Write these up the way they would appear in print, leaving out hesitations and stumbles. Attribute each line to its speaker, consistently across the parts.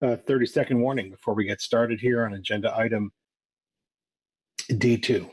Speaker 1: 30-second warning before we get started here on agenda item D2.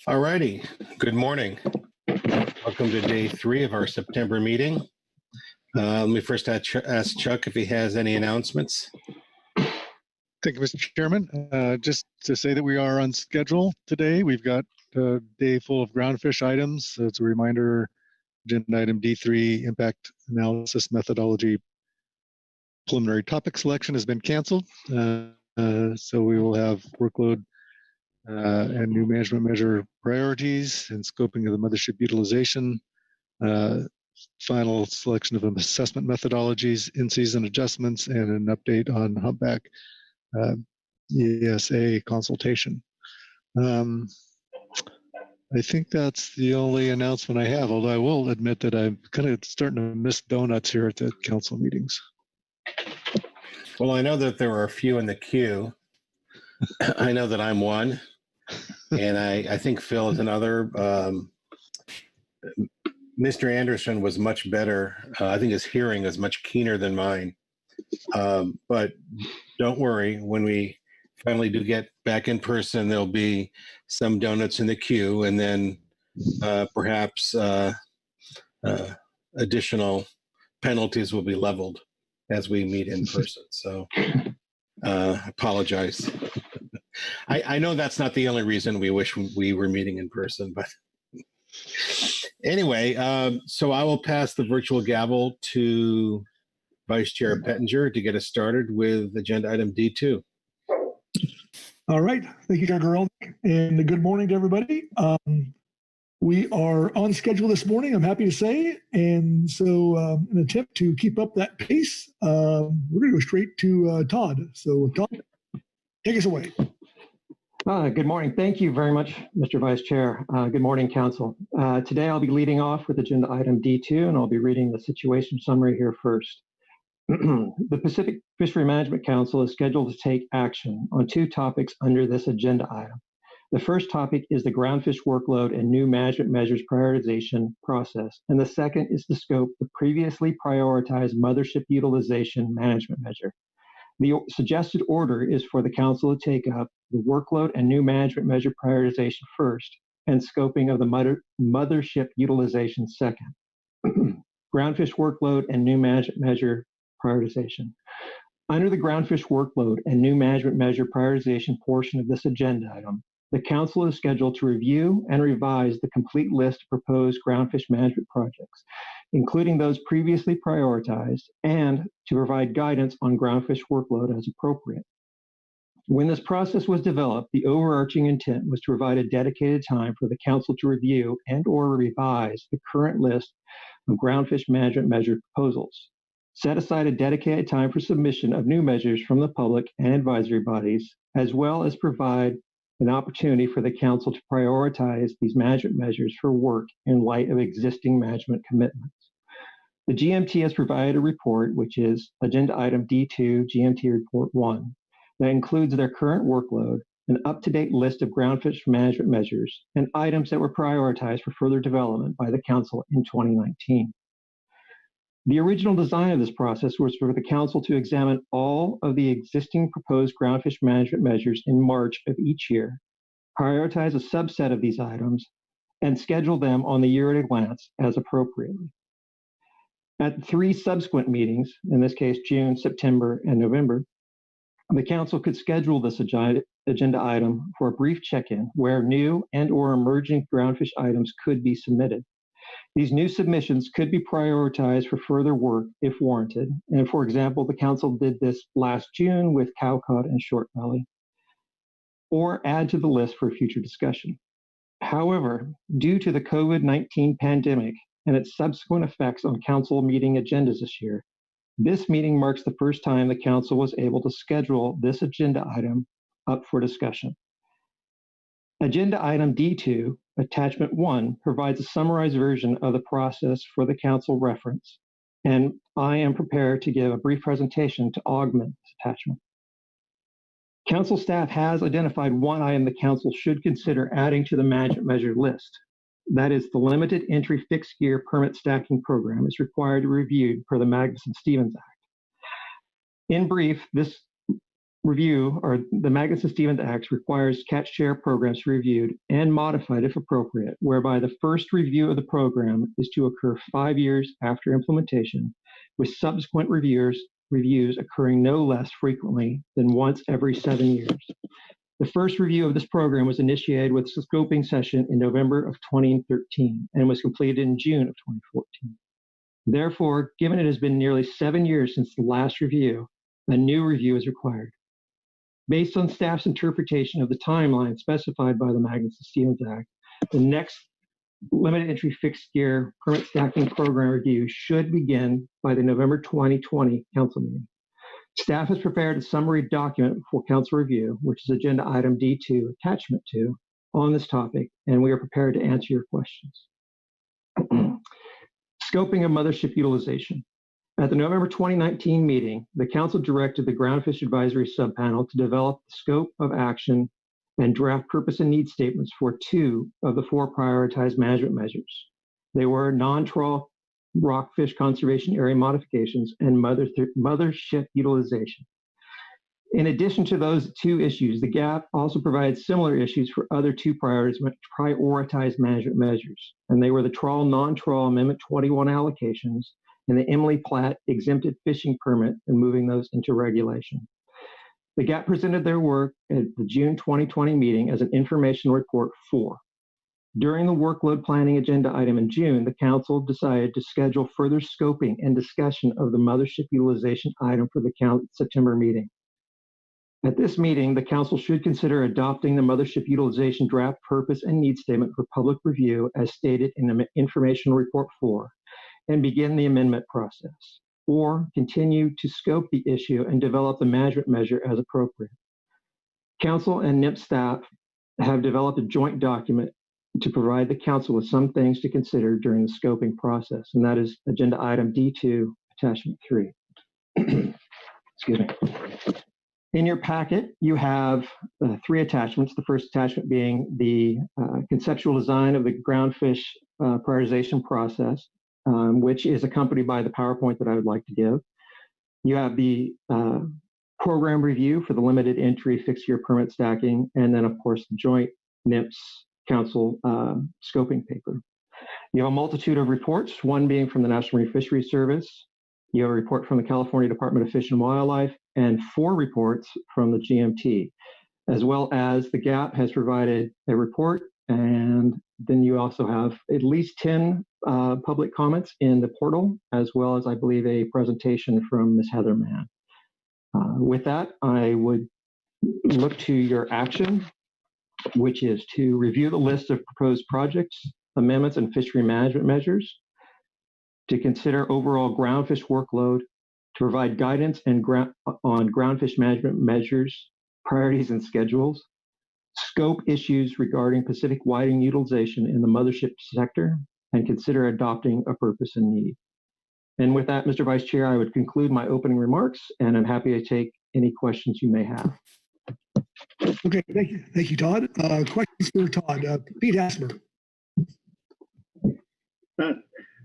Speaker 1: All righty. Good morning. Welcome to day 3 of our September meeting. Let me first ask Chuck if he has any announcements.
Speaker 2: Thank you, Mr. Chairman. Just to say that we are on schedule today. We've got a day full of groundfish items. So it's a reminder, agenda item D3, impact analysis methodology preliminary topic selection has been canceled. So we will have workload and new management measure priorities and scoping of the mothership utilization, final selection of assessment methodologies, in-season adjustments, and an update on Humpback ESA consultation. I think that's the only announcement I have, although I will admit that I'm kind of starting to miss donuts here at the council meetings.
Speaker 1: Well, I know that there are a few in the queue. I know that I'm one, and I think Phil is another. Mr. Anderson was much better. I think his hearing is much keener than mine. But don't worry, when we finally do get back in person, there'll be some donuts in the queue, and then perhaps additional penalties will be leveled as we meet in person. So apologize. I know that's not the only reason we wish we were meeting in person, but anyway, so I will pass the virtual gavel to Vice Chair Pettinger to get us started with agenda item D2.
Speaker 3: All right. Thank you, Dr. Earl, and good morning to everybody. We are on schedule this morning, I'm happy to say, and so in an attempt to keep up that pace, we're going to go straight to Todd. So Todd, take us away.
Speaker 4: Good morning. Thank you very much, Mr. Vice Chair. Good morning, Council. Today I'll be leading off with agenda item D2, and I'll be reading the situation summary here first. The Pacific Fishery Management Council is scheduled to take action on 2 topics under this agenda item. The first topic is the groundfish workload and new management measures prioritization process, and the second is to scope the previously prioritized mothership utilization management measure. The suggested order is for the Council to take up the workload and new management measure prioritization first, and scoping of the mothership utilization second. Groundfish workload and new management measure prioritization. Under the groundfish workload and new management measure prioritization portion of this agenda item, the Council is scheduled to review and revise the complete list of proposed groundfish management projects, including those previously prioritized, and to provide guidance on groundfish workload as appropriate. When this process was developed, the overarching intent was to provide a dedicated time for the Council to review and/or revise the current list of groundfish management measure proposals, set aside a dedicated time for submission of new measures from the public and advisory bodies, as well as provide an opportunity for the Council to prioritize these management measures for work in light of existing management commitments. The GMT has provided a report, which is agenda item D2, GMT Report 1, that includes their current workload, an up-to-date list of groundfish management measures, and items that were prioritized for further development by the Council in 2019. The original design of this process was for the Council to examine all of the existing proposed groundfish management measures in March of each year, prioritize a subset of these items, and schedule them on the year at a glance as appropriately. At 3 subsequent meetings, in this case June, September, and November, the Council could schedule this agenda item for a brief check-in where new and/or emerging groundfish items could be submitted. These new submissions could be prioritized for further work if warranted. And for example, the council did this last June with cowcod and short belly, or add to the list for future discussion. However, due to the COVID-19 pandemic and its subsequent effects on council meeting agendas this year, this meeting marks the first time the council was able to schedule this agenda item up for discussion. Agenda item D2, attachment 1, provides a summarized version of the process for the council reference, and I am prepared to give a brief presentation to augment this attachment. Council staff has identified one item the council should consider adding to the management measure list. That is, the limited entry fixed gear permit stacking program is required to be reviewed per the Magnuson-Stevens Act. In brief, this review, or the Magnuson-Stevens Act, requires catch share programs reviewed and modified if appropriate, whereby the first review of the program is to occur 5 years after implementation, with subsequent reviews occurring no less frequently than once every 7 years. The first review of this program was initiated with a scoping session in November of 2013 and was completed in June of 2014. Therefore, given it has been nearly 7 years since the last review, a new review is required. Based on staff's interpretation of the timeline specified by the Magnuson-Stevens Act, the next limited entry fixed gear permit stacking program review should begin by the November 2020 council meeting. Staff has prepared a summary document for council review, which is agenda item D2, attachment 2, on this topic, and we are prepared to answer your questions. Scoping of mothership utilization. At the November 2019 meeting, the council directed the Groundfish Advisory Subpanel to develop the scope of action and draft purpose and need statements for 2 of the 4 prioritized management measures. They were non-trawl rockfish conservation area modifications and mothership utilization. In addition to those 2 issues, the GAP also provides similar issues for other 2 prioritized management measures, and they were the trawl non-trawl Amendment 21 allocations and the Emily Platt exempted fishing permit and moving those into regulation. The GAP presented their work at the June 2020 meeting as an information report 4. During the workload planning agenda item in June, the council decided to schedule further scoping and discussion of the mothership utilization item for the September meeting. At this meeting, the council should consider adopting the mothership utilization draft purpose and need statement for public review as stated in the information report 4 and begin the amendment process, or continue to scope the issue and develop the management measure as appropriate. Council and NIP staff have developed a joint document to provide the council with some things to consider during the scoping process, and that is agenda item D2, attachment 3. Excuse me. In your packet, you have 3 attachments, the first attachment being the conceptual design of the groundfish prioritization process, which is accompanied by the PowerPoint that I would like to give. You have the program review for the limited entry fixed gear permit stacking, and then of course the joint NIPS council scoping paper. You have a multitude of reports, one being from the National Marine Fisheries Service. You have a report from the California Department of Fish and Wildlife, and 4 reports from the GMT, as well as the GAP has provided a report, and then you also have at least 10 public comments in the portal, as well as I believe a presentation from Ms. Heather Mann. With that, I would look to your action, which is to review the list of proposed projects, amendments, and fishery management measures, to consider overall groundfish workload, to provide guidance and on groundfish management measures, priorities, and schedules, scope issues regarding Pacific whiting utilization in the mothership sector, and consider adopting a purpose and need. And with that, Mr. Vice Chair, I would conclude my opening remarks, and I'm happy to take any questions you may have.
Speaker 3: Okay, thank you, Todd. Questions for Todd. Pete Asmer.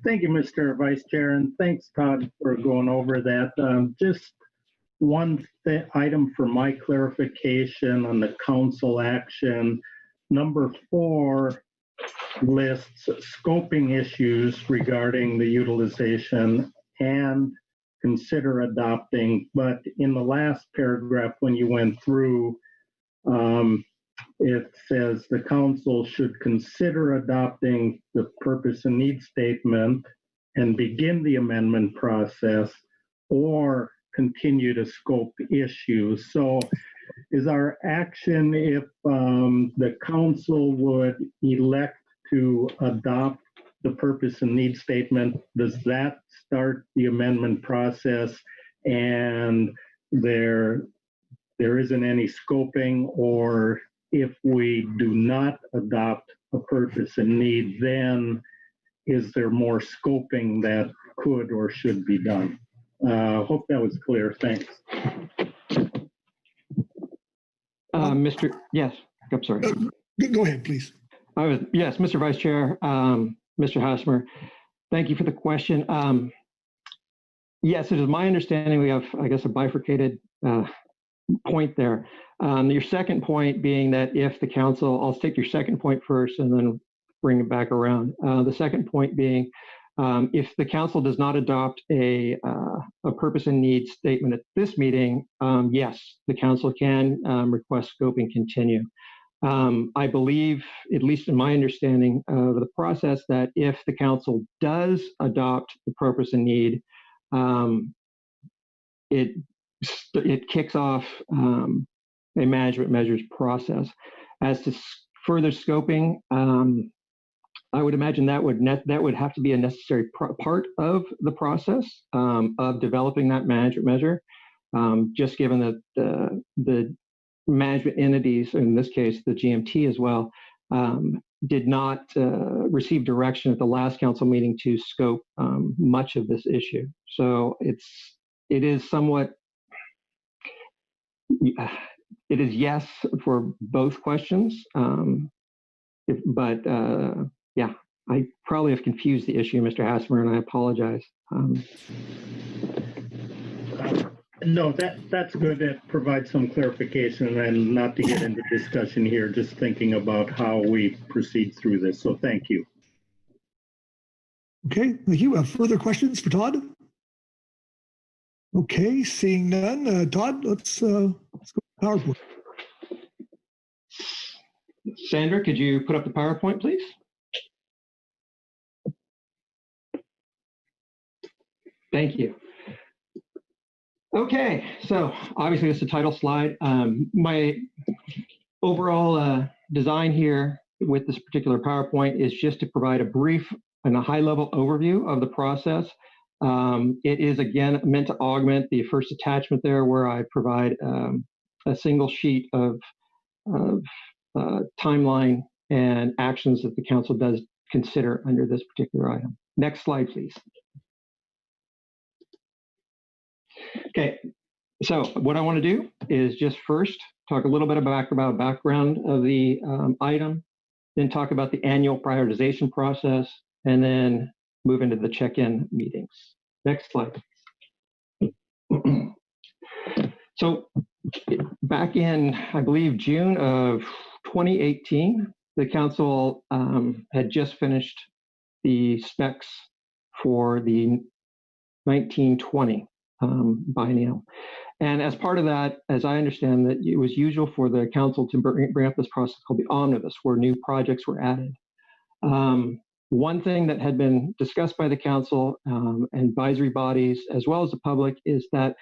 Speaker 5: Thank you, Mr. Vice Chair, and thanks, Todd, for going over that. Just one item for my clarification on the council action. Number 4 lists scoping issues regarding the utilization and consider adopting, but in the last paragraph when you went through, It says the council should consider adopting the purpose and need statement and begin the amendment process or continue to scope issues. So is our action if the council would elect to adopt the purpose and need statement, does that start the amendment process and there isn't any scoping? Or if we do not adopt a purpose and need, then is there more scoping that could or should be done? Hope that was clear. Thanks.
Speaker 4: Yes, I'm sorry.
Speaker 3: Go ahead, please.
Speaker 4: Yes, Mr. Vice Chair, Mr. Hasmer, thank you for the question. Yes, it is my understanding we have, I guess, a bifurcated point there. Your second point being that if the council, I'll take your second point first and then bring it back around. The second point being, if the council does not adopt a purpose and need statement at this meeting, yes, the council can request scope and continue. I believe, at least in my understanding of the process, that if the council does adopt the purpose and need, it kicks off a management measures process. As to further scoping, I would imagine that would have to be a necessary part of the process of developing that management measure. Just given that the management entities, in this case the GMT as well, did not receive direction at the last council meeting to scope much of this issue. So it is somewhat. It is yes for both questions, yeah, I probably have confused the issue, Mr. Hasmer, and I apologize.
Speaker 5: No, that's good. That provides some clarification, and not to get into discussion here, just thinking about how we proceed through this. So thank you.
Speaker 3: Okay, thank you. Further questions for Todd? Okay, seeing none. Todd, let's go to PowerPoint.
Speaker 4: Sandra, could you put up the PowerPoint, please? Thank you. Okay, so obviously it's a title slide. My overall design here with this particular PowerPoint is just to provide a brief and a high-level overview of the process. It is, again, meant to augment the first attachment there, where I provide a single sheet of timeline and actions that the council does consider under this particular item. Next slide, please. Okay, so what I want to do is just first talk a little bit about background of the item, then talk about the annual prioritization process, and then move into the check-in meetings. Next slide. So back in, I believe, June of 2018, the council had just finished the specs for the 1920 biennial. And as part of that, as I understand that, it was usual for the council to bring up this process called the omnibus, where new projects were added. One thing that had been discussed by the council and advisory bodies, as well as the public, is that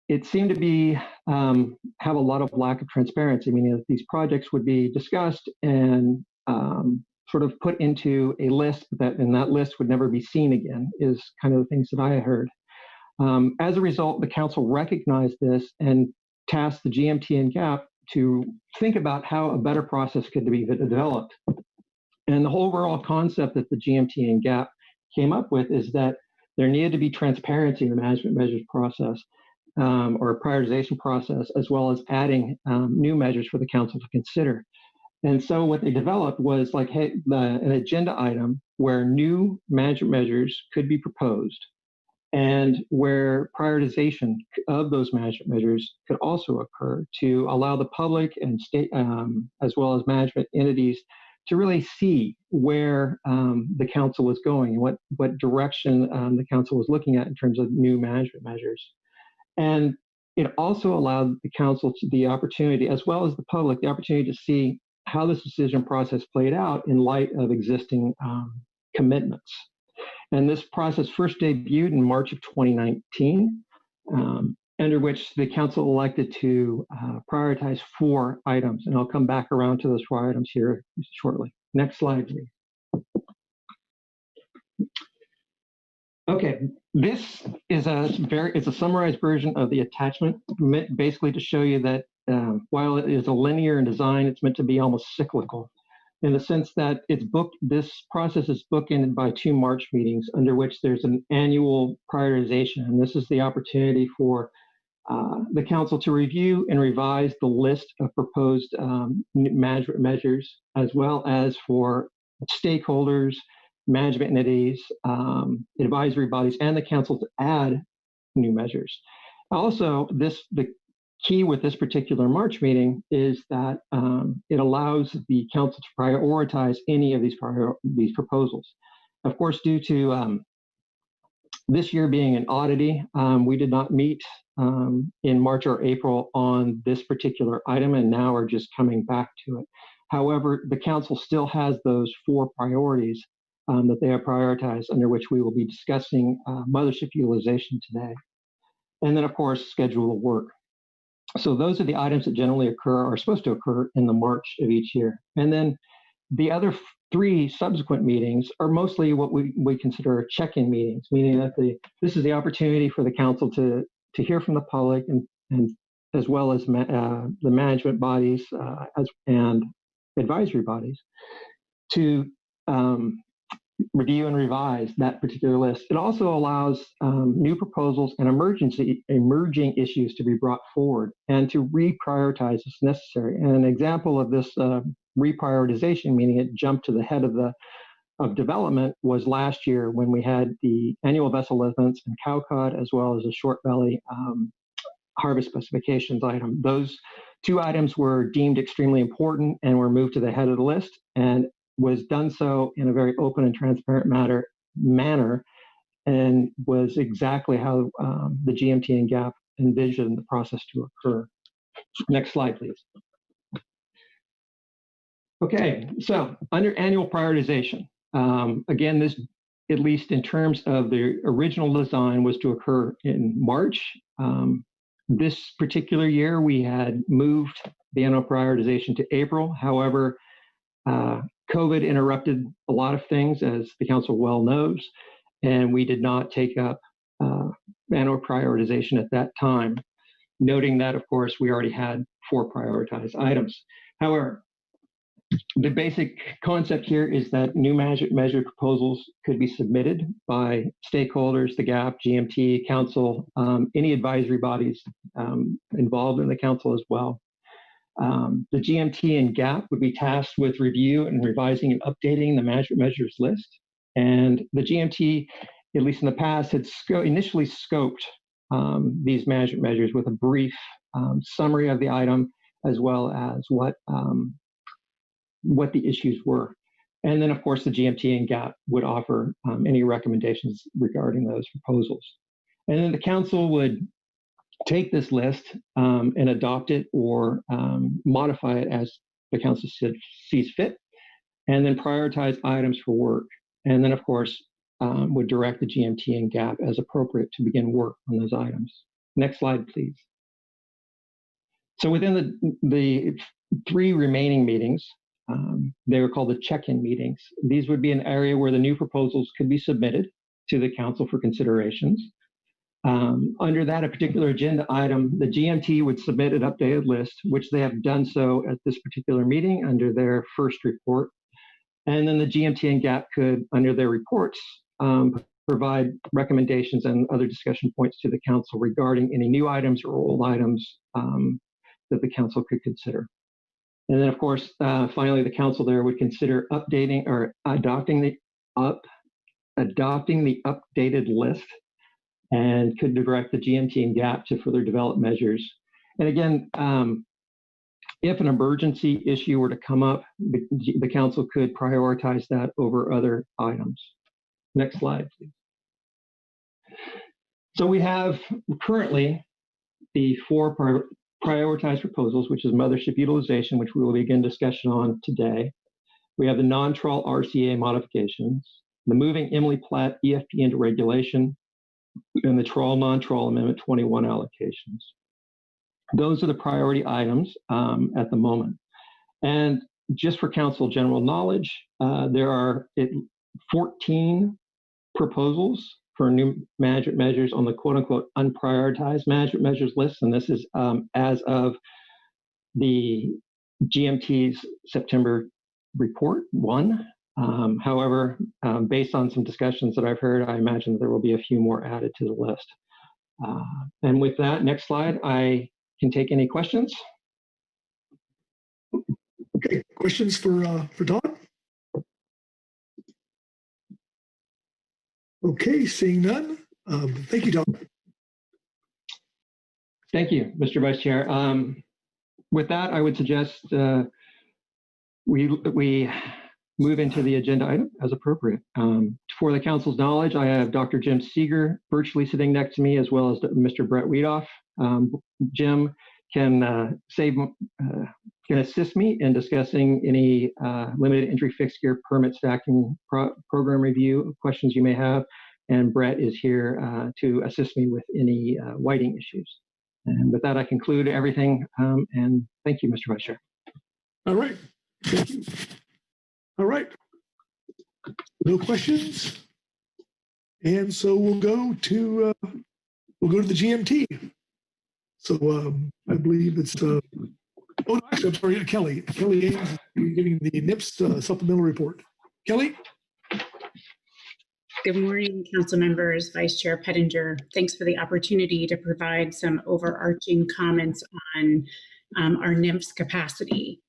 Speaker 4: it seemed to be have a lot of lack of transparency, meaning that these projects would be discussed and sort of put into a list, and that list would never be seen again, is kind of the things that I heard. As a result, the council recognized this and tasked the GMT and GAP to think about how a better process could be developed. And the whole overall concept that the GMT and GAP came up with is that there needed to be transparency in the management measures process or prioritization process, as well as adding new measures for the council to consider. And so what they developed was like, hey, an agenda item where new management measures could be proposed, and where prioritization of those management measures could also occur to allow the public and state, as well as management entities, to really see where the council was going and what direction the council was looking at in terms of new management measures. And It also allowed the council the opportunity, as well as the public, the opportunity to see how this decision process played out in light of existing commitments. And this process first debuted in March of 2019, under which the council elected to prioritize 4 items. And I'll come back around to those 4 items here shortly. Next slide, please. Okay, this is it's a summarized version of the attachment, meant basically to show you that while it is a linear in design, it's meant to be almost cyclical, in the sense that this process is bookended by 2 March meetings, under which there's an annual prioritization. And this is the opportunity for the council to review and revise the list of proposed management measures, as well as for stakeholders, management entities, advisory bodies, and the council to add new measures. Also, the key with this particular March meeting is that it allows the council to prioritize any of these proposals. Of course, due to this year being an oddity, we did not meet in March or April on this particular item, and now are just coming back to it. However, the council still has those 4 priorities that they have prioritized, under which we will be discussing mothership utilization today. And then, of course, schedule of work. So those are the items that generally are supposed to occur in the March of each year. And then the other 3 subsequent meetings are mostly what we consider check-in meetings, meaning that this is the opportunity for the council to hear from the public and as well as the management bodies and advisory bodies to review and revise that particular list. It also allows new proposals and emerging issues to be brought forward and to reprioritize as necessary. And an example of this reprioritization, meaning it jumped to the head of development, was last year when we had the annual vessel events and cow cod, as well as a short belly harvest specifications item. Those 2 items were deemed extremely important and were moved to the head of the list, and was done so in a very open and transparent manner, and was exactly how the GMT and GAP envisioned the process to occur. Next slide, please. Okay, so under annual prioritization, again, this, at least in terms of the original design, was to occur in March. This particular year, we had moved the annual prioritization to April. However, COVID interrupted a lot of things, as the council well knows, and we did not take up annual prioritization at that time, noting that, of course, we already had 4 prioritized items. However, the basic concept here is that new management measure proposals could be submitted by stakeholders, the GAP, GMT, council, any advisory bodies involved in the council as well. The GMT and GAP would be tasked with review and revising and updating the management measures list. And the GMT, at least in the past, had initially scoped these management measures with a brief summary of the item, as well as what the issues were. And then, of course, the GMT and GAP would offer any recommendations regarding those proposals. And then the council would take this list and adopt it or modify it as the council sees fit, and then prioritize items for work. And then, of course, would direct the GMT and GAP as appropriate to begin work on those items. Next slide, please. So within the 3 remaining meetings, they were called the check-in meetings. These would be an area where the new proposals could be submitted to the council for considerations. Under that, a particular agenda item, the GMT would submit an updated list, which they have done so at this particular meeting under their first report. And then the GMT and GAP could, under their reports, provide recommendations and other discussion points to the council regarding any new items or old items that the council could consider. And then, of course, finally, the council there would consider updating or adopting the updated list, and could direct the GMT and GAP to further develop measures. And again, if an emergency issue were to come up, the council could prioritize that over other items. Next slide, please. So we have currently the four prioritized proposals, which is Mothership Utilization, which we will begin discussion on today. We have the non-trawl RCA modifications, the moving Emily Platt EFP into regulation, and the trawl non-trawl Amendment 21 allocations. Those are the priority items at the moment. And just for council general knowledge, there are 14 proposals for new management measures on the quote-unquote unprioritized management measures list, and this is as of the GMT's September report 1. However, based on some discussions that I've heard, I imagine that there will be a few more added to the list. And with that, next slide, I can take any questions.
Speaker 3: Okay, questions for Todd? Okay, seeing none. Thank you, Todd.
Speaker 4: Thank you, Mr. Vice Chair. With that, I would suggest we move into the agenda item as appropriate. For the council's knowledge, I have Dr. Jim Seeger virtually sitting next to me, as well as Mr. Brett Weedoff. Jim can assist me in discussing any limited entry fixed gear permit stacking program review questions you may have. And Brett is here to assist me with any whiting issues. And with that, I conclude everything. And thank you, Mr. Vice Chair.
Speaker 3: All right. Thank you. All right. No questions. And so we'll go to the GMT. So I believe it's oh no, actually, I'm sorry, Kelly Ames is giving the NIPS supplemental report. Kelly.
Speaker 6: Good morning, council members, Vice Chair Pettinger. Thanks for the opportunity to provide some overarching comments on our NIMS capacity.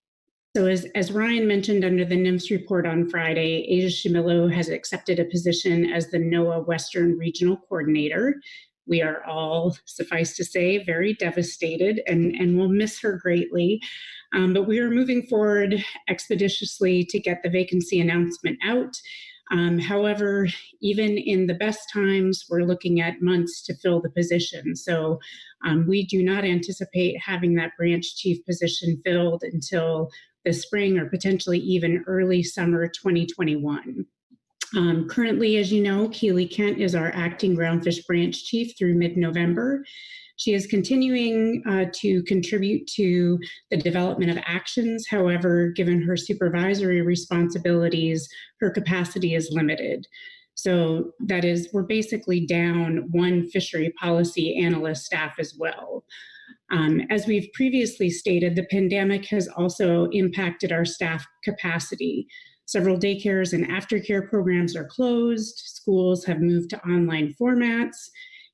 Speaker 6: So as Ryan mentioned under the NIMS report on Friday, Asia Shamillo has accepted a position as the NOAA Western Regional Coordinator. We are all, suffice to say, very devastated and will miss her greatly. But we are moving forward expeditiously to get the vacancy announcement out. However, even in the best times, we're looking at months to fill the position. So we do not anticipate having that branch chief position filled until the spring or potentially even early summer 2021. Currently, as you know, Keely Kent is our acting Groundfish branch chief through mid-November. She is continuing to contribute to the development of actions. However, given her supervisory responsibilities, her capacity is limited. So that is, we're basically down one fishery policy analyst staff as well. As we've previously stated, the pandemic has also impacted our staff capacity. Several daycares and aftercare programs are closed. Schools have moved to online formats.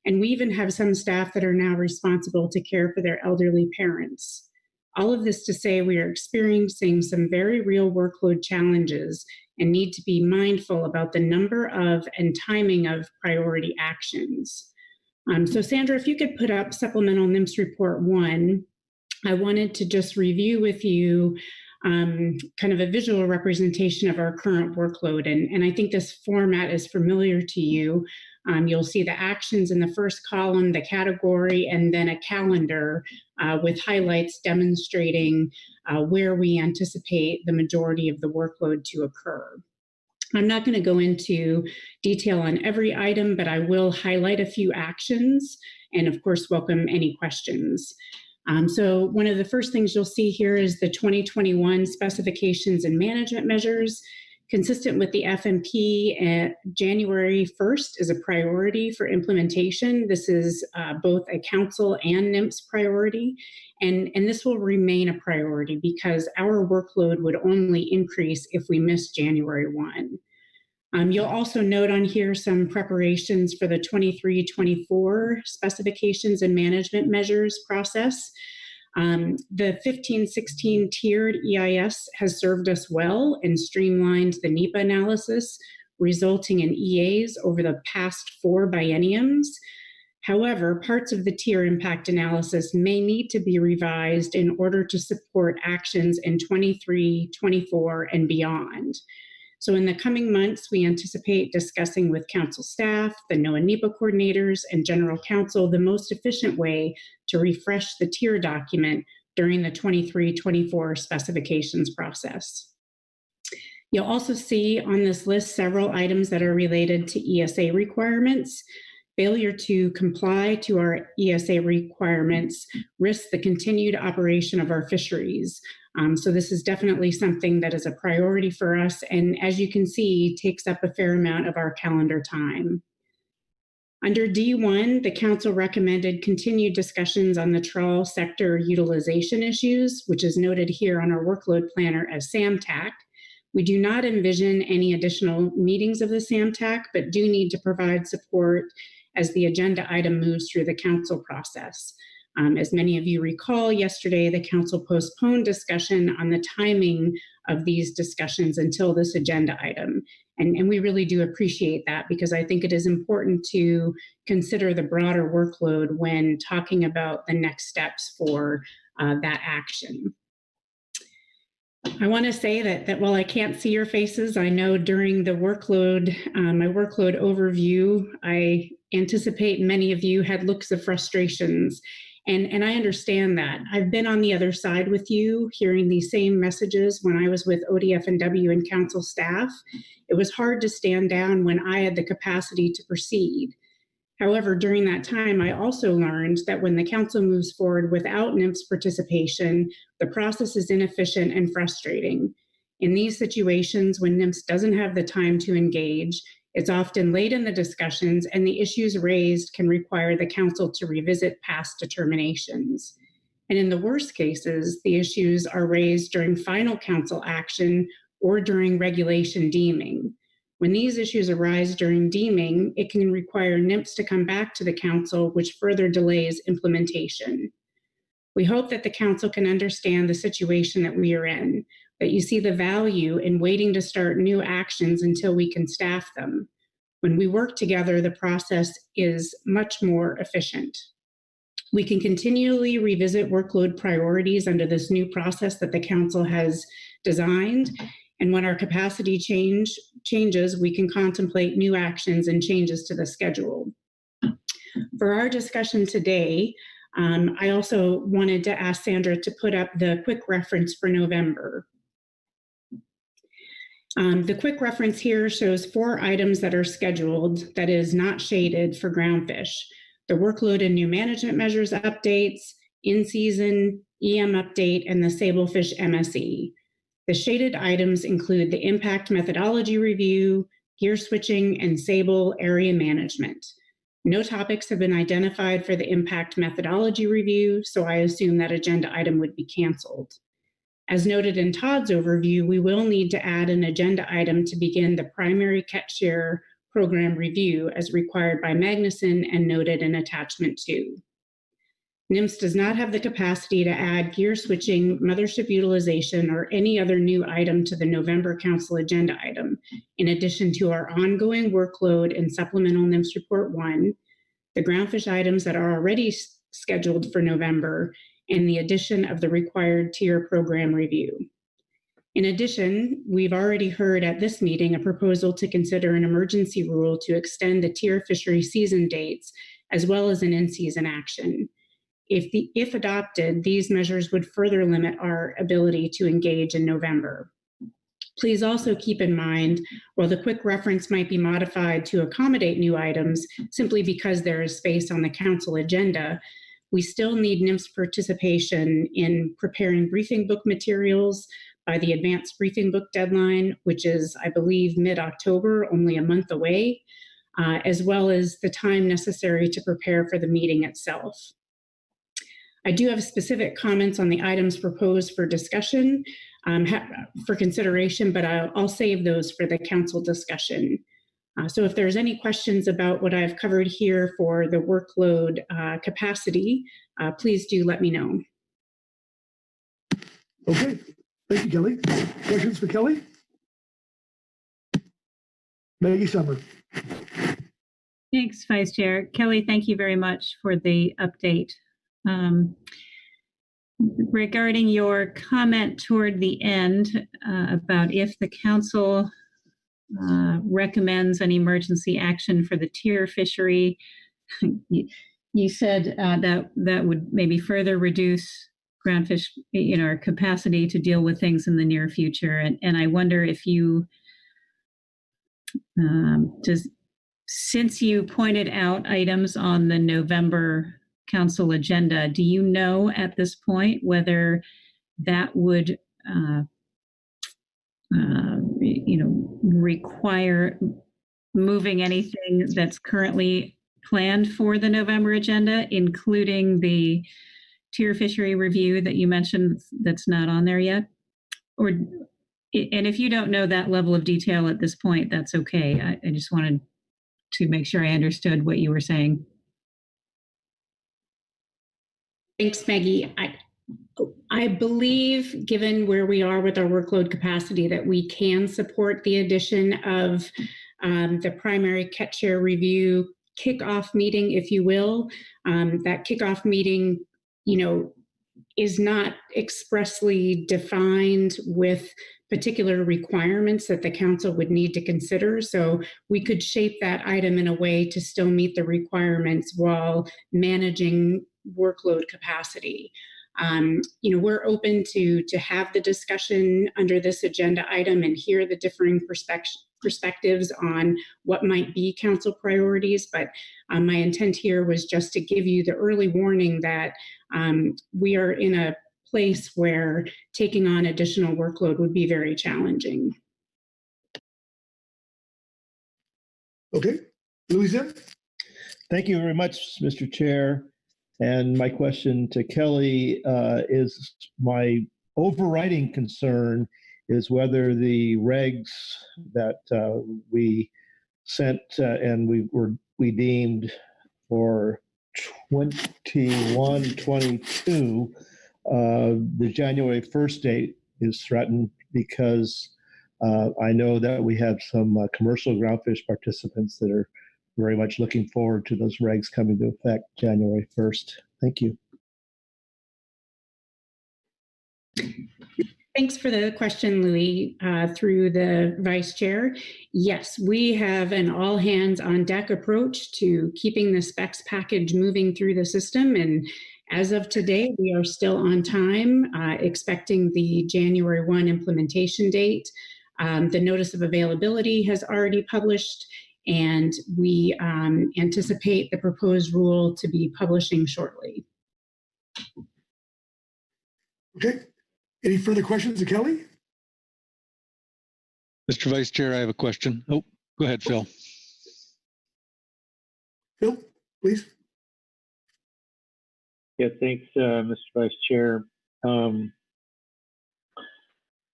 Speaker 6: And we even have some staff that are now responsible to care for their elderly parents. All of this to say we are experiencing some very real workload challenges and need to be mindful about the number of and timing of priority actions. So Sandra, if you could put up supplemental NIMS report 1, I wanted to just review with you kind of a visual representation of our current workload. And I think this format is familiar to you. You'll see the actions in the first column, the category, and then a calendar with highlights demonstrating where we anticipate the majority of the workload to occur. I'm not going to go into detail on every item, but I will highlight a few actions and, of course, welcome any questions. So one of the first things you'll see here is the 2021 specifications and management measures. Consistent with the FMP, January 1st is a priority for implementation. This is both a council and NIMS priority, and this will remain a priority because our workload would only increase if we miss January 1. You'll also note on here some preparations for the 23-24 specifications and management measures process. The 15-16 tiered EIS has served us well and streamlined the NEPA analysis, resulting in EAs over the past 4 bienniums. However, parts of the tier impact analysis may need to be revised in order to support actions in 23, 24, and beyond. So in the coming months, we anticipate discussing with council staff, the NOAA NEPA coordinators, and general counsel the most efficient way to refresh the tier document during the 23-24 specifications process. You'll also see on this list several items that are related to ESA requirements. Failure to comply to our ESA requirements risks the continued operation of our fisheries. So this is definitely something that is a priority for us, and as you can see, takes up a fair amount of our calendar time. Under D1, the Council recommended continued discussions on the trawl sector utilization issues, which is noted here on our workload planner as SAMTAC. We do not envision any additional meetings of the SAMTAC, but do need to provide support as the agenda item moves through the Council process. As many of you recall, yesterday the Council postponed discussion on the timing of these discussions until this agenda item. And we really do appreciate that, because I think it is important to consider the broader workload when talking about the next steps for that action. I want to say that while I can't see your faces, I know during the workload, my workload overview, I anticipate many of you had looks of frustrations. And I understand that. I've been on the other side with you, hearing these same messages when I was with ODF&W and Council staff. It was hard to stand down when I had the capacity to proceed. However, during that time, I also learned that when the Council moves forward without NIMS participation, the process is inefficient and frustrating. In these situations, when NIMS doesn't have the time to engage, it's often late in the discussions, and the issues raised can require the Council to revisit past determinations. And in the worst cases, the issues are raised during final Council action or during regulation deeming. When these issues arise during deeming, it can require NIMS to come back to the Council, which further delays implementation. We hope that the Council can understand the situation that we are in, that you see the value in waiting to start new actions until we can staff them. When we work together, the process is much more efficient. We can continually revisit workload priorities under this new process that the Council has designed. And when our capacity changes, we can contemplate new actions and changes to the schedule. For our discussion today, I also wanted to ask Sandra to put up the quick reference for November. The quick reference here shows 4 items that are scheduled that is not shaded for Groundfish: the workload and new management measures updates, in-season, EM update, and the Sablefish MSE. The shaded items include the impact methodology review, gear switching, and Sable area management. No topics have been identified for the impact methodology review, so I assume that agenda item would be canceled. As noted in Todd's overview, we will need to add an agenda item to begin the primary catch share program review as required by Magnuson and noted in attachment 2. NIMS does not have the capacity to add gear switching, mothership utilization, or any other new item to the November Council agenda item, in addition to our ongoing workload and supplemental NIMS Report 1, the Groundfish items that are already scheduled for November, and the addition of the required tier program review. In addition, we've already heard at this meeting a proposal to consider an emergency rule to extend the tier fishery season dates, as well as an in-season action. If adopted, these measures would further limit our ability to engage in November. Please also keep in mind, while the quick reference might be modified to accommodate new items simply because there is space on the Council agenda, we still need NIMS participation in preparing briefing book materials by the advanced briefing book deadline, which is, I believe, mid-October, only a month away, as well as the time necessary to prepare for the meeting itself. I do have specific comments on the items proposed for discussion, for consideration, but I'll save those for the Council discussion. So if there's any questions about what I've covered here for the workload capacity, please do let me know.
Speaker 3: Okay, thank you, Kelly. Questions for Kelly? Maggie Summer.
Speaker 7: Thanks, Vice Chair. Kelly, thank you very much for the update. Regarding your comment toward the end about if the Council recommends an emergency action for the tier fishery, you said that would maybe further reduce Groundfish, our capacity to deal with things in the near future. And I wonder if you, since you pointed out items on the November council agenda, do you know at this point whether that would, require moving anything that's currently planned for the November agenda, including the tier fishery review that you mentioned that's not on there yet? Or, and if you don't know that level of detail at this point, that's okay. I just wanted to make sure I understood what you were saying.
Speaker 6: Thanks, Maggie. I believe, given where we are with our workload capacity, that we can support the addition of the primary catch share review kickoff meeting, if you will. That kickoff meeting, is not expressly defined with particular requirements that the council would need to consider. So we could shape that item in a way to still meet the requirements while managing workload capacity. We're open to have the discussion under this agenda item and hear the differing perspectives on what might be council priorities. But my intent here was just to give you the early warning that we are in a place where taking on additional workload would be very challenging.
Speaker 3: Okay, Louis Zim.
Speaker 8: Thank you very much, Mr. Chair. And my question to Kelly is, my overriding concern is whether the regs that we sent and we deemed for 21-22, the January 1st date is threatened, because I know that we have some commercial groundfish participants that are very much looking forward to those regs coming to effect January 1st. Thank you.
Speaker 6: Thanks for the question, Louis, through the Vice Chair. Yes, we have an all hands on deck approach to keeping the specs package moving through the system. And as of today, we are still on time, expecting the January 1 implementation date. The notice of availability has already published, and we anticipate the proposed rule to be publishing shortly.
Speaker 3: Okay. Any further questions of Kelly?
Speaker 2: Mr. Vice Chair, I have a question. Oh, go ahead, Phil.
Speaker 3: Phil, please.
Speaker 9: Yeah, thanks, Mr. Vice Chair.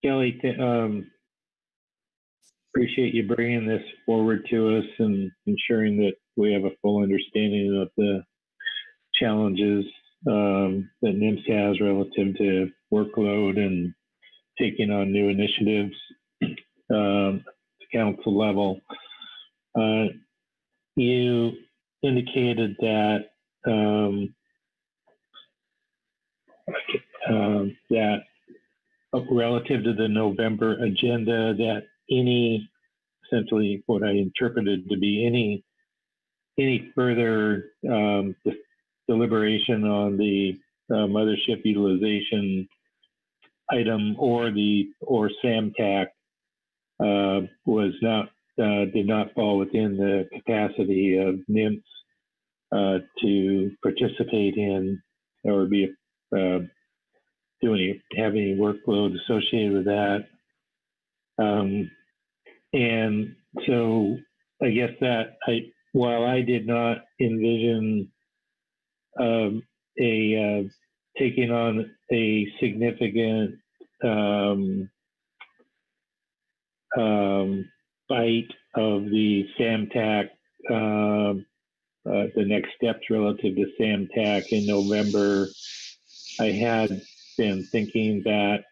Speaker 9: Kelly, appreciate you bringing this forward to us and ensuring that we have a full understanding of the challenges that NIMS has relative to workload and taking on new initiatives at the council level. You indicated that that relative to the November agenda, that any, essentially what I interpreted to be any further deliberation on the Mothership utilization item or SAMTAC was not did not fall within the capacity of NIMS to participate in or be have any workload associated with that. And so I guess that while I did not envision taking on a significant bite of the SAMTAC, the next steps relative to SAMTAC in November, I had been thinking that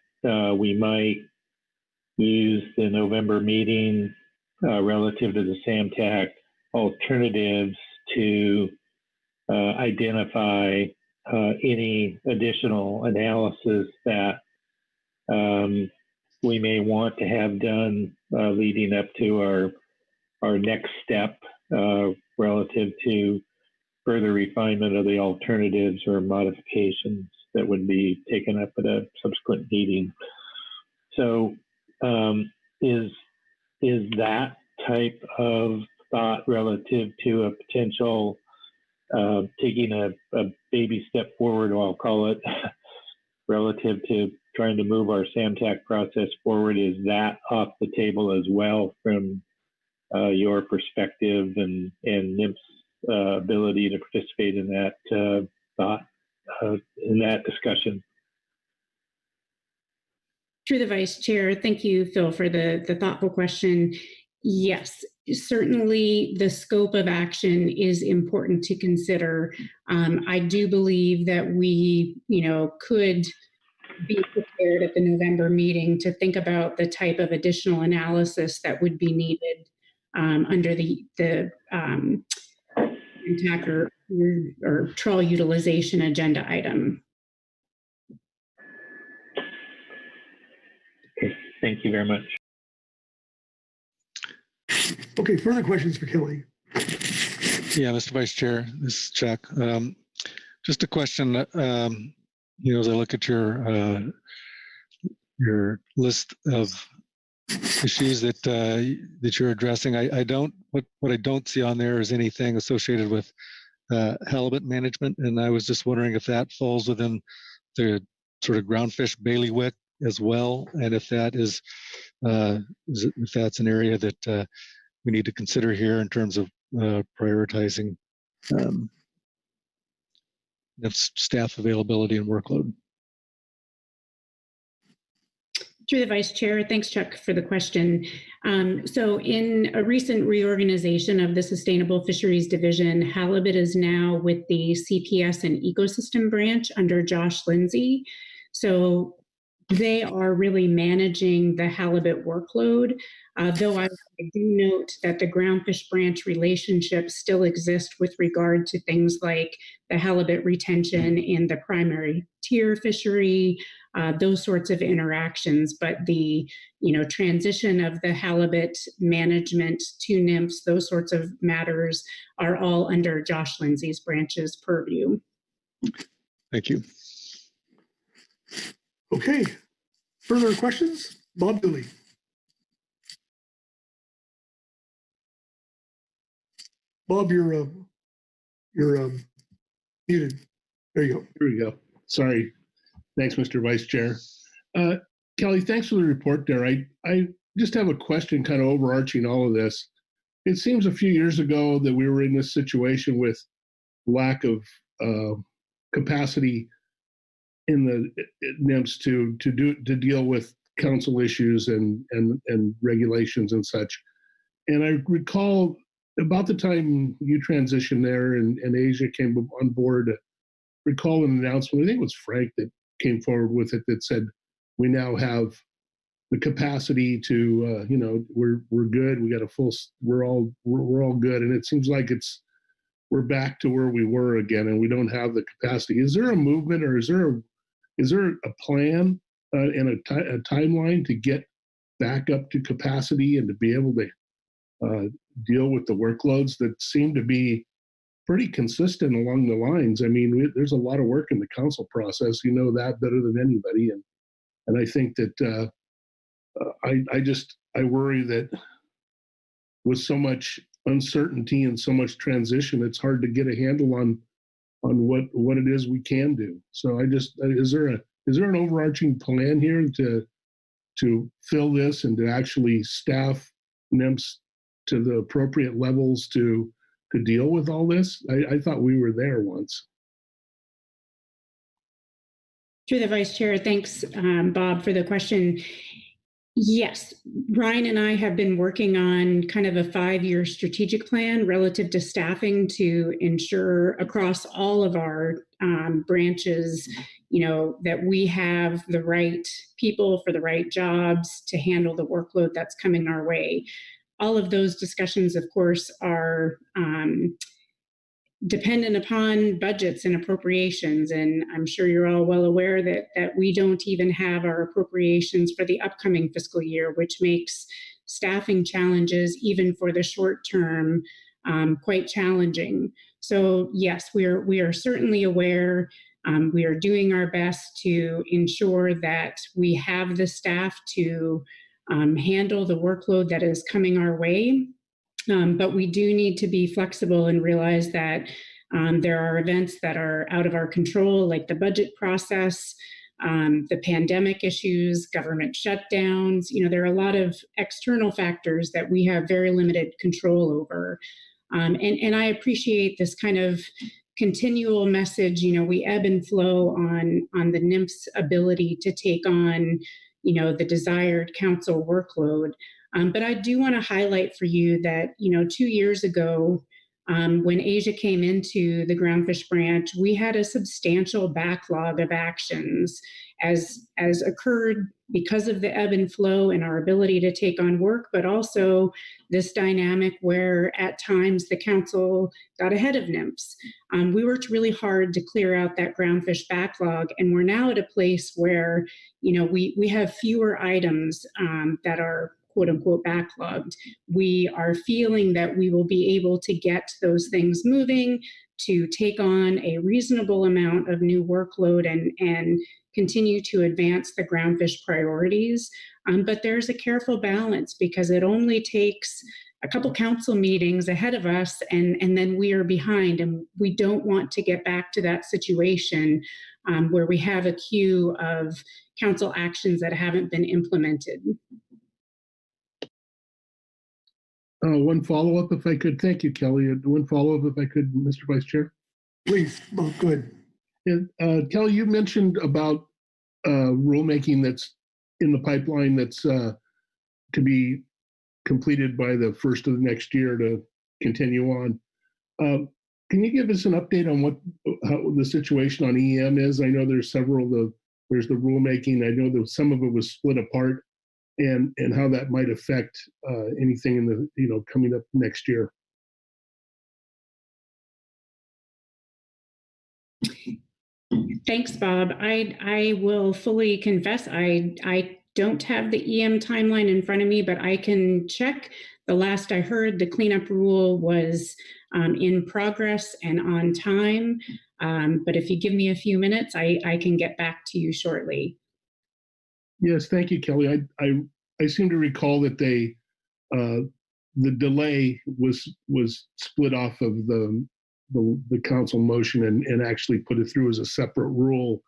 Speaker 9: we might use the November meeting relative to the SAMTAC alternatives to identify any additional analysis that we may want to have done leading up to our next step relative to further refinement of the alternatives or modifications that would be taken up at a subsequent meeting. So is that type of thought relative to a potential taking a baby step forward, or I'll call it, relative to trying to move our SAMTAC process forward, is that off the table as well from your perspective and NIMP's ability to participate in that thought, in that discussion?
Speaker 6: Through the Vice Chair, thank you, Phil, for the thoughtful question. Yes, certainly the scope of action is important to consider. I do believe that we, could be prepared at the November meeting to think about the type of additional analysis that would be needed under the attacker or trawl utilization agenda item.
Speaker 9: Okay, thank you very much.
Speaker 3: Okay, further questions for Kelly?
Speaker 2: Yeah, Mr. Vice Chair, this is Chuck. Just a question. As I look at your list of issues that you're addressing, I don't. What I don't see on there is anything associated with halibut management, and I was just wondering if that falls within the sort of groundfish bailiwick as well, and if that is if that's an area that we need to consider here in terms of prioritizing staff availability and workload.
Speaker 6: Through the Vice Chair, thanks, Chuck, for the question. So in a recent reorganization of the Sustainable Fisheries Division, halibut is now with the CPS and Ecosystem branch under Josh Lindsay. So they are really managing the halibut workload, though I do note that the Groundfish branch relationships still exist with regard to things like the halibut retention in the primary tier fishery, those sorts of interactions. But the transition of the halibut management to NIMPs, those sorts of matters are all under Josh Lindsay's branch's purview.
Speaker 2: Thank you.
Speaker 3: Okay, further questions? Bob Dooley. Bob, you're muted. There you go.
Speaker 10: Here we go. Sorry. Thanks, Mr. Vice Chair. Kelly, thanks for the report there. I just have a question kind of overarching all of this. It seems a few years ago that we were in this situation with lack of capacity in the NIMPs to deal with council issues and regulations and such. And I recall about the time you transitioned there and Asia came on board, recall an announcement, I think it was Frank that came forward with it, that said, we now have the capacity to, we're good. We got a full, we're all good. And it seems like we're back to where we were again, and we don't have the capacity. Is there a movement, or is there a plan and a timeline to get back up to capacity and to be able to deal with the workloads that seem to be pretty consistent along the lines? I mean, there's a lot of work in the council process. You know that better than anybody, and I think that I worry that with so much uncertainty and so much transition, it's hard to get a handle on what it is we can do. So is there an overarching plan here to fill this and to actually staff NIMPs to the appropriate levels to deal with all this? I thought we were there once.
Speaker 6: Through the Vice Chair, thanks, Bob, for the question. Yes, Ryan and I have been working on kind of a 5-year strategic plan relative to staffing to ensure across all of our branches, that we have the right people for the right jobs to handle the workload that's coming our way. All of those discussions, of course, are dependent upon budgets and appropriations. And I'm sure you're all well aware that we don't even have our appropriations for the upcoming fiscal year, which makes staffing challenges, even for the short term, quite challenging. So yes, we are certainly aware. We are doing our best to ensure that we have the staff to handle the workload that is coming our way. But we do need to be flexible and realize that there are events that are out of our control, like the budget process, the pandemic issues, government shutdowns. There are a lot of external factors that we have very limited control over. And I appreciate this kind of continual message. We ebb and flow on the NIMF's ability to take on, the desired council workload. But I do want to highlight for you that, 2 years ago, when Asia came into the Groundfish branch, we had a substantial backlog of actions as occurred because of the ebb and flow and our ability to take on work, but also this dynamic where at times the council got ahead of NIMFs. We worked really hard to clear out that Groundfish backlog, and we're now at a place where, we have fewer items that are quote unquote backlogged. We are feeling that we will be able to get those things moving, to take on a reasonable amount of new workload and continue to advance the Groundfish priorities. But there's a careful balance because it only takes a couple council meetings ahead of us and then we are behind, and we don't want to get back to that situation where we have a queue of council actions that haven't been implemented.
Speaker 10: One follow-up, if I could. Thank you, Kelly. One follow-up, if I could, Mr. Vice Chair.
Speaker 3: Please, go ahead.
Speaker 10: And Kelly, you mentioned about rulemaking that's in the pipeline that's to be completed by the first of the next year to continue on. Can you give us an update on how the situation on EM is? I know there's there's the rulemaking. I know that some of it was split apart. And how that might affect anything in the coming up next year.
Speaker 6: Thanks, Bob. I will fully confess I don't have the EM timeline in front of me, but I can check. The last I heard, the cleanup rule was in progress and on time. But if you give me a few minutes, I can get back to you shortly.
Speaker 10: Yes, thank you, Kelly. I seem to recall that the delay was split off of the council motion and actually put it through as a separate rule,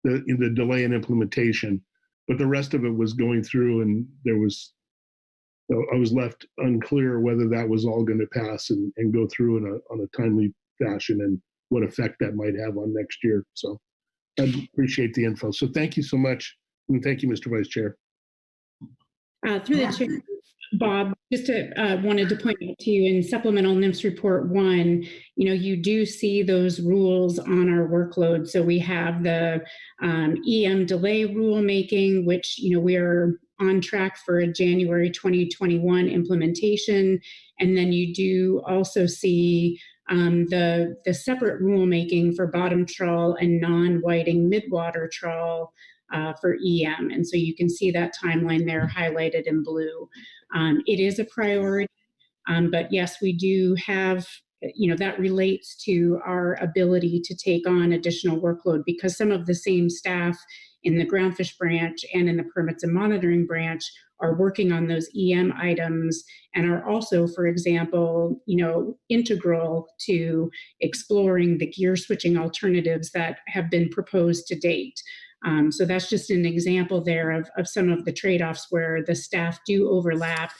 Speaker 10: the delay in implementation. But the rest of it was going through, and I was left unclear whether that was all going to pass and go through on a timely fashion and what effect that might have on next year. So I appreciate the info. So thank you so much. And thank you, Mr. Vice Chair.
Speaker 6: Through the chair, Bob, just wanted to point out to you in Supplemental NIMS Report 1, you do see those rules on our workload. So we have the EM delay rulemaking, which, we are on track for a January 2021 implementation. And then you do also see the separate rulemaking for bottom trawl and non-whiting midwater trawl for EM. And so you can see that timeline there highlighted in blue. It is a priority, but yes, we do have, that relates to our ability to take on additional workload because some of the same staff in the Groundfish branch and in the Permits and Monitoring branch are working on those EM items and are also, for example, integral to exploring the gear switching alternatives that have been proposed to date. So that's just an example there of some of the trade-offs where the staff do overlap.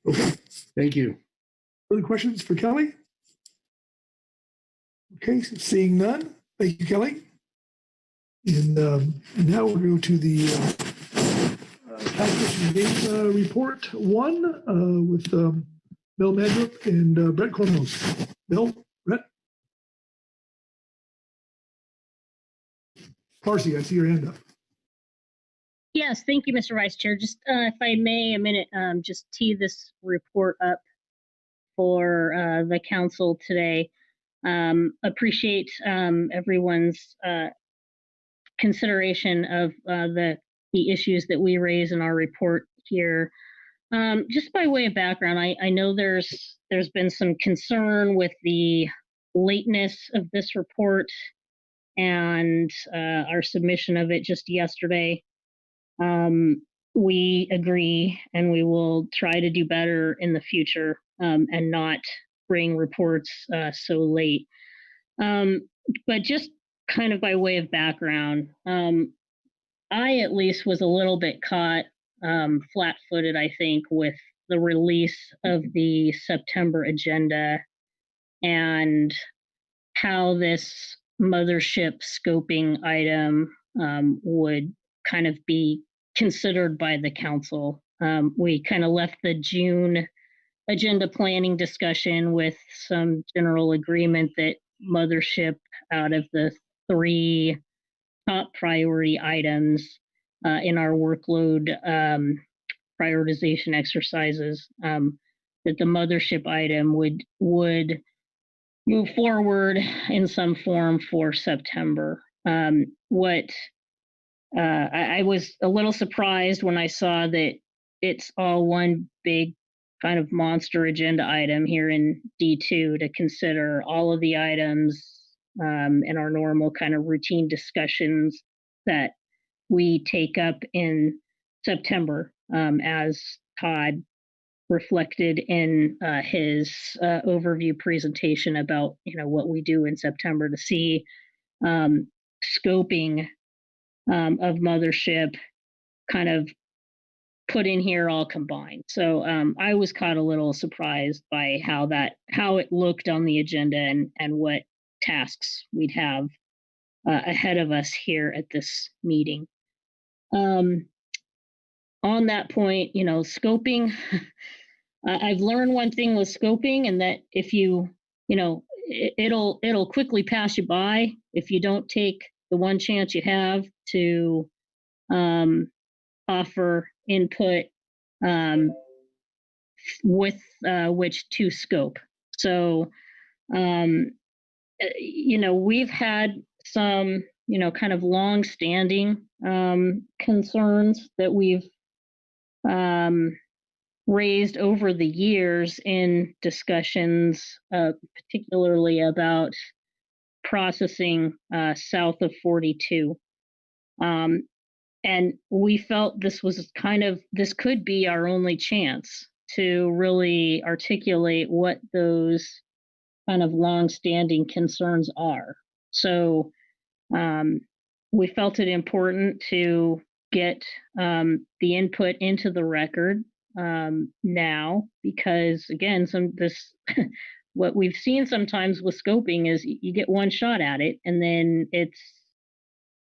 Speaker 10: Okay, thank you.
Speaker 3: Further questions for Kelly? Okay, so seeing none, thank you, Kelly. And now we'll go to the Tax Data Report 1 with Bill Madrup and Brett Cornels. Bill, Brett? Parsi, I see your hand up.
Speaker 11: Yes, thank you, Mr. Vice Chair. Just if I may, a minute, just tee this report up for the council today. Appreciate everyone's consideration of the issues that we raise in our report here. Just by way of background, I know there's been some concern with the lateness of this report and our submission of it just yesterday. We agree, and we will try to do better in the future and not bring reports so late. But just kind of by way of background, I at least was a little bit caught flat-footed, I think, with the release of the September agenda and how this mothership scoping item would kind of be considered by the council. We kind of left the June agenda planning discussion with some general agreement that mothership, out of the 3 top priority items in our workload prioritization exercises, that the mothership item would move forward in some form for September. I was a little surprised when I saw that it's all one big kind of monster agenda item here in D2 to consider all of the items in our normal kind of routine discussions that we take up in September, as Todd reflected in his overview presentation about what we do in September to see scoping of mothership kind of put in here all combined. So I was caught a little surprised by how it looked on the agenda and what tasks we'd have ahead of us here at this meeting. On that point, scoping, I've learned one thing with scoping, and that if it'll quickly pass you by if you don't take the one chance you have to offer input with which to scope. So, we've had some, kind of long-standing concerns that we've raised over the years in discussions, particularly about processing south of 42. And we felt this could be our only chance to really articulate what those kind of long-standing concerns are. So we felt it important to get the input into the record now, because again, what we've seen sometimes with scoping is you get one shot at it, and then it's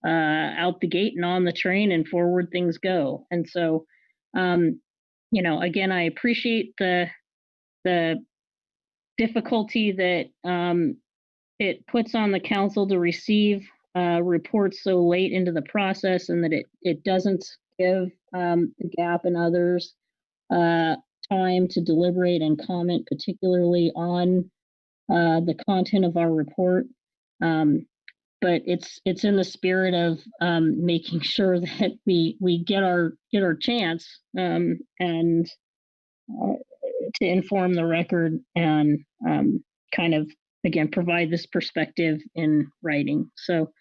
Speaker 11: out the gate and on the train and forward things go. And so, again, I appreciate the difficulty that it puts on the council to receive reports so late into the process, and that it doesn't give the GAP and others time to deliberate and comment, particularly on the content of our report. But it's in the spirit of making sure that we get our chance and to inform the record and kind of again provide this perspective in writing. So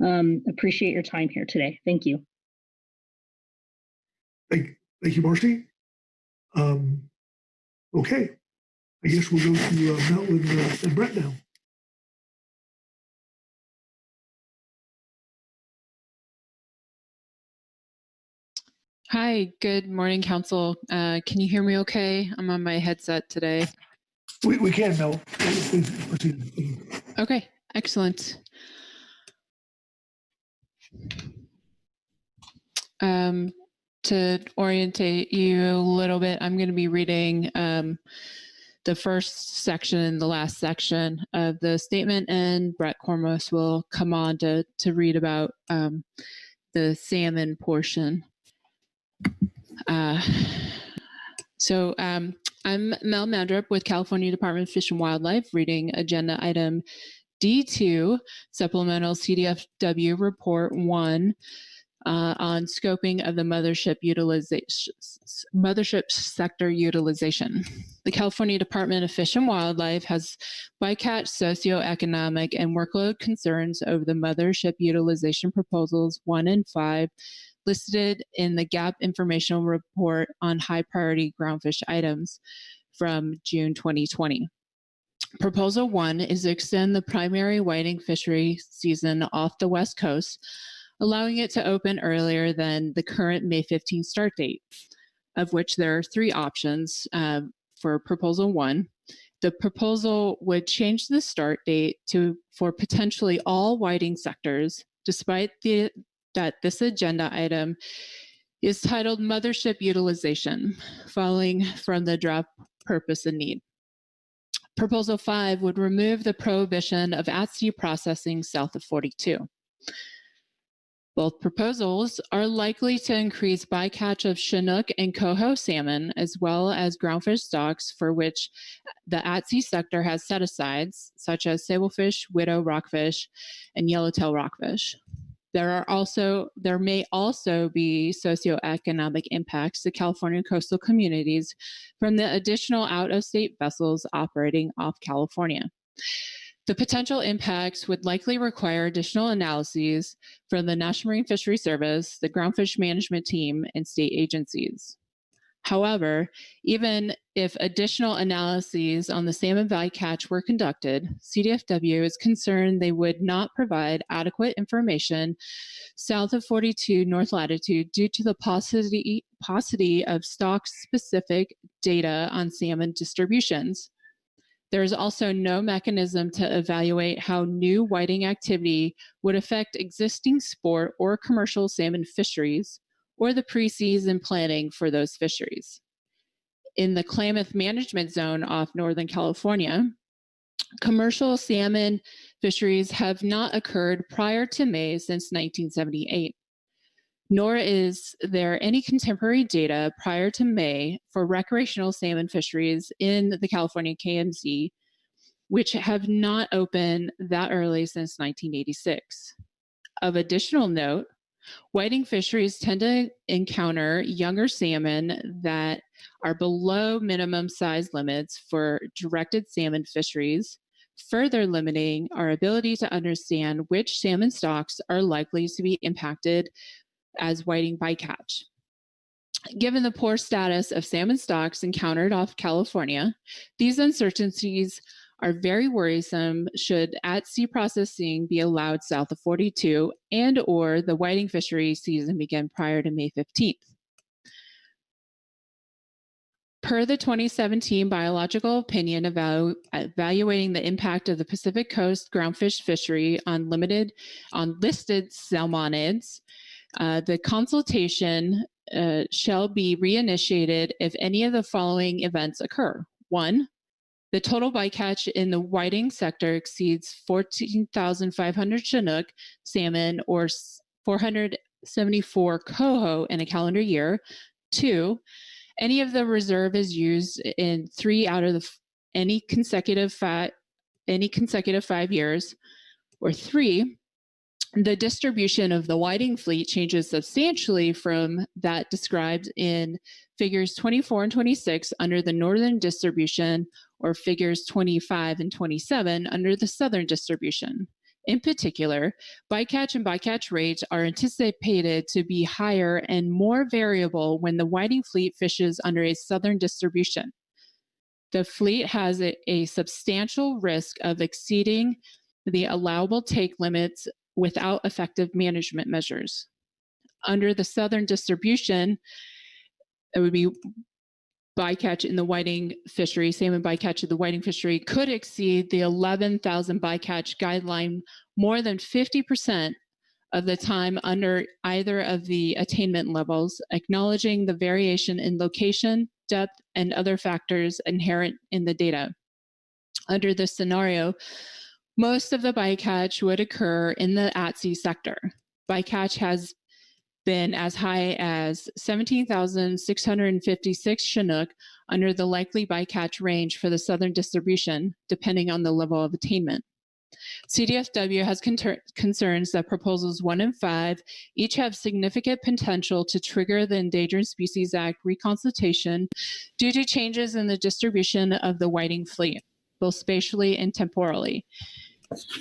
Speaker 11: appreciate your time here today. Thank you.
Speaker 3: Thank you, Marcy. Okay, I guess we'll go to Melvin and Brett now.
Speaker 12: Hi, good morning, Council. Can you hear me okay? I'm on my headset today.
Speaker 3: We can, Mel. Please proceed.
Speaker 12: Okay, excellent. To orientate you a little bit, I'm going to be reading the first section and the last section of the statement, and Brett Kormos will come on to read about the salmon portion. I'm Mel Mandrup with California Department of Fish and Wildlife, reading agenda item D2, Supplemental CDFW Report 1, on scoping of the mothership sector utilization. The California Department of Fish and Wildlife has bycatch socioeconomic and workload concerns over the mothership utilization proposals 1 and 5 listed in the GAP informational report on high priority groundfish items from June 2020. Proposal 1 is to extend the primary whiting fishery season off the West Coast, allowing it to open earlier than the current May 15 start date, of which there are 3 options for Proposal 1. The proposal would change the start date for potentially all whiting sectors, despite that this agenda item is titled Mothership Utilization, following from the draft purpose and need. Proposal 5 would remove the prohibition of at-sea processing south of 42. Both proposals are likely to increase bycatch of Chinook and coho salmon, as well as groundfish stocks for which the at-sea sector has set-asides, such as sablefish, widow rockfish, and yellowtail rockfish. There may also be socioeconomic impacts to California coastal communities from the additional out-of-state vessels operating off California. The potential impacts would likely require additional analyses from the National Marine Fisheries Service, the Groundfish Management Team, and state agencies. However, even if additional analyses on the salmon bycatch were conducted, CDFW is concerned they would not provide adequate information south of 42 north latitude due to the paucity of stock-specific data on salmon distributions. There is also no mechanism to evaluate how new whiting activity would affect existing sport or commercial salmon fisheries, or the pre-season planning for those fisheries. In the Klamath Management Zone off Northern California, commercial salmon fisheries have not occurred prior to May since 1978. Nor is there any contemporary data prior to May for recreational salmon fisheries in the California KMZ, which have not opened that early since 1986. Of additional note, whiting fisheries tend to encounter younger salmon that are below minimum size limits for directed salmon fisheries, further limiting our ability to understand which salmon stocks are likely to be impacted as whiting bycatch. Given the poor status of salmon stocks encountered off California, these uncertainties are very worrisome should at-sea processing be allowed south of 42 and or the whiting fishery season begin prior to May 15th. Per the 2017 biological opinion evaluating the impact of the Pacific Coast groundfish fishery on listed salmonids, the consultation shall be reinitiated if any of the following events occur. 1, the total bycatch in the whiting sector exceeds 14,500 Chinook salmon or 474 coho in a calendar year. 2, any of the reserve is used in 3 out of any consecutive 5 years. Or 3, the distribution of the whiting fleet changes substantially from that described in figures 24 and 26 under the northern distribution, or figures 25 and 27 under the southern distribution. In particular, bycatch and bycatch rates are anticipated to be higher and more variable when the whiting fleet fishes under a southern distribution. The fleet has a substantial risk of exceeding the allowable take limits without effective management measures. Under the southern distribution, it would be bycatch in the whiting fishery, salmon bycatch in the whiting fishery could exceed the 11,000 bycatch guideline more than 50% of the time under either of the attainment levels, acknowledging the variation in location, depth, and other factors inherent in the data. Under this scenario, most of the bycatch would occur in the at-sea sector. Bycatch has been as high as 17,656 Chinook under the likely bycatch range for the southern distribution, depending on the level of attainment. CDFW has concerns that proposals 1 and 5 each have significant potential to trigger the Endangered Species Act reconsultation due to changes in the distribution of the whiting fleet, both spatially and temporally.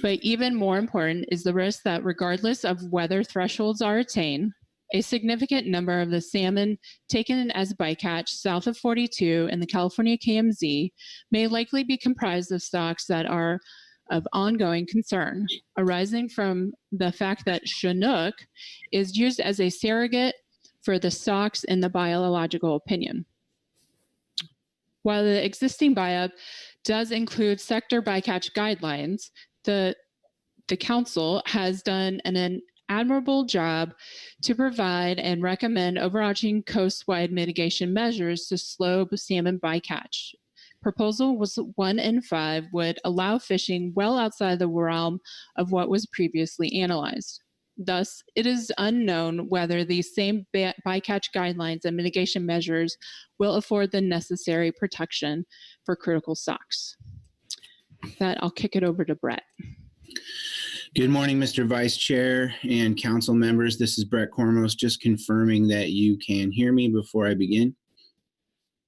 Speaker 12: But even more important is the risk that regardless of whether thresholds are attained, a significant number of the salmon taken as bycatch south of 42 in the California KMZ may likely be comprised of stocks that are of ongoing concern, arising from the fact that Chinook is used as a surrogate for the stocks in the biological opinion. While the existing BIOP does include sector bycatch guidelines, the Council has done an admirable job to provide and recommend overarching coast-wide mitigation measures to slow salmon bycatch. Proposal was 1 and 5 would allow fishing well outside the realm of what was previously analyzed. Thus, it is unknown whether these same bycatch guidelines and mitigation measures will afford the necessary protection for critical stocks. With that, I'll kick it over to Brett.
Speaker 13: Good morning, Mr. Vice Chair and council members. This is Brett Cormos, just confirming that you can hear me before I begin.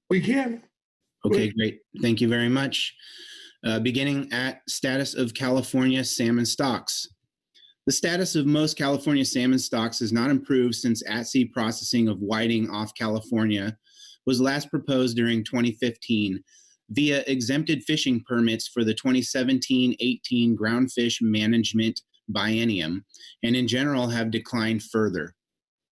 Speaker 3: We can.
Speaker 13: Okay, great. Thank you very much. Beginning at status of California salmon stocks. The status of most California salmon stocks has not improved since at-sea processing of whiting off California was last proposed during 2015 via exempted fishing permits for the 2017-18 Groundfish Management Biennium, and in general have declined further.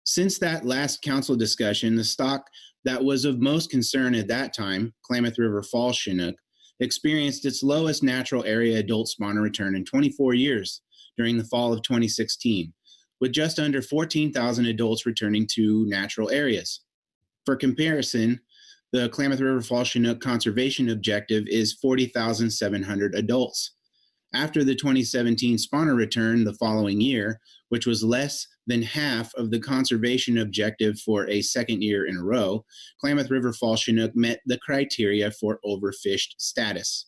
Speaker 13: Since that last council discussion, the stock that was of most concern at that time, Klamath River Falls Chinook, experienced its lowest natural area adult spawner return in 24 years during the fall of 2016, with just under 14,000 adults returning to natural areas. For comparison, the Klamath River Falls Chinook conservation objective is 40,700 adults. After the 2017 spawner return the following year, which was less than half of the conservation objective for a second year in a row, Klamath River Falls Chinook met the criteria for overfished status.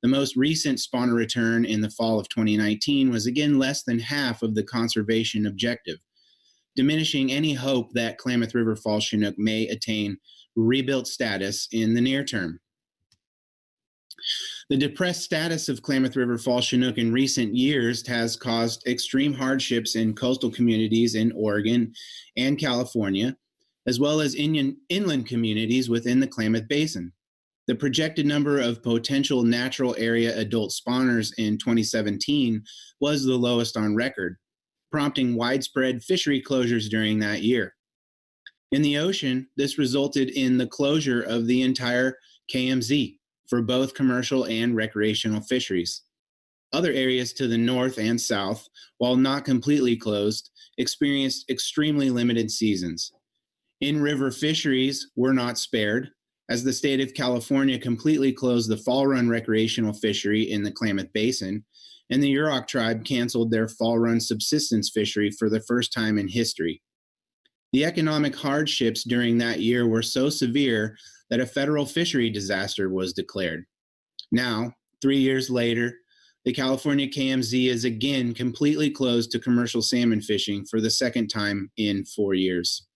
Speaker 13: The most recent spawner return in the fall of 2019 was again less than half of the conservation objective, diminishing any hope that Klamath River Falls Chinook may attain rebuilt status in the near term. The depressed status of Klamath River Falls Chinook in recent years has caused extreme hardships in coastal communities in Oregon and California, as well as inland communities within the Klamath Basin. The projected number of potential natural area adult spawners in 2017 was the lowest on record, prompting widespread fishery closures during that year. In the ocean, this resulted in the closure of the entire KMZ for both commercial and recreational fisheries. Other areas to the north and south, while not completely closed, experienced extremely limited seasons. In-river fisheries were not spared, as the state of California completely closed the fall run recreational fishery in the Klamath Basin, and the Yurok tribe canceled their fall run subsistence fishery for the first time in history. The economic hardships during that year were so severe that a federal fishery disaster was declared. Now, 3 years later, the California KMZ is again completely closed to commercial salmon fishing for the second time in 4 years.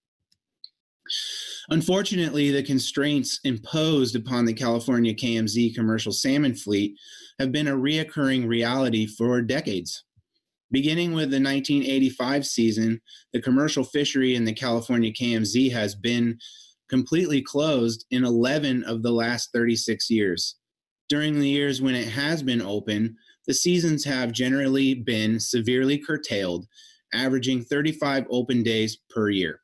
Speaker 13: Unfortunately, the constraints imposed upon the California KMZ commercial salmon fleet have been a reoccurring reality for decades. Beginning with the 1985 season, the commercial fishery in the California KMZ has been completely closed in 11 of the last 36 years. During the years when it has been open, the seasons have generally been severely curtailed, averaging 35 open days per year.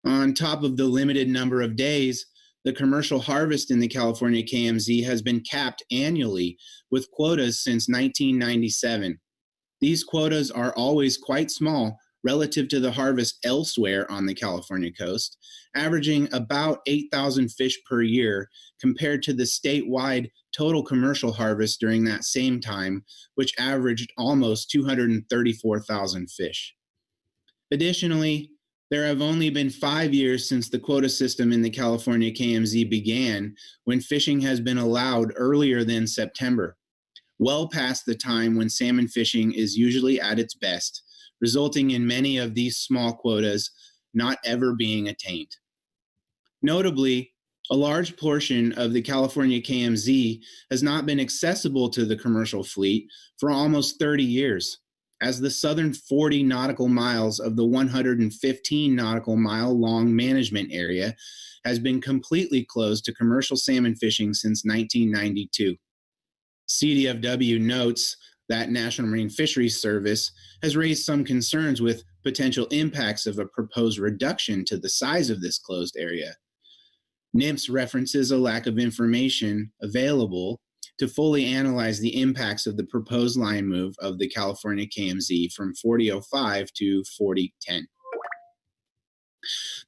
Speaker 13: On top of the limited number of days, the commercial harvest in the California KMZ has been capped annually with quotas since 1997. These quotas are always quite small relative to the harvest elsewhere on the California coast, averaging about 8,000 fish per year compared to the statewide total commercial harvest during that same time, which averaged almost 234,000 fish. Additionally, there have only been 5 years since the quota system in the California KMZ began, when fishing has been allowed earlier than September. well past the time when salmon fishing is usually at its best, resulting in many of these small quotas not ever being attained. Notably, a large portion of the California KMZ has not been accessible to the commercial fleet for almost 30 years, as the southern 40 nautical miles of the 115 nautical mile long management area has been completely closed to commercial salmon fishing since 1992. CDFW notes that National Marine Fisheries Service has raised some concerns with potential impacts of a proposed reduction to the size of this closed area. NMFS references a lack of information available to fully analyze the impacts of the proposed line move of the California KMZ from 4005 to 4010.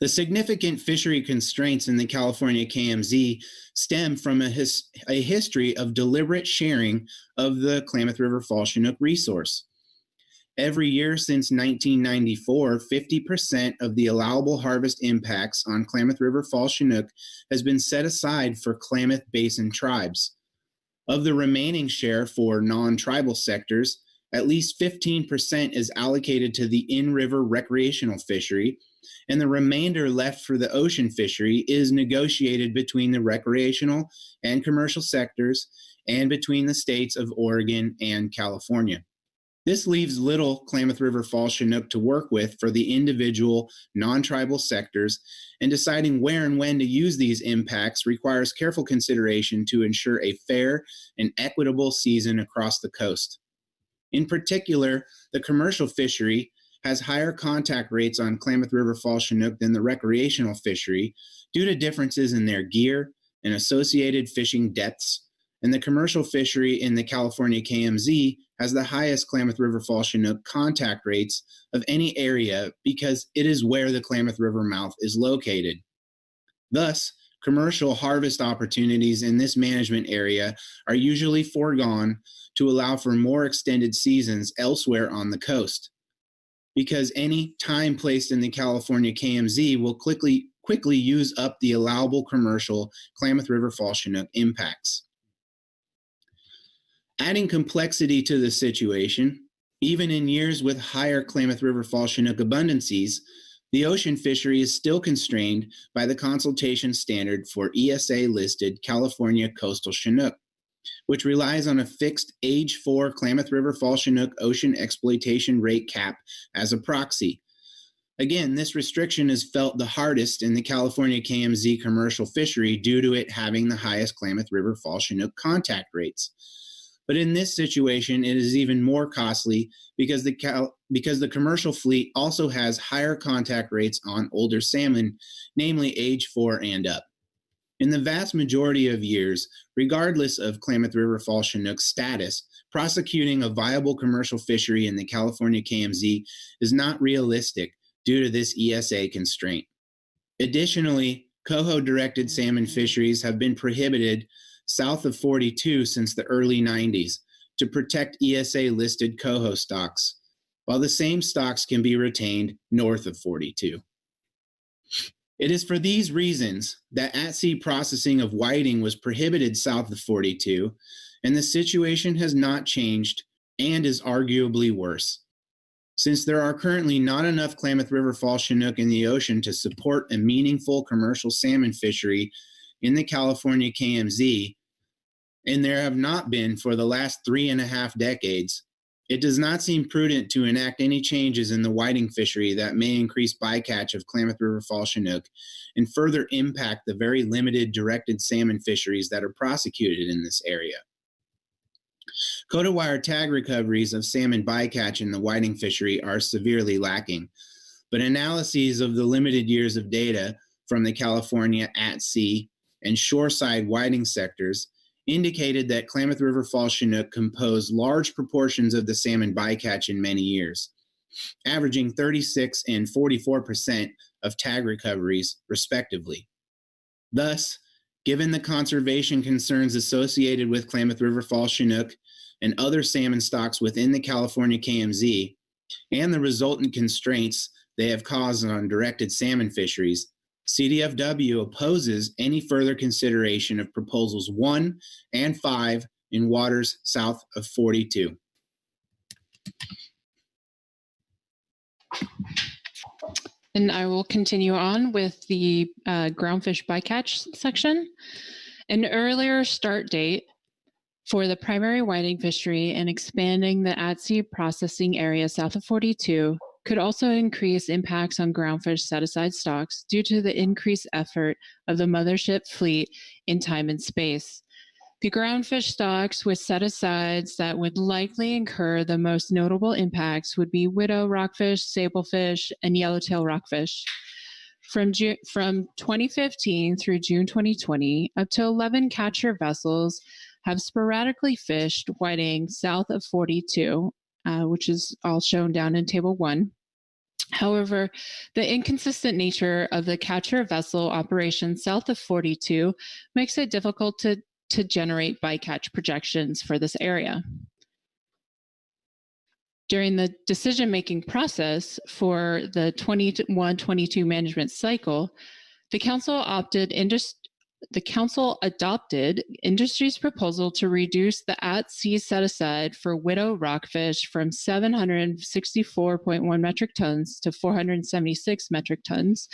Speaker 13: The significant fishery constraints in the California KMZ stem from a history of deliberate sharing of the Klamath River Fall Chinook resource. Every year since 1994, 50% of the allowable harvest impacts on Klamath River Fall Chinook has been set aside for Klamath Basin tribes. Of the remaining share for non-tribal sectors, at least 15% is allocated to the in-river recreational fishery, and the remainder left for the ocean fishery is negotiated between the recreational and commercial sectors and between the states of Oregon and California. This leaves little Klamath River Fall Chinook to work with for the individual non-tribal sectors, and deciding where and when to use these impacts requires careful consideration to ensure a fair and equitable season across the coast. In particular, the commercial fishery has higher contact rates on Klamath River Fall Chinook than the recreational fishery due to differences in their gear and associated fishing depths, and the commercial fishery in the California KMZ has the highest Klamath River Fall Chinook contact rates of any area because it is where the Klamath River mouth is located. Thus, commercial harvest opportunities in this management area are usually foregone to allow for more extended seasons elsewhere on the coast, because any time placed in the California KMZ will quickly use up the allowable commercial Klamath River Fall Chinook impacts. Adding complexity to the situation, even in years with higher Klamath River Fall Chinook abundancies, the ocean fishery is still constrained by the consultation standard for ESA-listed California coastal Chinook, which relies on a fixed age 4 Klamath River Fall Chinook ocean exploitation rate cap as a proxy. Again, this restriction is felt the hardest in the California KMZ commercial fishery due to it having the highest Klamath River Fall Chinook contact rates. But in this situation, it is even more costly because the commercial fleet also has higher contact rates on older salmon, namely age 4 and up. In the vast majority of years, regardless of Klamath River Fall Chinook status, prosecuting a viable commercial fishery in the California KMZ is not realistic due to this ESA constraint. Additionally, coho-directed salmon fisheries have been prohibited south of 42 since the early 90s to protect ESA-listed coho stocks, while the same stocks can be retained north of 42. It is for these reasons that at-sea processing of whiting was prohibited south of 42, and the situation has not changed and is arguably worse. Since there are currently not enough Klamath River Fall Chinook in the ocean to support a meaningful commercial salmon fishery in the California KMZ, and there have not been for the last 3.5 decades, it does not seem prudent to enact any changes in the whiting fishery that may increase bycatch of Klamath River Fall Chinook and further impact the very limited directed salmon fisheries that are prosecuted in this area. Coda wire tag recoveries of salmon bycatch in the whiting fishery are severely lacking, but analyses of the limited years of data from the California at-sea and shoreside whiting sectors indicated that Klamath River Fall Chinook composed large proportions of the salmon bycatch in many years, averaging 36 and 44% of tag recoveries, respectively. Thus, given the conservation concerns associated with Klamath River Fall Chinook and other salmon stocks within the California KMZ, and the resultant constraints they have caused on directed salmon fisheries, CDFW opposes any further consideration of Proposals 1 and 5 in waters south of 42.
Speaker 12: And I will continue on with the groundfish bycatch section. An earlier start date for the primary whiting fishery and expanding the at-sea processing area south of 42 could also increase impacts on groundfish set-aside stocks due to the increased effort of the Mothership fleet in time and space. The groundfish stocks with set-asides that would likely incur the most notable impacts would be widow rockfish, sablefish, and yellowtail rockfish. From 2015 through June 2020, up to 11 catcher vessels have sporadically fished whiting south of 42, which is all shown down in Table 1. However, the inconsistent nature of the catcher vessel operation south of 42 makes it difficult to generate bycatch projections for this area. During the decision-making process for the 21-22 management cycle, the council adopted industry's proposal to reduce the at-sea set-aside for widow rockfish from 764.1 metric tons to 476 metric tons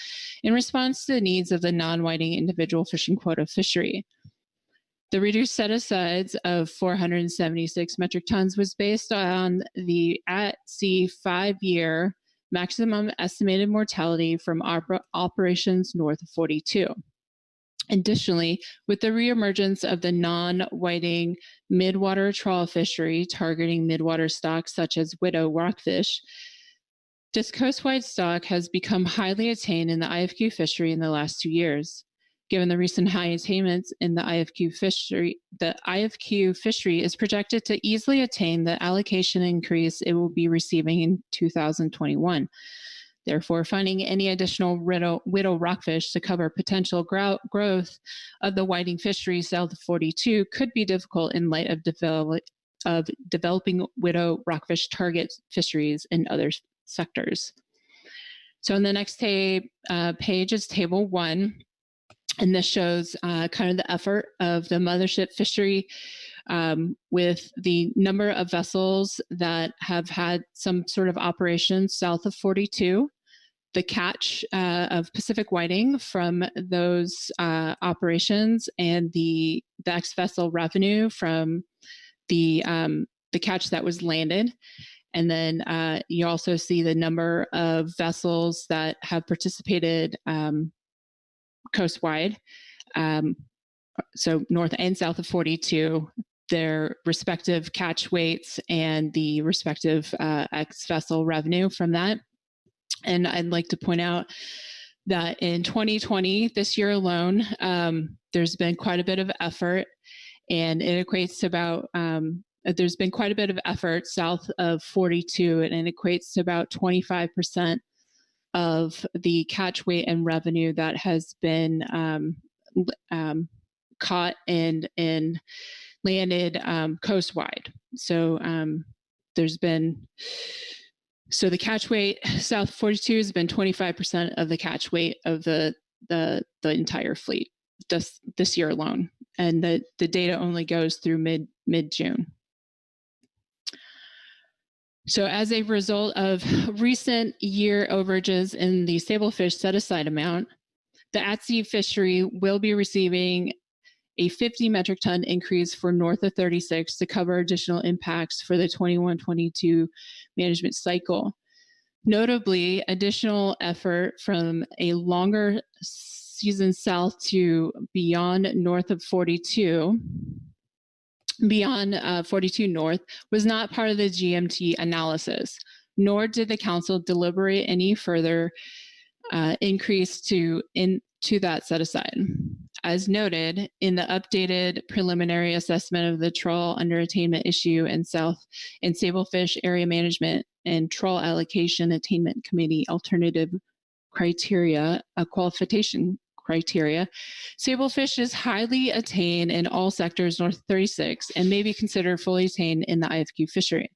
Speaker 12: in response to the needs of the non-whiting individual fishing quota fishery. The reduced set-asides of 476 metric tons was based on the at-sea 5-year maximum estimated mortality from operations north of 42. Additionally, with the reemergence of the non-whiting midwater trawl fishery targeting midwater stocks such as widow rockfish, this coastwide stock has become highly attained in the IFQ fishery in the last 2 years. Given the recent high attainments in the IFQ fishery is projected to easily attain the allocation increase it will be receiving in 2021. Therefore, finding any additional widow rockfish to cover potential growth of the whiting fishery south of 42 could be difficult in light of developing widow rockfish target fisheries in other sectors. So on the next page is Table 1. And this shows kind of the effort of the Mothership fishery with the number of vessels that have had some sort of operation south of 42, the catch of Pacific whiting from those operations, and the ex-vessel revenue from the catch that was landed. And then you also see the number of vessels that have participated coastwide, so north and south of 42, their respective catch weights and the respective ex-vessel revenue from that. And I'd like to point out that in 2020, this year alone, there's been quite a bit of effort, and it equates to about, there's been quite a bit of effort south of 42, and it equates to about 25% of the catch weight and revenue that has been caught and landed coastwide. So there's been, so the catch weight south 42 has been 25% of the catch weight of the entire fleet this year alone, and the data only goes through mid-June. So as a result of recent year overages in the sablefish set-aside amount, the at-sea fishery will be receiving a 50 metric ton increase for north of 36 to cover additional impacts for the 21-22 management cycle. Notably, additional effort from a longer season south to beyond north of 42, beyond 42 north, was not part of the GMT analysis, nor did the council deliberate any further increase to that set aside. As noted in the updated preliminary assessment of the trawl underattainment issue and sablefish area management and trawl allocation attainment committee alternative criteria, qualification criteria, sablefish is highly attained in all sectors north of 36 and may be considered fully attained in the IFQ fishery.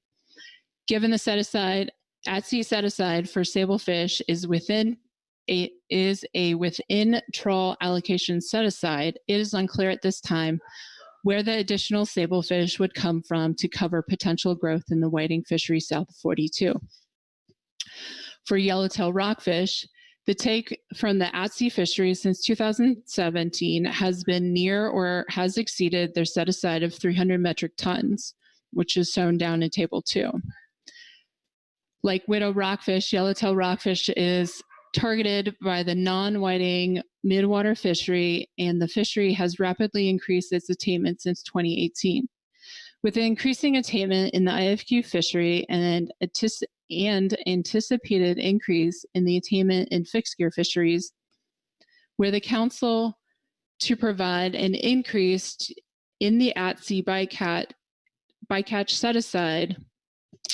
Speaker 12: Given the set-aside, at-sea set-aside for sablefish is a within trawl allocation set-aside, it is unclear at this time where the additional sablefish would come from to cover potential growth in the whiting fishery south of 42. For yellowtail rockfish, the take from the at-sea fisheries since 2017 has been near or has exceeded their set aside of 300 metric tons, which is shown down in Table 2. Like widow rockfish, yellowtail rockfish is targeted by the non-whiting midwater fishery, and the fishery has rapidly increased its attainment since 2018. With the increasing attainment in the IFQ fishery and anticipated increase in the attainment in fixed gear fisheries, where the council to provide an increase in the at-sea bycatch set aside,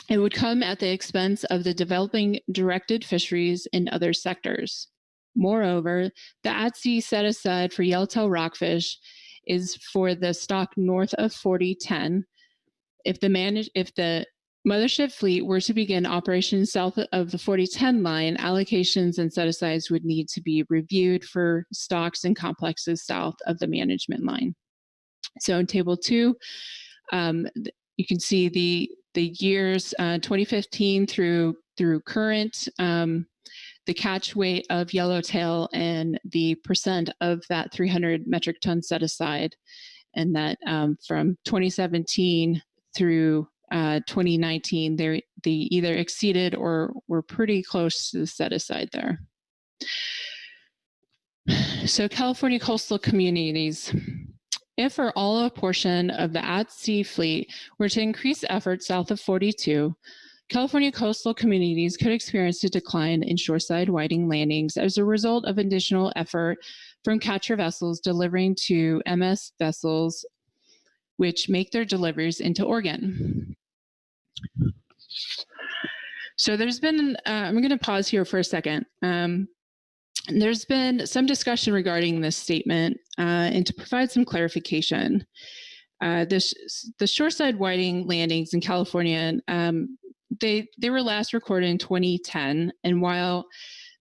Speaker 12: it would come at the expense of the developing directed fisheries in other sectors. Moreover, the at-sea set aside for yellowtail rockfish is for the stock north of 4010. If the Mothership fleet were to begin operations south of the 4010 line, allocations and set-asides would need to be reviewed for stocks and complexes south of the management line. So in Table 2, you can see the years 2015 through current, the catch weight of yellowtail and the percent of that 300 metric ton set aside, and that from 2017 through 2019, they either exceeded or were pretty close to the set aside there. So California coastal communities. If or all a portion of the at-sea fleet were to increase efforts south of 42, California coastal communities could experience a decline in shoreside whiting landings as a result of additional effort from catcher vessels delivering to MS vessels, which make their deliveries into Oregon. So there's been, I'm going to pause here for a second. There's been some discussion regarding this statement, and to provide some clarification, the shoreside whiting landings in California, they were last recorded in 2010, and while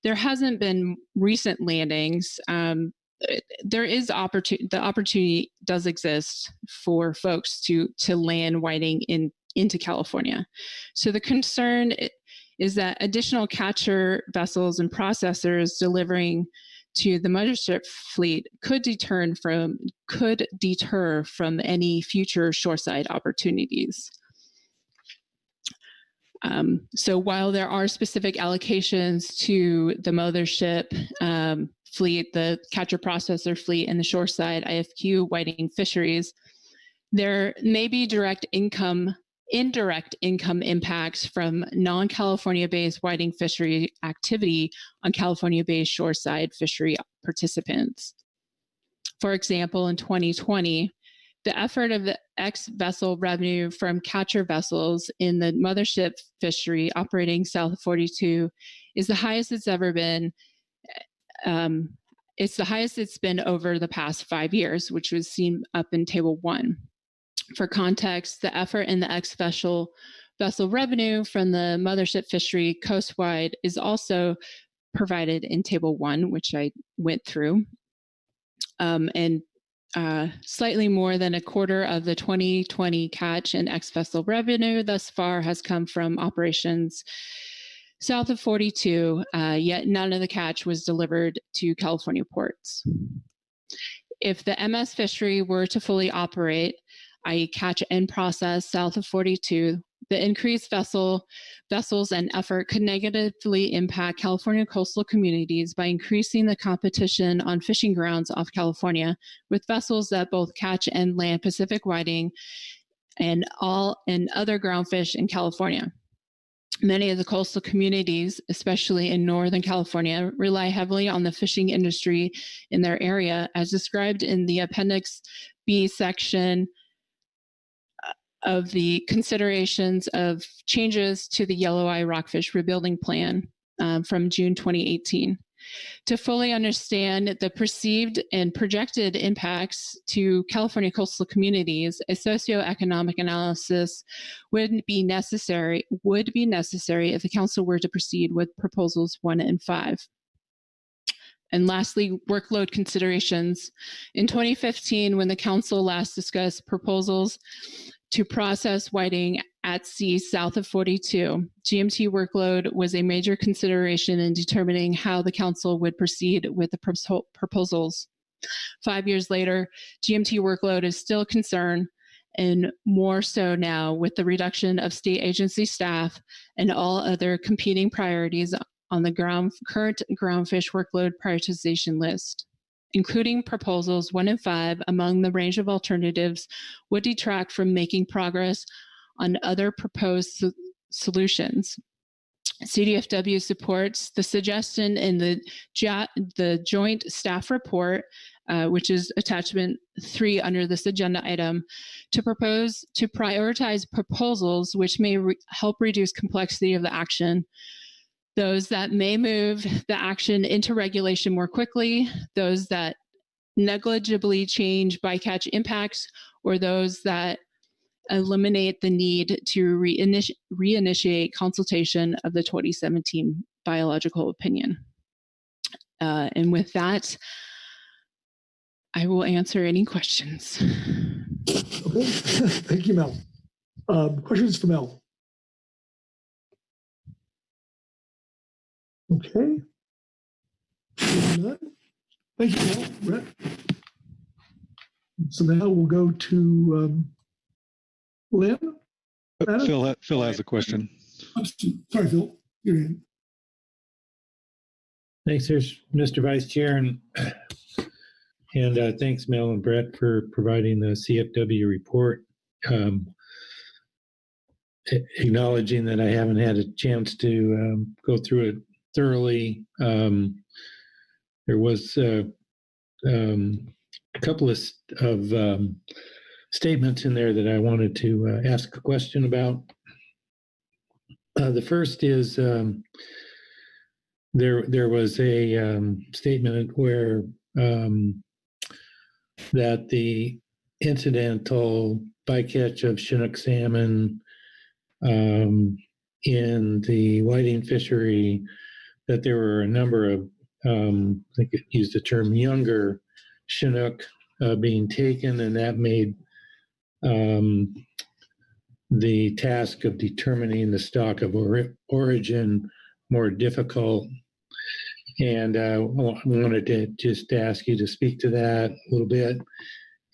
Speaker 12: there hasn't been recent landings, there is the opportunity does exist for folks to land whiting into California. So the concern is that additional catcher vessels and processors delivering to the Mothership fleet could deter from any future shoreside opportunities. So while there are specific allocations to the Mothership fleet, the catcher processor fleet, and the shoreside IFQ whiting fisheries, there may be indirect income impacts from non-California-based whiting fishery activity on California-based shoreside fishery participants. For example, in 2020, the effort of the ex-vessel revenue from catcher vessels in the Mothership fishery operating south of 42 is the highest it's ever been. It's the highest it's been over the past 5 years, which was seen up in Table 1. For context, the effort in the ex-vessel revenue from the Mothership fishery coastwide is also provided in Table 1, which I went through. And slightly more than a quarter of the 2020 catch and ex-vessel revenue thus far has come from operations south of 42, yet none of the catch was delivered to California ports. If the MS fishery were to fully operate, i.e. catch and process south of 42, the increased vessels and effort could negatively impact California coastal communities by increasing the competition on fishing grounds off California with vessels that both catch and land Pacific whiting and other groundfish in California. Many of the coastal communities, especially in Northern California, rely heavily on the fishing industry in their area, as described in the Appendix B section of the considerations of changes to the Yellow Eye Rockfish Rebuilding Plan from June 2018. To fully understand the perceived and projected impacts to California coastal communities, a socioeconomic analysis would be necessary if the council were to proceed with proposals 1 and 5. And lastly, workload considerations. In 2015, when the council last discussed proposals to process whiting at sea south of 42, GMT workload was a major consideration in determining how the council would proceed with the proposals. 5 years later, GMT workload is still a concern, and more so now with the reduction of state agency staff and all other competing priorities on the current groundfish workload prioritization list. Including proposals 1 and 5 among the range of alternatives would detract from making progress on other proposed solutions. CDFW supports the suggestion in the joint staff report, which is attachment 3 under this agenda item, to prioritize proposals which may help reduce complexity of the action, those that may move the action into regulation more quickly, those that negligibly change bycatch impacts, or those that eliminate the need to reinitiate consultation of the 2017 biological opinion. And with that, I will answer any questions.
Speaker 3: Okay, thank you, Mel. Questions for Mel? Okay. None. Thank you, Mel. Brett. So now we'll go to Lynn.
Speaker 2: Phil has a question.
Speaker 3: Sorry, Phil. You're in.
Speaker 9: Thanks, Mr. Vice Chair, and thanks, Mel and Brett, for providing the CFW report. Acknowledging that I haven't had a chance to go through it thoroughly. There was a couple of statements in there that I wanted to ask a question about. The first is there was a statement where that the incidental bycatch of Chinook salmon in the whiting fishery, that there were a number of, I think it used the term younger Chinook being taken, and that made the task of determining the stock of origin more difficult. And I wanted to just ask you to speak to that a little bit.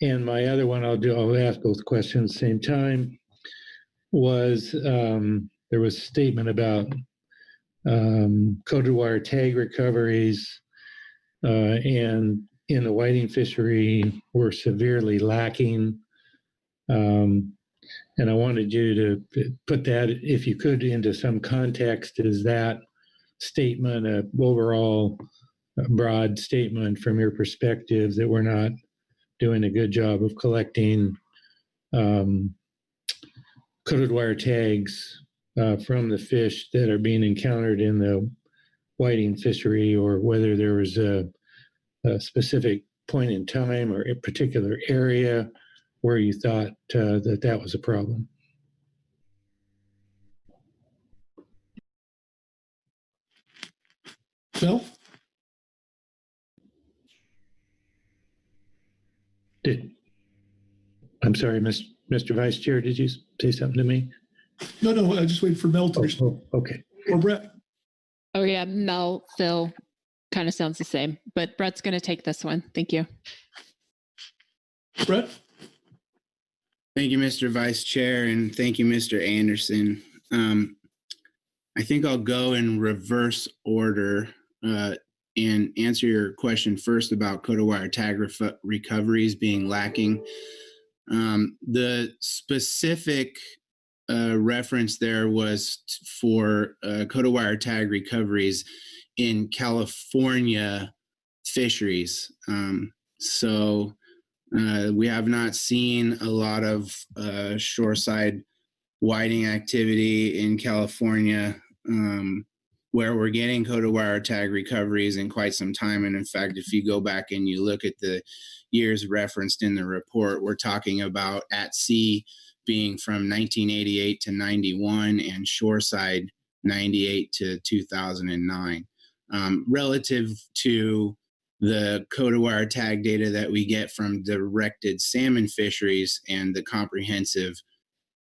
Speaker 9: And my other one, I'll ask both questions at the same time, was there was a statement about coated wire tag recoveries and in the whiting fishery were severely lacking. And I wanted you to put that, if you could, into some context. Is that statement an overall broad statement from your perspective that we're not doing a good job of collecting coated wire tags from the fish that are being encountered in the whiting fishery, or whether there was a specific point in time or a particular area where you thought that was a problem?
Speaker 3: Phil?
Speaker 9: I'm sorry, Mr. Vice Chair, did you say something to me?
Speaker 3: No, I just waited for Mel to respond.
Speaker 9: Okay.
Speaker 3: Or Brett.
Speaker 12: Oh yeah, Mel, Phil, kind of sounds the same, but Brett's going to take this one. Thank you.
Speaker 3: Brett?
Speaker 13: Thank you, Mr. Vice Chair, and thank you, Mr. Anderson. I think I'll go in reverse order and answer your question first about coated wire tag recoveries being lacking. The specific reference there was for coated wire tag recoveries in California fisheries. So we have not seen a lot of shoreside whiting activity in California where we're getting coated wire tag recoveries in quite some time. And in fact, if you go back and you look at the years referenced in the report, we're talking about at sea being from 1988 to 91 and shoreside 98 to 2009. Relative to the code-aware tag data that we get from directed salmon fisheries and the comprehensive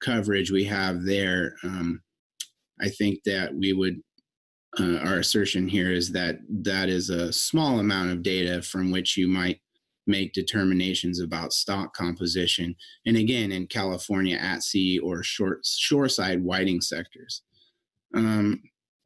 Speaker 13: coverage we have there, I think that we would, our assertion here is that that is a small amount of data from which you might make determinations about stock composition. And again, in California at sea or shoreside whiting sectors.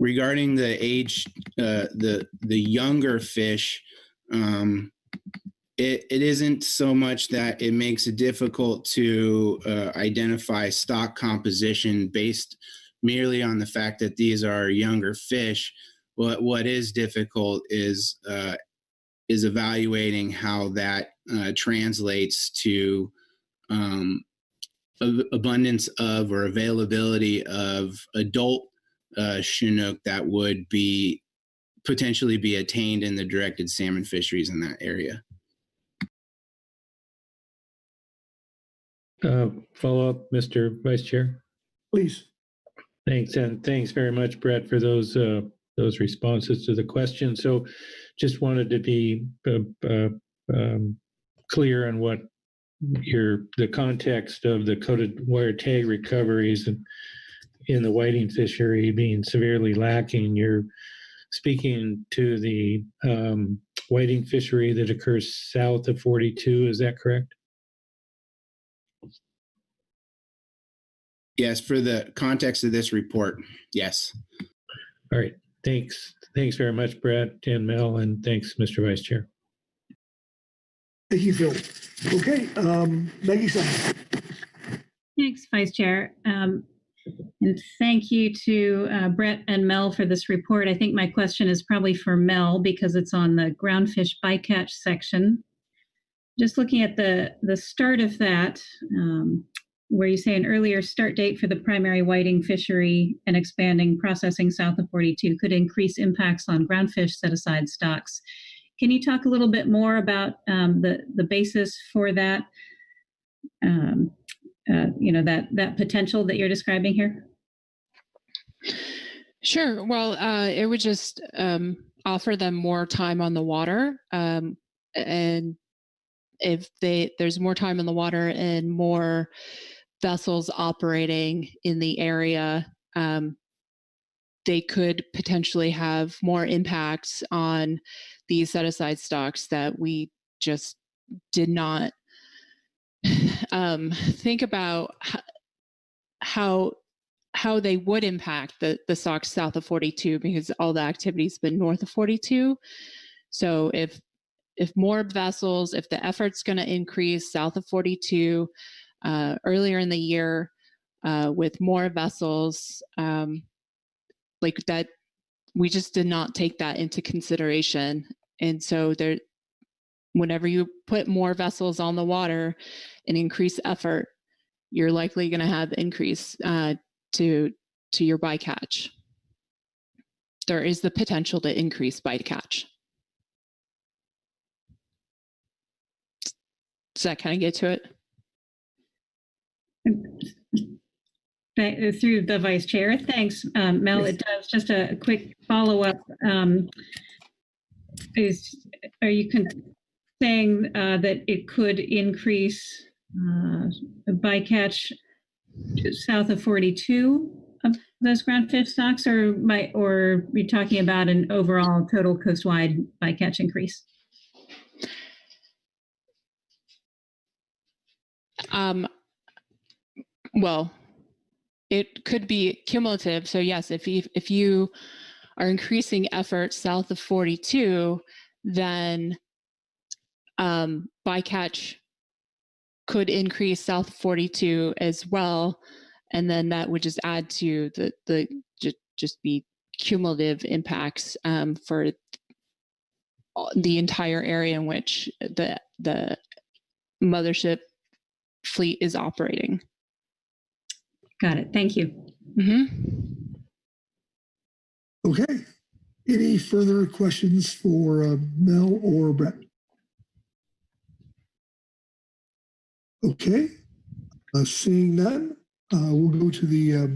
Speaker 13: Regarding the age, the younger fish, it isn't so much that it makes it difficult to identify stock composition based merely on the fact that these are younger fish. What is difficult is evaluating how that translates to abundance of or availability of adult Chinook that would be potentially be attained in the directed salmon fisheries in that area.
Speaker 14: Follow up, Mr. Vice Chair.
Speaker 3: Please.
Speaker 14: Thanks, and thanks very much, Brett, for those responses to the question. So, just wanted to be clear on what the context of the coated wire tag recoveries in the whiting fishery being severely lacking. You're speaking to the whiting fishery that occurs south of 42. Is that correct?
Speaker 13: Yes, for the context of this report, yes.
Speaker 14: All right, thanks. Thanks very much, Brett and Mel, and thanks, Mr. Vice Chair.
Speaker 3: Thank you, Phil. Okay, Maggie Simon.
Speaker 7: Thanks, Vice Chair. And thank you to Brett and Mel for this report. I think my question is probably for Mel because it's on the groundfish bycatch section. Just looking at the start of that, where you say an earlier start date for the primary whiting fishery and expanding processing south of 42 could increase impacts on groundfish set-aside stocks. Can you talk a little bit more about the basis for that, that potential that you're describing here?
Speaker 12: Sure. Well, it would just offer them more time on the water, and if there's more time in the water and more vessels operating in the area, they could potentially have more impacts on these set-aside stocks that we just did not think about how they would impact the stocks south of 42, because all the activity's been north of 42. So if more vessels, if the effort's going to increase south of 42 earlier in the year with more vessels, like that, we just did not take that into consideration. And so whenever you put more vessels on the water and increase effort, you're likely going to have increase to your bycatch. There is the potential to increase bycatch. Does that kind of get to
Speaker 7: it? Through the Vice Chair. Thanks, Mel. It does. Just a quick follow-up. Are you saying that it could increase bycatch south of 42 of those groundfish stocks, or are we talking about an overall total coastwide bycatch increase?
Speaker 12: Well, it could be cumulative. So yes, if you are increasing effort south of 42, then bycatch could increase south of 42 as well, and then that would just add to the just be cumulative impacts for the entire area in which the mothership fleet is operating.
Speaker 7: Got it. Thank you.
Speaker 12: Mm-hmm.
Speaker 3: Okay. Any further questions for Mel or Brett? Okay. Seeing none, we'll go to the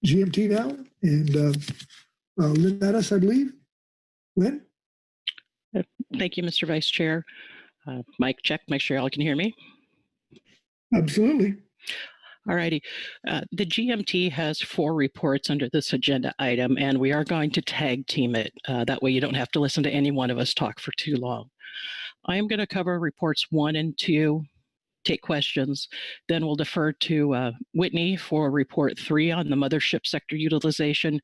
Speaker 3: GMT now, and Lynn Mattis, I believe. Lynn?
Speaker 15: Thank you, Mr. Vice Chair. Mic check, make sure y'all can hear me.
Speaker 3: Absolutely.
Speaker 15: All righty. The GMT has 4 reports under this agenda item, and we are going to tag team it. That way you don't have to listen to any one of us talk for too long. I am going to cover reports 1 and 2, take questions. Then we'll defer to Whitney for report 3 on the mothership sector utilization,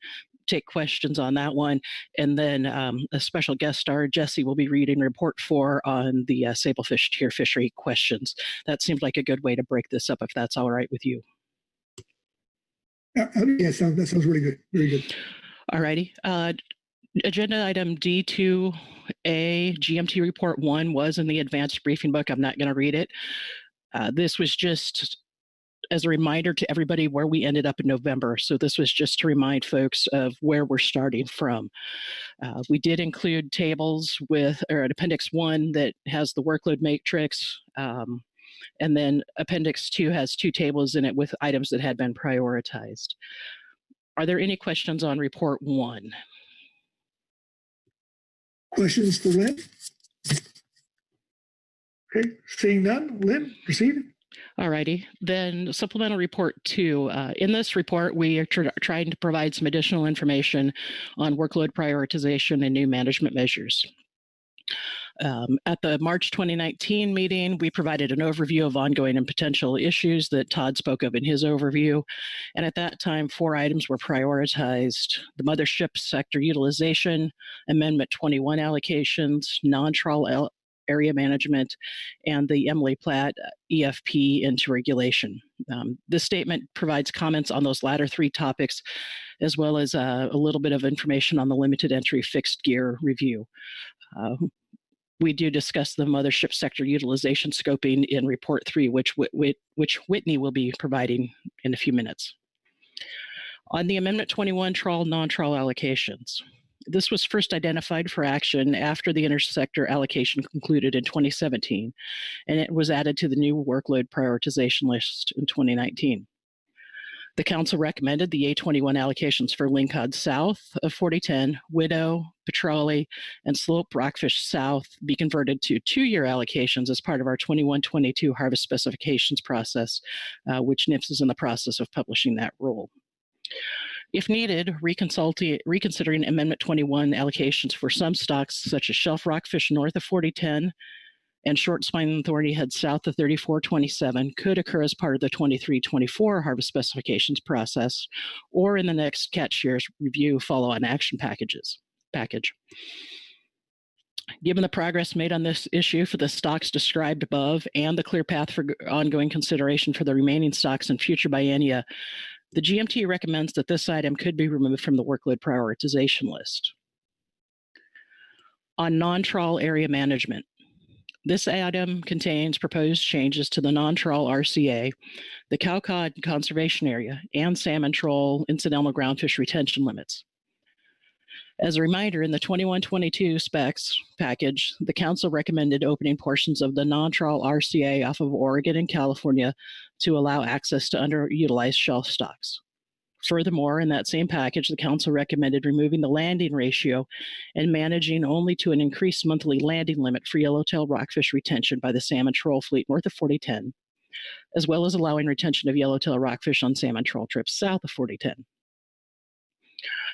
Speaker 15: take questions on that one. And then a special guest star, Jesse, will be reading report 4 on the sablefish tier fishery questions. That seems like a good way to break this up, if that's all right with you.
Speaker 3: Yeah, that sounds really good. Very good.
Speaker 15: All righty. Agenda item D2A, GMT report 1 was in the advanced briefing book. I'm not going to read it. This was just as a reminder to everybody where we ended up in November. So this was just to remind folks of where we're starting from. We did include tables with, or an appendix 1 that has the workload matrix. And then appendix 2 has 2 tables in it with items that had been prioritized. Are there any questions on report 1?
Speaker 3: Questions for Lynn? Okay, seeing none, Lynn, proceed.
Speaker 15: All righty. Then supplemental report 2. In this report, we are trying to provide some additional information on workload prioritization and new management measures. At the March 2019 meeting, we provided an overview of ongoing and potential issues that Todd spoke of in his overview. And at that time, 4 items were prioritized: the mothership sector utilization, Amendment 21 allocations, non-trawl area management, and the Emily Platt EFP into regulation. This statement provides comments on those latter 3 topics, as well as a little bit of information on the limited entry fixed gear review. We do discuss the mothership sector utilization scoping in report 3, which Whitney will be providing in a few minutes. On the Amendment 21 trawl, non-trawl allocations, this was first identified for action after the intersector allocation concluded in 2017, and it was added to the new workload prioritization list in 2019. The council recommended the A21 allocations for lingcod south of 4010, widow, petrale, and slope rockfish south be converted to 2-year allocations as part of our 21-22 harvest specifications process, which NIPS is in the process of publishing that rule. If needed, reconsidering Amendment 21 allocations for some stocks, such as shelf rockfish north of 4010 and short spine and thorny head south of 3427, could occur as part of the 23-24 harvest specifications process, or in the next catch year's review follow-on action package. Given the progress made on this issue for the stocks described above and the clear path for ongoing consideration for the remaining stocks in future biennia, the GMT recommends that this item could be removed from the workload prioritization list. On non-trawl area management, this item contains proposed changes to the non-trawl RCA, the cow-cod conservation area, and salmon troll incidental groundfish retention limits. As a reminder, in the 21-22 specs package, the council recommended opening portions of the non-trawl RCA off of Oregon and California to allow access to underutilized shelf stocks. Furthermore, in that same package, the council recommended removing the landing ratio and managing only to an increased monthly landing limit for yellowtail rockfish retention by the salmon troll fleet north of 4010, as well as allowing retention of yellowtail rockfish on salmon troll trips south of 4010.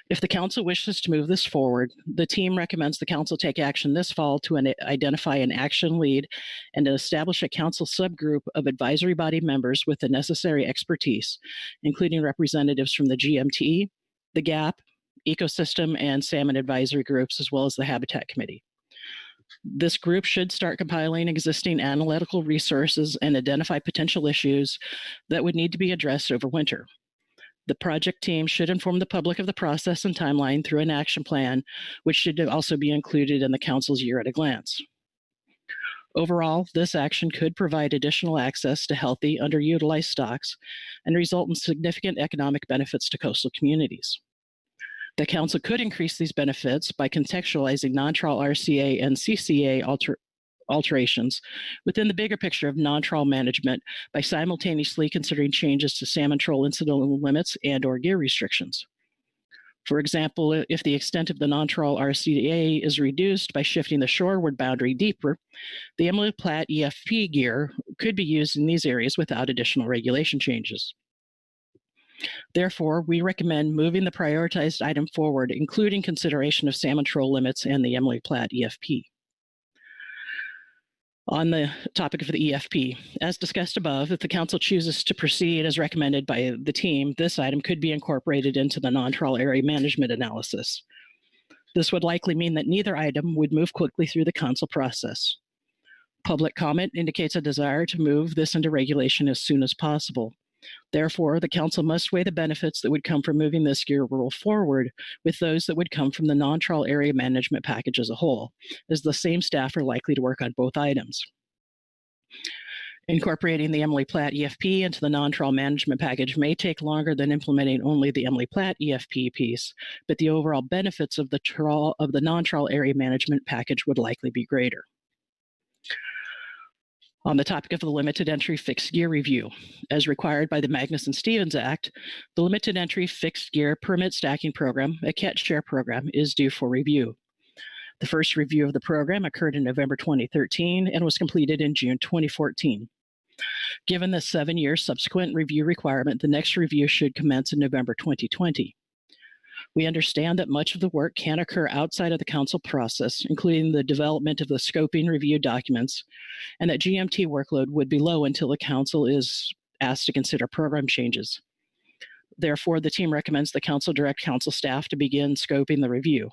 Speaker 15: If the council wishes to move this forward, the team recommends the council take action this fall to identify an action lead and to establish a council subgroup of advisory body members with the necessary expertise, including representatives from the GMT, the GAP, ecosystem, and salmon advisory groups, as well as the Habitat Committee. This group should start compiling existing analytical resources and identify potential issues that would need to be addressed over winter. The project team should inform the public of the process and timeline through an action plan, which should also be included in the council's year at a glance. Overall, this action could provide additional access to healthy, underutilized stocks and result in significant economic benefits to coastal communities. The council could increase these benefits by contextualizing non-trawl RCA and CCA alterations within the bigger picture of non-trawl management by simultaneously considering changes to salmon troll incidental limits and/or gear restrictions. For example, if the extent of the non-trawl RCDA is reduced by shifting the shoreward boundary deeper, the Emily Platt EFP gear could be used in these areas without additional regulation changes. Therefore, we recommend moving the prioritized item forward, including consideration of salmon troll limits and the Emily Platt EFP. On the topic of the EFP, as discussed above, if the council chooses to proceed as recommended by the team, this item could be incorporated into the non-trawl area management analysis. This would likely mean that neither item would move quickly through the council process. Public comment indicates a desire to move this into regulation as soon as possible. Therefore, the council must weigh the benefits that would come from moving this gear rule forward with those that would come from the non-trawl area management package as a whole, as the same staff are likely to work on both items. Incorporating the Emily Platt EFP into the non-trawl management package may take longer than implementing only the Emily Platt EFP piece, but the overall benefits of the non-trawl area management package would likely be greater. On the topic of the limited entry fixed gear review, as required by the Magnuson-Stevens Act, the limited entry fixed gear permit stacking program, a CAT share program, is due for review. The first review of the program occurred in November 2013 and was completed in June 2014. Given the 7-year subsequent review requirement, the next review should commence in November 2020. We understand that much of the work can occur outside of the council process, including the development of the scoping review documents, and that GMT workload would be low until the council is asked to consider program changes. Therefore, the team recommends the council direct council staff to begin scoping the review.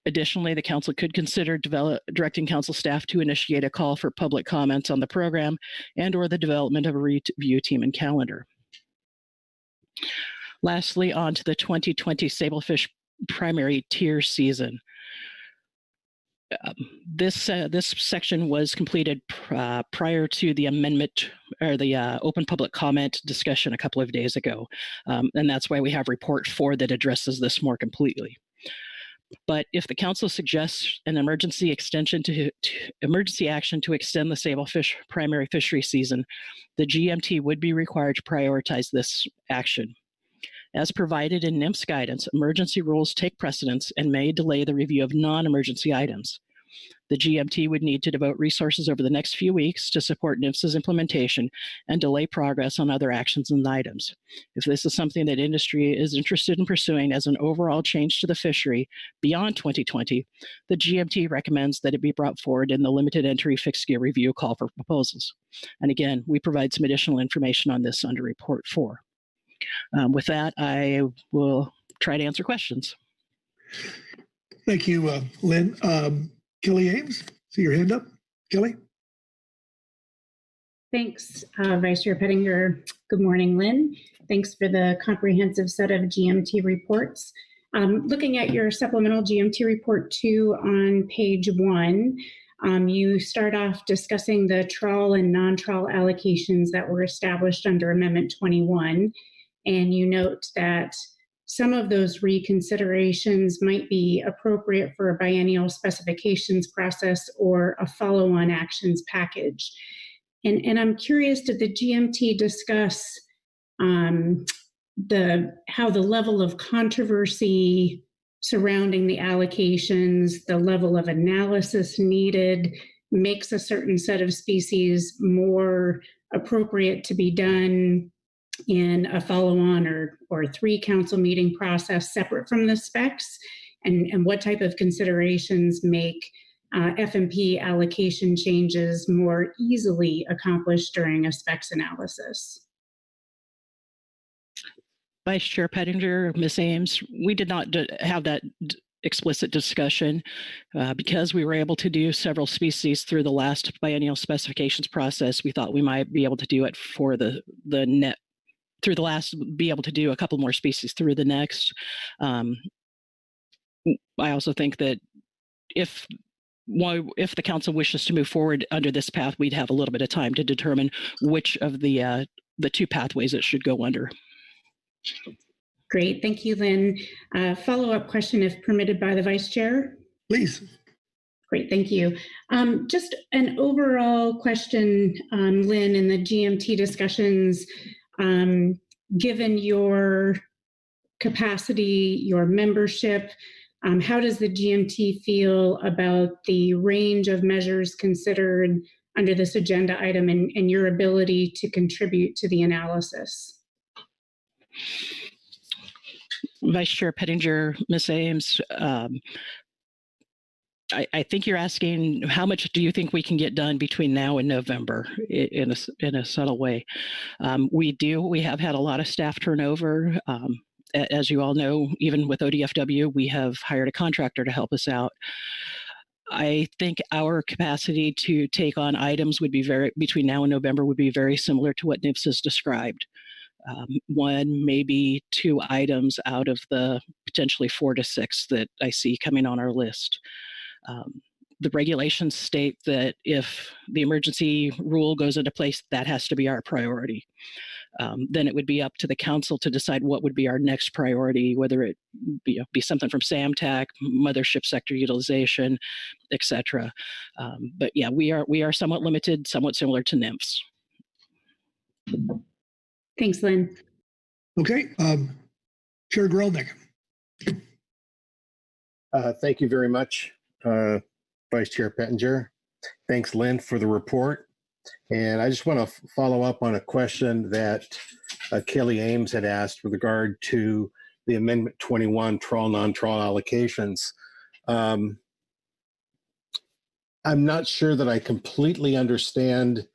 Speaker 15: Additionally, the council could consider directing council staff to initiate a call for public comments on the program and/or the development of a review team and calendar. Lastly, on to the 2020 sablefish primary tier season. This section was completed prior to the amendment or the open public comment discussion a couple of days ago. And that's why we have report 4 that addresses this more completely. But if the council suggests an emergency extension emergency action to extend the sablefish primary fishery season, the GMT would be required to prioritize this action. As provided in NIMS guidance, emergency rules take precedence and may delay the review of non-emergency items. The GMT would need to devote resources over the next few weeks to support NIMS's implementation and delay progress on other actions and items. If this is something that industry is interested in pursuing as an overall change to the fishery beyond 2020, the GMT recommends that it be brought forward in the limited entry fixed gear review call for proposals. And again, we provide some additional information on this under report 4. With that, I will try to answer questions.
Speaker 3: Thank you, Lynn. Kelly Ames, see your hand up. Kelly?
Speaker 6: Thanks, Vice Chair Pettinger. Good morning, Lynn. Thanks for the comprehensive set of GMT reports. Looking at your supplemental GMT report 2 on page 1, you start off discussing the trawl and non-trawl allocations that were established under Amendment 21. And you note that some of those reconsiderations might be appropriate for a biennial specifications process or a follow-on actions package. And I'm curious, did the GMT discuss how the level of controversy surrounding the allocations, the level of analysis needed makes a certain set of species more appropriate to be done in a follow-on or 3 council meeting process separate from the specs, and what type of considerations make FMP allocation changes more easily accomplished during a specs analysis?
Speaker 15: Vice Chair Pettinger, Ms. Ames, we did not have that explicit discussion because we were able to do several species through the last biennial specifications process. We thought we might be able to do it for the net through the last, be able to do a couple more species through the next. I also think that if the council wishes to move forward under this path, we'd have a little bit of time to determine which of the 2 pathways it should go under.
Speaker 6: Great, thank you, Lynn. Follow-up question, if permitted by the Vice Chair.
Speaker 3: Please.
Speaker 6: Great, thank you. Just an overall question, Lynn, in the GMT discussions, given your capacity, your membership? How does the GMT feel about the range of measures considered under this agenda item and your ability to contribute to the analysis?
Speaker 15: Vice Chair Pettinger, Ms. Ames, I think you're asking how much do you think we can get done between now and November in a subtle way. We have had a lot of staff turnover. As you all know, even with ODFW, we have hired a contractor to help us out. I think our capacity to take on items would be between now and November would be very similar to what NIFS has described. One, maybe 2 items out of the potentially 4 to 6 that I see coming on our list. The regulations state that if the emergency rule goes into place, that has to be our priority. Then it would be up to the council to decide what would be our next priority, whether it be something from SAMTAC, Mothership sector utilization, etc. But yeah, we are somewhat limited, somewhat similar to NIMS.
Speaker 6: Thanks, Lynn.
Speaker 3: Okay, Chair Grelnick.
Speaker 1: Thank you very much, Vice Chair Pettinger. Thanks, Lynn, for the report. And I just want to follow up on a question that Kelly Ames had asked with regard to the Amendment 21 trawl, non-trawl allocations. I'm not sure that I completely understand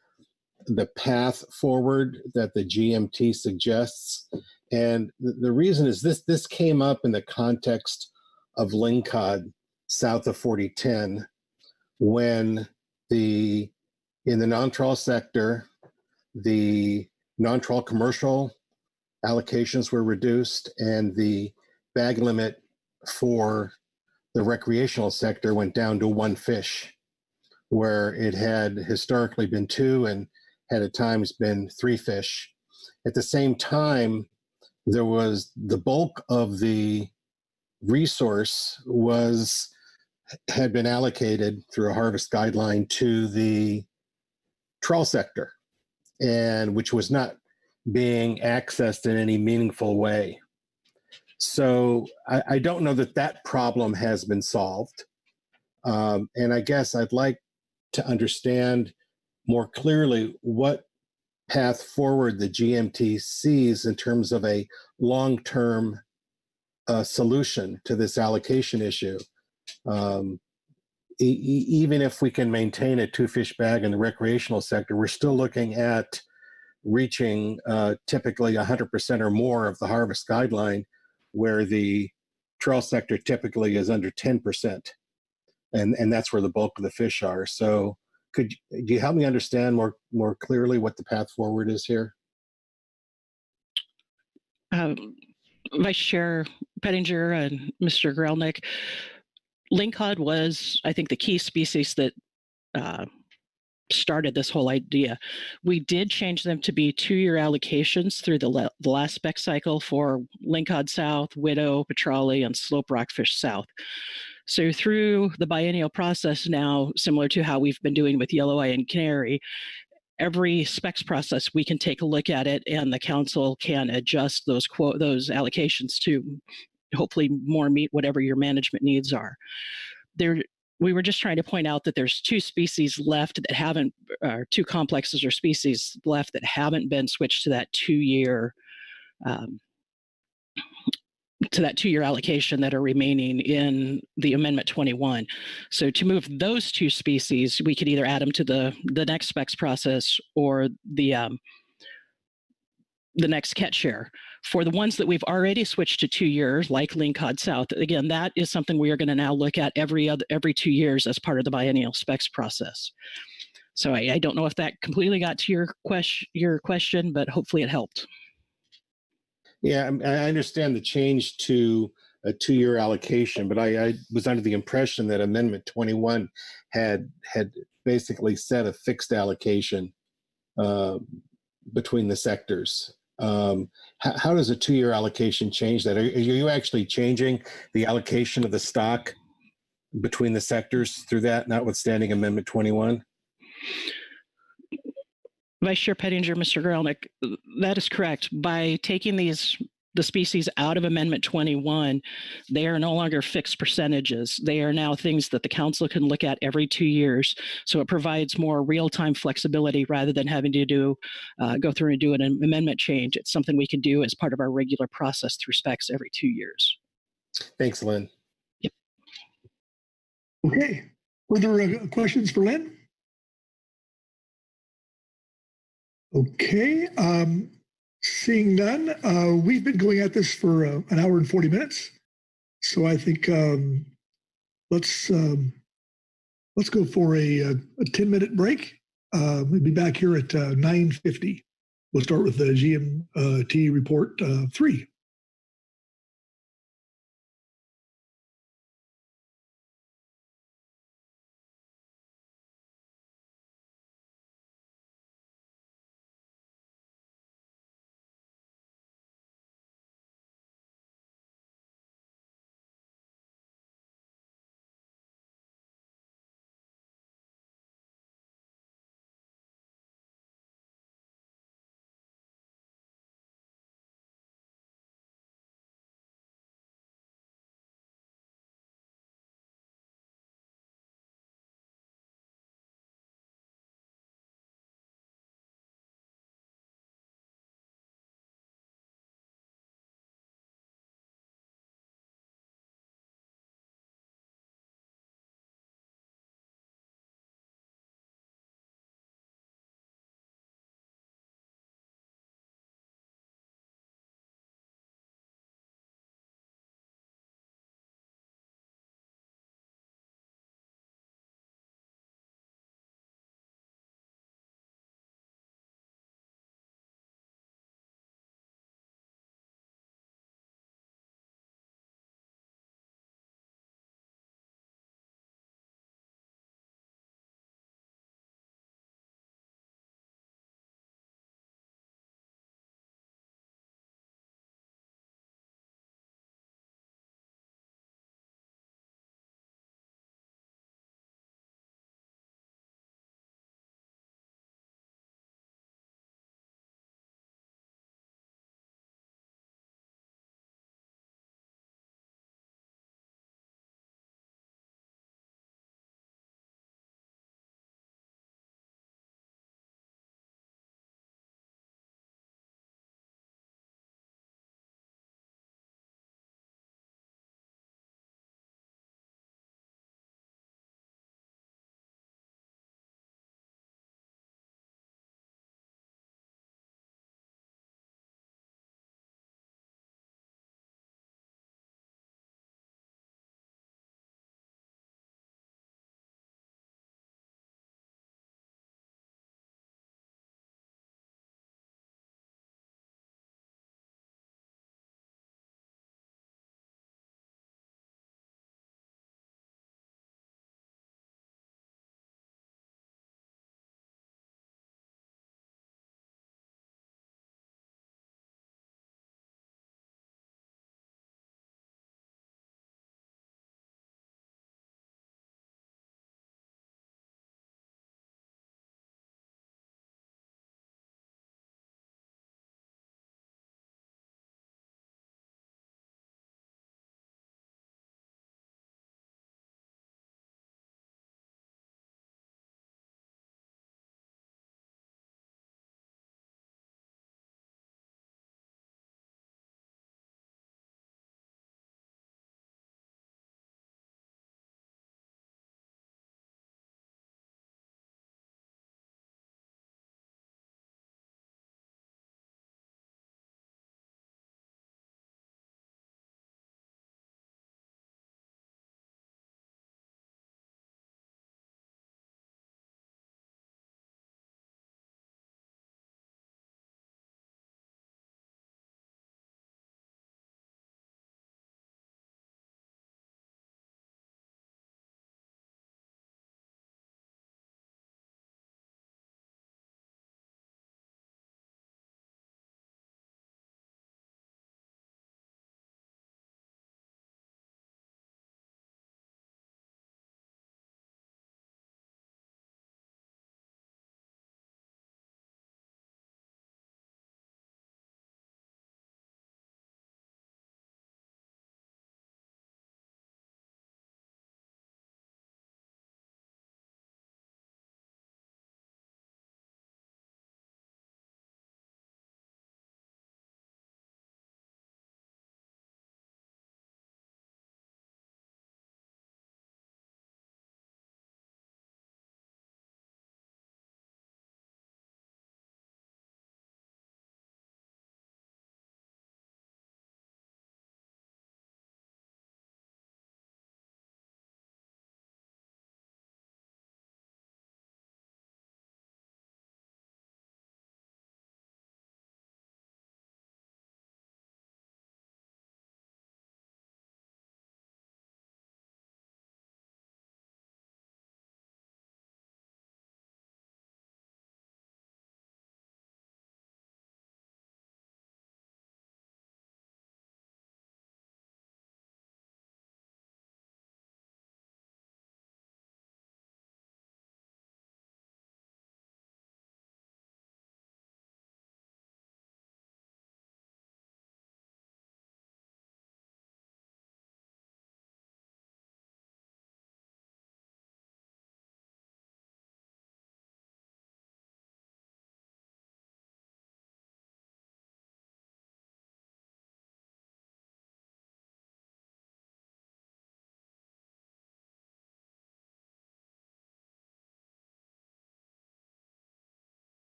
Speaker 1: the path forward that the GMT suggests. And the reason is this came up in the context of LINCOD south of 4010, when in the non-trawl sector, the non-trawl commercial allocations were reduced and the bag limit for the recreational sector went down to 1 fish, where it had historically been 2 and had at times been 3 fish. At the same time, there was the bulk of the resource had been allocated through a harvest guideline to the trawl sector, and which was not being accessed in any meaningful way. So I don't know that problem has been solved. And I guess I'd like to understand more clearly what path forward the GMT sees in terms of a long-term solution to this allocation issue. Even if we can maintain a 2-fish bag in the recreational sector, we're still looking at reaching typically 100% or more of the harvest guideline, where the trawl sector typically is under 10%. And that's where the bulk of the fish are. So do you help me understand more clearly what the path forward is here?
Speaker 15: Vice Chair Pettinger and Mr. Grelnick, lingcod was, I think, the key species that started this whole idea. We did change them to be 2-year allocations through the last spec cycle for lingcod south, widow, petrale, and slope rockfish south. So through the biennial process now, similar to how we've been doing with yelloweye and canary, every specs process, we can take a look at it and the council can adjust those allocations to hopefully more meet whatever your management needs are. We were just trying to point out that there's 2 species left that haven't, or 2 complexes or species left that haven't been switched to that 2-year allocation that are remaining in the Amendment 21. So to move those 2 species, we could either add them to the next specs process or the next catch share. For the ones that we've already switched to 2 years, like lingcod south, again, that is something we are going to now look at every 2 years as part of the biennial specs process. So I don't know if that completely got to your question, but hopefully it helped.
Speaker 1: Yeah, I understand the change to a 2-year allocation, but I was under the impression that Amendment 21 had basically set a fixed allocation between the sectors. How does a 2-year allocation change that? Are you actually changing the allocation of the stock between the sectors through that, notwithstanding Amendment 21?
Speaker 15: Vice Chair Pettinger, Mr. Grelnick, that is correct. By taking these the species out of Amendment 21, they are no longer fixed percentages. They are now things that the council can look at every 2 years. So it provides more real-time flexibility rather than having to go through and do an amendment change. It's something we can do as part of our regular process through specs every 2 years.
Speaker 1: Thanks, Lynn.
Speaker 3: Okay. Further questions for Lynn? Okay. Seeing none, we've been going at this for an hour and 40 minutes. So I think let's go for a 10-minute break. We'll be back here at 9:50. We'll start with the GMT report 3.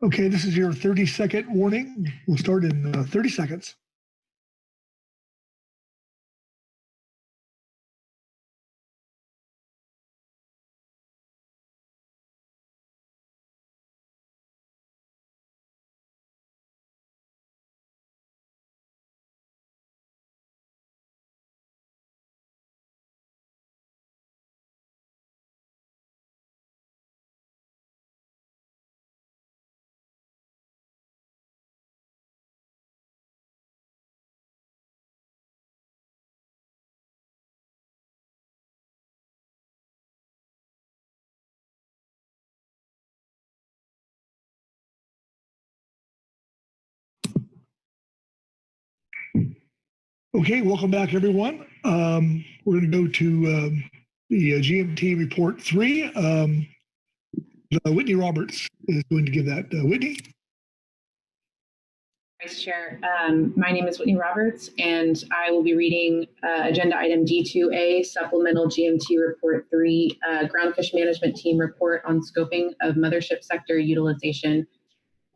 Speaker 3: Okay, this is your 30-second warning. We'll start in 30 seconds. Okay, welcome back, everyone. We're going to go to the GMT report 3. Whitney Roberts is going to give that. Whitney?
Speaker 16: Vice Chair, my name is Whitney Roberts, and I will be reading Agenda Item D2A, Supplemental GMT Report 3, Groundfish Management Team Report on Scoping of Mothership Sector Utilization.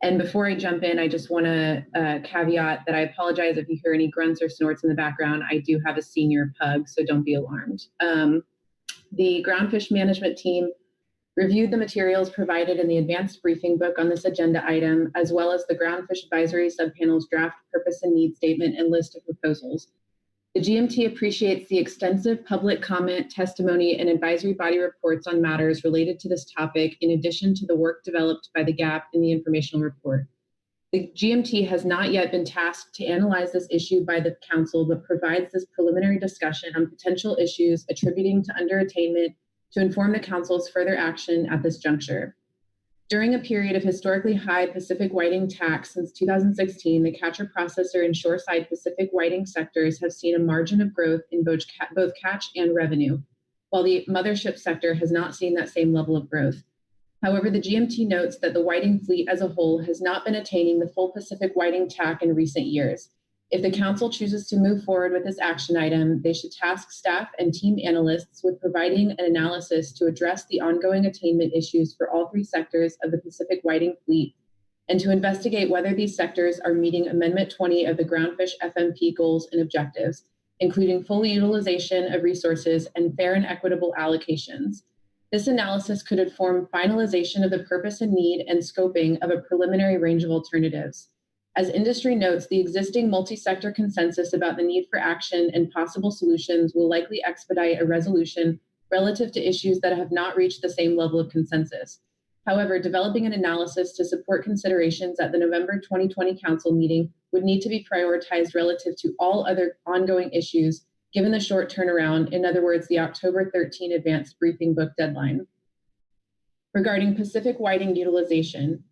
Speaker 16: And before I jump in, I just want to caveat that I apologize if you hear any grunts or snorts in the background. I do have a senior pug, so don't be alarmed. The Groundfish Management Team reviewed the materials provided in the advanced briefing book on this agenda item, as well as the Groundfish Advisory Subpanel's draft purpose and need statement and list of proposals. The GMT appreciates the extensive public comment, testimony, and advisory body reports on matters related to this topic, in addition to the work developed by the GAP in the informational report. The GMT has not yet been tasked to analyze this issue by the Council, but provides this preliminary discussion on potential issues attributing to underattainment to inform the Council's further action at this juncture. During a period of historically high Pacific whiting TAC since 2016, the catcher processor and shoreside Pacific whiting sectors have seen a margin of growth in both catch and revenue, while the mothership sector has not seen that same level of growth. However, the GMT notes that the whiting fleet as a whole has not been attaining the full Pacific whiting TAC in recent years. If the Council chooses to move forward with this action item, they should task staff and team analysts with providing an analysis to address the ongoing attainment issues for all 3 sectors of the Pacific whiting fleet, and to investigate whether these sectors are meeting Amendment 20 of the Groundfish FMP goals and objectives, including full utilization of resources and fair and equitable allocations. This analysis could inform finalization of the purpose and need and scoping of a preliminary range of alternatives. As industry notes, the existing multi-sector consensus about the need for action and possible solutions will likely expedite a resolution relative to issues that have not reached the same level of consensus. However, developing an analysis to support considerations at the November 2020 Council meeting would need to be prioritized relative to all other ongoing issues, given the short turnaround, in other words, the October 13 advanced briefing book deadline. Regarding Pacific whiting utilization,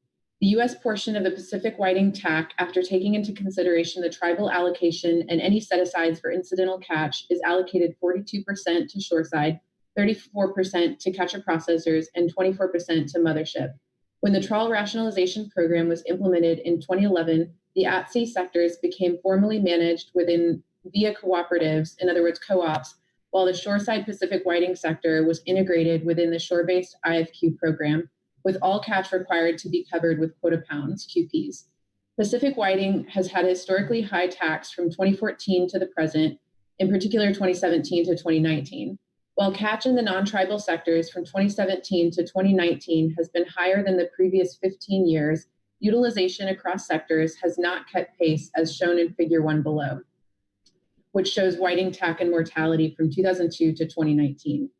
Speaker 16: the U.S. portion of the Pacific whiting TAC, after taking into consideration the tribal allocation and any set-asides for incidental catch, is allocated 42% to shoreside, 34% to catcher processors, and 24% to mothership. When the trawl rationalization program was implemented in 2011, the at-sea sectors became formally managed via cooperatives, in other words, co-ops, while the shoreside Pacific whiting sector was integrated within the shore-based IFQ program, with all catch required to be covered with quota pounds, QPs. Pacific whiting has had historically high tax from 2014 to the present, in particular 2017 to 2019. While catch in the non-tribal sectors from 2017 to 2019 has been higher than the previous 15 years, utilization across sectors has not kept pace, as shown in Figure 1 below, which shows whiting TAC and mortality from 2002 to 2019.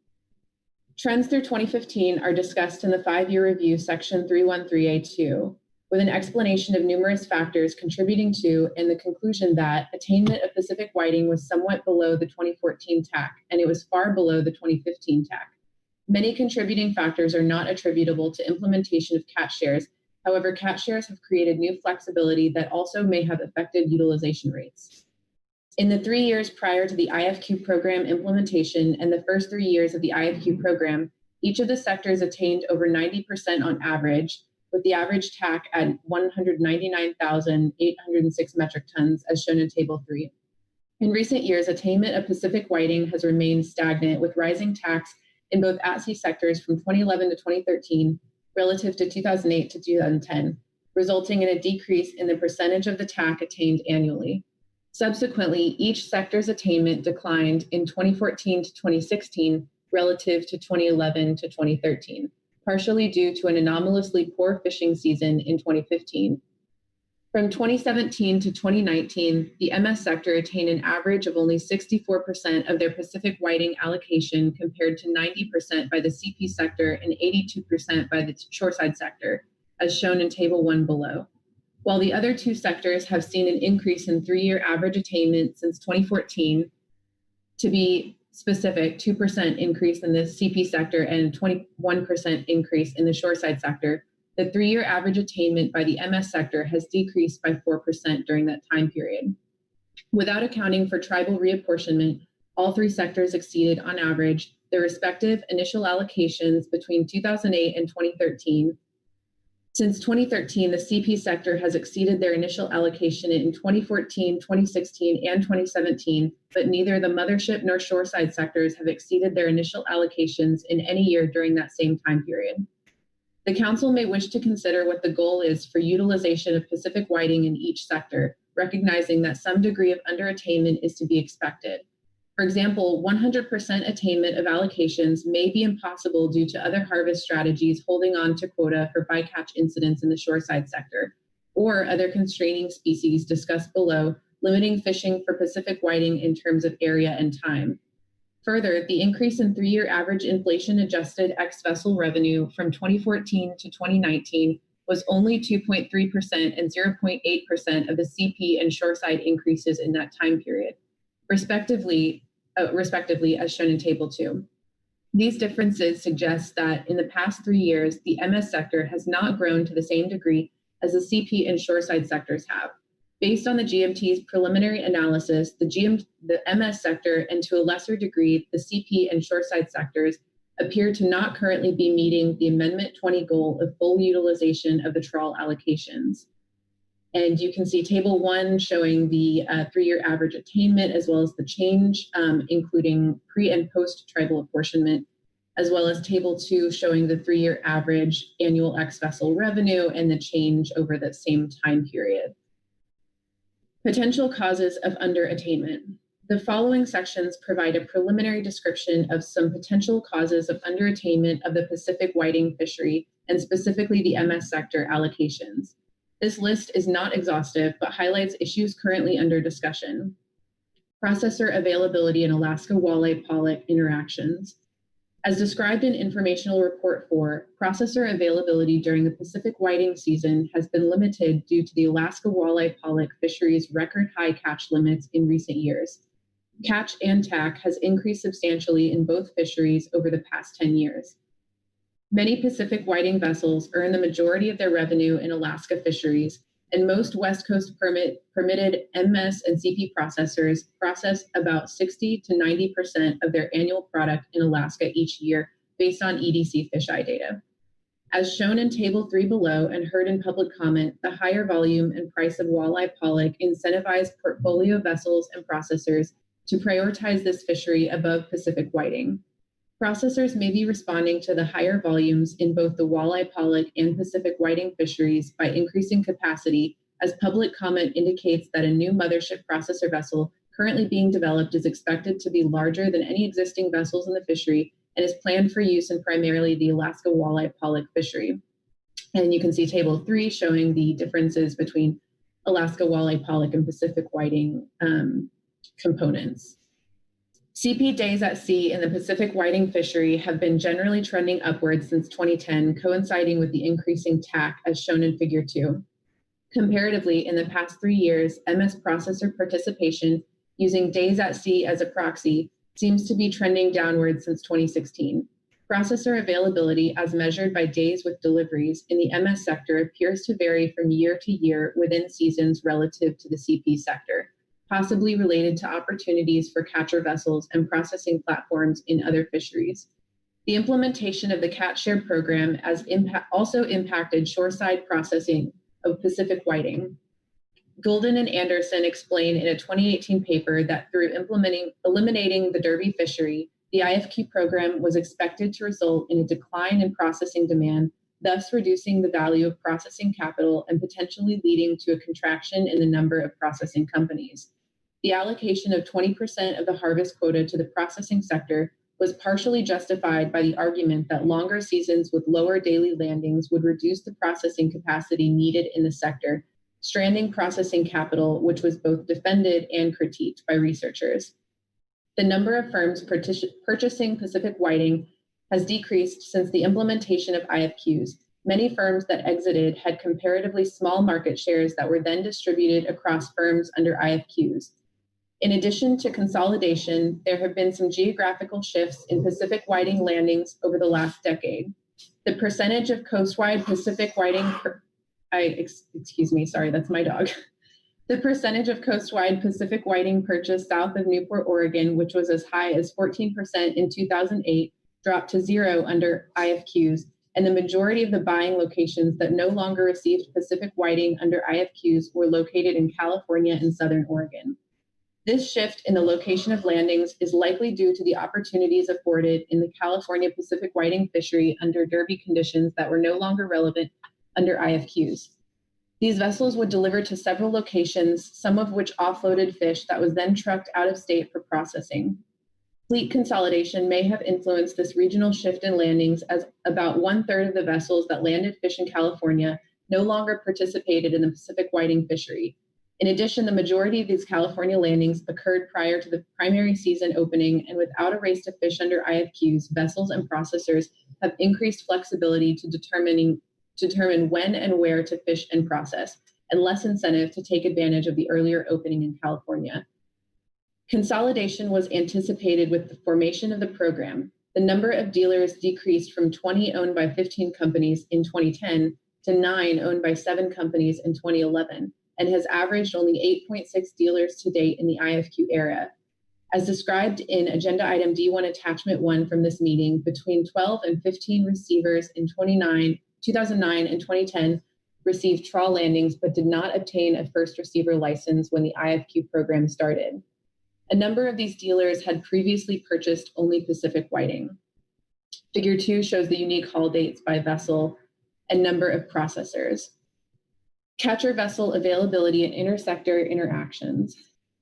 Speaker 16: Trends through 2015 are discussed in the 5-year review, section 313A2, with an explanation of numerous factors contributing to and the conclusion that attainment of Pacific whiting was somewhat below the 2014 TAC, and it was far below the 2015 TAC. Many contributing factors are not attributable to implementation of catch shares. However, catch shares have created new flexibility that also may have affected utilization rates. In the 3 years prior to the IFQ program implementation and the first 3 years of the IFQ program, each of the sectors attained over 90% on average, with the average TAC at 199,806 metric tons, as shown in Table 3. In recent years, attainment of Pacific whiting has remained stagnant, with rising TACs in both at-sea sectors from 2011 to 2013 relative to 2008 to 2010. resulting in a decrease in the percentage of the TAC attained annually. Subsequently, each sector's attainment declined in 2014 to 2016 relative to 2011 to 2013, partially due to an anomalously poor fishing season in 2015. From 2017 to 2019, the MS sector attained an average of only 64% of their Pacific whiting allocation compared to 90% by the CP sector and 82% by the shoreside sector, as shown in Table 1 below. While the other two sectors have seen an increase in 3-year average attainment since 2014, to be specific, 2% increase in the CP sector and 21% increase in the shoreside sector, the 3-year average attainment by the MS sector has decreased by 4% during that time period. Without accounting for tribal reapportionment, all three sectors exceeded, on average, their respective initial allocations between 2008 and 2013. Since 2013, the CP sector has exceeded their initial allocation in 2014, 2016, and 2017, but neither the Mothership nor shoreside sectors have exceeded their initial allocations in any year during that same time period. The Council may wish to consider what the goal is for utilization of Pacific whiting in each sector, recognizing that some degree of underattainment is to be expected. For example, 100% attainment of allocations may be impossible due to other harvest strategies holding on to quota for bycatch incidents in the shoreside sector, or other constraining species discussed below, limiting fishing for Pacific whiting in terms of area and time. Further, the increase in 3-year average inflation-adjusted ex-vessel revenue from 2014 to 2019 was only 2.3% and 0.8% of the CP and shoreside increases in that time period, respectively, as shown in Table 2. These differences suggest that in the past 3 years, the MS sector has not grown to the same degree as the CP and shoreside sectors have. Based on the GMT's preliminary analysis, the MS sector, and to a lesser degree, the CP and shoreside sectors, appear to not currently be meeting the Amendment 20 goal of full utilization of the trawl allocations. And you can see Table 1 showing the 3-year average attainment, as well as the change, including pre and post tribal apportionment, as well as Table 2 showing the 3-year average annual ex-vessel revenue and the change over the same time period. Potential causes of underattainment. The following sections provide a preliminary description of some potential causes of underattainment of the Pacific whiting fishery, and specifically the MS sector allocations. This list is not exhaustive, but highlights issues currently under discussion. Processor availability in Alaska walleye pollock interactions. As described in Informational Report 4, processor availability during the Pacific whiting season has been limited due to the Alaska walleye pollock fishery's record high catch limits in recent years. Catch and TAC has increased substantially in both fisheries over the past 10 years. Many Pacific whiting vessels earn the majority of their revenue in Alaska fisheries, and most West Coast permitted MS and CP processors process about 60 to 90% of their annual product in Alaska each year based on EDC fisheye data. As shown in Table 3 below and heard in public comment, the higher volume and price of walleye pollock incentivize portfolio vessels and processors to prioritize this fishery above Pacific whiting. Processors may be responding to the higher volumes in both the walleye pollock and Pacific whiting fisheries by increasing capacity, as public comment indicates that a new Mothership processor vessel currently being developed is expected to be larger than any existing vessels in the fishery and is planned for use in primarily the Alaska walleye pollock fishery. And you can see Table 3 showing the differences between Alaska walleye pollock and Pacific whiting components. CP days at sea in the Pacific whiting fishery have been generally trending upwards since 2010, coinciding with the increasing TAC as shown in Figure 2. Comparatively, in the past 3 years, MS processor participation using days at sea as a proxy seems to be trending downward since 2016. Processor availability as measured by days with deliveries in the MS sector appears to vary from year to year within seasons relative to the CP sector, possibly related to opportunities for catcher vessels and processing platforms in other fisheries. The implementation of the catch share program has also impacted shoreside processing of Pacific whiting. Golden and Anderson explain in a 2018 paper that through eliminating the derby fishery, the IFQ program was expected to result in a decline in processing demand thus reducing the value of processing capital and potentially leading to a contraction in the number of processing companies. The allocation of 20% of the harvest quota to the processing sector was partially justified by the argument that longer seasons with lower daily landings would reduce the processing capacity needed in the sector, stranding processing capital, which was both defended and critiqued by researchers. The number of firms purchasing Pacific whiting has decreased since the implementation of IFQs. Many firms that exited had comparatively small market shares that were then distributed across firms under IFQs. In addition to consolidation, there have been some geographical shifts in Pacific whiting landings over the last decade. The percentage of coastwide Pacific whiting, excuse me, sorry, that's my dog. The percentage of coastwide Pacific whiting purchased south of Newport, Oregon, which was as high as 14% in 2008, dropped to 0 under IFQs, and the majority of the buying locations that no longer received Pacific whiting under IFQs were located in California and Southern Oregon. This shift in the location of landings is likely due to the opportunities afforded in the California Pacific whiting fishery under derby conditions that were no longer relevant under IFQs. These vessels would deliver to several locations, some of which offloaded fish that was then trucked out of state for processing. Fleet consolidation may have influenced this regional shift in landings, as about 1/3 of the vessels that landed fish in California no longer participated in the Pacific whiting fishery. In addition, the majority of these California landings occurred prior to the primary season opening, and without a race to fish under IFQs, vessels and processors have increased flexibility to determine when and where to fish and process, and less incentive to take advantage of the earlier opening in California. Consolidation was anticipated with the formation of the program. The number of dealers decreased from 20 owned by 15 companies in 2010 to 9 owned by 7 companies in 2011, and has averaged only 8.6 dealers to date in the IFQ era. As described in Agenda Item D1 Attachment 1 from this meeting, between 12 and 15 receivers in 2009 and 2010 received trawl landings but did not obtain a first receiver license when the IFQ program started. A number of these dealers had previously purchased only Pacific whiting. Figure 2 shows the unique haul dates by vessel and number of processors. Catcher vessel availability and intersector interactions.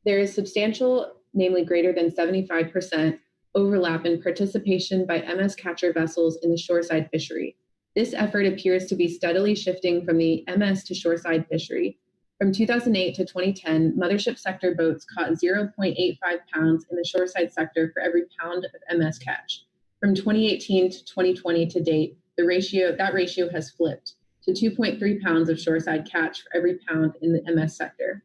Speaker 16: There is substantial, namely greater than 75%, overlap in participation by MS catcher vessels in the shoreside fishery. This effort appears to be steadily shifting from the MS to shoreside fishery. From 2008 to 2010, Mothership sector boats caught 0.85 pounds in the shoreside sector for every pound of MS catch. From 2018 to 2020 to date, that ratio has flipped to 2.3 pounds of shoreside catch for every pound in the MS sector.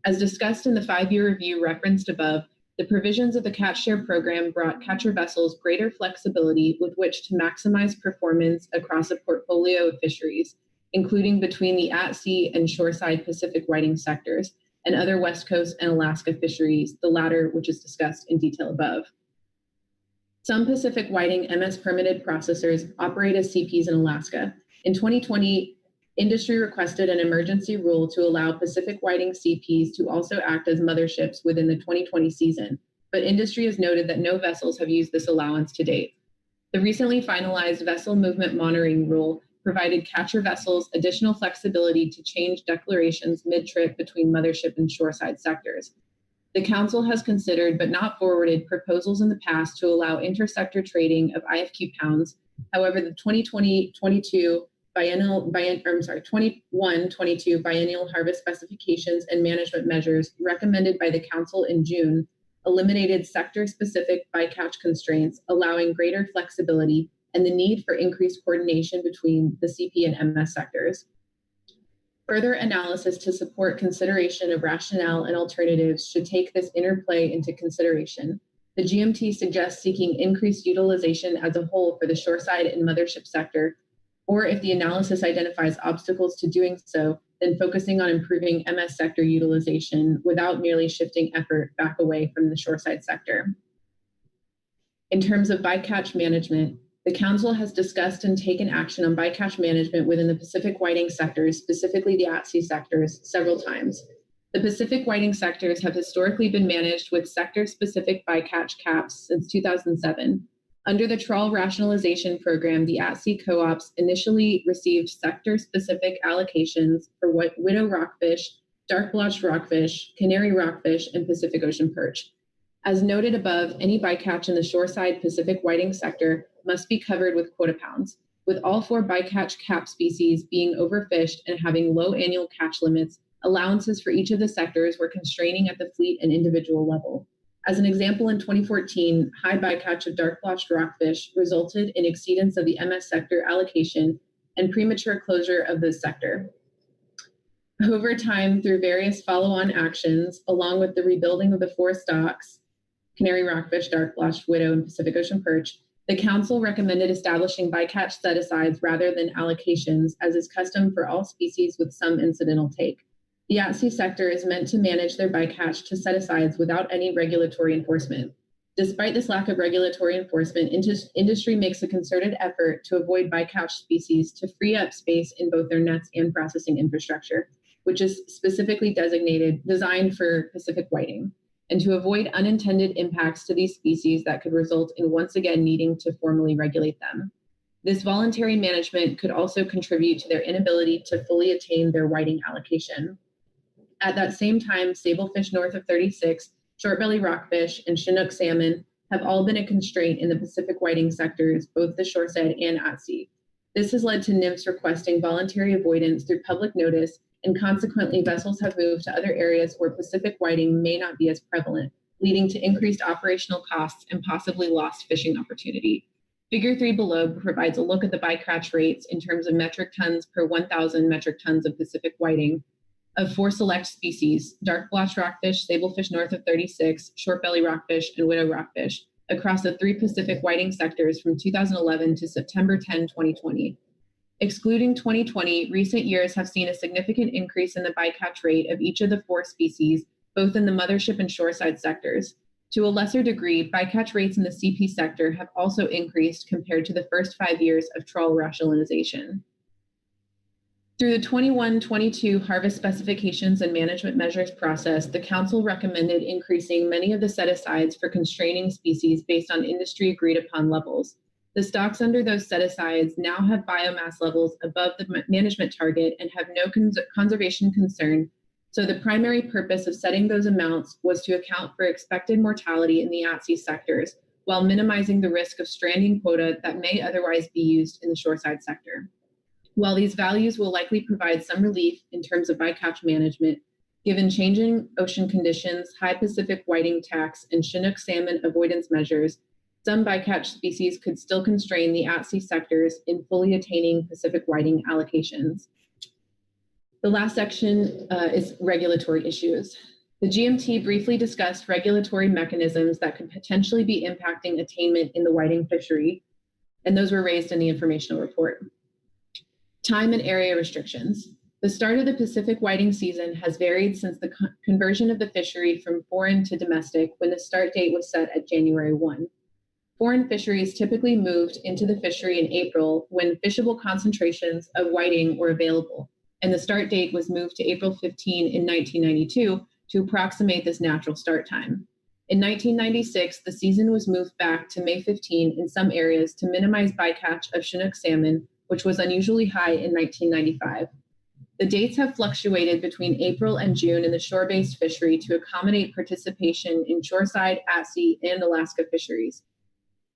Speaker 16: As discussed in the 5-year review referenced above, the provisions of the catch share program brought catcher vessels greater flexibility with which to maximize performance across a portfolio of fisheries, including between the at-sea and shoreside Pacific whiting sectors and other West Coast and Alaska fisheries, the latter which is discussed in detail above. Some Pacific whiting MS permitted processors operate as CPs in Alaska. In 2020, industry requested an emergency rule to allow Pacific whiting CPs to also act as motherships within the 2020 season, but industry has noted that no vessels have used this allowance to date. The recently finalized vessel movement monitoring rule provided catcher vessels additional flexibility to change declarations mid-trip between mothership and shoreside sectors. The Council has considered but not forwarded proposals in the past to allow intersector trading of IFQ pounds. However, the 21-22 biennial harvest specifications and management measures recommended by the Council in June eliminated sector-specific bycatch constraints, allowing greater flexibility and the need for increased coordination between the CP and MS sectors. Further analysis to support consideration of rationale and alternatives should take this interplay into consideration. The GMT suggests seeking increased utilization as a whole for the shoreside and mothership sector, or if the analysis identifies obstacles to doing so, then focusing on improving MS sector utilization without merely shifting effort back away from the shoreside sector. In terms of bycatch management, the Council has discussed and taken action on bycatch management within the Pacific whiting sectors, specifically the at-sea sectors, several times. The Pacific whiting sectors have historically been managed with sector-specific bycatch caps since 2007. Under the trawl rationalization program, the at-sea co-ops initially received sector-specific allocations for widow rockfish, dark-blotched rockfish, canary rockfish, and Pacific Ocean perch. As noted above, any bycatch in the shoreside Pacific whiting sector must be covered with quota pounds, with all 4 bycatch cap species being overfished and having low annual catch limits. Allowances for each of the sectors were constraining at the fleet and individual level. As an example, in 2014, high bycatch of dark-blotched rockfish resulted in exceedance of the MS sector allocation and premature closure of this sector. Over time, through various follow-on actions, along with the rebuilding of the 4 stocks, canary rockfish, dark-blotched widow, and Pacific Ocean perch, the Council recommended establishing bycatch set-asides rather than allocations, as is custom for all species with some incidental take. The at-sea sector is meant to manage their bycatch to set-asides without any regulatory enforcement. Despite this lack of regulatory enforcement, industry makes a concerted effort to avoid bycatch species to free up space in both their nets and processing infrastructure, which is specifically designed for Pacific whiting, and to avoid unintended impacts to these species that could result in once again needing to formally regulate them. This voluntary management could also contribute to their inability to fully attain their whiting allocation. At that same time, sablefish north of 36, shortbelly rockfish, and Chinook salmon have all been a constraint in the Pacific whiting sectors, both the shoreside and at sea. This has led to NIMS requesting voluntary avoidance through public notice, and consequently vessels have moved to other areas where Pacific whiting may not be as prevalent, leading to increased operational costs and possibly lost fishing opportunity. Figure 3 below provides a look at the bycatch rates in terms of metric tons per 1,000 metric tons of Pacific whiting of 4 select species: dark-blotched rockfish, sablefish north of 36, shortbelly rockfish, and widow rockfish, across the 3 Pacific whiting sectors from 2011 to September 10, 2020. Excluding 2020, recent years have seen a significant increase in the bycatch rate of each of the 4 species, both in the mothership and shoreside sectors. To a lesser degree, bycatch rates in the CP sector have also increased compared to the first 5 years of trawl rationalization. Through the 21-22 harvest specifications and management measures process, the Council recommended increasing many of the set-asides for constraining species based on industry agreed upon levels. The stocks under those set-asides now have biomass levels above the management target and have no conservation concern, so the primary purpose of setting those amounts was to account for expected mortality in the at-sea sectors, while minimizing the risk of stranding quota that may otherwise be used in the shoreside sector. While these values will likely provide some relief in terms of bycatch management, given changing ocean conditions, high Pacific whiting tax, and Chinook salmon avoidance measures, some bycatch species could still constrain the at-sea sectors in fully attaining Pacific whiting allocations. The last section is regulatory issues. The GMT briefly discussed regulatory mechanisms that could potentially be impacting attainment in the whiting fishery, and those were raised in the informational report. Time and area restrictions. The start of the Pacific whiting season has varied since the conversion of the fishery from foreign to domestic, when the start date was set at January 1. Foreign fisheries typically moved into the fishery in April when fishable concentrations of whiting were available, and the start date was moved to April 15 in 1992 to approximate this natural start time. In 1996, the season was moved back to May 15 in some areas to minimize bycatch of Chinook salmon, which was unusually high in 1995. The dates have fluctuated between April and June in the shore-based fishery to accommodate participation in shoreside, at-sea, and Alaska fisheries.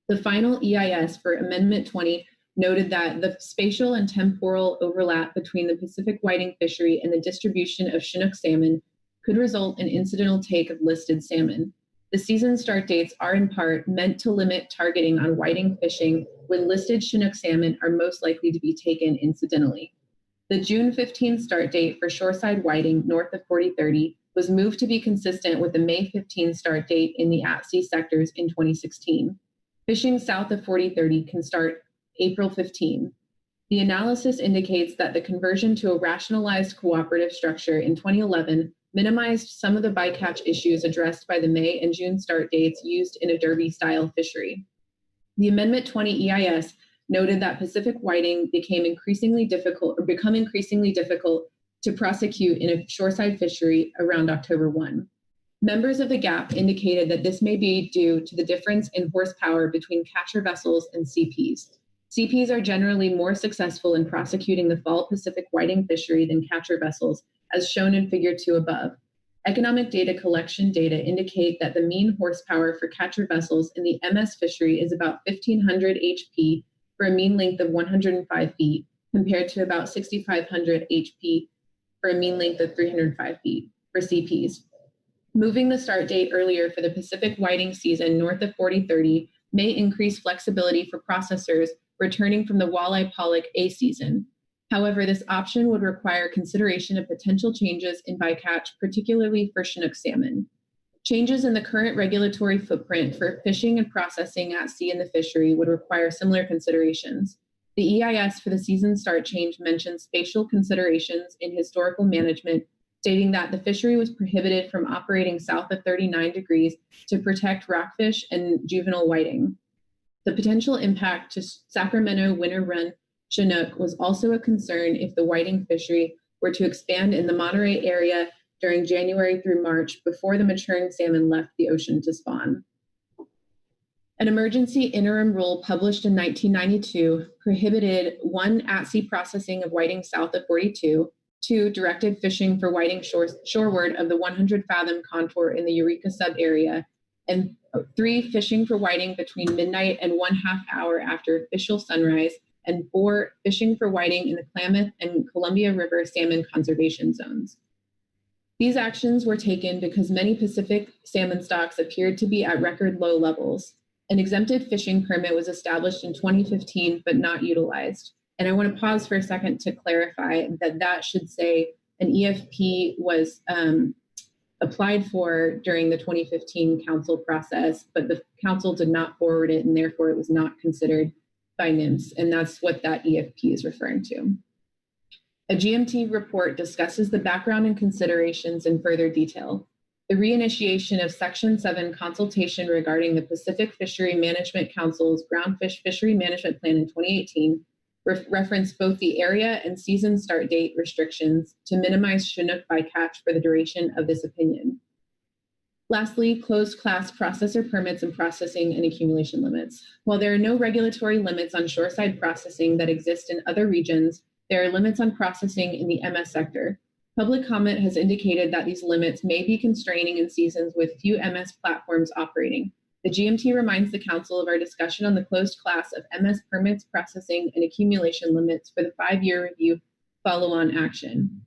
Speaker 16: The final EIS for Amendment 20 noted that the spatial and temporal overlap between the Pacific whiting fishery and the distribution of Chinook salmon could result in incidental take of listed salmon. The season start dates are in part meant to limit targeting on whiting fishing when listed Chinook salmon are most likely to be taken incidentally. The June 15 start date for shoreside whiting north of 4030 was moved to be consistent with the May 15 start date in the at-sea sectors in 2016. Fishing south of 4030 can start April 15. The analysis indicates that the conversion to a rationalized cooperative structure in 2011 minimized some of the bycatch issues addressed by the May and June start dates used in a derby-style fishery. The Amendment 20 EIS noted that Pacific whiting become increasingly difficult to prosecute in a shoreside fishery around October 1. Members of the GAP indicated that this may be due to the difference in horsepower between catcher vessels and CPs. CPs are generally more successful in prosecuting the fall Pacific whiting fishery than catcher vessels, as shown in Figure 2 above. Economic data collection data indicate that the mean horsepower for catcher vessels in the MS fishery is about 1,500 HP for a mean length of 105 feet, compared to about 6,500 HP for a mean length of 305 feet for CPs. Moving the start date earlier for the Pacific whiting season north of 4030 may increase flexibility for processors returning from the walleye pollock A season. However, this option would require consideration of potential changes in bycatch, particularly for Chinook salmon. Changes in the current regulatory footprint for fishing and processing at sea in the fishery would require similar considerations. The EIS for the season start change mentions spatial considerations in historical management, stating that the fishery was prohibited from operating south of 39 degrees to protect rockfish and juvenile whiting. The potential impact to Sacramento winter run Chinook was also a concern if the whiting fishery were to expand in the Monterey area during January through March before the maturing salmon left the ocean to spawn. An emergency interim rule published in 1992 prohibited 1, at-sea processing of whiting south of 42, 2, directed fishing for whiting shoreward of the 100-fathom contour in the Eureka sub-area, and 3, fishing for whiting between midnight and 1/2 hour after official sunrise, and 4, fishing for whiting in the Klamath and Columbia River salmon conservation zones. These actions were taken because many Pacific salmon stocks appeared to be at record low levels. An exempted fishing permit was established in 2015, but not utilized. And I want to pause for a second to clarify that that should say an EFP was applied for during the 2015 council process, but the council did not forward it, and therefore it was not considered by NIMS, and that's what that EFP is referring to. A GMT report discusses the background and considerations in further detail. The reinitiation of Section 7 consultation regarding the Pacific Fishery Management Council's Groundfish Fishery Management Plan in 2018 referenced both the area and season start date restrictions to minimize Chinook bycatch for the duration of this opinion. Lastly, closed class processor permits and processing and accumulation limits. While there are no regulatory limits on shoreside processing that exist in other regions, there are limits on processing in the MS sector. Public comment has indicated that these limits may be constraining in seasons with few MS platforms operating. The GMT reminds the Council of our discussion on the closed class of MS permits, processing, and accumulation limits for the 5-year review follow-on action.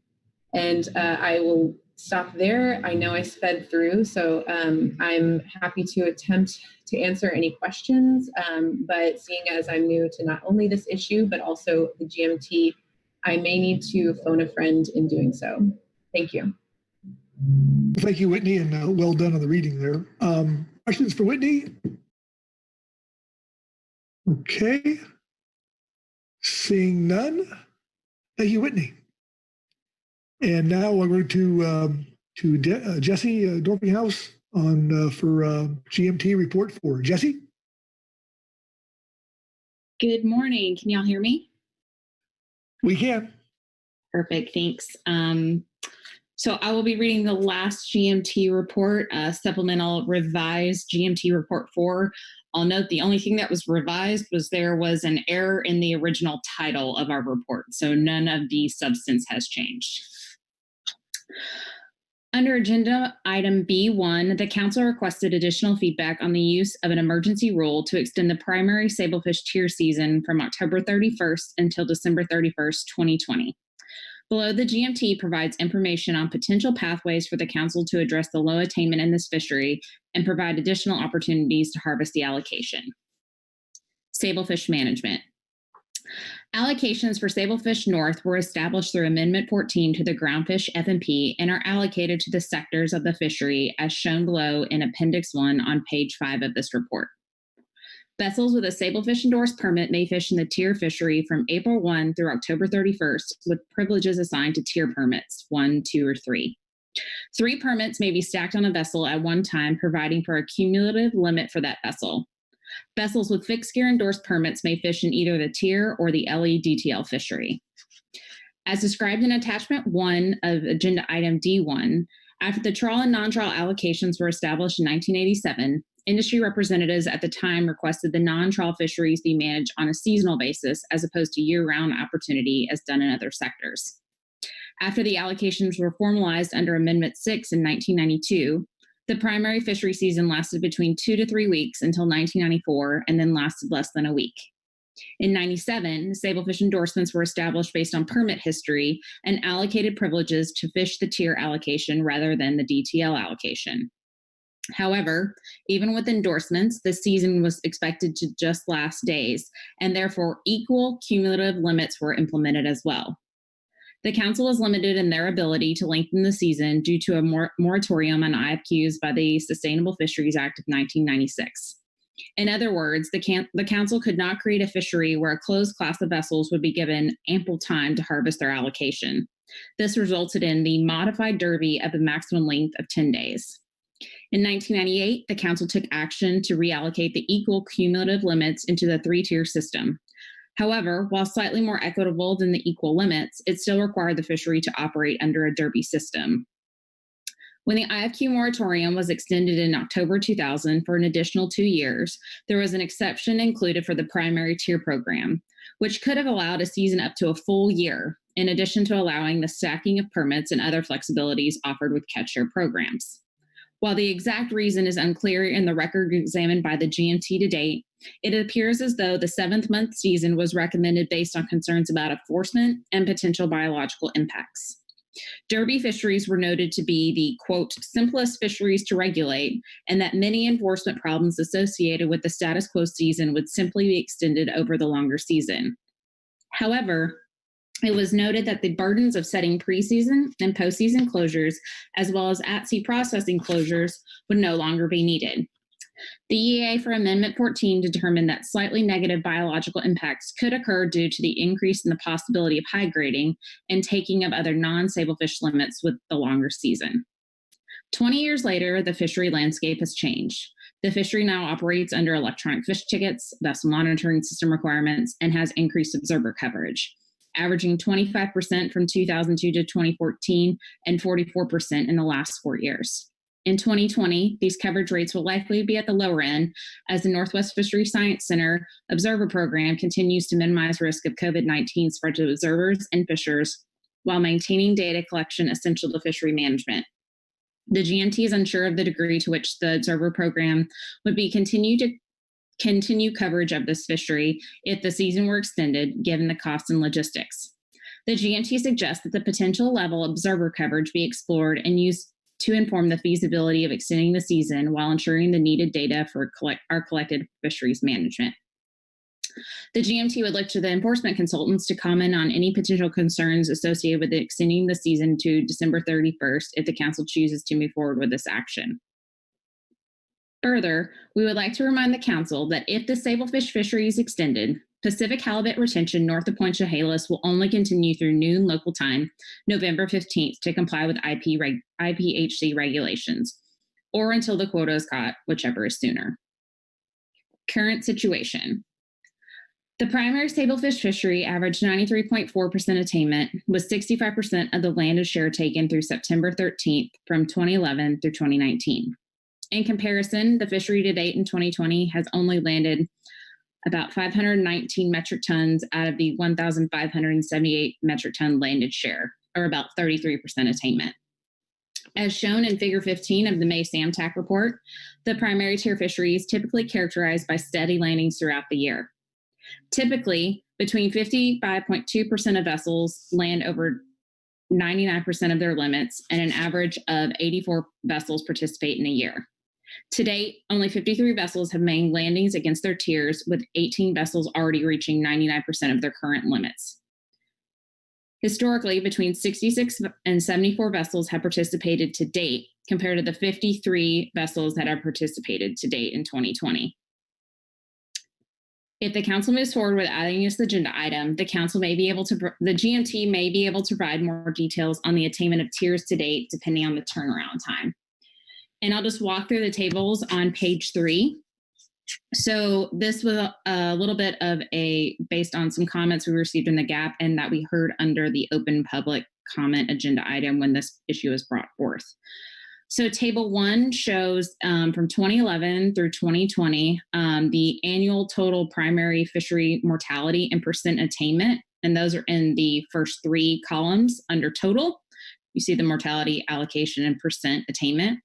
Speaker 16: And I will stop there. I know I sped through, so I'm happy to attempt to answer any questions, but seeing as I'm new to not only this issue, but also the GMT, I may need to phone a friend in doing so. Thank you.
Speaker 3: Thank you, Whitney, and well done on the reading there. Questions for Whitney? Okay. Seeing none. Thank you, Whitney. And now we're going to Jesse Dorpinghouse on for GMT report 4. Jesse?
Speaker 17: Good morning. Can y'all hear me?
Speaker 3: We can.
Speaker 17: Perfect. Thanks. So I will be reading the last GMT report, supplemental revised GMT report 4. I'll note the only thing that was revised was there was an error in the original title of our report. So none of the substance has changed. Under agenda item B1, the council requested additional feedback on the use of an emergency rule to extend the primary sablefish tier season from October 31st until December 31st, 2020. Below, the GMT provides information on potential pathways for the council to address the low attainment in this fishery and provide additional opportunities to harvest the allocation. Sablefish management. Allocations for Sablefish North were established through Amendment 14 to the Groundfish FMP and are allocated to the sectors of the fishery as shown below in Appendix 1 on page 5 of this report. Vessels with a Sablefish endorsed permit may fish in the tier fishery from April 1 through October 31st with privileges assigned to tier permits 1, 2, or 3. 3 permits may be stacked on a vessel at one time, providing for a cumulative limit for that vessel. Vessels with fixed gear endorsed permits may fish in either the tier or the LE-DTL fishery. As described in attachment 1 of agenda item D1, After the trawl and non-trawl allocations were established in 1987, industry representatives at the time requested the non-trawl fisheries be managed on a seasonal basis as opposed to year-round opportunity as done in other sectors. After the allocations were formalized under Amendment 6 in 1992, the primary fishery season lasted between 2 to 3 weeks until 1994 and then lasted less than a week. In 97, sablefish endorsements were established based on permit history and allocated privileges to fish the tier allocation rather than the DTL allocation. However, even with endorsements, the season was expected to just last days, and therefore equal cumulative limits were implemented as well. The council was limited in their ability to lengthen the season due to a moratorium on IFQs by the Sustainable Fisheries Act of 1996. In other words, the council could not create a fishery where a closed class of vessels would be given ample time to harvest their allocation. This resulted in the modified derby of the maximum length of 10 days. In 1998, the council took action to reallocate the equal cumulative limits into the three-tier system. However, while slightly more equitable than the equal limits, it still required the fishery to operate under a derby system. When the IFQ moratorium was extended in October 2000 for an additional 2 years, there was an exception included for the primary tier program, which could have allowed a season up to a full year, in addition to allowing the stacking of permits and other flexibilities offered with catch share programs. While the exact reason is unclear in the record examined by the GMT to date, it appears as though the 7th-month season was recommended based on concerns about enforcement and potential biological impacts. Derby fisheries were noted to be the, quote, simplest fisheries to regulate, and that many enforcement problems associated with the status quo season would simply be extended over the longer season. However, it was noted that the burdens of setting preseason and postseason closures, as well as at-sea processing closures, would no longer be needed. The EA for Amendment 14 determined that slightly negative biological impacts could occur due to the increase in the possibility of high grading and taking of other non-sablefish limits with the longer season. 20 years later, the fishery landscape has changed. The fishery now operates under electronic fish tickets, vessel monitoring system requirements, and has increased observer coverage, averaging 25% from 2002 to 2014 and 44% in the last 4 years. In 2020, these coverage rates will likely be at the lower end as the Northwest Fisheries Science Center Observer Program continues to minimize risk of COVID-19 spread to observers and fishers while maintaining data collection essential to fishery management. The GMT is unsure of the degree to which the Observer Program would be continue coverage of this fishery if the season were extended, given the costs and logistics. The GMT suggests that the potential level observer coverage be explored and used to inform the feasibility of extending the season while ensuring the needed data for our collected fisheries management. The GMT would look to the enforcement consultants to comment on any potential concerns associated with extending the season to December 31st if the council chooses to move forward with this action. Further, we would like to remind the council that if the sablefish fishery is extended, Pacific halibut retention north of Point Chehalis will only continue through noon local time, November 15th, to comply with IPHC regulations, or until the quota is caught, whichever is sooner. Current situation. The primary sablefish fishery averaged 93.4% attainment, with 65% of the landed share taken through September 13th from 2011 through 2019. In comparison, the fishery to date in 2020 has only landed about 519 metric tons out of the 1,578 metric ton landed share, or about 33% attainment. As shown in Figure 15 of the May SAMTAC report, the primary tier fishery is typically characterized by steady landings throughout the year. Typically, between 55.2% of vessels land over 99% of their limits, and an average of 84 vessels participate in a year. To date, only 53 vessels have made landings against their tiers, with 18 vessels already reaching 99% of their current limits. Historically, between 66 and 74 vessels have participated to date, compared to the 53 vessels that have participated to date in 2020. If the council moves forward with adding this agenda item, the GMT may be able to provide more details on the attainment of tiers to date, depending on the turnaround time. And I'll just walk through the tables on page 3. So this was a little bit of based on some comments we received in the GAP and that we heard under the open public comment agenda item when this issue was brought forth. So table 1 shows from 2011 through 2020, the annual total primary fishery mortality and percent attainment. And those are in the first 3 columns under total. You see the mortality, allocation, and percent attainment.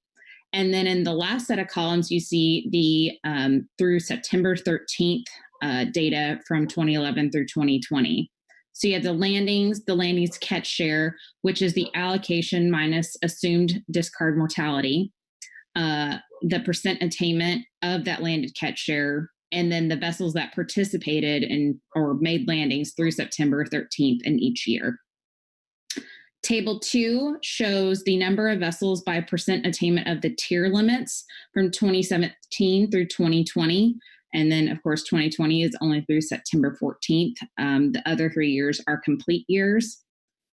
Speaker 17: And then in the last set of columns, you see the through September 13th data from 2011 through 2020. So you have the landings catch share, which is the allocation minus assumed discard mortality, the percent attainment of that landed catch share, and then the vessels that participated in or made landings through September 13th in each year. Table 2 shows the number of vessels by percent attainment of the tier limits from 2017 through 2020. And then, of course, 2020 is only through September 14th. The other 3 years are complete years.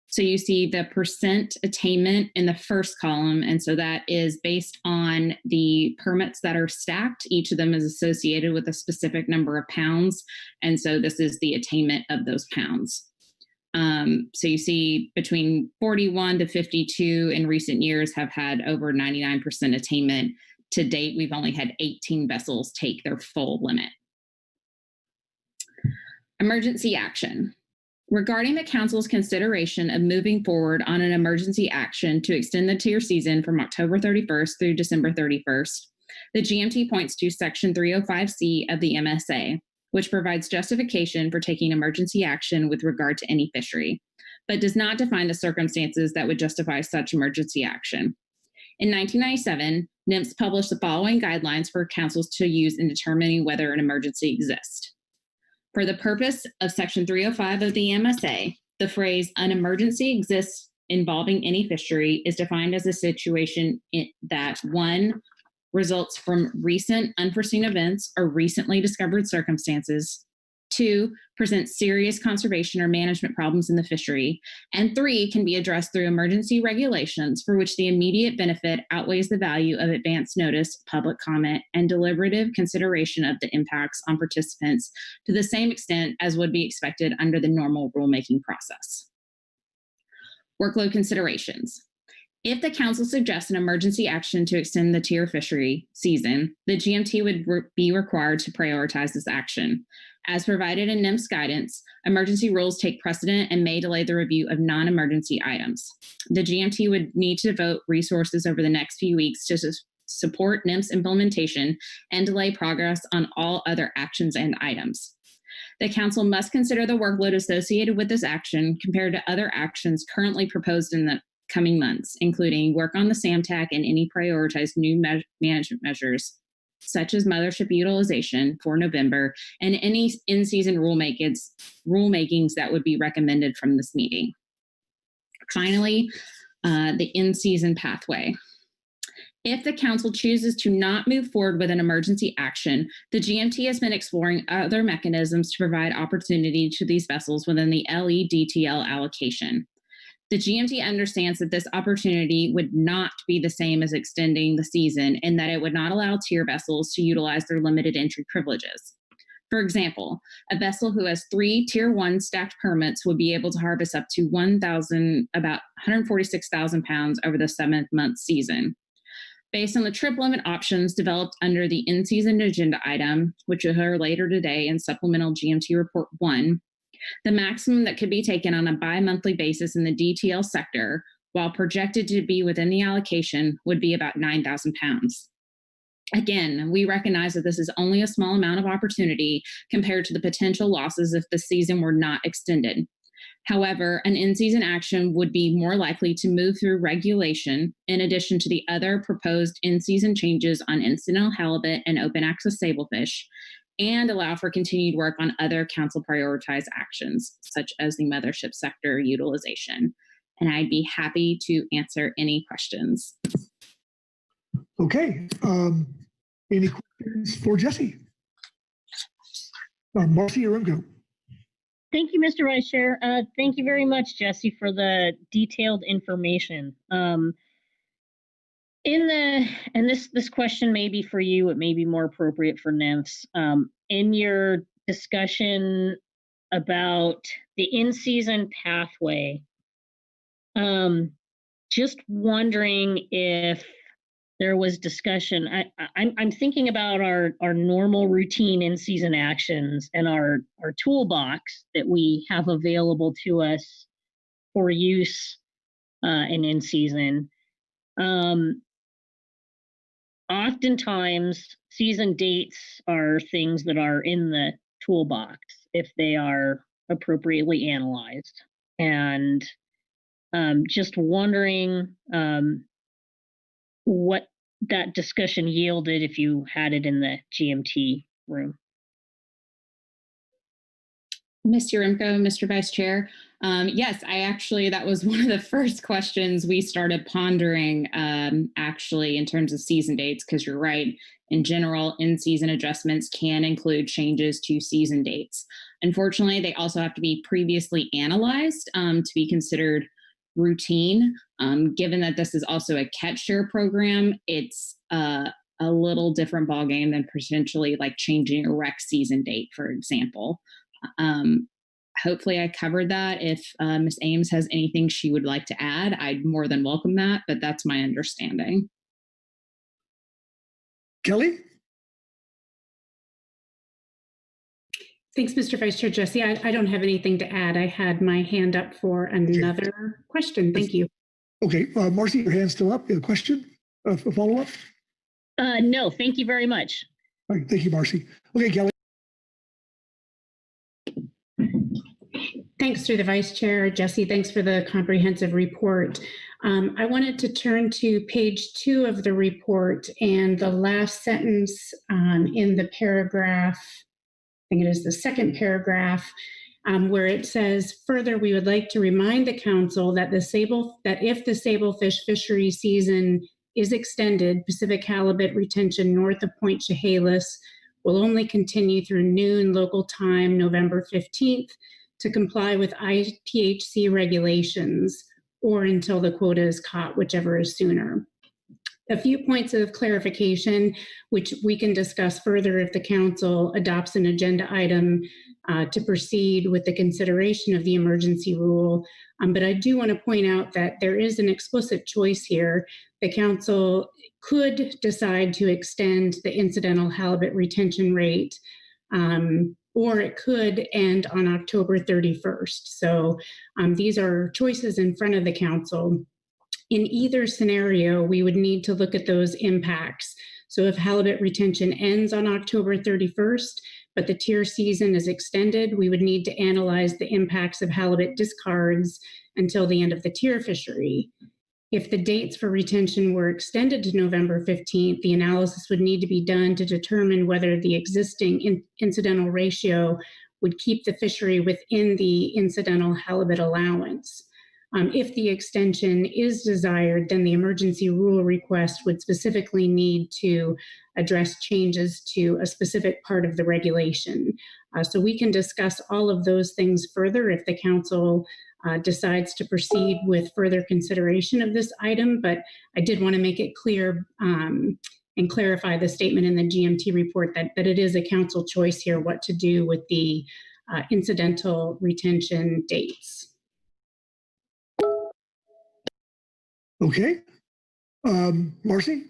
Speaker 17: So you see the percent attainment in the first column. And so that is based on the permits that are stacked. Each of them is associated with a specific number of pounds. And so this is the attainment of those pounds. So you see between 41 to 52 in recent years have had over 99% attainment. To date, we've only had 18 vessels take their full limit. Emergency action. Regarding the Council's consideration of moving forward on an emergency action to extend the tier season from October 31st through December 31st, the GMT points to Section 305C of the MSA, which provides justification for taking emergency action with regard to any fishery, but does not define the circumstances that would justify such emergency action. In 1997, NIMS published the following guidelines for councils to use in determining whether an emergency exists. For the purpose of Section 305 of the MSA, the phrase "an emergency exists involving any fishery" is defined as a situation that 1, results from recent unforeseen events or recently discovered circumstances, 2, presents serious conservation or management problems in the fishery, and 3, can be addressed through emergency regulations for which the immediate benefit outweighs the value of advance notice, public comment, and deliberative consideration of the impacts on participants to the same extent as would be expected under the normal rulemaking process. Workload considerations. If the council suggests an emergency action to extend the tier fishery season, the GMT would be required to prioritize this action. As provided in NIMS guidance, emergency rules take precedent and may delay the review of non-emergency items. The GMT would need to devote resources over the next few weeks to support NIMS implementation and delay progress on all other actions and items. The council must consider the workload associated with this action compared to other actions currently proposed in the coming months, including work on the SAMTAC and any prioritized new management measures, such as Mothership utilization for November, and any in-season rulemakings that would be recommended from this meeting. Finally, the in-season pathway. If the council chooses to not move forward with an emergency action, the GMT has been exploring other mechanisms to provide opportunity to these vessels within the LEDTL allocation. The GMT understands that this opportunity would not be the same as extending the season in that it would not allow tier vessels to utilize their limited entry privileges. For example, a vessel who has 3 Tier 1 stacked permits would be able to harvest up to about 146,000 pounds over the 7-month season. Based on the trip limit options developed under the in-season agenda item, which you'll hear later today in Supplemental GMT Report 1, the maximum that could be taken on a bi-monthly basis in the DTL sector, while projected to be within the allocation, would be about 9,000 pounds. Again, we recognize that this is only a small amount of opportunity compared to the potential losses if the season were not extended. However, an in-season action would be more likely to move through regulation in addition to the other proposed in-season changes on incidental halibut and open access sablefish, and allow for continued work on other council prioritized actions, such as the mothership sector utilization. And I'd be happy to answer any questions.
Speaker 3: Okay. Any questions for Jesse? Marcy Arungo.
Speaker 11: Thank you, Mr. Vice Chair. Thank you very much, Jesse, for the detailed information. This question may be for you, it may be more appropriate for NIMS. In your discussion about the in-season pathway, just wondering if there was discussion. I'm thinking about our normal routine in-season actions and our toolbox that we have available to us for use in season. Oftentimes, season dates are things that are in the toolbox if they are appropriately analyzed. And just wondering what that discussion yielded if you had it in the GMT room.
Speaker 17: Ms. Uremko, Mr. Vice Chair. Yes, that was one of the first questions we started pondering actually in terms of season dates, because you're right. In general, in-season adjustments can include changes to season dates. Unfortunately, they also have to be previously analyzed to be considered routine. Given that this is also a catch share program, it's a little different ballgame than potentially like changing a rec season date, for example. Hopefully I covered that. If Ms. Ames has anything she would like to add, I'd more than welcome that, but that's my understanding.
Speaker 3: Kelly?
Speaker 6: Thanks, Mr. Vice Chair Jesse. I don't have anything to add. I had my hand up for another question. Thank you.
Speaker 3: Okay, Marcy, your hand's still up. You have a question? A follow-up?
Speaker 11: No, thank you very much.
Speaker 3: All right, thank you, Marcy. Okay, Kelly.
Speaker 6: Thanks through the Vice Chair. Jesse, thanks for the comprehensive report. I wanted to turn to page 2 of the report and the last sentence in the paragraph, I think it is the second paragraph, where it says, further, we would like to remind the Council that if the sablefish fishery season is extended, Pacific halibut retention north of Point Chehalis will only continue through noon local time, November 15th, to comply with IPHC regulations, or until the quota is caught, whichever is sooner. A few points of clarification, which we can discuss further if the Council adopts an agenda item to proceed with the consideration of the emergency rule. But I do want to point out that there is an explicit choice here. The Council could decide to extend the incidental halibut retention rate, or it could end on October 31st. So these are choices in front of the Council. In either scenario, we would need to look at those impacts. So if halibut retention ends on October 31st, but the tier season is extended, we would need to analyze the impacts of halibut discards until the end of the tier fishery. If the dates for retention were extended to November 15th, the analysis would need to be done to determine whether the existing incidental ratio would keep the fishery within the incidental halibut allowance. If the extension is desired, then the emergency rule request would specifically need to address changes to a specific part of the regulation. So we can discuss all of those things further if the Council decides to proceed with further consideration of this item, but I did want to make it clear and clarify the statement in the GMT report that it is a Council choice here what to do with the incidental retention dates.
Speaker 3: Okay. Marcy?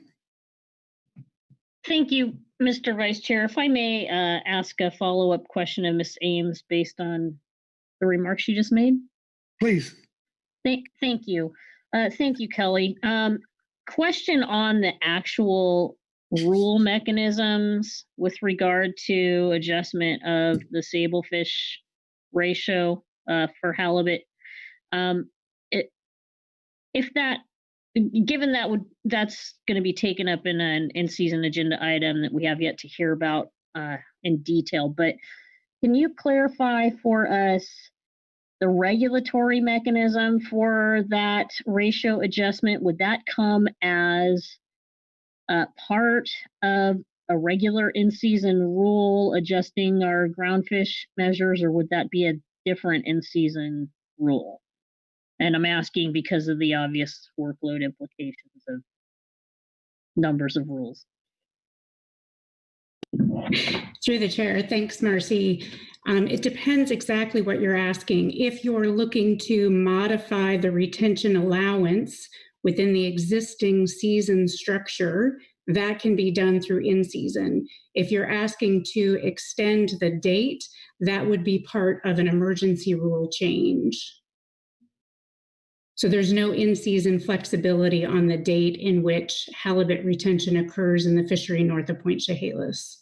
Speaker 11: Thank you, Mr. Vice Chair. If I may ask a follow-up question of Ms. Ames based on the remarks you just made.
Speaker 3: Please.
Speaker 11: Thank you. Thank you, Kelly. Question on the actual rule mechanisms with regard to adjustment of the sablefish ratio for halibut. Given that's going to be taken up in an in-season agenda item that we have yet to hear about in detail, but can you clarify for us the regulatory mechanism for that ratio adjustment? Would that come as part of a regular in-season rule adjusting our groundfish measures, or would that be a different in-season rule? And I'm asking because of the obvious workload implications of numbers of rules.
Speaker 6: Through the chair, thanks, Marcy. It depends exactly what you're asking. If you're looking to modify the retention allowance, within the existing season structure, that can be done through in-season. If you're asking to extend the date, that would be part of an emergency rule change. So there's no in-season flexibility on the date in which halibut retention occurs in the fishery north of Point Chehalis.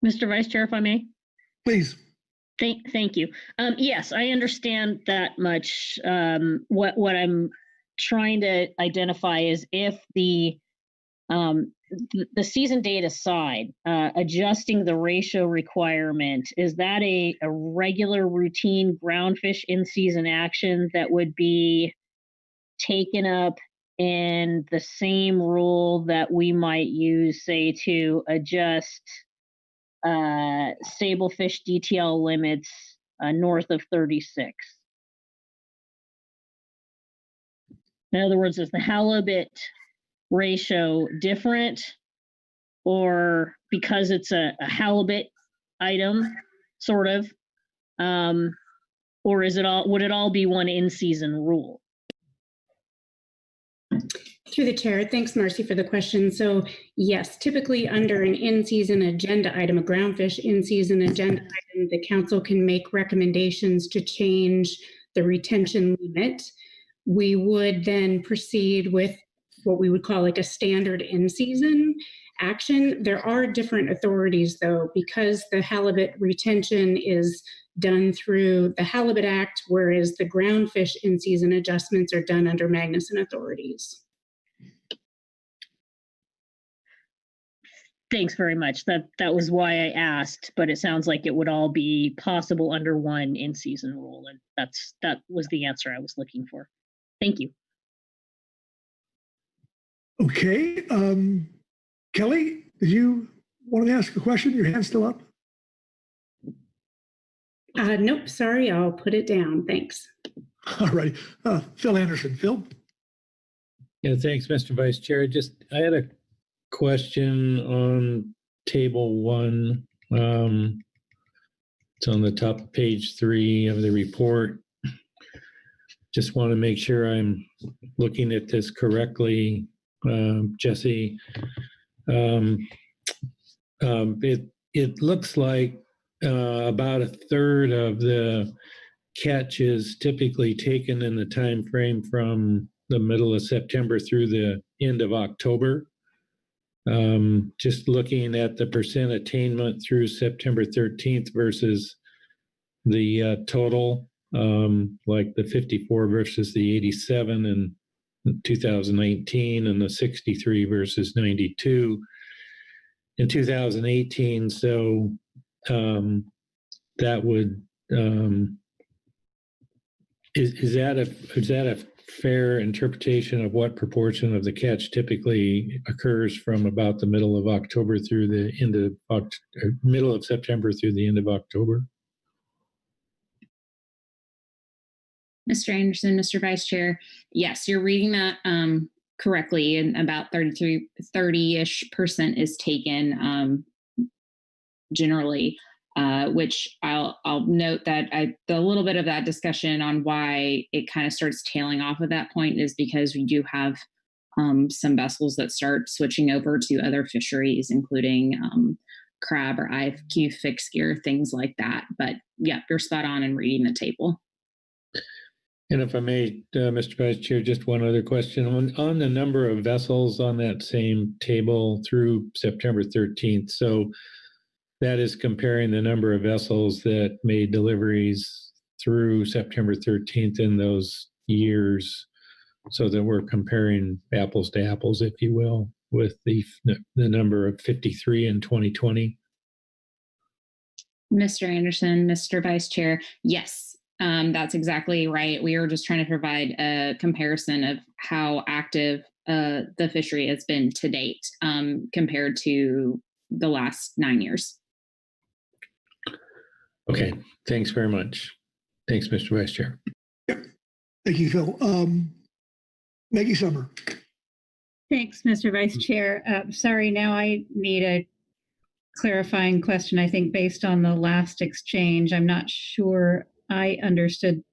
Speaker 11: Mr. Vice Chair, if I may?
Speaker 3: Please.
Speaker 11: Thank you. Yes, I understand that much. What I'm trying to identify is if the season date aside, adjusting the ratio requirement, is that a regular routine groundfish in-season action that would be taken up in the same rule that we might use, say, to adjust sablefish DTL limits north of 36? In other words, is the halibut ratio different, or because it's a halibut item, sort of, or is it all? Would it all be one in-season rule?
Speaker 6: Through the chair, thanks, Marcy, for the question. So yes, typically under an in-season agenda item, a groundfish in-season agenda item, the council can make recommendations to change the retention limit. We would then proceed with what we would call like a standard in-season action. There are different authorities, though, because the halibut retention is done through the Halibut Act, whereas the groundfish in-season adjustments are done under Magnuson authorities.
Speaker 11: Thanks very much. That was why I asked, but it sounds like it would all be possible under one in-season rule, and that was the answer I was looking for. Thank you.
Speaker 3: Okay, Kelly, did you want to ask a question? Your hand's still up.
Speaker 6: Nope, sorry, I'll put it down. Thanks.
Speaker 3: All right, Phil Anderson. Phil.
Speaker 14: Yeah, thanks, Mr. Vice Chair. I had a question on table 1. It's on the top of page 3 of the report. Just want to make sure I'm looking at this correctly, Jesse. It looks like about a third of the catch is typically taken in the time frame from the middle of September through the end of October. Just looking at the percent attainment through September 13th versus the total, like the 54 versus the 87 in 2019 and the 63 versus 92 in 2018. So that would is that a fair interpretation of what proportion of the catch typically occurs from about the middle of October through the end of middle of September through the end of October?
Speaker 17: Mr. Anderson, Mr. Vice Chair, yes, you're reading that correctly, and about 30-ish% is taken generally, which I'll note that the little bit of that discussion on why it kind of starts tailing off at that point is because we do have some vessels that start switching over to other fisheries, including crab or IFQ fixed gear, things like that. But yeah, you're spot on in reading the table.
Speaker 14: And if I may, Mr. Vice Chair, just one other question on the number of vessels on that same table through September 13th. So that is comparing the number of vessels that made deliveries through September 13th in those years, so that we're comparing apples to apples, if you will, with the number of 53 in 2020.
Speaker 17: Mr. Anderson, Mr. Vice Chair, yes. That's exactly right. We are just trying to provide a comparison of how active the fishery has been to date compared to the last 9 years.
Speaker 14: Okay, thanks very much. Thanks, Mr. Vice Chair.
Speaker 3: Yep. Thank you, Phil. Maggie Summer.
Speaker 7: Thanks, Mr. Vice Chair. Sorry, now I need a clarifying question, I think, based on the last exchange. I'm not sure I understood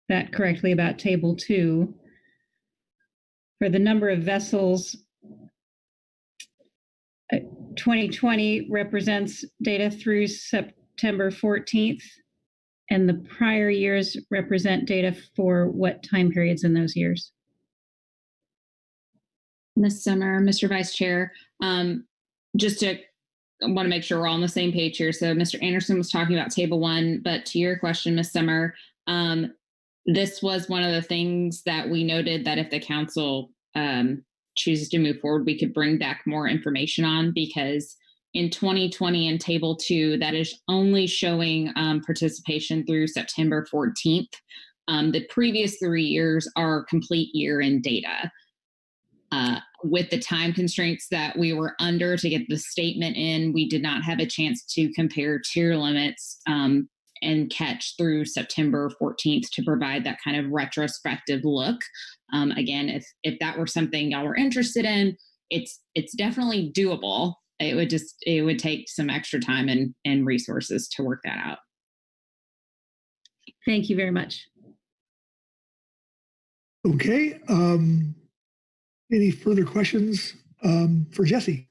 Speaker 7: that correctly about table 2. For the number of vessels, 2020 represents data through September 14th, and the prior years represent data for what time periods in those years?
Speaker 17: Ms. Summer, Mr. Vice Chair, just to I want to make sure we're all on the same page here. So Mr. Anderson was talking about table 1, but to your question, Ms. Summer, this was one of the things that we noted that if the council chooses to move forward, we could bring back more information on, because in 2020 in table 2, that is only showing participation through September 14th. The previous 3 years are complete year-end data. With the time constraints that we were under to get the statement in, we did not have a chance to compare tier limits and catch through September 14th to provide that kind of retrospective look. Again, if that were something y'all were interested in, it's definitely doable. It would take some extra time and resources to work that out.
Speaker 7: Thank you very much.
Speaker 3: Okay. Any further questions for Jesse?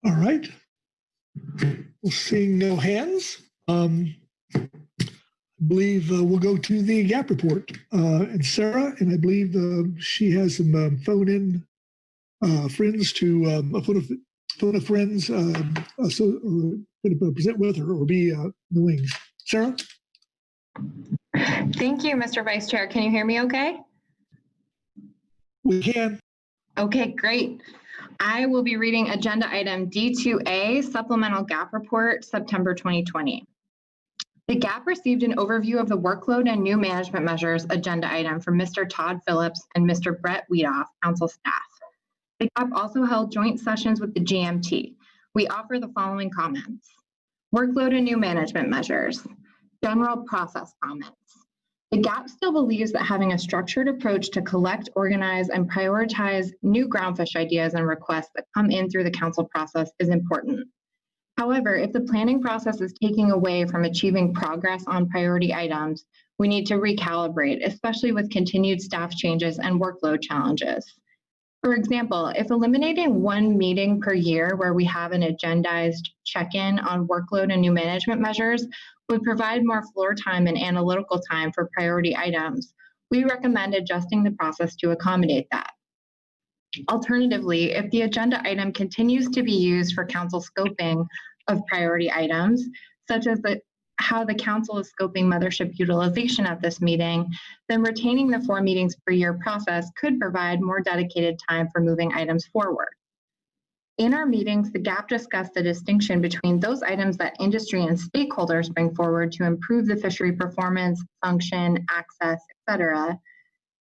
Speaker 3: All right. Well, seeing no hands, I believe we'll go to the GAP report. And Sarah, and I believe she has some phone-in friends to phone a friends, so or going to present with her or be in the wings. Sarah?
Speaker 18: Thank you, Mr. Vice Chair. Can you hear me okay?
Speaker 3: We can.
Speaker 18: Okay, great. I will be reading agenda item D2A, Supplemental GAP Report, September 2020. The GAP received an overview of the workload and new management measures agenda item from Mr. Todd Phillips and Mr. Brett Weedoff, council staff. The GAP also held joint sessions with the GMT. We offer the following comments. Workload and new management measures. General process comments. The GAP still believes that having a structured approach to collect, organize, and prioritize new groundfish ideas and requests that come in through the council process is important. However, if the planning process is taking away from achieving progress on priority items, we need to recalibrate, especially with continued staff changes and workload challenges. For example, if eliminating one meeting per year where we have an agendized check-in on workload and new management measures would provide more floor time and analytical time for priority items, we recommend adjusting the process to accommodate that. Alternatively, if the agenda item continues to be used for council scoping of priority items, such as how the council is scoping mothership utilization at this meeting, then retaining the 4 meetings per year process could provide more dedicated time for moving items forward. In our meetings, the GAP discussed the distinction between those items that industry and stakeholders bring forward to improve the fishery performance, function, access, etc.,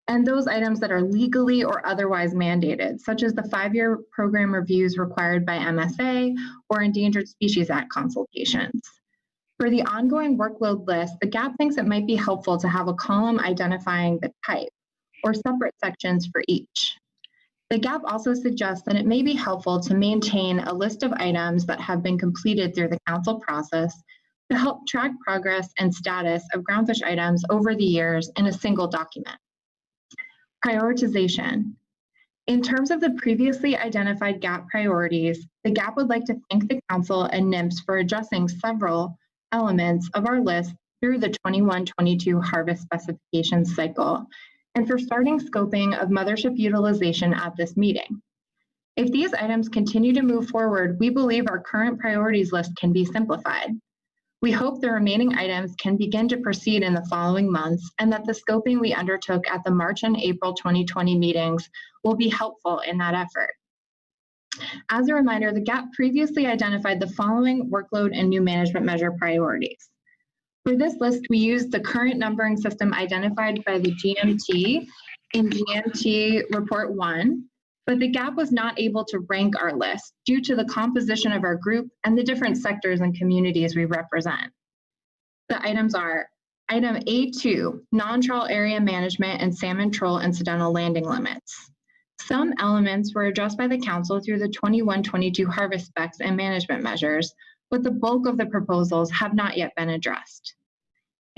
Speaker 18: and those items that are legally or otherwise mandated, such as the 5-year program reviews required by MSA or Endangered Species Act consultations. For the ongoing workload list, the GAP thinks it might be helpful to have a column identifying the type or separate sections for each. The GAP also suggests that it may be helpful to maintain a list of items that have been completed through the council process to help track progress and status of groundfish items over the years in a single document. Prioritization. In terms of the previously identified GAP priorities, the GAP would like to thank the council and NIMS for addressing several elements of our list through the 21-22 harvest specifications cycle, and for starting scoping of mothership utilization at this meeting. If these items continue to move forward, we believe our current priorities list can be simplified. We hope the remaining items can begin to proceed in the following months, and that the scoping we undertook at the March and April 2020 meetings will be helpful in that effort. As a reminder, the GAP previously identified the following workload and new management measure priorities. For this list, we used the current numbering system identified by the GMT in GMT Report 1, but the GAP was not able to rank our list due to the composition of our group and the different sectors and communities we represent. The items are item A2, non-trawl area management and salmon troll incidental landing limits. Some elements were addressed by the council through the 21-22 harvest specs and management measures, but the bulk of the proposals have not yet been addressed.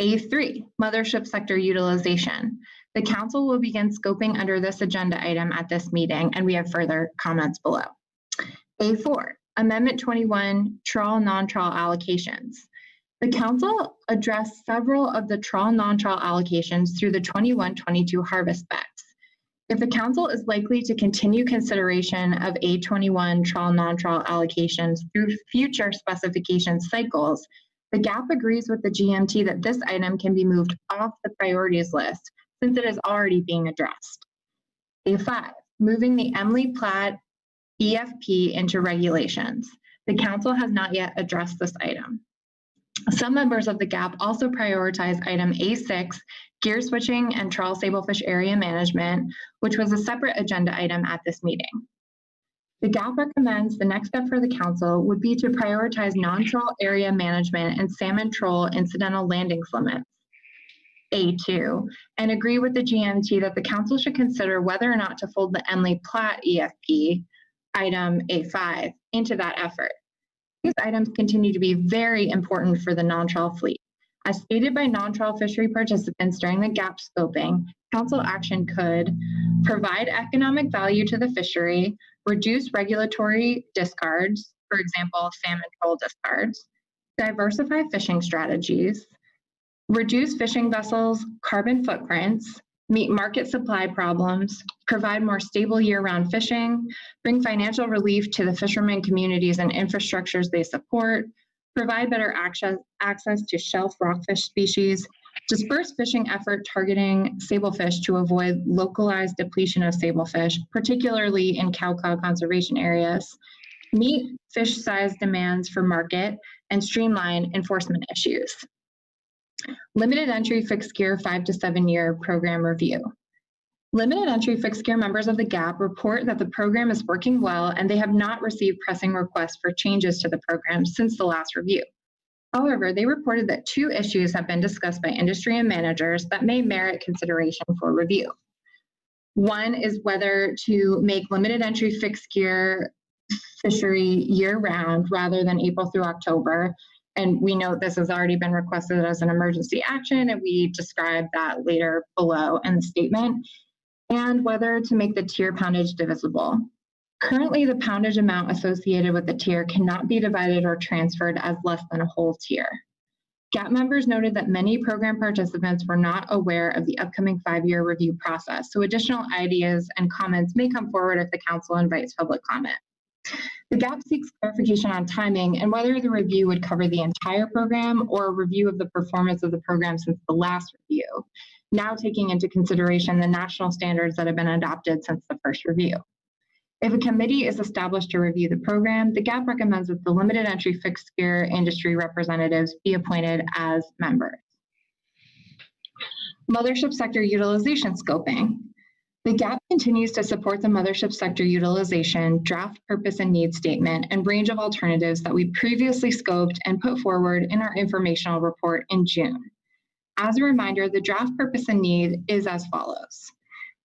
Speaker 18: A3, Mothership Sector Utilization. The council will begin scoping under this agenda item at this meeting, and we have further comments below. A4, Amendment 21, trawl, non-trawl allocations. The council addressed several of the trawl, non-trawl allocations through the 21-22 harvest specs. If the council is likely to continue consideration of A21 trawl, non-trawl allocations through future specification cycles, the GAP agrees with the GMT that this item can be moved off the priorities list since it is already being addressed. A5, moving the Emily Platt EFP into regulations. The council has not yet addressed this item. Some members of the GAP also prioritize item A6, gear switching and trawl sablefish area management, which was a separate agenda item at this meeting. The GAP recommends the next step for the council would be to prioritize non-trawl area management and salmon troll incidental landings limits, A2, and agree with the GMT that the council should consider whether or not to fold the Emily Platt EFP, item A5, into that effort. These items continue to be very important for the non-trawl fleet. As stated by non-trawl fishery participants during the GAP scoping, council action could provide economic value to the fishery, reduce regulatory discards, for example, salmon troll discards, diversify fishing strategies, reduce fishing vessels' carbon footprints, meet market supply problems, provide more stable year-round fishing, bring financial relief to the fishermen communities and infrastructures they support, provide better access to shelf rockfish species, disperse fishing effort targeting sablefish to avoid localized depletion of sablefish, particularly in cow-cod conservation areas, meet fish size demands for market, and streamline enforcement issues. Limited entry fixed gear 5 to 7 year program review. Limited entry fixed gear members of the GAP report that the program is working well and they have not received pressing requests for changes to the program since the last review. However, they reported that 2 issues have been discussed by industry and managers that may merit consideration for review. One is whether to make limited entry fixed gear fishery year-round rather than April through October. And we know this has already been requested as an emergency action, and we describe that later below in the statement, and whether to make the tier poundage divisible. Currently, the poundage amount associated with the tier cannot be divided or transferred as less than a whole tier. GAP members noted that many program participants were not aware of the upcoming 5-year review process, so additional ideas and comments may come forward if the council invites public comment. The GAP seeks clarification on timing and whether the review would cover the entire program or a review of the performance of the program since the last review, now taking into consideration the national standards that have been adopted since the first review. If a committee is established to review the program, the GAP recommends that the limited entry fixed gear industry representatives be appointed as members. Mothership sector utilization scoping. The GAP continues to support the mothership sector utilization, draft purpose and need statement, and range of alternatives that we previously scoped and put forward in our informational report in June. As a reminder, the draft purpose and need is as follows.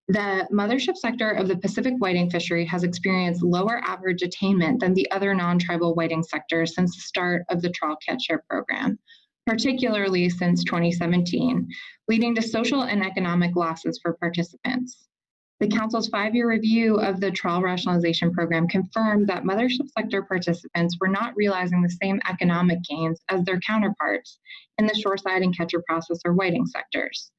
Speaker 18: The mothership sector of the Pacific whiting fishery has experienced lower average attainment than the other non-tribal whiting sectors since the start of the trawl catch share program, particularly since 2017, leading to social and economic losses for participants. The Council's 5-year review of the trawl rationalization program confirmed that mothership sector participants were not realizing the same economic gains as their counterparts in the shoreside and catcher processor whiting sectors.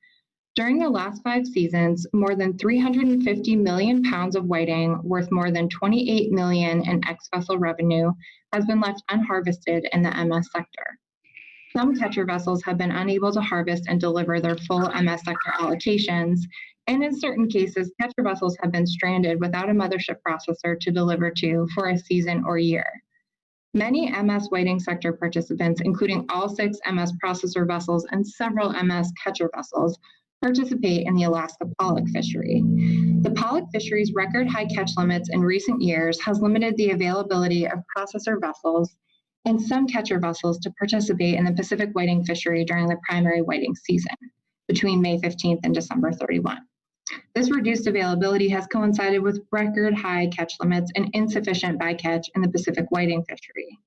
Speaker 18: During the last 5 seasons, more than 350 million pounds of whiting, worth more than 28 million in ex-vessel revenue, has been left unharvested in the MS sector. Some catcher vessels have been unable to harvest and deliver their full MS sector allocations, and in certain cases, catcher vessels have been stranded without a mothership processor to deliver to for a season or year. Many MS whiting sector participants, including all 6 MS processor vessels and several MS catcher vessels, participate in the Alaska pollock fishery. The pollock fishery's record high catch limits in recent years has limited the availability of processor vessels and some catcher vessels to participate in the Pacific whiting fishery during the primary whiting season between May 15th and December 31. This reduced availability has coincided with record high catch limits and insufficient bycatch in the Pacific whiting fishery.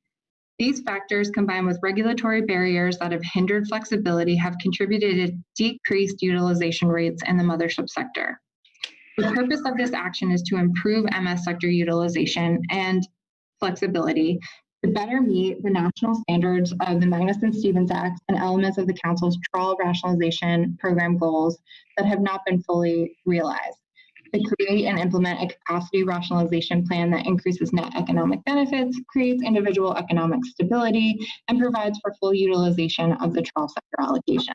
Speaker 18: These factors, combined with regulatory barriers that have hindered flexibility, have contributed to decreased utilization rates in the mothership sector. The purpose of this action is to improve MS sector utilization and flexibility to better meet the national standards of the Magnuson-Stevens Act and elements of the Council's trawl rationalization program goals that have not been fully realized. To create and implement a capacity rationalization plan that increases net economic benefits, creates individual economic stability, and provides for full utilization of the trawl sector allocation.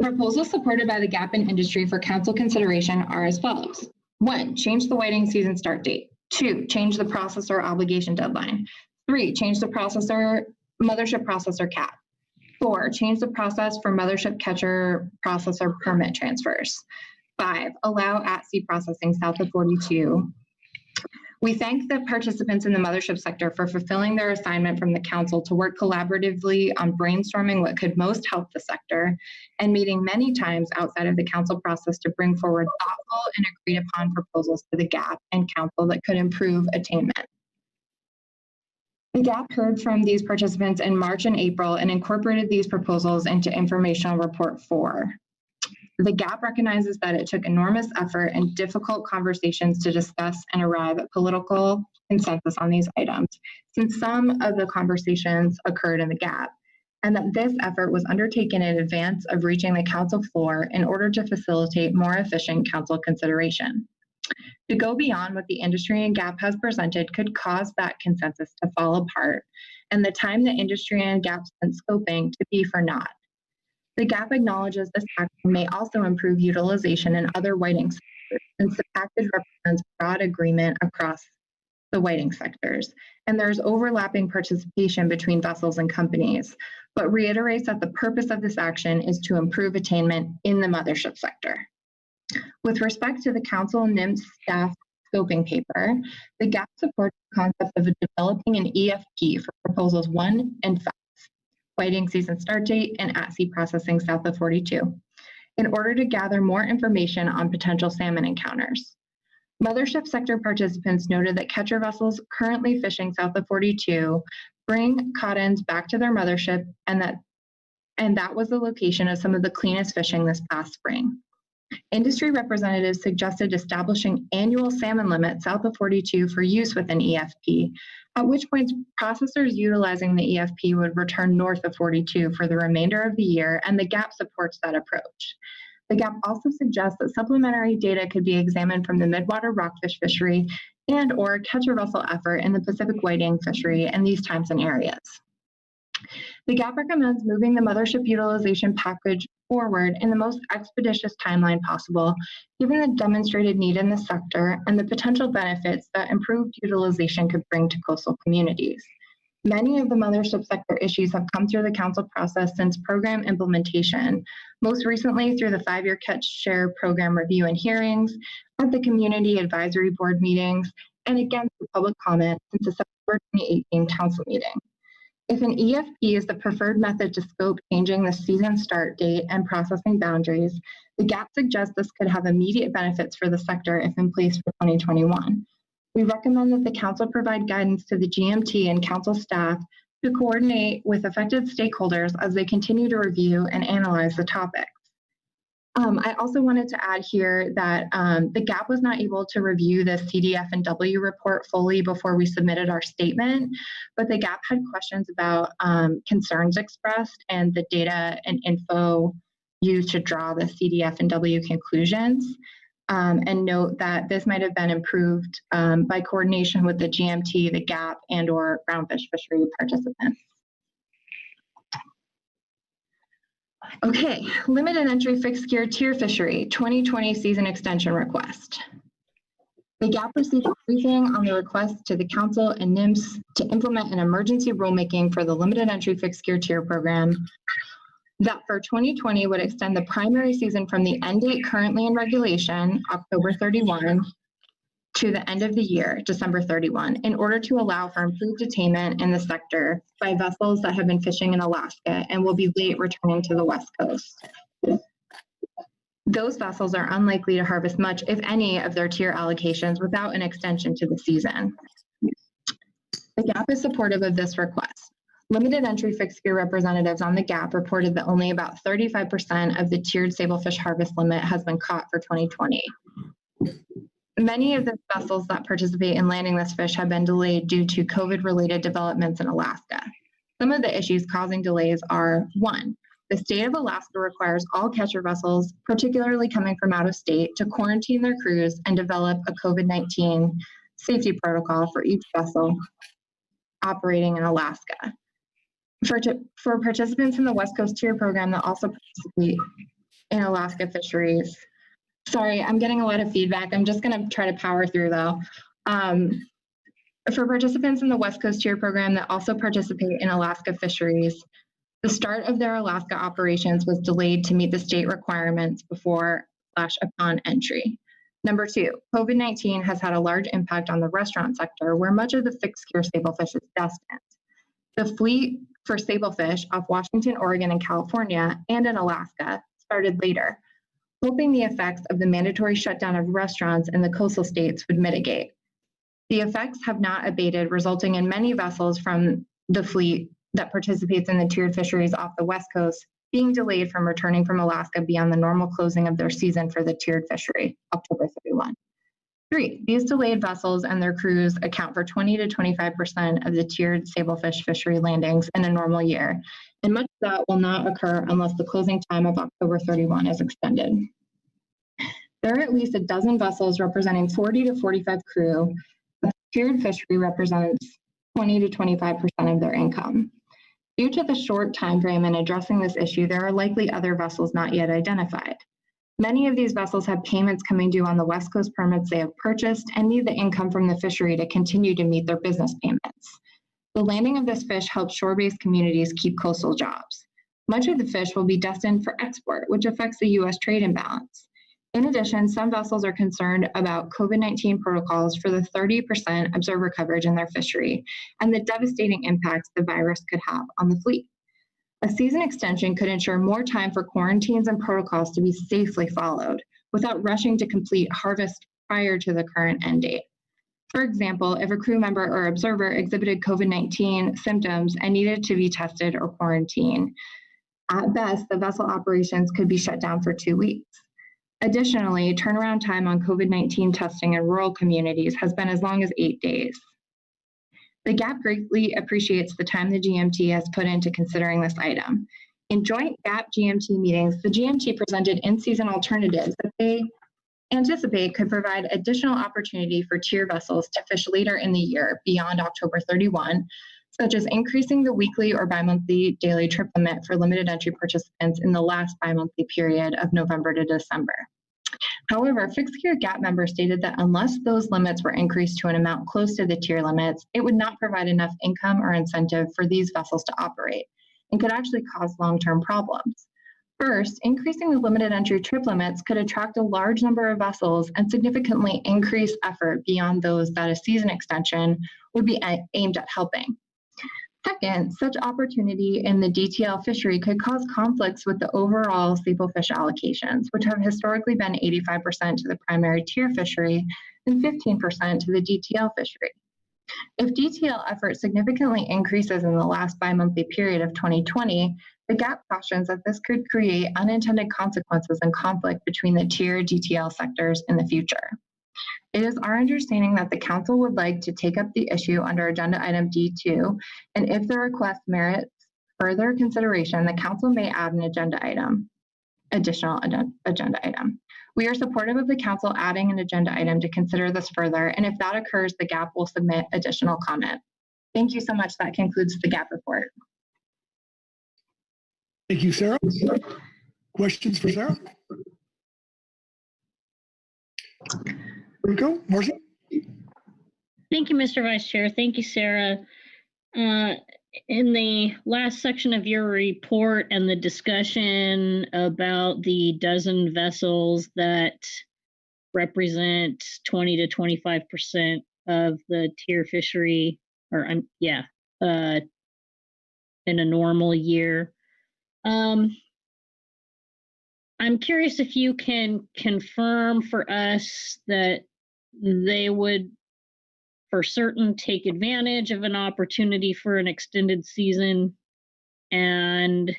Speaker 18: Proposals supported by the GAP in industry for council consideration are as follows. 1, change the whiting season start date. 2, change the processor obligation deadline. 3, change the mothership processor cap. 4, change the process for mothership catcher processor permit transfers. 5, allow at-sea processing south of 42. We thank the participants in the mothership sector for fulfilling their assignment from the council to work collaboratively on brainstorming what could most help the sector and meeting many times outside of the council process to bring forward thoughtful and agreed upon proposals to the GAP and council that could improve attainment. The GAP heard from these participants in March and April and incorporated these proposals into Informational Report 4. The GAP recognizes that it took enormous effort and difficult conversations to discuss and arrive at political consensus on these items, since some of the conversations occurred in the GAP, and that this effort was undertaken in advance of reaching the council floor in order to facilitate more efficient council consideration. To go beyond what the industry and GAP has presented could cause that consensus to fall apart, and the time the industry and GAP spent scoping to be for naught. The GAP acknowledges this action may also improve utilization in other whiting sectors, since the package represents broad agreement across the whiting sectors, and there's overlapping participation between vessels and companies, but reiterates that the purpose of this action is to improve attainment in the mothership sector. With respect to the Council and NIMS staff scoping paper, the GAP supports the concept of developing an EFP for proposals 1 and 5. Whiting season start date, and at-sea processing south of 42, in order to gather more information on potential salmon encounters. Mothership sector participants noted that catcher vessels currently fishing south of 42 bring cottons back to their mothership, and that was the location of some of the cleanest fishing this past spring. Industry representatives suggested establishing annual salmon limits south of 42 for use with an EFP, at which point processors utilizing the EFP would return north of 42 for the remainder of the year, and the GAP supports that approach. The GAP also suggests that supplementary data could be examined from the midwater rockfish fishery and or catcher vessel effort in the Pacific whiting fishery in these times and areas. The GAP recommends moving the mothership utilization package forward in the most expeditious timeline possible, given the demonstrated need in the sector and the potential benefits that improved utilization could bring to coastal communities. Many of the mothership sector issues have come through the council process since program implementation, most recently through the 5-year catch share program review and hearings, at the community advisory board meetings, and again through public comment since the September 2018 council meeting. If an EFP is the preferred method to scope changing the season start date and processing boundaries, the GAP suggests this could have immediate benefits for the sector if in place for 2021. We recommend that the council provide guidance to the GMT and council staff to coordinate with affected stakeholders as they continue to review and analyze the topics. I also wanted to add here that the GAP was not able to review the CDF and W report fully before we submitted our statement, but the GAP had questions about concerns expressed and the data and info used to draw the CDF and W conclusions, and note that this might have been improved by coordination with the GMT, the GAP, and or Groundfish fishery participants. Okay, limited entry fixed gear tier fishery 2020 season extension request. The GAP received a briefing on the request to the council and NIMS to implement an emergency rulemaking for the limited entry fixed gear tier program that for 2020 would extend the primary season from the end date currently in regulation, October 31, to the end of the year, December 31, in order to allow for improved attainment in the sector by vessels that have been fishing in Alaska and will be late returning to the West Coast. Those vessels are unlikely to harvest much, if any, of their tier allocations without an extension to the season. The GAP is supportive of this request. Limited entry fixed gear representatives on the GAP reported that only about 35% of the tiered sablefish harvest limit has been caught for 2020. Many of the vessels that participate in landing this fish have been delayed due to COVID-related developments in Alaska. Some of the issues causing delays are: 1, the state of Alaska requires all catcher vessels, particularly coming from out of state, to quarantine their crews and develop a COVID-19 safety protocol for each vessel operating in Alaska. For participants in the West Coast Tier program that also participate in Alaska fisheries. Sorry, I'm getting a lot of feedback. I'm just going to try to power through though. For participants in the West Coast Tier program that also participate in Alaska fisheries, the start of their Alaska operations was delayed to meet the state requirements before/upon entry. Number 2, COVID-19 has had a large impact on the restaurant sector, where much of the fixed gear sablefish is destined. The fleet for sablefish off Washington, Oregon, and California, and in Alaska, started later, hoping the effects of the mandatory shutdown of restaurants in the coastal states would mitigate. The effects have not abated, resulting in many vessels from the fleet that participates in the tiered fisheries off the West Coast being delayed from returning from Alaska beyond the normal closing of their season for the tiered fishery, October 31. 3, these delayed vessels and their crews account for 20 to 25% of the tiered sablefish fishery landings in a normal year, and much of that will not occur unless the closing time of October 31 is extended. There are at least a dozen vessels representing 40 to 45 crew. The tiered fishery represents 20 to 25% of their income. Due to the short time frame in addressing this issue, there are likely other vessels not yet identified. Many of these vessels have payments coming due on the West Coast permits they have purchased and need the income from the fishery to continue to meet their business payments. The landing of this fish helps shore-based communities keep coastal jobs. Much of the fish will be destined for export, which affects the U.S. trade imbalance. In addition, some vessels are concerned about COVID-19 protocols for the 30% observer coverage in their fishery and the devastating impacts the virus could have on the fleet. A season extension could ensure more time for quarantines and protocols to be safely followed without rushing to complete harvest prior to the current end date. For example, if a crew member or observer exhibited COVID-19 symptoms and needed to be tested or quarantined, at best, the vessel operations could be shut down for 2 weeks. Additionally, turnaround time on COVID-19 testing in rural communities has been as long as 8 days. The GAP greatly appreciates the time the GMT has put into considering this item. In joint GAP-GMT meetings, the GMT presented in-season alternatives that they anticipate could provide additional opportunity for tier vessels to fish later in the year beyond October 31, such as increasing the weekly or bi-monthly daily trip limit for limited entry participants in the last bi-monthly period of November to December. However, fixed gear GAP members stated that unless those limits were increased to an amount close to the tier limits, it would not provide enough income or incentive for these vessels to operate and could actually cause long-term problems. First, increasing the limited entry trip limits could attract a large number of vessels and significantly increase effort beyond those that a season extension would be aimed at helping. Second, such opportunity in the DTL fishery could cause conflicts with the overall sablefish allocations, which have historically been 85% to the primary tier fishery and 15% to the DTL fishery. If DTL effort significantly increases in the last bi-monthly period of 2020, the GAP cautions that this could create unintended consequences and conflict between the tier DTL sectors in the future. It is our understanding that the Council would like to take up the issue under Agenda Item D2, and if the request merits further consideration, the Council may add an additional agenda item. We are supportive of the Council adding an agenda item to consider this further, and if that occurs, the GAP will submit additional comment. Thank you so much. That concludes the GAP report.
Speaker 3: Thank you, Sarah. Questions for Sarah? Rico, Marcy?
Speaker 11: Thank you, Mr. Vice Chair. Thank you, Sarah. In the last section of your report and the discussion about the dozen vessels that represent 20 to 25% of the tier fishery, or in a normal year, I'm curious if you can confirm for us that they would for certain take advantage of an opportunity for an extended season? And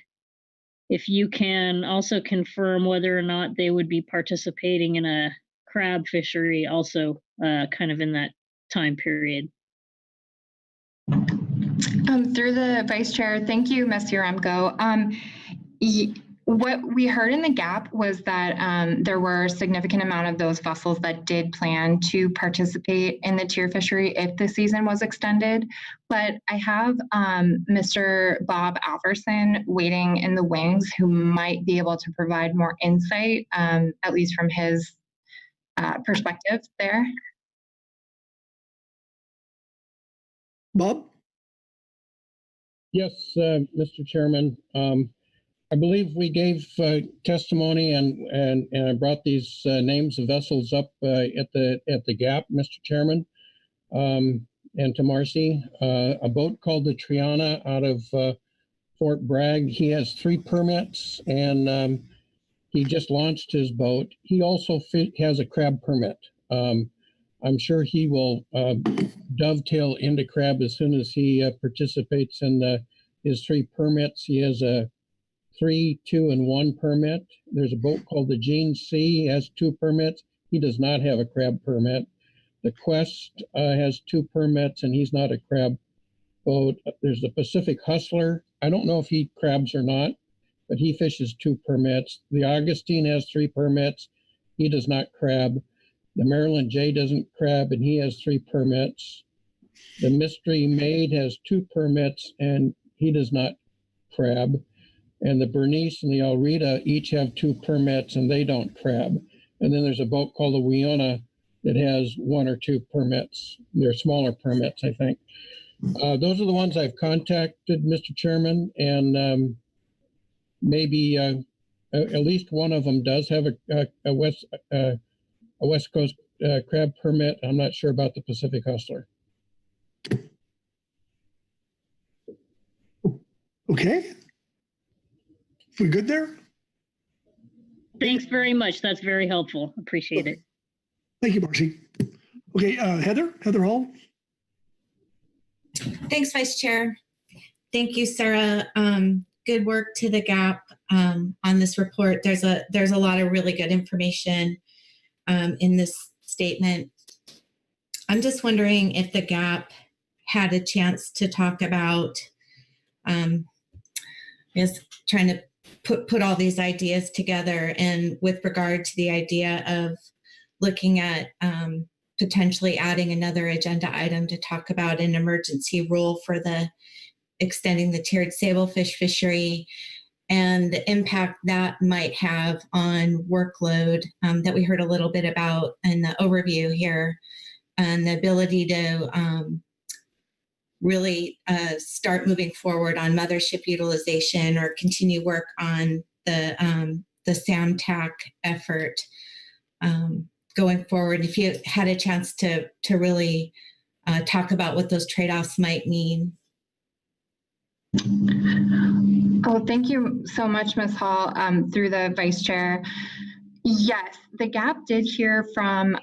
Speaker 11: if you can also confirm whether or not they would be participating in a crab fishery also kind of in that time period.
Speaker 18: Through the Vice Chair, thank you, Ms. Yaremko. What we heard in the gap was that there were a significant amount of those vessels that did plan to participate in the tier fishery if the season was extended. But I have Mr. Bob Alverson waiting in the wings who might be able to provide more insight, at least from his perspective there.
Speaker 3: Bob?
Speaker 19: Yes, Mr. Chairman. I believe we gave testimony and I brought these names of vessels up at the gap, Mr. Chairman, and to Marcy. A boat called the Triana out of Fort Bragg. He has 3 permits and he just launched his boat. He also has a crab permit. I'm sure he will dovetail into crab as soon as he participates in his 3 permits. He has a 3, 2, and 1 permit. There's a boat called the Gene C. He has 2 permits. He does not have a crab permit. The Quest has 2 permits, and he's not a crab boat. There's the Pacific Hustler. I don't know if he crabs or not, but he fishes 2 permits. The Augustine has 3 permits. He does not crab. The Maryland J doesn't crab, and he has 3 permits. The Mystery Maid has 2 permits, and he does not crab. And the Bernice and the Elrita each have 2 permits, and they don't crab. And then there's a boat called the Wiona that has 1 or 2 permits. They're smaller permits, I think. Those are the ones I've contacted, Mr. Chairman, and maybe at least one of them does have a West Coast crab permit. I'm not sure about the Pacific Hustler.
Speaker 3: Okay. We good there?
Speaker 11: Thanks very much. That's very helpful. Appreciate it.
Speaker 3: Thank you, Marcy. Okay, Heather Hall.
Speaker 20: Thanks, Vice Chair. Thank you, Sarah. Good work to the GAP on this report. There's a lot of really good information in this statement. I'm just wondering if the GAP had a chance to talk about, is trying to put all these ideas together, and with regard to the idea of looking at potentially adding another agenda item to talk about an emergency rule for the extending the tiered sablefish fishery and the impact that might have on workload that we heard a little bit about in the overview here, and the ability to really start moving forward on mothership utilization or continue work on the SAMTAC effort going forward. If you had a chance to really talk about what those trade-offs might mean.
Speaker 18: Oh, thank you so much, Ms. Hall, through the Vice Chair. Yes, the GAP did hear from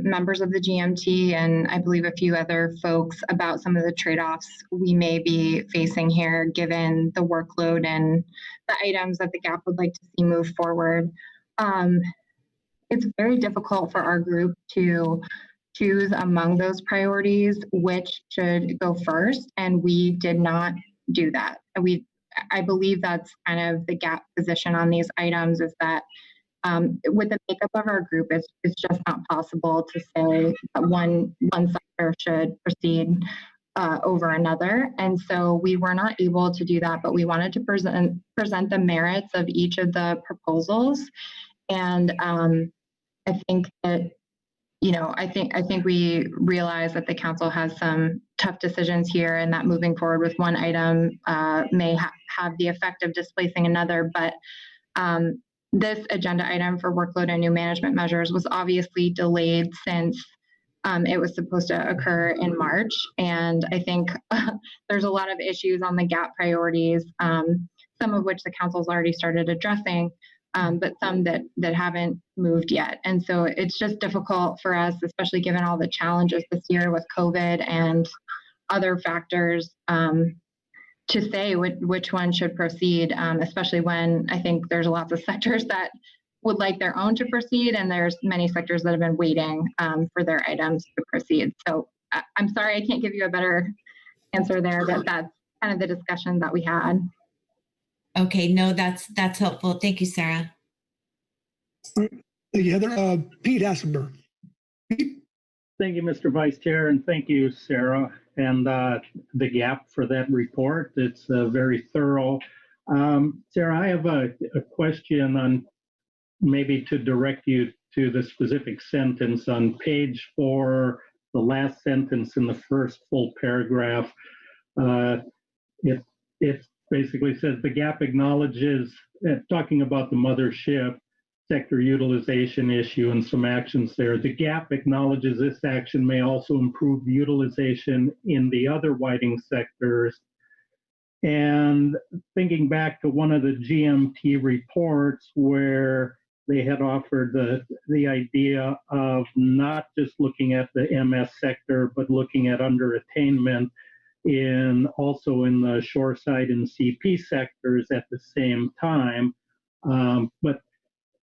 Speaker 18: members of the GMT and I believe a few other folks about some of the trade-offs we may be facing here given the workload and the items that the GAP would like to see move forward. It's very difficult for our group to choose among those priorities which should go first, and we did not do that. I believe that's kind of the GAP position on these items, is that with the makeup of our group, it's just not possible to say that one sector should proceed over another. And so we were not able to do that, but we wanted to present the merits of each of the proposals. And I think that, I think we realize that the council has some tough decisions here, and that moving forward with one item may have the effect of displacing another. But this agenda item for workload and new management measures was obviously delayed since it was supposed to occur in March. And I think there's a lot of issues on the GAP priorities, some of which the council's already started addressing. but some that haven't moved yet. And so it's just difficult for us, especially given all the challenges this year with COVID and other factors, to say which one should proceed, especially when I think there's lots of sectors that would like their own to proceed, and there's many sectors that have been waiting for their items to proceed. So I'm sorry I can't give you a better answer there, but that's kind of the discussion that we had.
Speaker 20: Okay, no, that's helpful. Thank you, Sarah.
Speaker 3: Thank you, Heather. Pete Hassenberg.
Speaker 5: Thank you, Mr. Vice Chair, and thank you, Sarah, and the GAP for that report. It's very thorough. Sarah, I have a question on maybe to direct you to the specific sentence on page 4, the last sentence in the first full paragraph. It basically says the GAP acknowledges, talking about the Mothership sector utilization issue and some actions there. The GAP acknowledges this action may also improve utilization in the other whiting sectors. And thinking back to one of the GMT reports where they had offered the idea of not just looking at the MS sector, but looking at underattainment also in the shoreside and CP sectors at the same time. But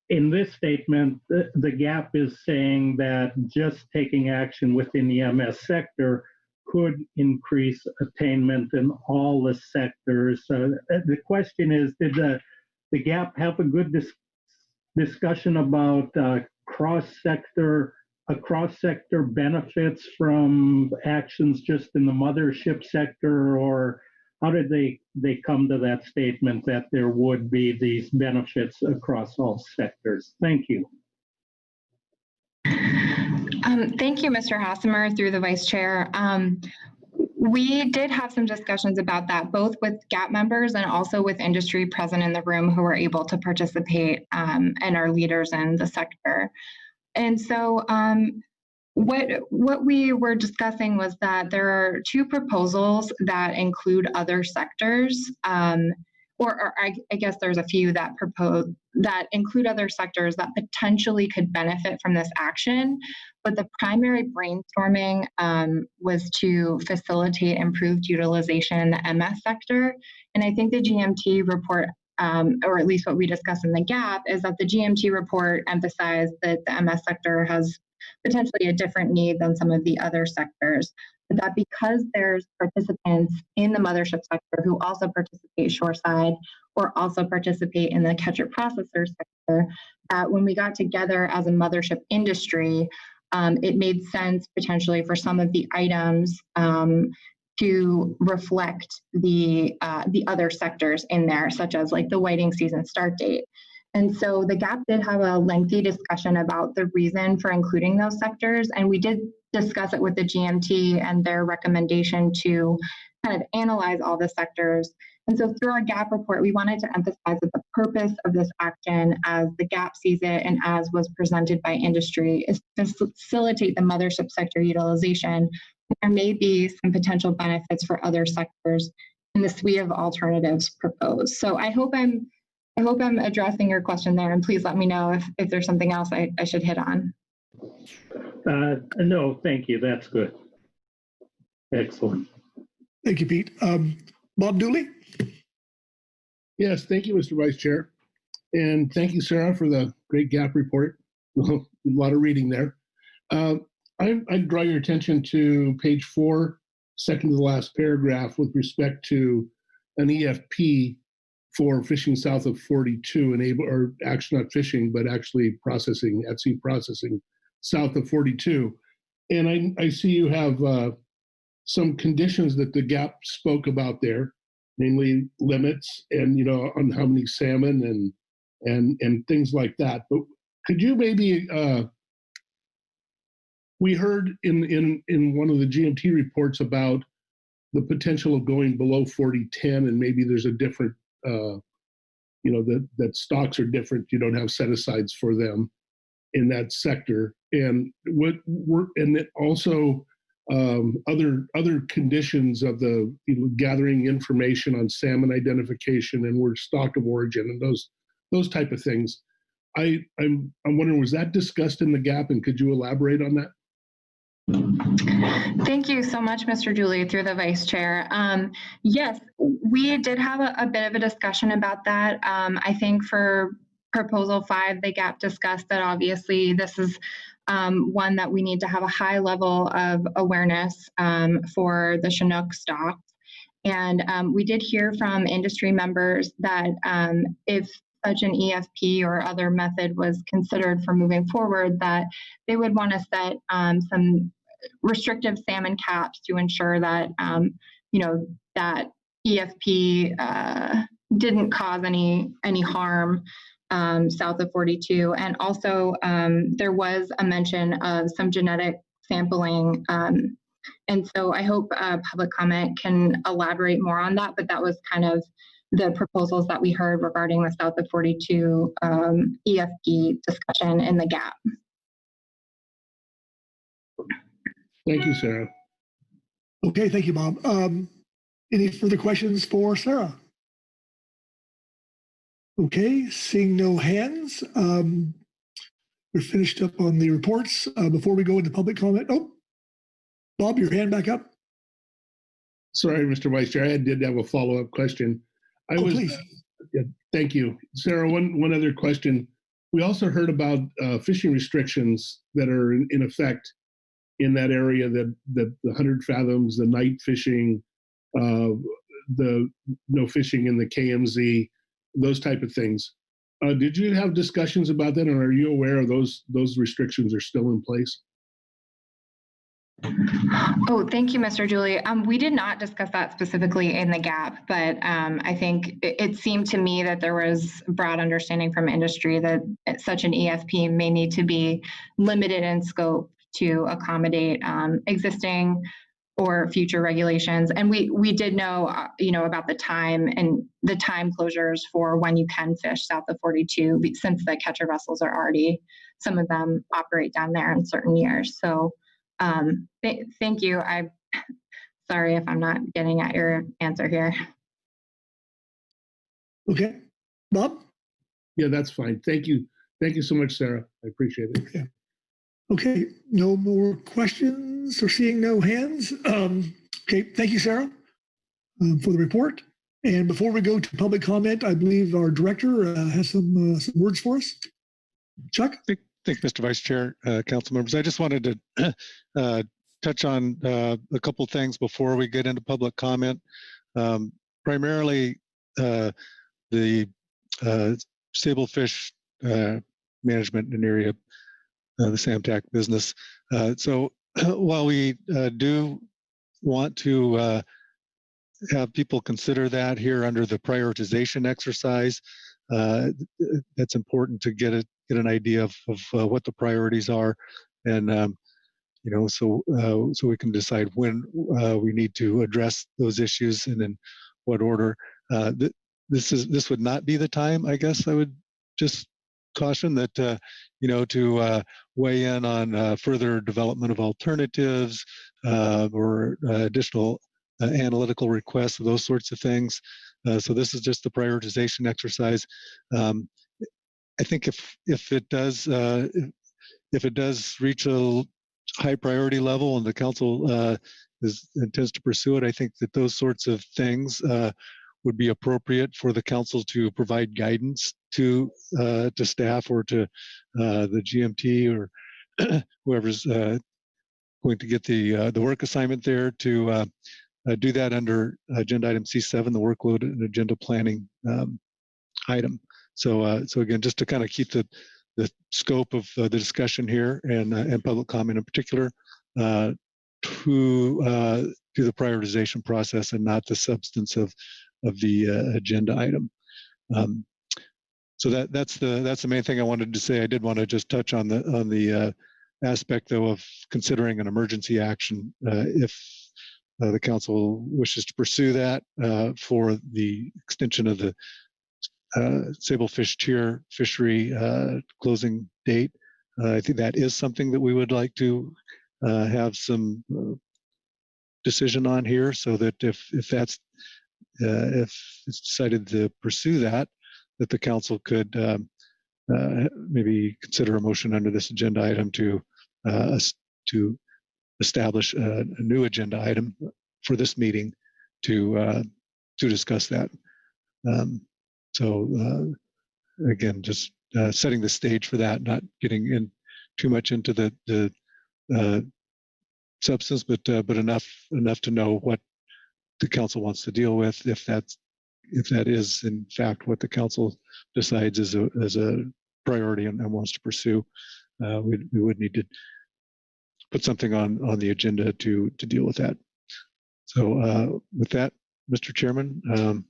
Speaker 5: in this statement, the GAP is saying that just taking action within the MS sector could increase attainment in all the sectors. The question is, did the GAP have a good discussion about cross-sector benefits from actions just in the Mothership sector, or how did they come to that statement that there would be these benefits across all sectors? Thank you.
Speaker 18: Thank you, Mr. Hassemer, through the Vice Chair. We did have some discussions about that, both with GAP members and also with industry present in the room who were able to participate and are leaders in the sector. And so what we were discussing was that there are 2 proposals that include other sectors, or I guess there's a few that include other sectors that potentially could benefit from this action. But the primary brainstorming was to facilitate improved utilization in the MS sector. And I think the GMT report, or at least what we discussed in the GAP, is that the GMT report emphasized that the MS sector has potentially a different need than some of the other sectors. But that because there's participants in the Mothership sector who also participate shoreside or also participate in the catcher processor sector, that when we got together as a Mothership industry, it made sense potentially for some of the items to reflect the other sectors in there, such as like the whiting season start date. And so the GAP did have a lengthy discussion about the reason for including those sectors, and we did discuss it with the GMT and their recommendation to kind of analyze all the sectors. And so through our GAP report, we wanted to emphasize that the purpose of this action, as the GAP sees it and as was presented by industry, is to facilitate the Mothership sector utilization. There may be some potential benefits for other sectors in the suite of alternatives proposed. So I hope I'm addressing your question there, and please let me know if there's something else I should hit on.
Speaker 5: No, thank you. That's good. Excellent.
Speaker 3: Thank you, Pete. Bob Dooley?
Speaker 10: Yes, thank you, Mr. Vice Chair. And thank you, Sarah, for the great GAP report. A lot of reading there. I'd draw your attention to page 4, second to the last paragraph, with respect to an EFP for fishing south of 42, or actually not fishing, but actually processing, at sea processing south of 42. And I see you have some conditions that the GAP spoke about there, namely limits and, on how many salmon and things like that. But could you maybe, we heard in one of the GMT reports about the potential of going below 4010, and maybe there's a different, that stocks are different. You don't have set-asides for them in that sector. And then also other conditions of the gathering information on salmon identification and where stock of origin and those those type of things. I'm wondering, was that discussed in the gap, and could you elaborate on that?
Speaker 18: Thank you so much, Mr. Dooley, through the Vice Chair. Yes, we did have a bit of a discussion about that. I think for Proposal 5, the GAP discussed that obviously this is one that we need to have a high level of awareness for the Chinook stocks. And we did hear from industry members that if such an EFP or other method was considered for moving forward, that they would want to set some restrictive salmon caps to ensure that that EFP didn't cause any harm south of 42. And also there was a mention of some genetic sampling. And so I hope public comment can elaborate more on that, but that was kind of the proposals that we heard regarding the south of 42 EFP discussion in the GAP.
Speaker 10: Thank you, Sarah.
Speaker 3: Okay, thank you, Bob. Any further questions for Sarah? Okay, seeing no hands, we're finished up on the reports. Before we go into public comment, oh, Bob, your hand back up.
Speaker 10: Sorry, Mr. Vice Chair, I did have a follow-up question.
Speaker 3: Please.
Speaker 10: Yeah, thank you. Sarah, one other question. We also heard about fishing restrictions that are in effect in that area, that the 100 fathoms, the night fishing, the no fishing in the KMZ, those type of things. Did you have discussions about that, and are you aware of those restrictions are still in place?
Speaker 18: Oh, thank you, Mr. Dooley. We did not discuss that specifically in the GAP, but I think it seemed to me that there was broad understanding from industry that such an EFP may need to be limited in scope to accommodate existing or future regulations. And we did know, about the time and the time closures for when you can fish south of 42, since the catcher vessels are already, some of them operate down there in certain years. So thank you. I'm sorry if I'm not getting at your answer here.
Speaker 3: Okay, Bob?
Speaker 10: Yeah, that's fine. Thank you. Thank you so much, Sarah. I appreciate it.
Speaker 3: Yeah. Okay, no more questions or seeing no hands. Okay, thank you, Sarah, for the report. And before we go to public comment, I believe our director has some words for us. Chuck?
Speaker 2: Thank Mr. Vice Chair, council members. I just wanted to touch on a couple things before we get into public comment. Primarily, the sablefish management in area, the SAMTAC business. So while we do want to have people consider that here under the prioritization exercise, that's important to get an idea of what the priorities are, and so we can decide when we need to address those issues and in what order. This would not be the time, I guess. I would just caution that to weigh in on further development of alternatives or additional analytical requests, those sorts of things. So this is just the prioritization exercise. I think if it does reach a high priority level and the council intends to pursue it, I think that those sorts of things would be appropriate for the council to provide guidance to staff or to the GMT or whoever's going to get the work assignment there to do that under agenda item C7, the workload and agenda planning item. So again, just to kind of keep the scope of the discussion here and public comment in particular to the prioritization process and not the substance of the agenda item. So that's the main thing I wanted to say. I did want to just touch on the aspect though of considering an emergency action if the council wishes to pursue that for the extension of the sablefish tier fishery closing date. I think that is something that we would like to have some decision on here, so that if it's decided to pursue that, that the council could maybe consider a motion under this agenda item to establish a new agenda item for this meeting to discuss that. So again, just setting the stage for that, not getting in too much into the substance, but enough to know what the council wants to deal with. If that is in fact what the council decides is a priority and wants to pursue, we would need to put something on the agenda to deal with that. So with that, Mr. Chairman,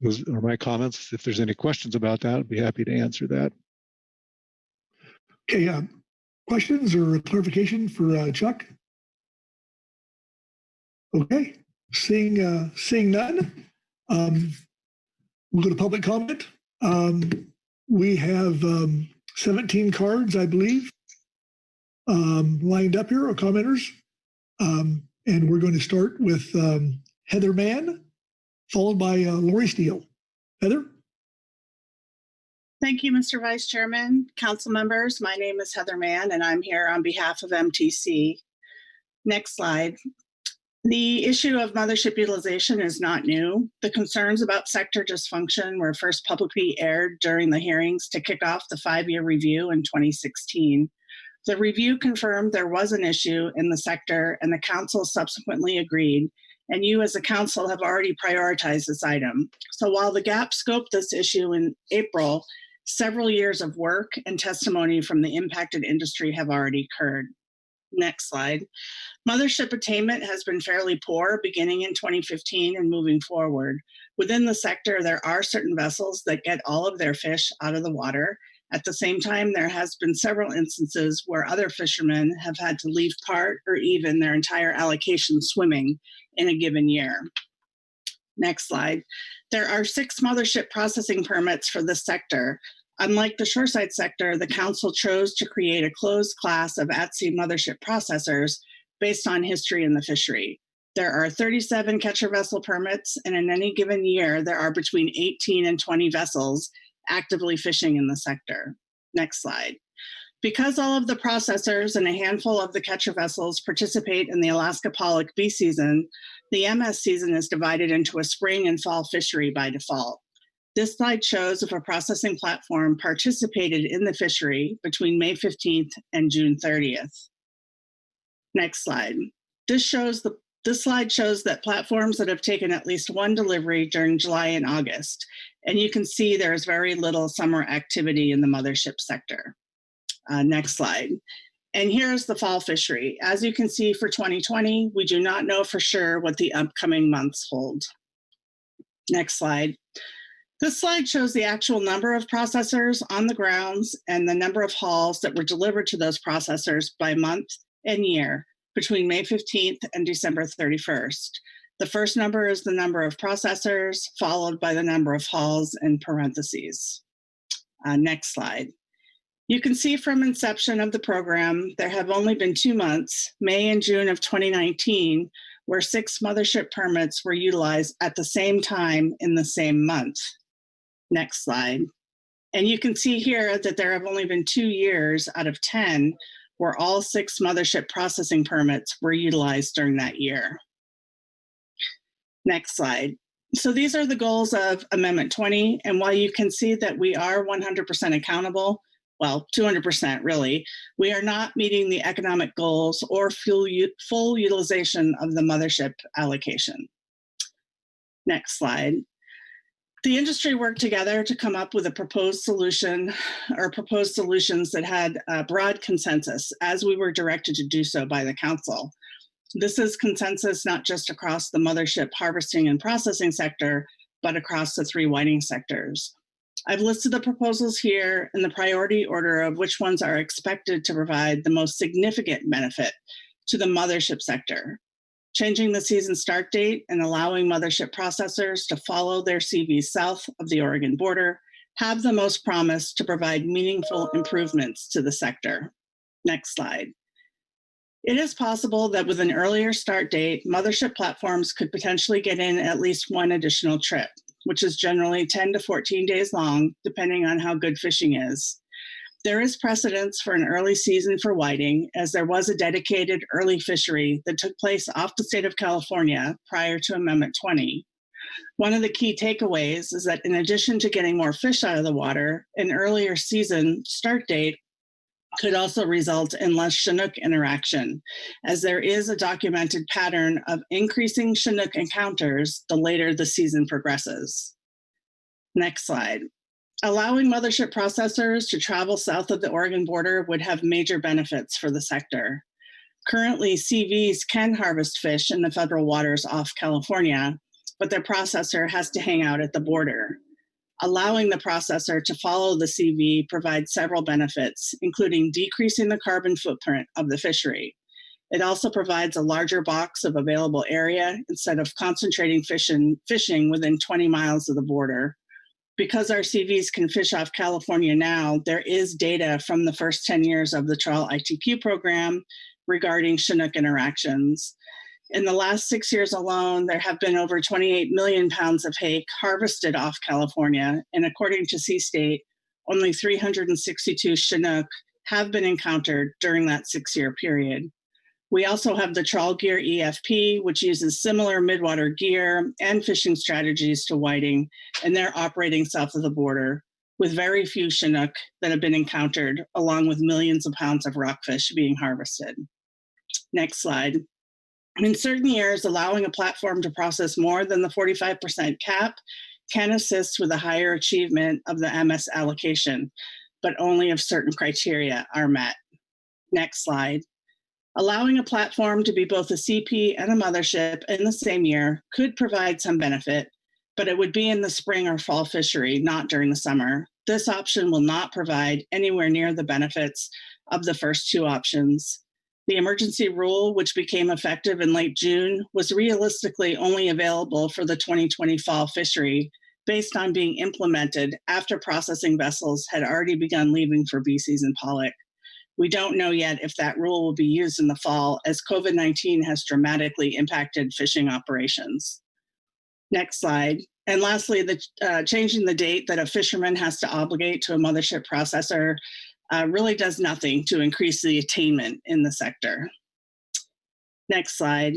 Speaker 2: those are my comments. If there's any questions about that, I'd be happy to answer that.
Speaker 3: Okay, questions or clarification for Chuck? Okay, seeing none, we'll go to public comment. We have 17 cards, I believe, lined up here, or commenters. And we're going to start with Heather Mann, followed by Lori Steele. Heather?
Speaker 21: Thank you, Mr. Vice Chairman, council members. My name is Heather Mann, and I'm here on behalf of MTC. Next slide. The issue of mothership utilization is not new. The concerns about sector dysfunction were first publicly aired during the hearings to kick off the 5-year review in 2016. The review confirmed there was an issue in the sector, and the council subsequently agreed, and you as a council have already prioritized this item. So while the GAP scoped this issue in April, several years of work and testimony from the impacted industry have already occurred. Next slide. Mothership attainment has been fairly poor beginning in 2015 and moving forward. Within the sector, there are certain vessels that get all of their fish out of the water. At the same time, there has been several instances where other fishermen have had to leave part or even their entire allocation swimming in a given year. Next slide. There are 6 mothership processing permits for this sector. Unlike the shoreside sector, the council chose to create a closed class of at-sea mothership processors based on history in the fishery. There are 37 catcher vessel permits, and in any given year, there are between 18 and 20 vessels actively fishing in the sector. Next slide. Because all of the processors and a handful of the catcher vessels participate in the Alaska pollock bee season, the MS season is divided into a spring and fall fishery by default. This slide shows if a processing platform participated in the fishery between May 15th and June 30th. Next slide. This slide shows that platforms that have taken at least one delivery during July and August, and you can see there is very little summer activity in the mothership sector. Next slide. And here's the fall fishery. As you can see for 2020, we do not know for sure what the upcoming months hold. Next slide. This slide shows the actual number of processors on the grounds and the number of hauls that were delivered to those processors by month and year between May 15th and December 31st. The first number is the number of processors, followed by the number of hauls in parentheses. Next slide. You can see from inception of the program, there have only been 2 months, May and June of 2019, where 6 mothership permits were utilized at the same time in the same month. Next slide. And you can see here that there have only been 2 years out of 10 where all 6 mothership processing permits were utilized during that year. Next slide. So these are the goals of Amendment 20, and while you can see that we are 100% accountable, well, 200% really, we are not meeting the economic goals or full utilization of the mothership allocation. Next slide. The industry worked together to come up with a proposed solution or proposed solutions that had a broad consensus as we were directed to do so by the council. This is consensus not just across the mothership harvesting and processing sector, but across the 3 whiting sectors. I've listed the proposals here in the priority order of which ones are expected to provide the most significant benefit to the mothership sector. Changing the season start date and allowing mothership processors to follow their CVs south of the Oregon border have the most promise to provide meaningful improvements to the sector. Next slide. It is possible that with an earlier start date, mothership platforms could potentially get in at least 1 additional trip. which is generally 10 to 14 days long, depending on how good fishing is. There is precedence for an early season for whiting, as there was a dedicated early fishery that took place off the state of California prior to Amendment 20. One of the key takeaways is that in addition to getting more fish out of the water, an earlier season start date could also result in less Chinook interaction, as there is a documented pattern of increasing Chinook encounters the later the season progresses. Next slide. Allowing mothership processors to travel south of the Oregon border would have major benefits for the sector. Currently, CVs can harvest fish in the federal waters off California, but their processor has to hang out at the border. Allowing the processor to follow the CV provides several benefits, including decreasing the carbon footprint of the fishery. It also provides a larger box of available area instead of concentrating fishing within 20 miles of the border. Because our CVs can fish off California now, there is data from the first 10 years of the Trawl ITQ program regarding Chinook interactions. In the last 6 years alone, there have been over 28 million pounds of hake harvested off California, and according to C-State, only 362 Chinook have been encountered during that 6-year period. We also have the Trawl Gear EFP, which uses similar midwater gear and fishing strategies to whiting, and they're operating south of the border, with very few Chinook that have been encountered, along with millions of pounds of rockfish being harvested. Next slide. In certain years, allowing a platform to process more than the 45% cap can assist with a higher achievement of the MS allocation, but only if certain criteria are met. Next slide. Allowing a platform to be both a CP and a mothership in the same year could provide some benefit, but it would be in the spring or fall fishery, not during the summer. This option will not provide anywhere near the benefits of the first two options. The emergency rule, which became effective in late June, was realistically only available for the 2020 fall fishery based on being implemented after processing vessels had already begun leaving for BCs and pollock. We don't know yet if that rule will be used in the fall, as COVID-19 has dramatically impacted fishing operations. Next slide. And lastly, changing the date that a fisherman has to obligate to a mothership processor really does nothing to increase the attainment in the sector. Next slide.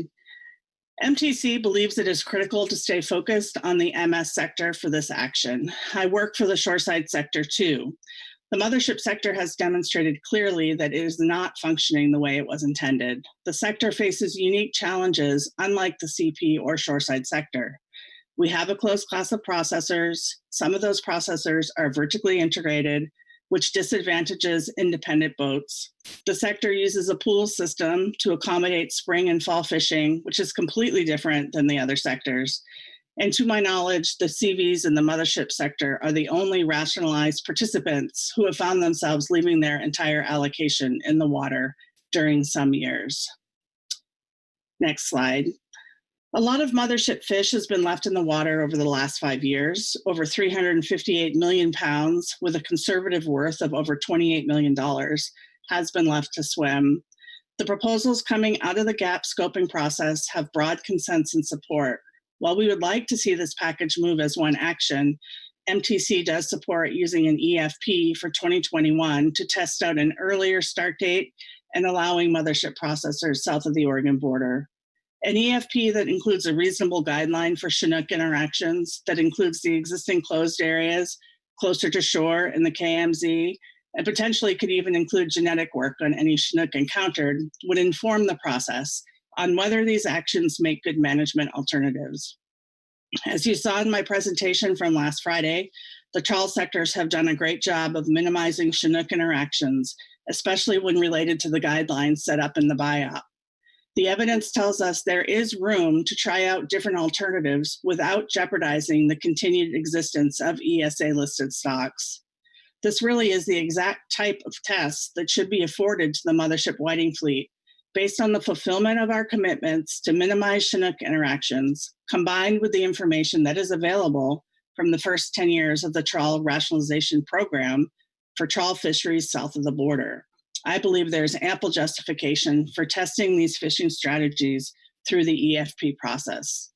Speaker 21: MTC believes it is critical to stay focused on the MS sector for this action. I work for the shoreside sector too. The mothership sector has demonstrated clearly that it is not functioning the way it was intended. The sector faces unique challenges, unlike the CP or shoreside sector. We have a closed class of processors. Some of those processors are vertically integrated, which disadvantages independent boats. The sector uses a pool system to accommodate spring and fall fishing, which is completely different than the other sectors. And to my knowledge, the CVs in the mothership sector are the only rationalized participants who have found themselves leaving their entire allocation in the water during some years. Next slide. A lot of mothership fish has been left in the water over the last 5 years, over 358 million pounds with a conservative worth of over $28 million has been left to swim. The proposals coming out of the GAP scoping process have broad consensus and support. While we would like to see this package move as one action, MTC does support using an EFP for 2021 to test out an earlier start date and allowing mothership processors south of the Oregon border. An EFP that includes a reasonable guideline for Chinook interactions, that includes the existing closed areas closer to shore in the KMZ, and potentially could even include genetic work on any Chinook encountered, would inform the process on whether these actions make good management alternatives. As you saw in my presentation from last Friday, the trawl sectors have done a great job of minimizing Chinook interactions, especially when related to the guidelines set up in the BIOP. The evidence tells us there is room to try out different alternatives without jeopardizing the continued existence of ESA-listed stocks. This really is the exact type of test that should be afforded to the mothership whiting fleet, based on the fulfillment of our commitments to minimize Chinook interactions, combined with the information that is available from the first 10 years of the trawl rationalization program for trawl fisheries south of the border. I believe there's ample justification for testing these fishing strategies through the EFP process.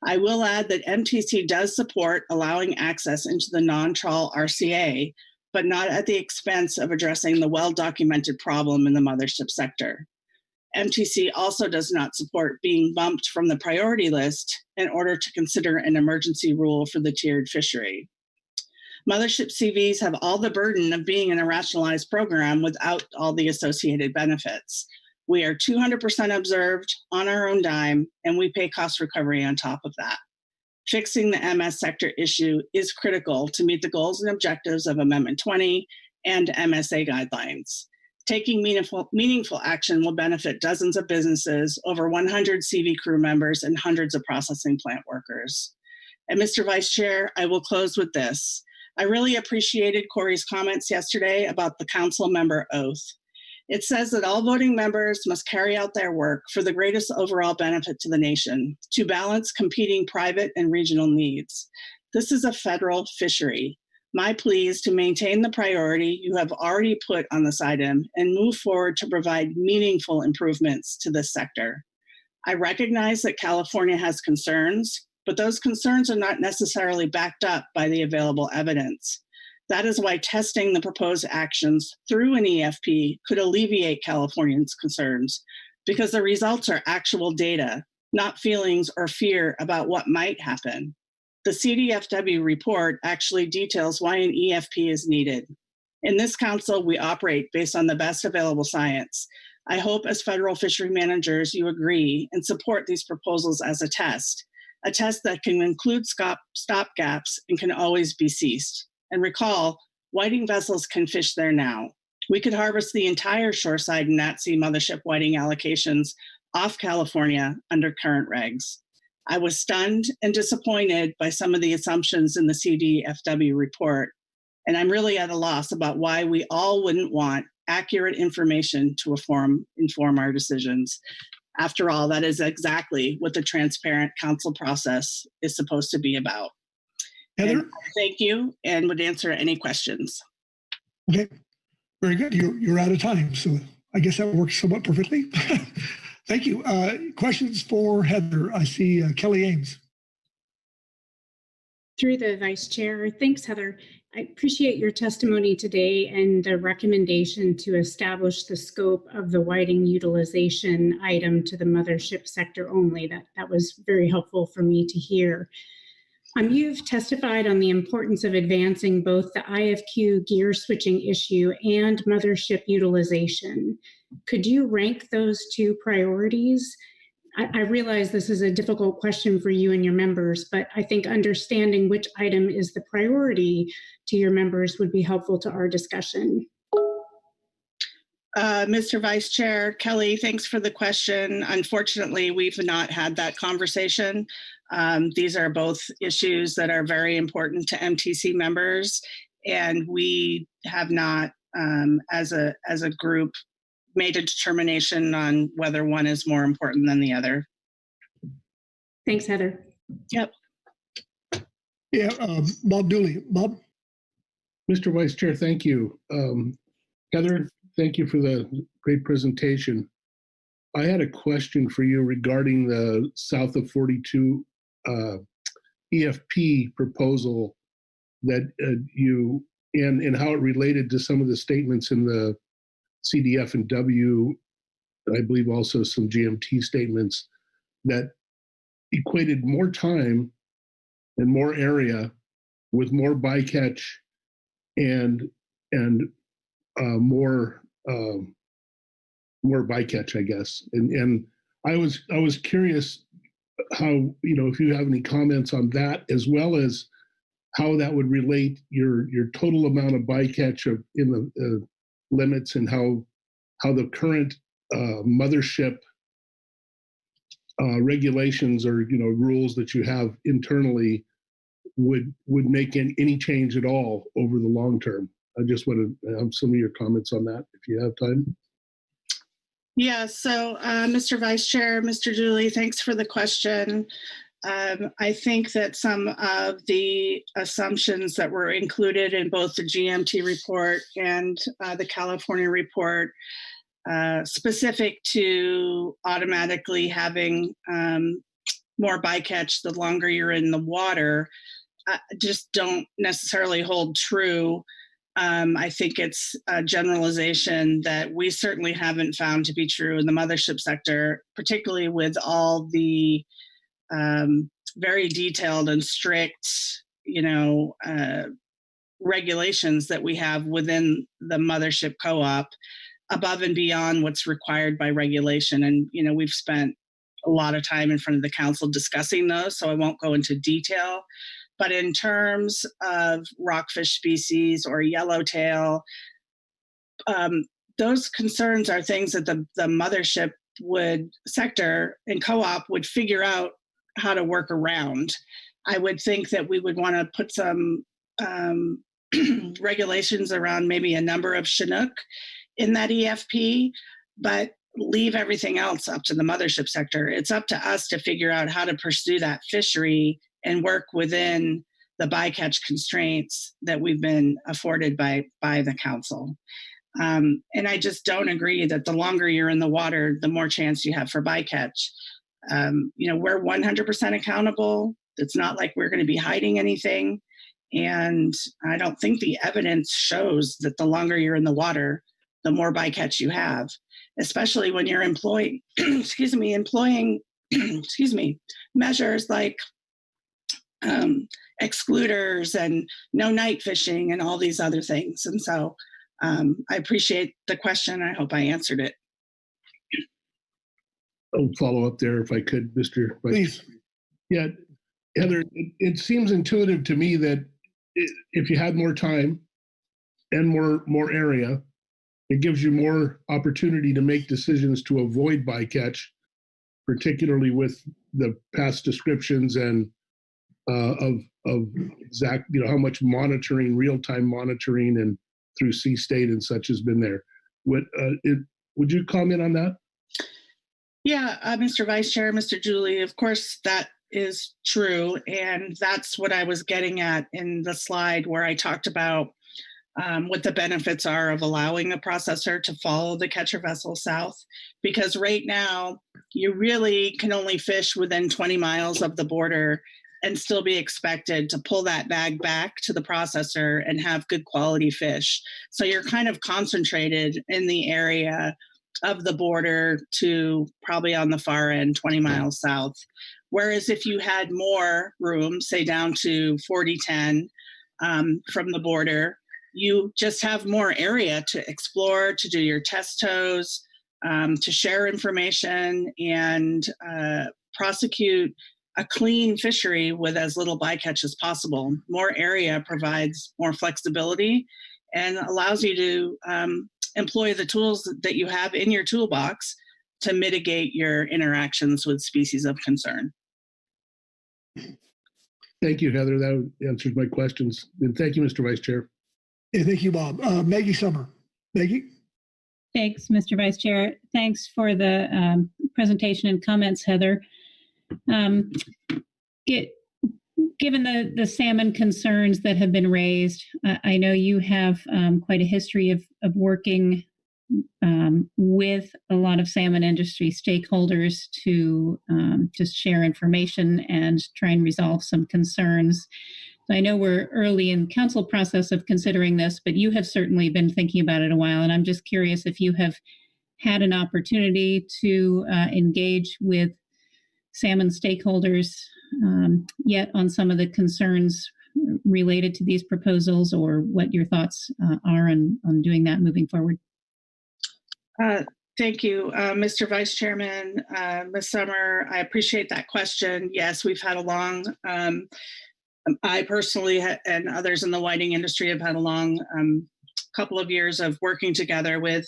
Speaker 21: I will add that MTC does support allowing access into the non-trawl RCA, but not at the expense of addressing the well-documented problem in the mothership sector. MTC also does not support being bumped from the priority list in order to consider an emergency rule for the tiered fishery. Mothership CVs have all the burden of being in a rationalized program without all the associated benefits. We are 200% observed on our own dime, and we pay cost recovery on top of that. Fixing the MS sector issue is critical to meet the goals and objectives of Amendment 20 and MSA guidelines. Taking meaningful action will benefit dozens of businesses, over 100 CV crew members, and hundreds of processing plant workers. And Mr. Vice Chair, I will close with this. I really appreciated Corey's comments yesterday about the council member oath. It says that all voting members must carry out their work for the greatest overall benefit to the nation, to balance competing private and regional needs. This is a federal fishery. My plea is to maintain the priority you have already put on this item and move forward to provide meaningful improvements to this sector. I recognize that California has concerns, but those concerns are not necessarily backed up by the available evidence. That is why testing the proposed actions through an EFP could alleviate Californians' concerns, because the results are actual data, not feelings or fear about what might happen. The CDFW report actually details why an EFP is needed. In this council, we operate based on the best available science. I hope as federal fishery managers you agree and support these proposals as a test that can include stop gaps and can always be ceased. And recall, whiting vessels can fish there now. We could harvest the entire shoreside and at-sea mothership whiting allocations off California under current regs. I was stunned and disappointed by some of the assumptions in the CDFW report, and I'm really at a loss about why we all wouldn't want accurate information to inform our decisions. After all, that is exactly what the transparent council process is supposed to be about.
Speaker 3: Heather?
Speaker 21: Thank you, and would answer any questions.
Speaker 3: Okay, very good. You're out of time, so I guess that works somewhat perfectly. Thank you. Questions for Heather? I see Kelly Ames.
Speaker 6: Through the Vice Chair, thanks, Heather. I appreciate your testimony today and the recommendation to establish the scope of the whiting utilization item to the mothership sector only. That was very helpful for me to hear. You've testified on the importance of advancing both the IFQ gear switching issue and mothership utilization. Could you rank those two priorities? I realize this is a difficult question for you and your members, but I think understanding which item is the priority to your members would be helpful to our discussion.
Speaker 21: Mr. Vice Chair, Kelly, thanks for the question. Unfortunately, we've not had that conversation. These are both issues that are very important to MTC members, and we have not, as a group, made a determination on whether one is more important than the other.
Speaker 6: Thanks, Heather.
Speaker 21: Yep.
Speaker 3: Yeah, Bob Dooley. Bob?
Speaker 10: Mr. Vice Chair, thank you. Heather, thank you for the great presentation. I had a question for you regarding the south of 42 EFP proposal that you, and how it related to some of the statements in the CDF and W, I believe also some GMT statements that equated more time and more area with more bycatch and more bycatch, I guess. And I was curious how, if you have any comments on that, as well as how that would relate your total amount of bycatch in the limits, and how the current mothership regulations or rules that you have internally would make any change at all over the long term. I just want to have some of your comments on that if you have time.
Speaker 21: Yeah, so Mr. Vice Chair, Mr. Dooley, thanks for the question. I think that some of the assumptions that were included in both the GMT report and the California report, specific to automatically having more bycatch the longer you're in the water just don't necessarily hold true. I think it's a generalization that we certainly haven't found to be true in the mothership sector, particularly with all the very detailed and strict, regulations that we have within the mothership co-op above and beyond what's required by regulation. And, we've spent a lot of time in front of the council discussing those, so I won't go into detail. But in terms of rockfish species or yellowtail, those concerns are things that the mothership sector and co-op would figure out how to work around. I would think that we would want to put some regulations around maybe a number of Chinook in that EFP, but leave everything else up to the mothership sector. It's up to us to figure out how to pursue that fishery and work within the bycatch constraints that we've been afforded by the council. And I just don't agree that the longer you're in the water, the more chance you have for bycatch. We're 100% accountable. It's not like we're going to be hiding anything. And I don't think the evidence shows that the longer you're in the water, the more bycatch you have, especially when you're employing measures like excluders and no night fishing and all these other things. And so I appreciate the question. I hope I answered it.
Speaker 10: I'll follow up there if I could, Mr.
Speaker 3: Please.
Speaker 10: Yeah, Heather, it seems intuitive to me that if you had more time and more area, it gives you more opportunity to make decisions to avoid bycatch, particularly with the past descriptions and of exact, how much monitoring, real-time monitoring, and through Sea State and such has been there. Would you comment on that?
Speaker 21: Yeah, Mr. Vice Chair, Mr. Julie, of course that is true, and that's what I was getting at in the slide where I talked about what the benefits are of allowing a processor to follow the catcher vessel south, because right now you really can only fish within 20 miles of the border and still be expected to pull that bag back to the processor and have good quality fish. So you're kind of concentrated in the area of the border to probably on the far end, 20 miles south. Whereas if you had more room, say down to 40-10 from the border, you just have more area to explore, to do your test tows, to share information and prosecute a clean fishery with as little bycatch as possible. More area provides more flexibility and allows you to employ the tools that you have in your toolbox to mitigate your interactions with species of concern.
Speaker 10: Thank you, Heather. That answers my questions. And thank you, Mr. Vice Chair.
Speaker 3: Yeah, thank you, Bob. Maggie Summer. Maggie?
Speaker 7: Thanks, Mr. Vice Chair. Thanks for the presentation and comments, Heather. Given the salmon concerns that have been raised, I know you have quite a history of working with a lot of salmon industry stakeholders to just share information and try and resolve some concerns. So I know we're early in council process of considering this, but you have certainly been thinking about it a while, and I'm just curious if you have had an opportunity to engage with salmon stakeholders yet on some of the concerns related to these proposals, or what your thoughts are on doing that moving forward.
Speaker 21: Thank you, Mr. Vice Chairman, Ms. Summer. I appreciate that question. Yes, we've had a long, I personally and others in the whiting industry have had a long couple of years of working together with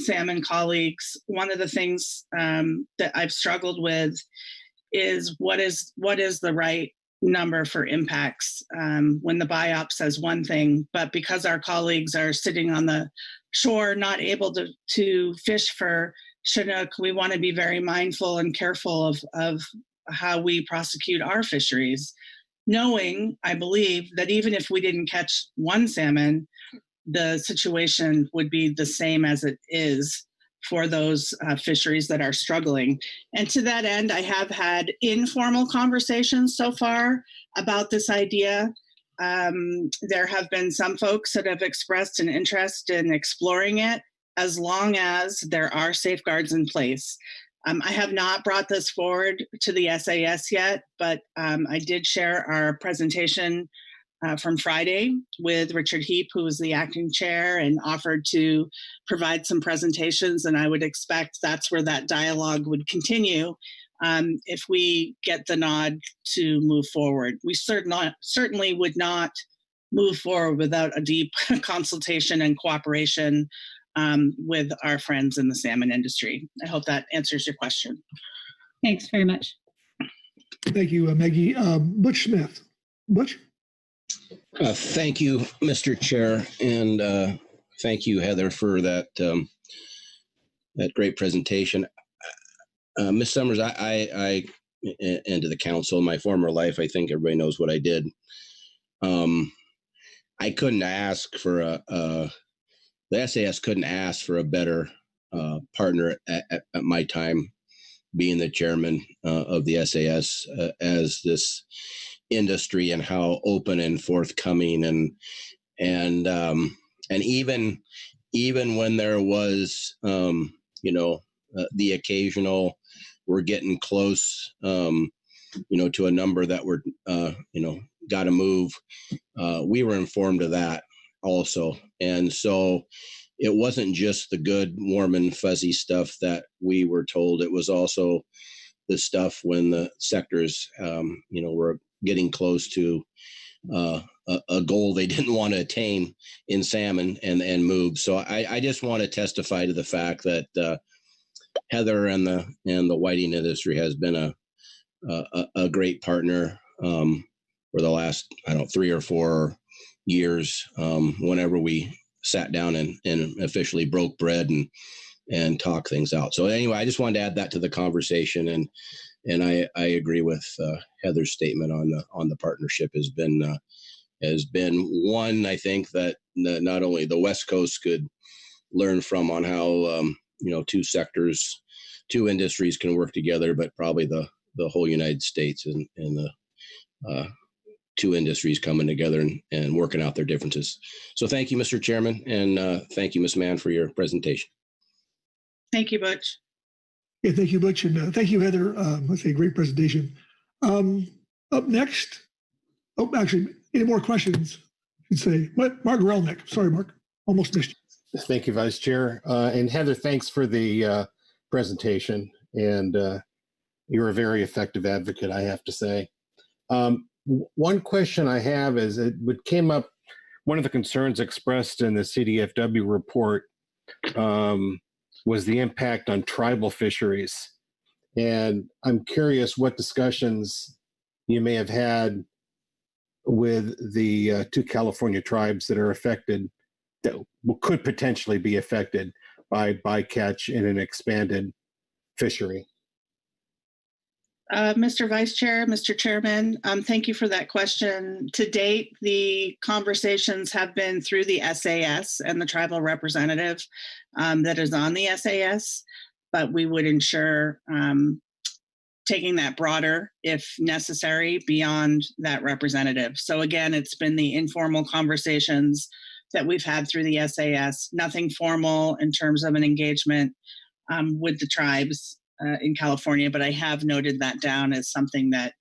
Speaker 21: salmon colleagues. One of the things that I've struggled with is what is the right number for impacts when the BIOP says one thing, but because our colleagues are sitting on the shore not able to fish for Chinook, we want to be very mindful and careful of how we prosecute our fisheries, knowing, I believe, that even if we didn't catch one salmon, the situation would be the same as it is for those fisheries that are struggling. And to that end, I have had informal conversations so far about this idea. There have been some folks that have expressed an interest in exploring it as long as there are safeguards in place. I have not brought this forward to the SAS yet, but I did share our presentation from Friday with Richard Heap, who was the acting chair, and offered to provide some presentations. And I would expect that's where that dialogue would continue if we get the nod to move forward. We certainly would not move forward without a deep consultation and cooperation with our friends in the salmon industry. I hope that answers your question.
Speaker 7: Thanks very much.
Speaker 3: Thank you, Maggie. Butch Smith. Butch?
Speaker 4: Thank you, Mr. Chair, and thank you, Heather, for that that great presentation. Ms. Summers, I and to the council, in my former life, I think everybody knows what I did. I couldn't ask for the SAS couldn't ask for a better partner at my time being the chairman of the SAS as this industry, and how open and forthcoming and even when there was the occasional we're getting close to a number that we're got to move, we were informed of that also. And so it wasn't just the good, warm and fuzzy stuff that we were told. It was also the stuff when the sectors were getting close to a goal they didn't want to attain in salmon and move. So I just want to testify to the fact that Heather and the whiting industry has been a great partner for the last 3 or 4 years. Whenever we sat down and officially broke bread and talk things out. So anyway, I just wanted to add that to the conversation, and I agree with Heather's statement on the partnership has been one, I think, that not only the West Coast could learn from on how two industries can work together, but probably the whole United States and the two industries coming together and working out their differences. So thank you, Mr. Chairman, and thank you, Ms. Mann, for your presentation.
Speaker 21: Thank you, Butch.
Speaker 3: Yeah, thank you, Butch, and thank you, Heather. That's a great presentation. Up next, actually, any more questions? You'd say, Mark Relnick. Sorry, Mark, almost missed you.
Speaker 1: Thank you, Vice Chair. And Heather, thanks for the presentation. And you're a very effective advocate, I have to say. One question I have is, came up, one of the concerns expressed in the CDFW report was the impact on tribal fisheries. And I'm curious what discussions you may have had with the 2 California tribes that are affected, that could potentially be affected by bycatch in an expanded fishery.
Speaker 21: Mr. Vice Chair, Mr. Chairman, thank you for that question. To date, the conversations have been through the SAS and the tribal representative that is on the SAS, but we would ensure taking that broader, if necessary, beyond that representative. So again, it's been the informal conversations that we've had through the SAS, nothing formal in terms of an engagement with the tribes in California, but I have noted that down as something that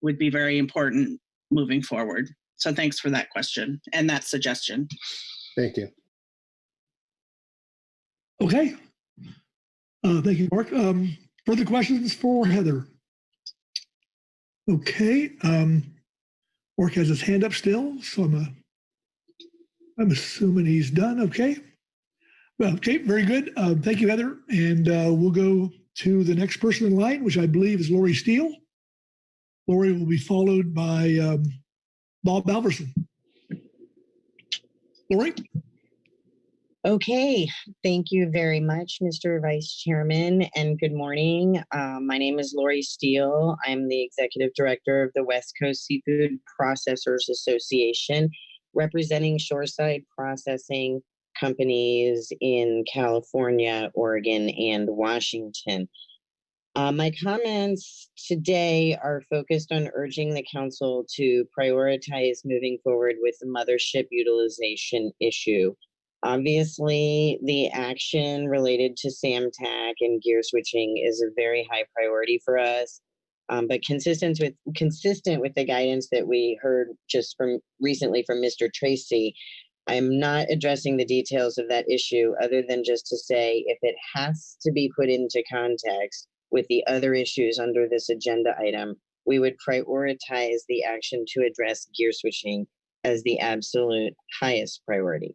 Speaker 21: would be very important moving forward. So thanks for that question and that suggestion.
Speaker 1: Thank you.
Speaker 3: Okay. Thank you, Mark. Further questions for Heather? Okay. Mark has his hand up still, so I'm assuming he's done. Okay. Well, okay, very good. Thank you, Heather. And we'll go to the next person in line, which I believe is Lori Steele. Lori will be followed by Bob Alverson. Lori?
Speaker 22: Okay, thank you very much, Mr. Vice Chairman, and good morning. My name is Lori Steele. I'm the Executive Director of the West Coast Seafood Processors Association, representing shoreside processing companies in California, Oregon, and Washington. My comments today are focused on urging the council to prioritize moving forward with the mothership utilization issue. Obviously, the action related to SAMTAC and gear switching is a very high priority for us. But consistent with the guidance that we heard just from recently from Mr. Tracy, I'm not addressing the details of that issue other than just to say if it has to be put into context with the other issues under this agenda item, we would prioritize the action to address gear switching as the absolute highest priority.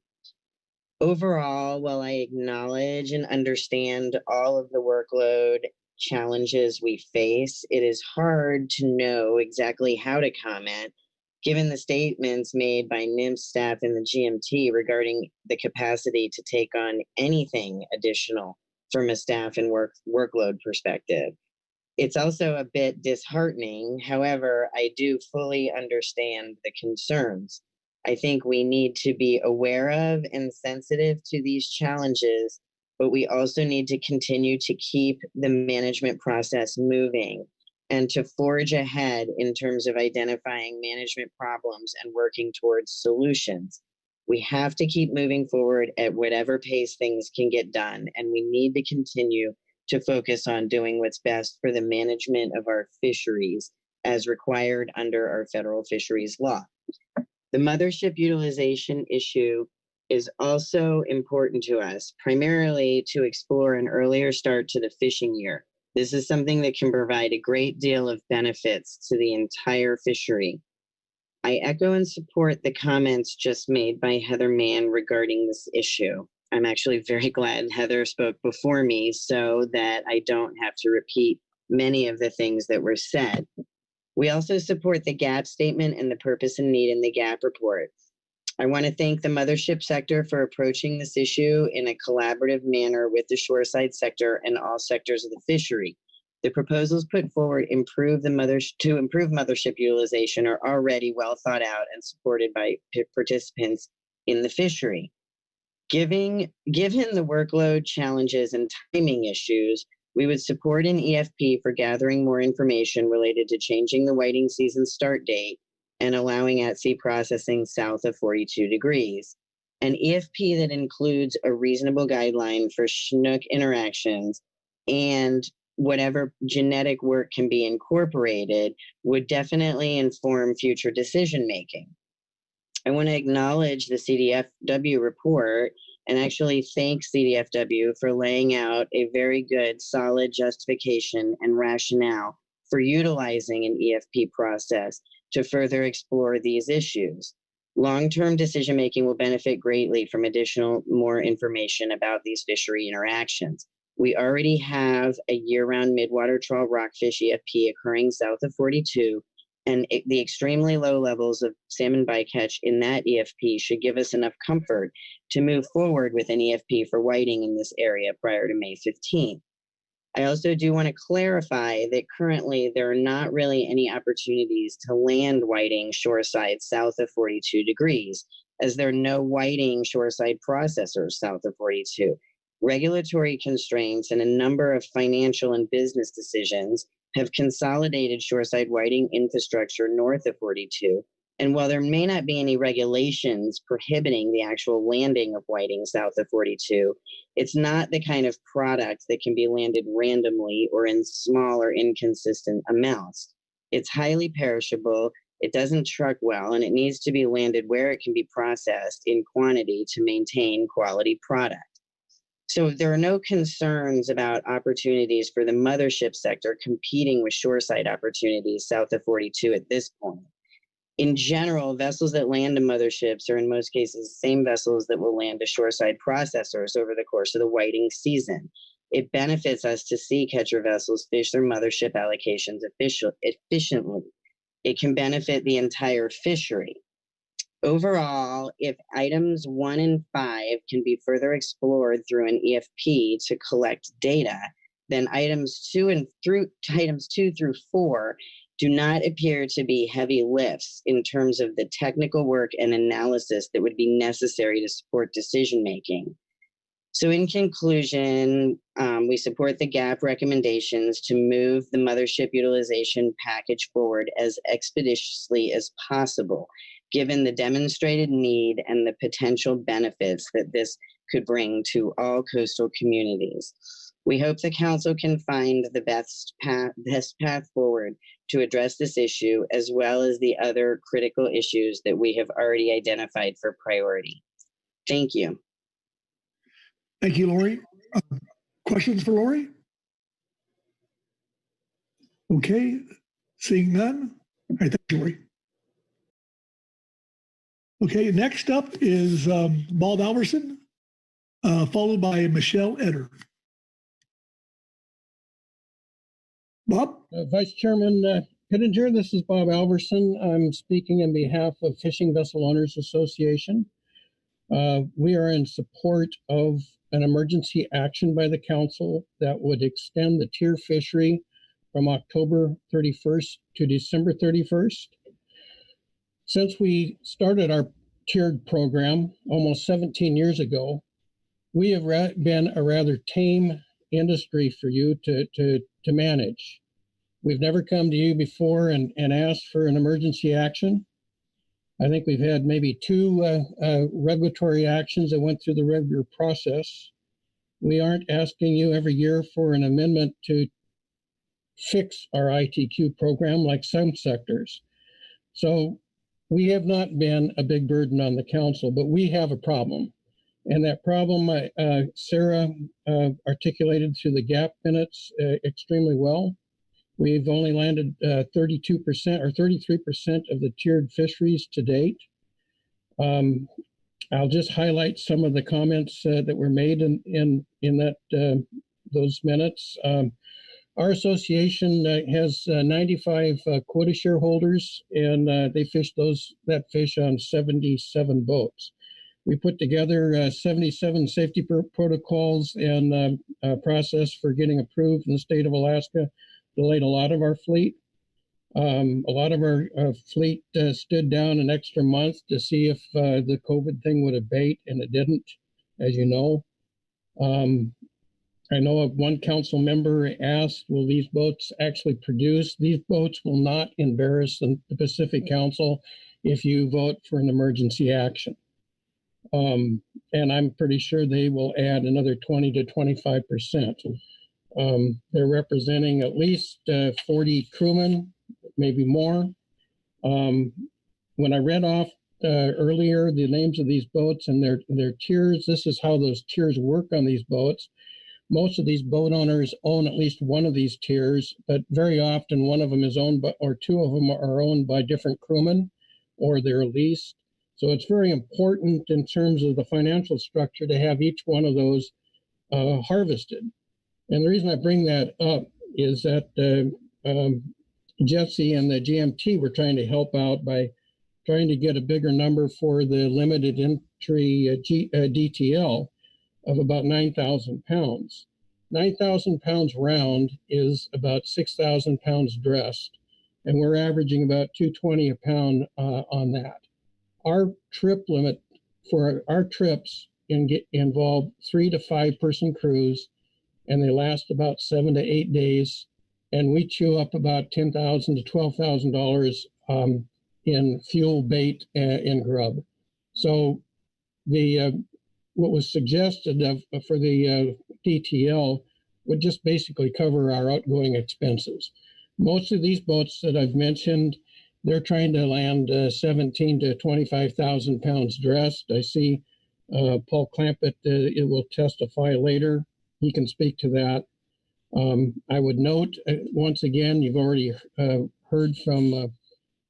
Speaker 22: Overall, while I acknowledge and understand all of the workload challenges we face, it is hard to know exactly how to comment given the statements made by NIMS staff and the GMT regarding the capacity to take on anything additional from a staff and workload perspective. It's also a bit disheartening. However, I do fully understand the concerns. I think we need to be aware of and sensitive to these challenges, but we also need to continue to keep the management process moving and to forge ahead in terms of identifying management problems and working towards solutions. We have to keep moving forward at whatever pace things can get done, and we need to continue to focus on doing what's best for the management of our fisheries as required under our federal fisheries law. The mothership utilization issue is also important to us, primarily to explore an earlier start to the fishing year. This is something that can provide a great deal of benefits to the entire fishery. I echo and support the comments just made by Heather Mann regarding this issue. I'm actually very glad Heather spoke before me so that I don't have to repeat many of the things that were said. We also support the GAP statement and the purpose and need in the GAP report. I want to thank the mothership sector for approaching this issue in a collaborative manner with the shoreside sector and all sectors of the fishery. The proposals put forward to improve mothership utilization are already well thought out and supported by participants in the fishery. Given the workload challenges and timing issues, we would support an EFP for gathering more information related to changing the whiting season start date and allowing at-sea processing south of 42 degrees. An EFP that includes a reasonable guideline for Chinook interactions and whatever genetic work can be incorporated would definitely inform future decision-making. I want to acknowledge the CDFW report and actually thank CDFW for laying out a very good, solid justification and rationale for utilizing an EFP process to further explore these issues. Long-term decision-making will benefit greatly from more information about these fishery interactions. We already have a year-round midwater trawl rockfish EFP occurring south of 42, and the extremely low levels of salmon bycatch in that EFP should give us enough comfort to move forward with an EFP for whiting in this area prior to May 15th. I also do want to clarify that currently there are not really any opportunities to land whiting shoreside south of 42 degrees, as there are no whiting shoreside processors south of 42. Regulatory constraints and a number of financial and business decisions have consolidated shoreside whiting infrastructure north of 42. And while there may not be any regulations prohibiting the actual landing of whiting south of 42, it's not the kind of product that can be landed randomly or in small or inconsistent amounts. It's highly perishable, it doesn't truck well, and it needs to be landed where it can be processed in quantity to maintain quality product. So there are no concerns about opportunities for the mothership sector competing with shoreside opportunities south of 42 at this point. In general, vessels that land to motherships are in most cases the same vessels that will land to shoreside processors over the course of the whiting season. It benefits us to see catcher vessels fish their mothership allocations efficiently. It can benefit the entire fishery. Overall, if items 1 and 5 can be further explored through an EFP to collect data, then items 2 through 4 do not appear to be heavy lifts in terms of the technical work and analysis that would be necessary to support decision making. So in conclusion, we support the GAP recommendations to move the Mothership utilization package forward as expeditiously as possible, given the demonstrated need and the potential benefits that this could bring to all coastal communities. We hope the council can find the best path forward to address this issue, as well as the other critical issues that we have already identified for priority. Thank you.
Speaker 3: Thank you, Lori. Questions for Lori? Okay, seeing none. All right, thank you, Lori. Okay, next up is Bob Alverson, followed by Michelle Eder. Bob?
Speaker 19: Vice Chairman Pittenger, this is Bob Alverson. I'm speaking on behalf of Fishing Vessel Owners Association. We are in support of an emergency action by the council that would extend the tier fishery from October 31st to December 31st. Since we started our tiered program almost 17 years ago, we have been a rather tame industry for you to manage. We've never come to you before and asked for an emergency action. I think we've had maybe 2 regulatory actions that went through the regular process. We aren't asking you every year for an amendment to fix our ITQ program like some sectors. So we have not been a big burden on the council, but we have a problem. And that problem, Sarah articulated through the GAP minutes extremely well. We've only landed 32% or 33% of the tiered fisheries to date. I'll just highlight some of the comments that were made in that those minutes. Our association has 95 quota shareholders, and they fish that fish on 77 boats. We put together 77 safety protocols and a process for getting approved in the state of Alaska. Delayed a lot of our fleet. A lot of our fleet stood down an extra month to see if the COVID thing would abate, and it didn't, as you know. I know of one council member asked, will these boats actually produce? These boats will not embarrass the Pacific Council if you vote for an emergency action. And I'm pretty sure they will add another 20 to 25%. They're representing at least 40 crewmen, maybe more. When I read off earlier the names of these boats and their tiers, this is how those tiers work on these boats. Most of these boat owners own at least one of these tiers, but very often one of them is owned by, or 2 of them are owned by different crewmen, or they're leased. So it's very important in terms of the financial structure to have each one of those harvested. And the reason I bring that up is that Jesse and the GMT were trying to help out by trying to get a bigger number for the limited entry DTL of about 9,000 pounds. 9,000 pounds round is about 6,000 pounds dressed, and we're averaging about 220 a pound on that. Our trip limit for our trips involve 3 to 5 person crews, and they last about 7 to 8 days, and we chew up about $10,000 to $12,000 in fuel, bait, and grub. So what was suggested for the DTL would just basically cover our outgoing expenses. Most of these boats that I've mentioned, they're trying to land 17 to 25,000 pounds dressed. I see Paul Clampett it will testify later. He can speak to that. I would note, once again, you've already heard from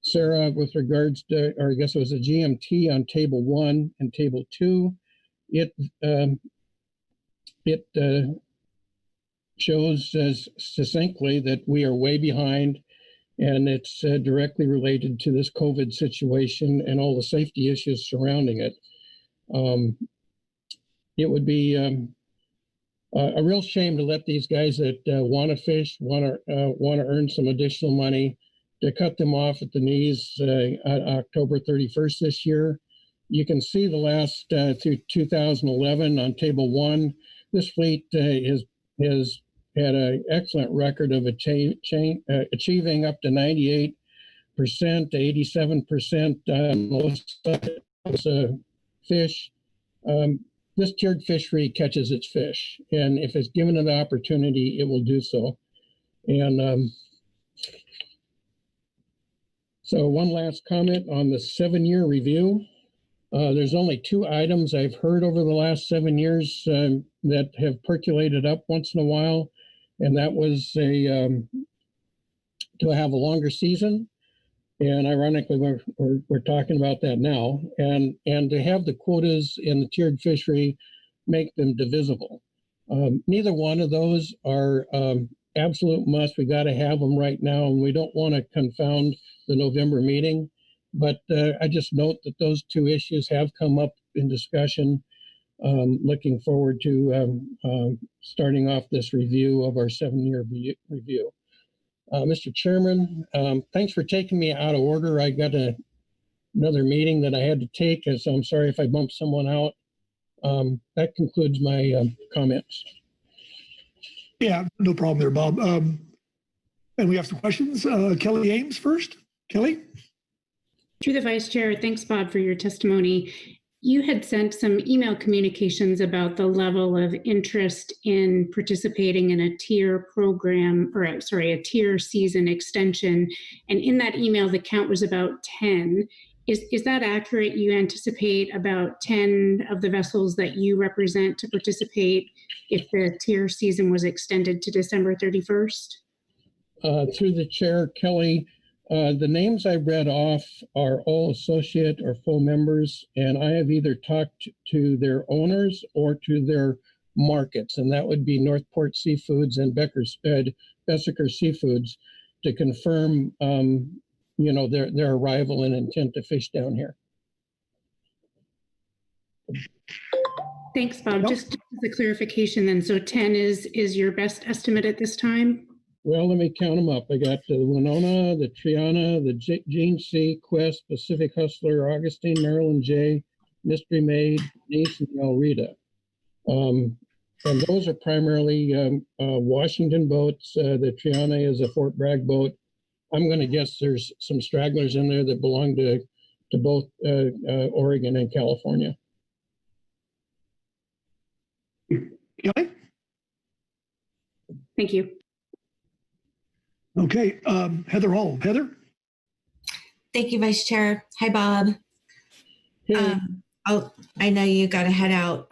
Speaker 19: Sarah with regards to, or I guess it was a GMT on table 1 and table 2. It shows succinctly that we are way behind, and it's directly related to this COVID situation and all the safety issues surrounding it. It would be a real shame to let these guys that want to fish, want to earn some additional money, to cut them off at the knees on October 31st this year. You can see the last through 2011 on table 1. This fleet has had an excellent record of achieving up to 98% to 87% most fish. This tiered fishery catches its fish, and if it's given an opportunity, it will do so. And so one last comment on the 7-year review. There's only 2 items I've heard over the last 7 years that have percolated up once in a while, and that was to have a longer season. And ironically, we're talking about that now, and to have the quotas in the tiered fishery make them divisible. Neither one of those are absolute must. We got to have them right now, and we don't want to confound the November meeting. But I just note that those 2 issues have come up in discussion. Looking forward to starting off this review of our 7-year review. Mr. Chairman, thanks for taking me out of order. I got another meeting that I had to take, so I'm sorry if I bumped someone out. That concludes my comments.
Speaker 3: Yeah, no problem there, Bob. And we have some questions. Kelly Ames first. Kelly?
Speaker 6: Through the Vice Chair, thanks, Bob, for your testimony. You had sent some email communications about the level of interest in participating in a tier program, or a tier season extension. And in that email, the count was about 10. Is that accurate? You anticipate about 10 of the vessels that you represent to participate if the tier season was extended to December 31st?
Speaker 19: Through the chair, Kelly, the names I read off are all associate or full members, and I have either talked to their owners or to their markets, and that would be Northport Seafoods and Besseker Seafoods, to confirm, their arrival and intent to fish down here.
Speaker 6: Thanks, Bob. Just as a clarification then, so 10 is your best estimate at this time?
Speaker 19: Well, let me count them up. I got the Winona, the Triana, the Gene C, Quest, Pacific Hustler, Augustine, Maryland J, Mystery Maid, Nice, and El Rita. And those are primarily Washington boats. The Triana is a Fort Bragg boat. I'm going to guess there's some stragglers in there that belong to both Oregon and California.
Speaker 3: Kelly?
Speaker 6: Thank you.
Speaker 3: Okay, Heather Hall. Heather?
Speaker 20: Thank you, Vice Chair. Hi, Bob. I know you got to head out,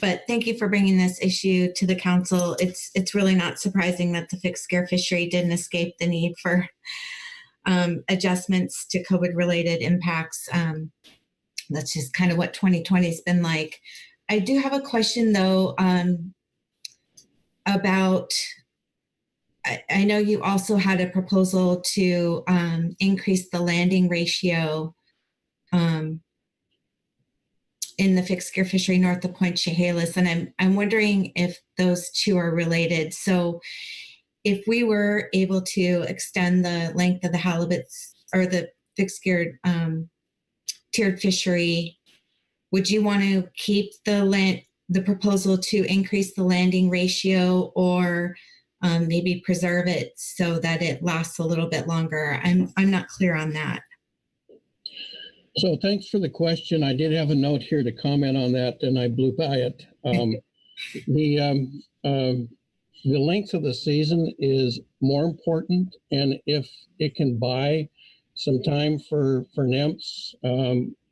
Speaker 20: but thank you for bringing this issue to the council. It's really not surprising that the fixed gear fishery didn't escape the need for adjustments to COVID-related impacts. That's just kind of what 2020 has been like. I do have a question, though, about, I know you also had a proposal to increase the landing ratio in the fixed gear fishery north of Point Chehalis, and I'm wondering if those 2 are related. So if we were able to extend the length of the halibuts or the fixed geared tiered fishery, would you want to keep the proposal to increase the landing ratio, or maybe preserve it so that it lasts a little bit longer? I'm not clear on that.
Speaker 19: So thanks for the question. I did have a note here to comment on that, and I blew by it. The length of the season is more important, and if it can buy some time for nymphs,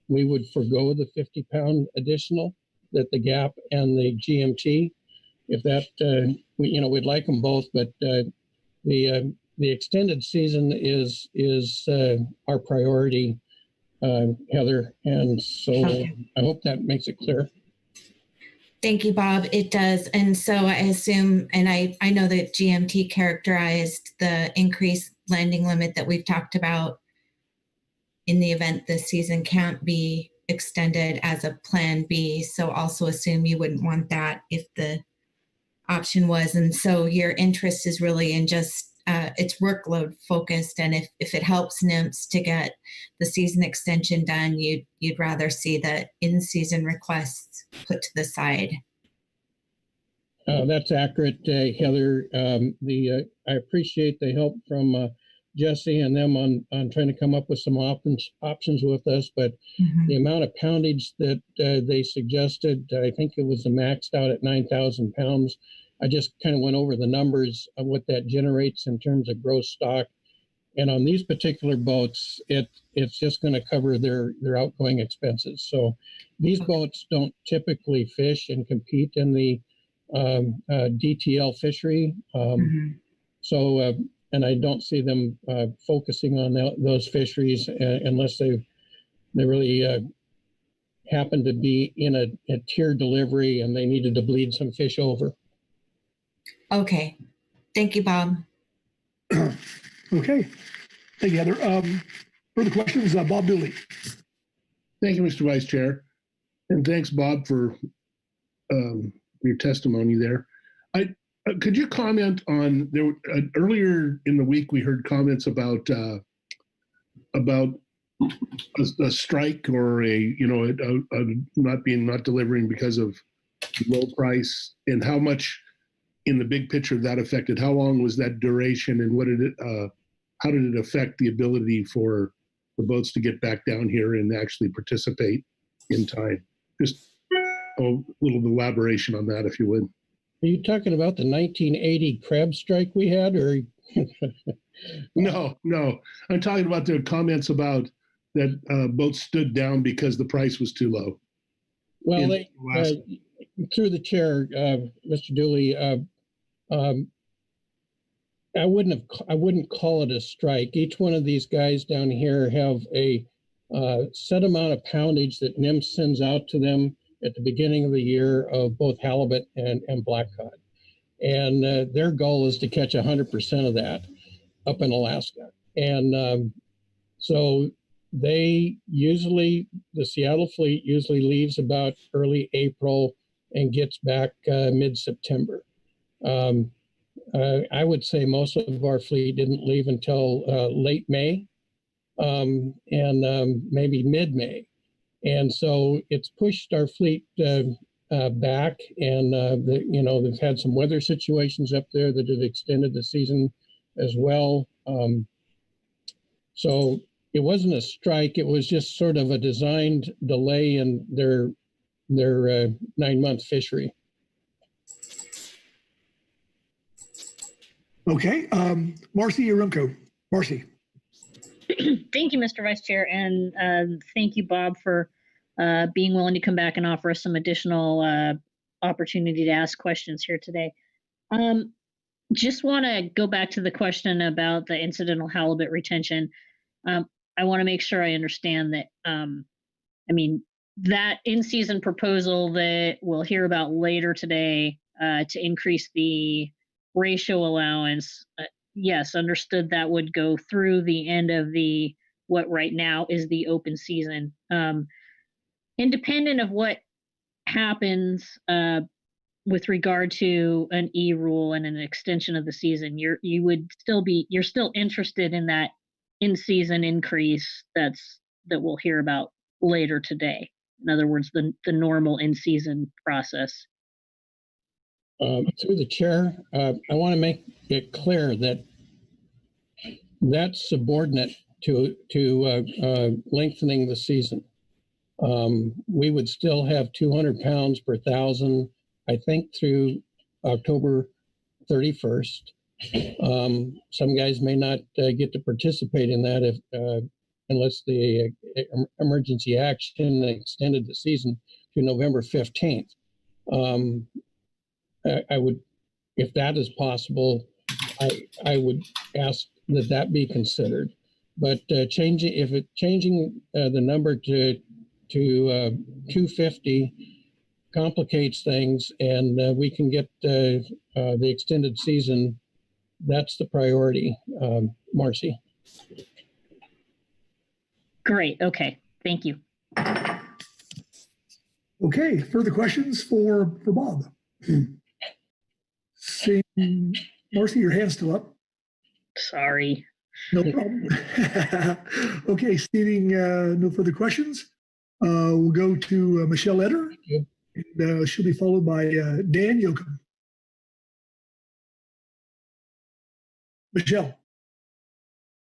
Speaker 19: we would forego the 50-pound additional that the GAP and the GMT. If that, we'd like them both, but the extended season is our priority, Heather, and so okay. I hope that makes it clear.
Speaker 20: Thank you, Bob. It does. And so I assume, and I know that GMT characterized the increased landing limit that we've talked about in the event this season can't be extended as a plan B. So also assume you wouldn't want that if the option was. And so your interest is really in just it's workload focused, and if it helps NIMS to get the season extension done, you'd rather see the in-season requests put to the side.
Speaker 19: That's accurate, Heather. I appreciate the help from Jesse and them on trying to come up with some options with us, but the amount of poundage that they suggested, I think it was maxed out at 9,000 pounds. I just kind of went over the numbers of what that generates in terms of gross stock. And on these particular boats, it's just going to cover their outgoing expenses. So these boats don't typically fish and compete in the DTL fishery. So, and I don't see them focusing on those fisheries unless they really happen to be in a tier delivery and they needed to bleed some fish over.
Speaker 20: Okay. Thank you, Bob.
Speaker 3: Okay. Thank you, Heather. Further questions? Bob Dooley.
Speaker 10: Thank you, Mr. Vice Chair. And thanks, Bob, for your testimony there. Could you comment on earlier in the week we heard comments about a strike or a not delivering because of low price, and how much in the big picture that affected? How long was that duration, and how did it affect the ability for the boats to get back down here and actually participate in time? Just a little elaboration on that, if you would.
Speaker 19: Are you talking about the 1980 crab strike we had, or?
Speaker 10: No. I'm talking about their comments about that boats stood down because the price was too low.
Speaker 19: Well, through the chair, Mr. Dooley, I wouldn't call it a strike. Each one of these guys down here have a set amount of poundage that NIMS sends out to them at the beginning of the year of both halibut and black cod. And their goal is to catch 100% of that up in Alaska. And so the Seattle fleet usually leaves about early April and gets back mid-September. I would say most of our fleet didn't leave until late May and maybe mid-May. And so it's pushed our fleet back, and they've had some weather situations up there that have extended the season as well. So it wasn't a strike; it was just sort of a designed delay in their 9-month fishery.
Speaker 3: Okay, Marcy Urunko. Marcy.
Speaker 11: Thank you, Mr. Vice Chair, and thank you, Bob, for being willing to come back and offer us some additional opportunity to ask questions here today. Just want to go back to the question about the incidental halibut retention. I want to make sure I understand that, that in-season proposal that we'll hear about later today to increase the ratio allowance, yes, understood that would go through the end of what right now is the open season. Independent of what happens with regard to an E-rule and an extension of the season, you're still interested in that in-season increase that we'll hear about later today. In other words, the normal in-season process.
Speaker 19: Through the chair, I want to make it clear that that's subordinate to lengthening the season. We would still have 200 pounds per thousand, I think, through October 31st. Some guys may not get to participate in that unless the emergency action extended the season to November 15th. I would, if that is possible, I would ask that be considered. But changing the number to 250 complicates things, and we can get the extended season. That's the priority, Marcy.
Speaker 11: Great. Okay. Thank you.
Speaker 3: Okay. Further questions for Bob? Seeing Marcy, your hand's still up.
Speaker 11: Sorry.
Speaker 3: No problem. Okay, stating no further questions, we'll go to Michelle Eder. And, she'll be followed by Dan Yoakum. Michelle.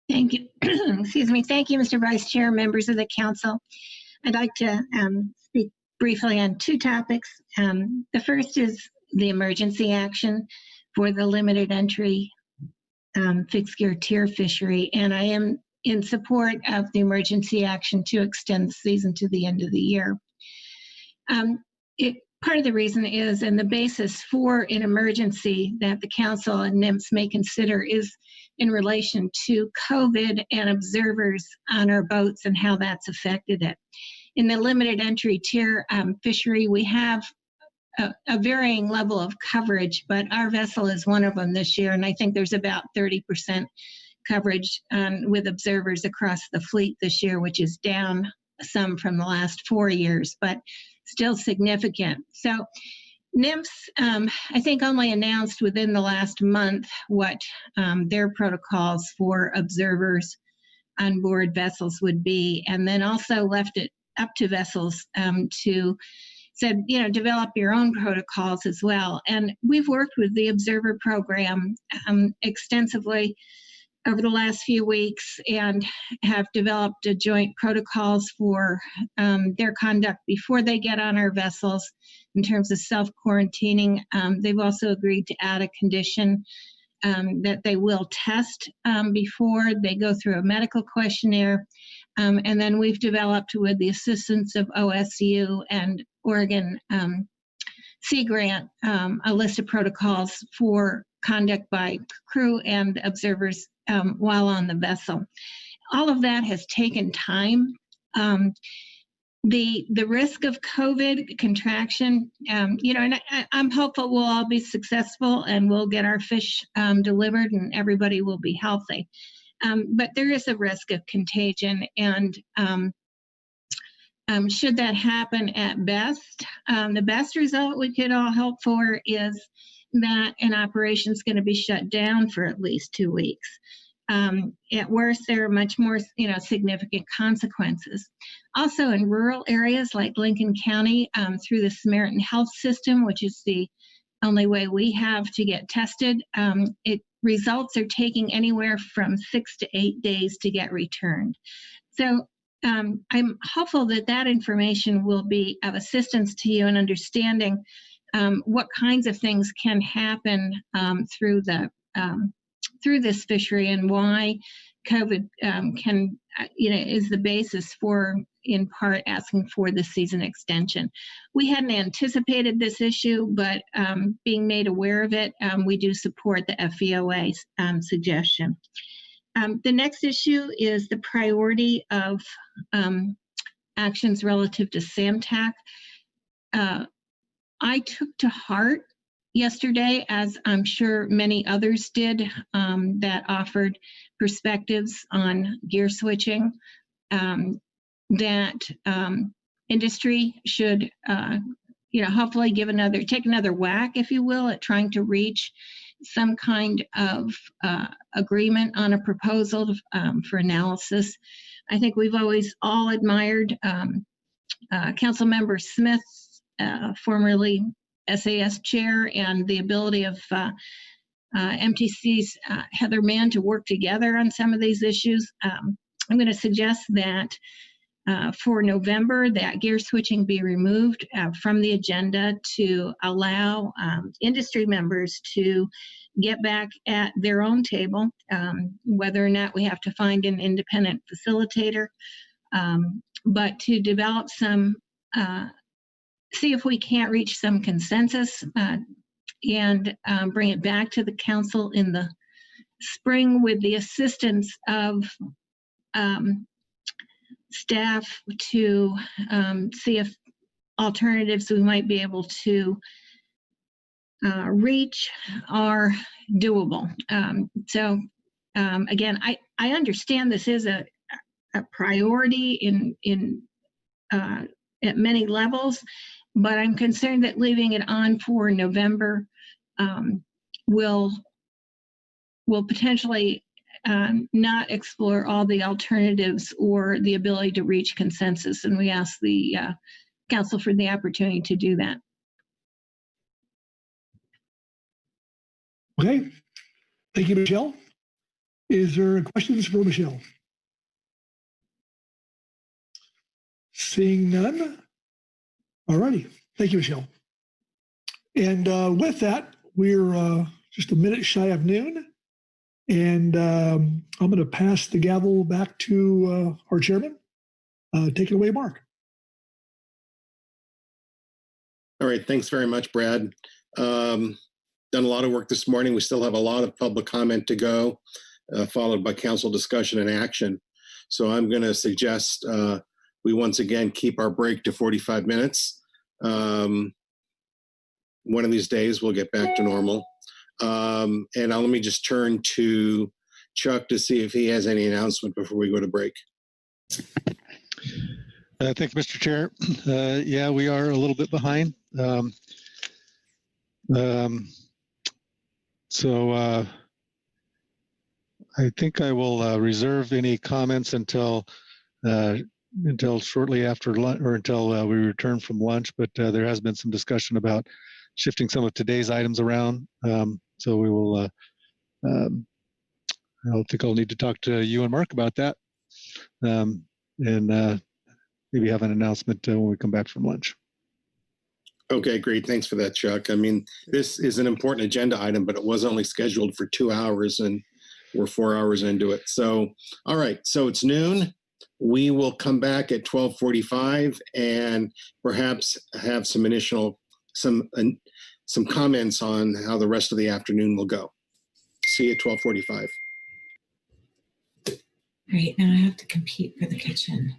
Speaker 8: Thank you. Excuse me. Thank you, Mr. Vice Chair, members of the council. I'd like to speak briefly on two topics. The first is the emergency action for the limited entry fixed gear tier fishery, and I am in support of the emergency action to extend the season to the end of the year. Part of the reason is, and the basis for an emergency that the council and NIMS may consider is in relation to COVID and observers on our boats and how that's affected it. In the limited entry tier fishery, we have a varying level of coverage, but our vessel is one of them this year, and I think there's about 30% coverage with observers across the fleet this year, which is down some from the last 4 years, but still significant. So NIMS, I think, only announced within the last month what their protocols for observers on board vessels would be, and then also left it up to vessels to said, develop your own protocols as well. And we've worked with the observer program extensively over the last few weeks and have developed a joint protocols for their conduct before they get on our vessels in terms of self-quarantining. They've also agreed to add a condition that they will test before they go through a medical questionnaire. And then we've developed, with the assistance of OSU and Oregon Sea Grant, a list of protocols for conduct by crew and observers while on the vessel. All of that has taken time. The risk of COVID contraction, and I'm hopeful we'll all be successful and we'll get our fish delivered and everybody will be healthy. But there is a risk of contagion, and should that happen at best, the best result we could all hope for is that an operation is going to be shut down for at least 2 weeks. At worst, there are much more, significant consequences. Also, in rural areas like Lincoln County, through the Samaritan Health System, which is the only way we have to get tested, results are taking anywhere from 6 to 8 days to get returned. So I'm hopeful that information will be of assistance to you in understanding what kinds of things can happen through this fishery and why COVID is the basis for, in part, asking for the season extension. We hadn't anticipated this issue, but being made aware of it, we do support the FVOA suggestion. The next issue is the priority of actions relative to SAMTAC. I took to heart yesterday, as I'm sure many others did, that offered perspectives on gear switching, that industry should, hopefully take another whack, if you will, at trying to reach some kind of agreement on a proposal for analysis. I think we've always all admired Councilmember Smith's formerly SAS chair and the ability of MTC's Heather Mann to work together on some of these issues. I'm going to suggest that for November, that gear switching be removed from the agenda to allow industry members to get back at their own table, whether or not we have to find an independent facilitator, but to develop some, see if we can't reach some consensus and bring it back to the council in the spring with the assistance of staff to see if alternatives we might be able to reach are doable. Again, I understand this is a priority at many levels, but I'm concerned that leaving it on for November will potentially not explore all the alternatives or the ability to reach consensus. And we ask the council for the opportunity to do that.
Speaker 3: Okay. Thank you, Michelle. Is there questions for Michelle? Seeing none. All righty. Thank you, Michelle. And with that, we're just a minute shy of noon. And I'm going to pass the gavel back to our chairman. Take it away, Mark.
Speaker 1: All right. Thanks very much, Brad. Done a lot of work this morning. We still have a lot of public comment to go, followed by council discussion and action. So I'm going to suggest we once again keep our break to 45 minutes. One of these days, we'll get back to normal. And let me just turn to Chuck to see if he has any announcement before we go to break.
Speaker 2: Thank you, Mr. Chair. Yeah, we are a little bit behind. So I think I will reserve any comments until shortly after lunch, or until we return from lunch. But there has been some discussion about shifting some of today's items around. So we will. I think I'll need to talk to you and Mark about that, and maybe have an announcement when we come back from lunch.
Speaker 1: Okay, great. Thanks for that, Chuck. I mean, this is an important agenda item, but it was only scheduled for 2 hours and we're 4 hours into it. So, all right. So it's noon. We will come back at 12:45 and perhaps have some comments on how the rest of the afternoon will go. See you at 12:45.
Speaker 20: Great. Now I have to compete for the kitchen.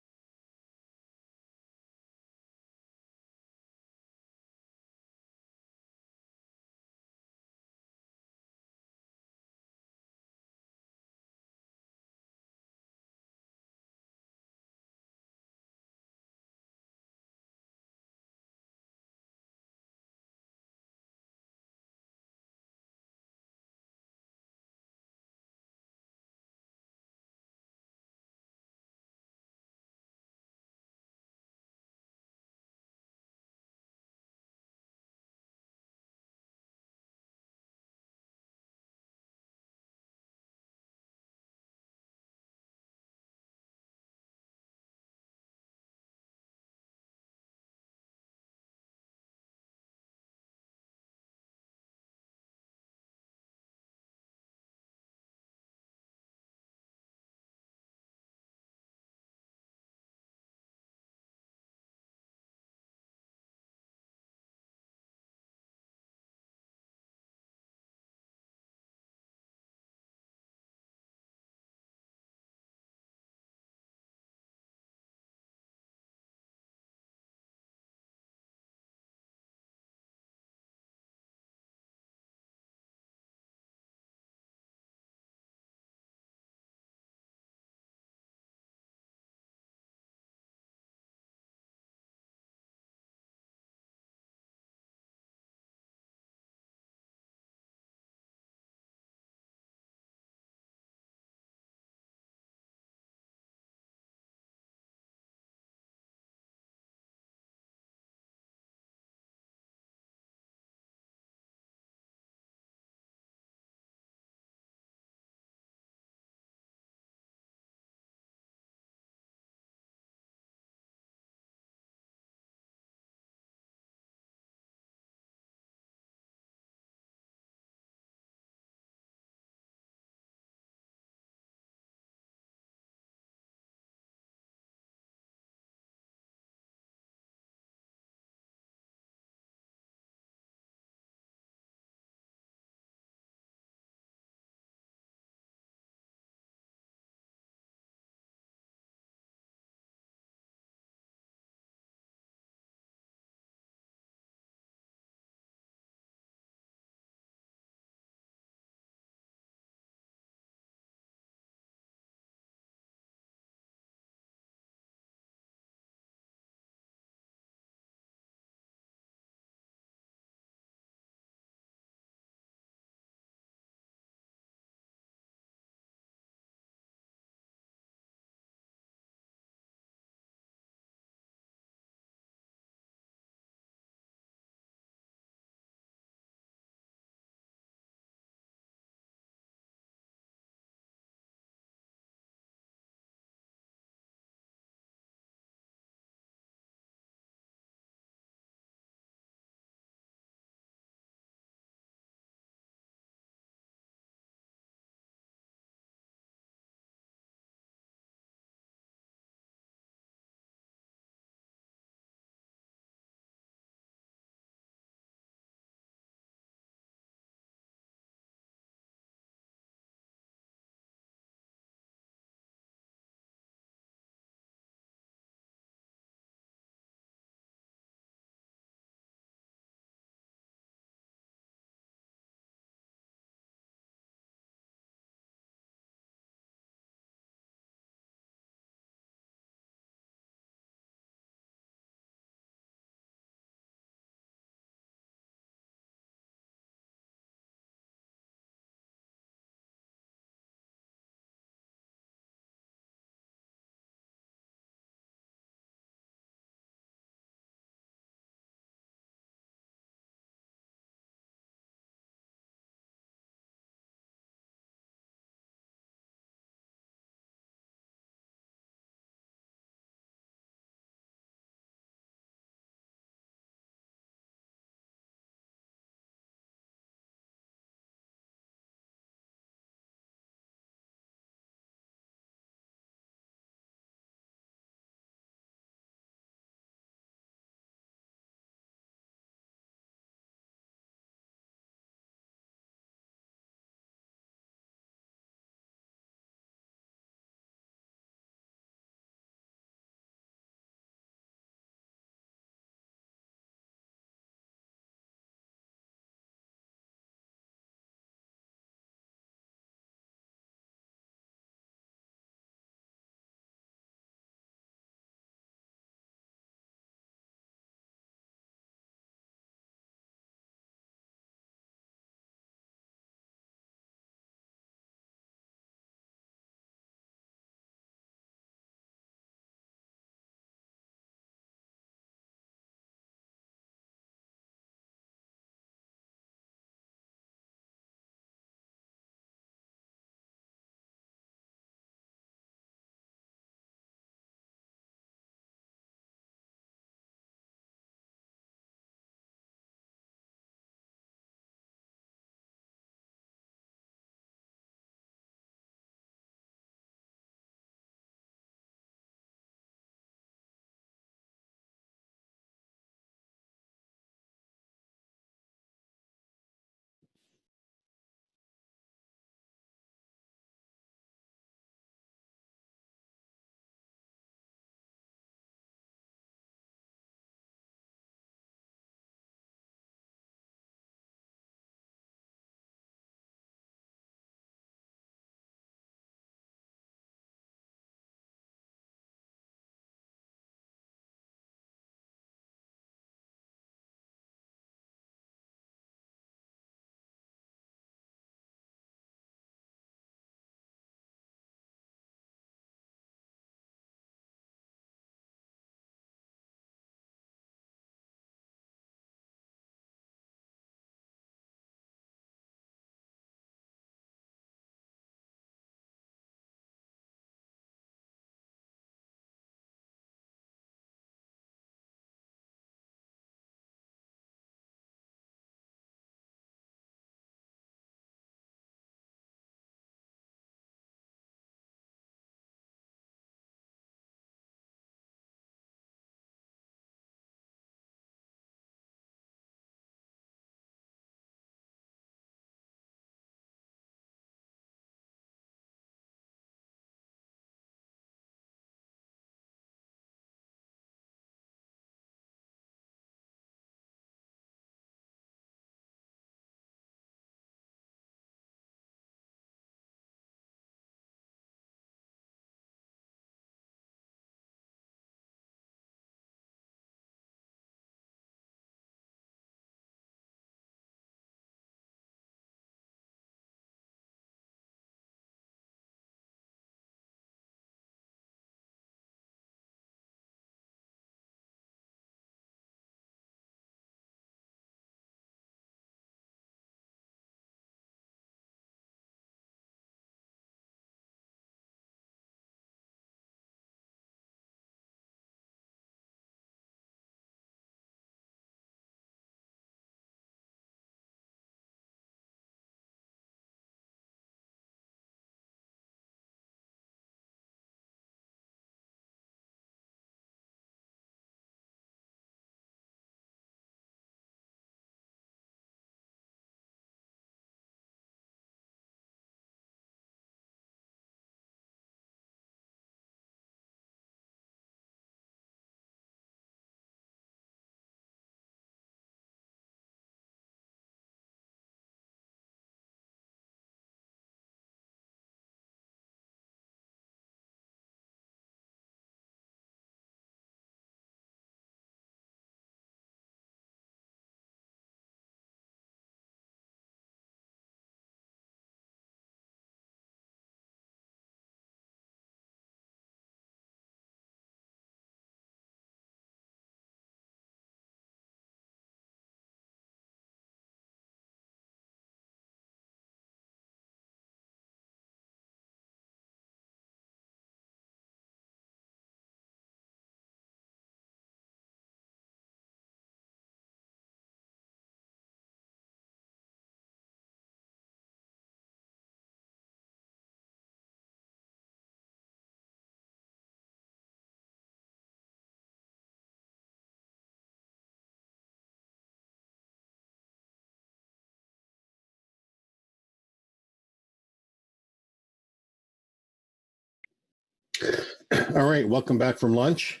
Speaker 1: All right, welcome back from lunch.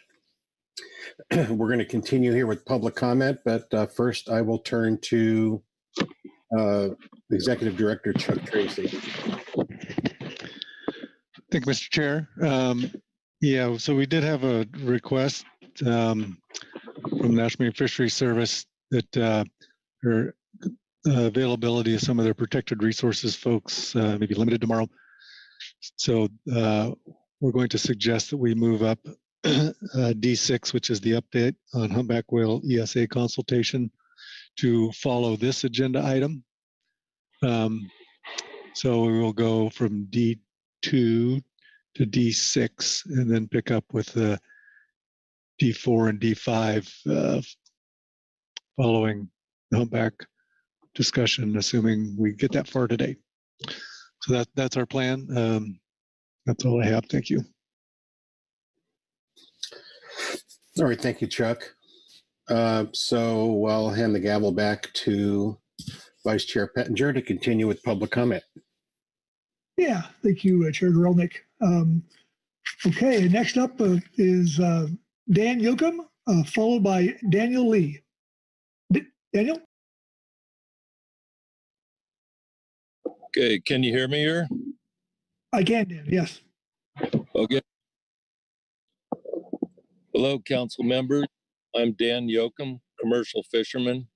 Speaker 1: We're going to continue here with public comment, but first I will turn to Executive Director Chuck Tracy.
Speaker 2: Thank you, Mr. Chair. Yeah, so we did have a request from National Marine Fisheries Service that her availability of some of their protected resources folks may be limited tomorrow. So we're going to suggest that we move up D6, which is the update on humpback whale ESA consultation, to follow this agenda item. So we will go from D2 to D6 and then pick up with the D4 and D5 following the humpback discussion, assuming we get that far today. So that's our plan. That's all I have. Thank you.
Speaker 1: All right, thank you, Chuck. So I'll hand the gavel back to Vice Chair Pettinger to continue with public comment.
Speaker 3: Yeah, thank you, Chair Gorelnik. Okay, next up is Dan Yoakum, followed by Daniel Lee. Daniel?
Speaker 9: Okay, can you hear me here?
Speaker 3: I can, Dan, yes.
Speaker 9: Okay. Hello, council members. I'm Dan Yoakum, commercial fisherman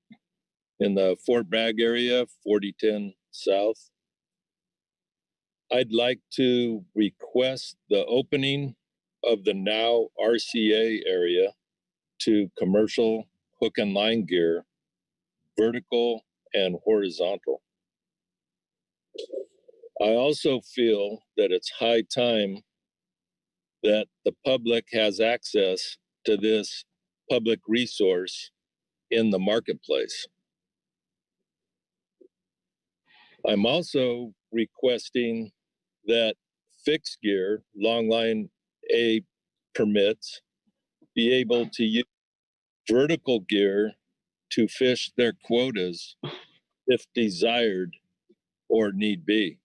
Speaker 9: in the Fort Bragg area, 4010 South. I'd like to request the opening of the now RCA area to commercial hook and line gear, vertical and horizontal. I also feel that it's high time that the public has access to this public resource in the marketplace. I'm also requesting that fixed gear, longline A permits, be able to use vertical gear to fish their quotas if desired or need be,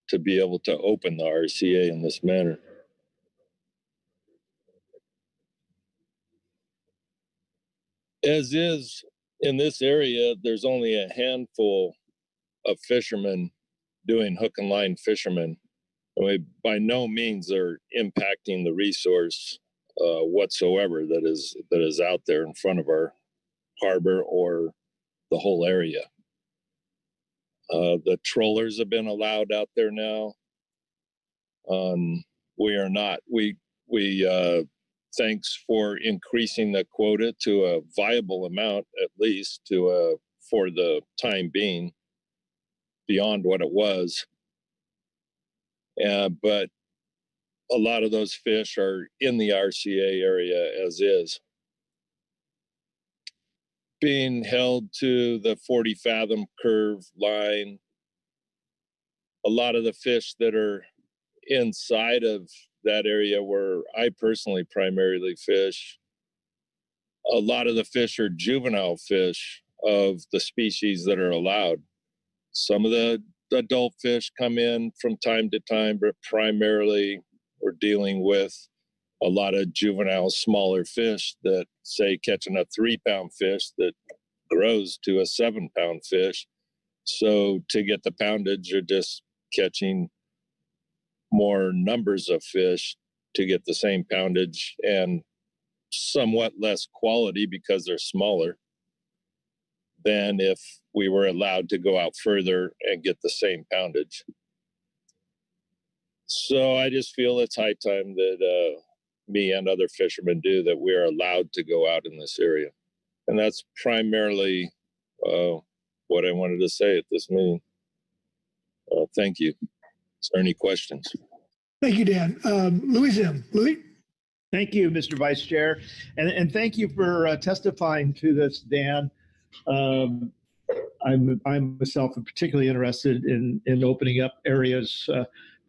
Speaker 9: to be able to open the RCA in this manner. As is in this area, there's only a handful of fishermen doing hook and line fishermen. We by no means are impacting the resource whatsoever that is out there in front of our harbor or the whole area. The trollers have been allowed out there now. We are not. We thanks for increasing the quota to a viable amount, at least to for the time being, beyond what it was. But a lot of those fish are in the RCA area as is. Being held to the 40 fathom curve line, a lot of the fish that are inside of that area where I personally primarily fish, a lot of the fish are juvenile fish of the species that are allowed. Some of the adult fish come in from time to time, but primarily we're dealing with a lot of juvenile smaller fish that, say, catching a 3-pound fish that grows to a 7-pound fish. So to get the poundage, you're just catching more numbers of fish to get the same poundage and somewhat less quality because they're smaller than if we were allowed to go out further and get the same poundage. So I just feel it's high time that me and other fishermen do that. We are allowed to go out in this area. And that's primarily what I wanted to say at this meeting. Thank you. Is there any questions?
Speaker 3: Thank you, Dan. Louis Zim. Louis?
Speaker 13: Thank you, Mr. Vice Chair. And thank you for testifying to this, Dan. I'm myself particularly interested in opening up areas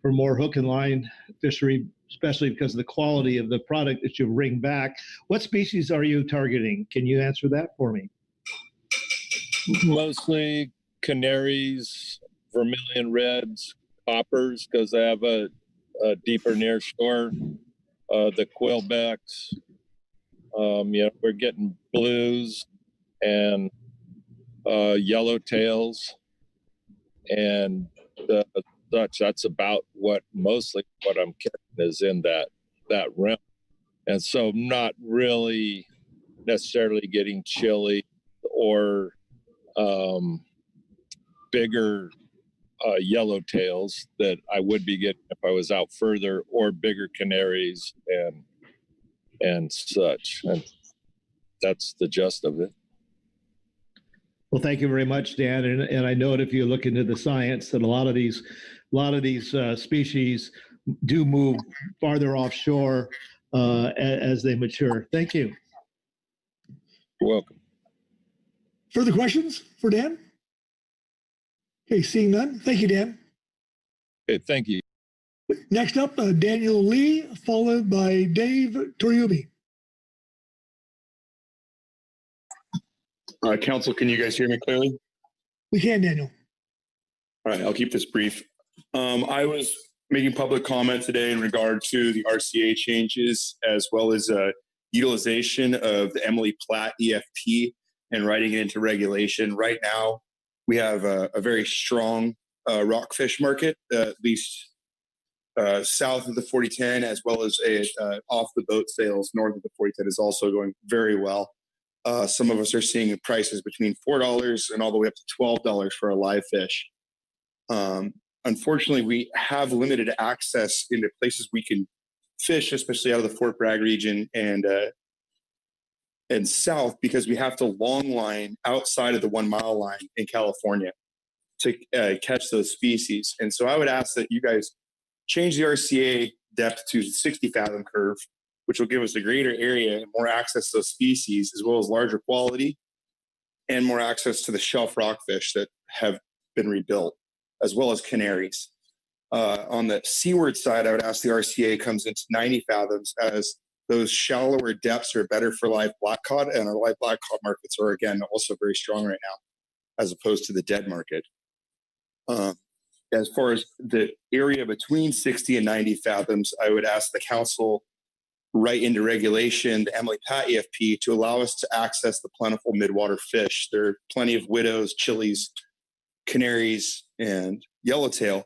Speaker 13: for more hook and line fishery, especially because of the quality of the product that you bring back. What species are you targeting? Can you answer that for me?
Speaker 9: Mostly canaries, vermilion reds, poppers, because they have a deeper near shore the quillbacks. We're getting blues and yellowtails and such. That's about mostly what I'm catching is in that realm. And so not really necessarily getting chili or bigger yellowtails that I would be getting if I was out further, or bigger canaries and such. And that's the gist of it.
Speaker 13: Well, thank you very much, Dan. And I know that if you look into the science, that a lot of these species do move farther offshore as they mature. Thank you.
Speaker 9: You're welcome.
Speaker 3: Further questions for Dan? Okay, seeing none. Thank you, Dan.
Speaker 9: Okay, thank you.
Speaker 3: Next up, Daniel Lee, followed by Dave Toriubi.
Speaker 12: Council, can you guys hear me clearly?
Speaker 3: We can, Daniel.
Speaker 12: All right, I'll keep this brief. I was making public comment today in regard to the RCA changes, as well as utilization of the Emily Platt EFP and writing it into regulation. Right now, we have a very strong rockfish market, at least south of the 4010, as well as off the boat sales north of the 4010 is also going very well. Some of us are seeing prices between $4 and all the way up to $12 for a live fish. Unfortunately, we have limited access into places we can fish, especially out of the Fort Bragg region and south, because we have to long line outside of the 1 mile line in California to catch those species. And so I would ask that you guys change the RCA depth to 60 fathom curve, which will give us a greater area and more access to those species, as well as larger quality and more access to the shelf rockfish that have been rebuilt, as well as canaries. On the seaward side, I would ask the RCA comes into 90 fathoms, as those shallower depths are better for live black cod, and our live black cod markets are, again, also very strong right now, as opposed to the dead market. As far as the area between 60 and 90 fathoms, I would ask the council right into regulation, the Emily Platt EFP, to allow us to access the plentiful midwater fish. There are plenty of widows, chilies, canaries, and yellowtail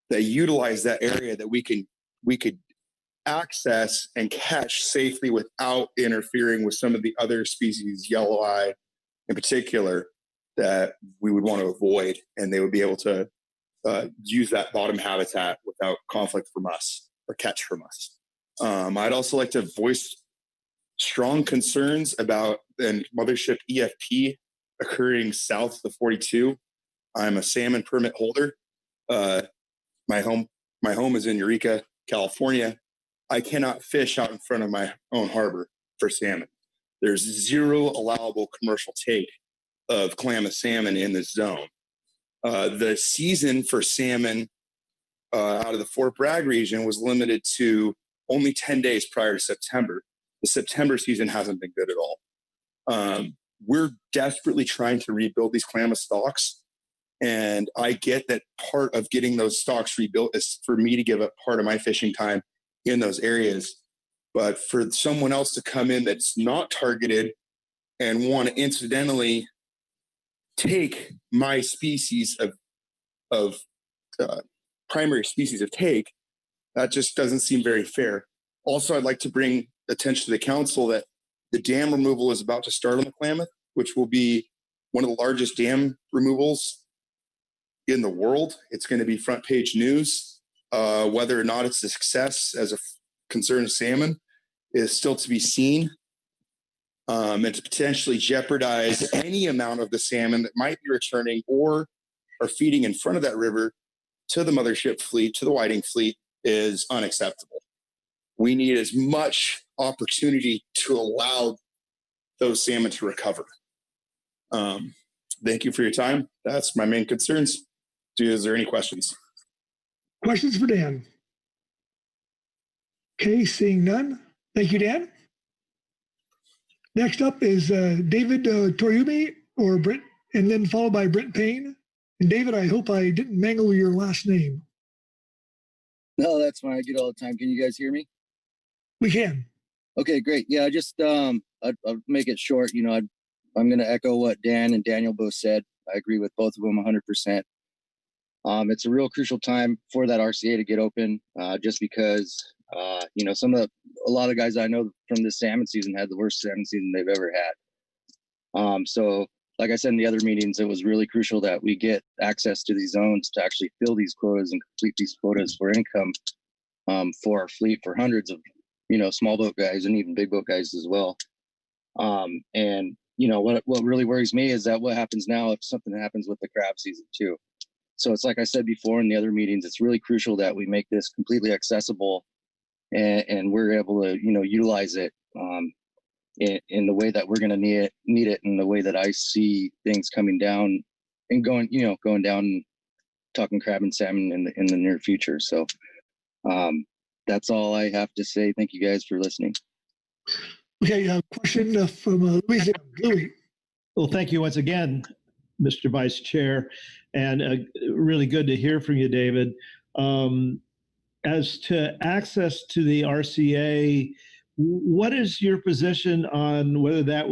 Speaker 12: that utilize that area that we could access and catch safely without interfering with some of the other species, yellow eye in particular, that we would want to avoid, and they would be able to use that bottom habitat without conflict from us or catch from us. I'd also like to voice strong concerns about the Mothership EFP occurring south of the 42. I'm a salmon permit holder. My home is in Eureka, California. I cannot fish out in front of my own harbor for salmon. There's zero allowable commercial take of Klamath salmon in this zone. The season for salmon out of the Fort Bragg region was limited to only 10 days prior to September. The September season hasn't been good at all. We're desperately trying to rebuild these Klamath stocks. And I get that part of getting those stocks rebuilt is for me to give up part of my fishing time in those areas. But for someone else to come in that's not targeted and want to incidentally take my species of primary species of take, that just doesn't seem very fair. Also, I'd like to bring attention to the council that the dam removal is about to start on the Klamath, which will be one of the largest dam removals in the world. It's going to be front page news. Whether or not it's a success as a concern of salmon is still to be seen. And to potentially jeopardize any amount of the salmon that might be returning or are feeding in front of that river to the Mothership fleet, to the whiting fleet, is unacceptable. We need as much opportunity to allow those salmon to recover. Thank you for your time. That's my main concerns. Is there any questions?
Speaker 3: Questions for Dan? Okay, seeing none. Thank you, Dan. Next up is David Toriubi, or Brent, and then followed by Brent Payne. And David, I hope I didn't mangle your last name.
Speaker 15: No, that's fine. I get all the time. Can you guys hear me?
Speaker 3: We can.
Speaker 15: Okay, great. Yeah, I just I'll make it short. I'm going to echo what Dan and Daniel both said. I agree with both of them 100%. It's a real crucial time for that RCA to get open, just because a lot of guys I know from this salmon season had the worst salmon season they've ever had. So, like I said in the other meetings, it was really crucial that we get access to these zones to actually fill these quotas and complete these quotas for income for our fleet, for hundreds of small boat guys and even big boat guys as well. And what really worries me is that what happens now if something happens with the crab season too. So it's like I said before in the other meetings, it's really crucial that we make this completely accessible and we're able to utilize it in the way that we're going to need it in the way that I see things coming down and going down and talking crab and salmon in the near future. So that's all I have to say. Thank you guys for listening.
Speaker 3: Okay, question from Louis.
Speaker 13: Well, thank you once again, Mr. Vice Chair, and really good to hear from you, David. As to access to the RCA, what is your position on whether that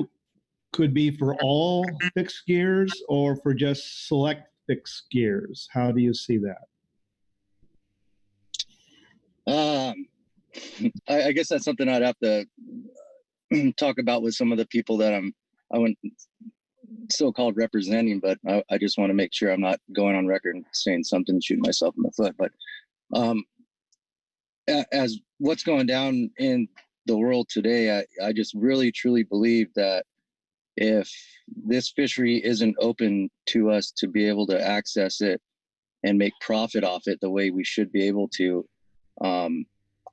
Speaker 13: could be for all fixed gears or for just select fixed gears? How do you see that?
Speaker 15: I guess that's something I'd have to talk about with some of the people that I wouldn't so-called representing, but I just want to make sure I'm not going on record and saying something, shooting myself in the foot. But as what's going down in the world today, I just really truly believe that if this fishery isn't open to us to be able to access it and make profit off it the way we should be able to,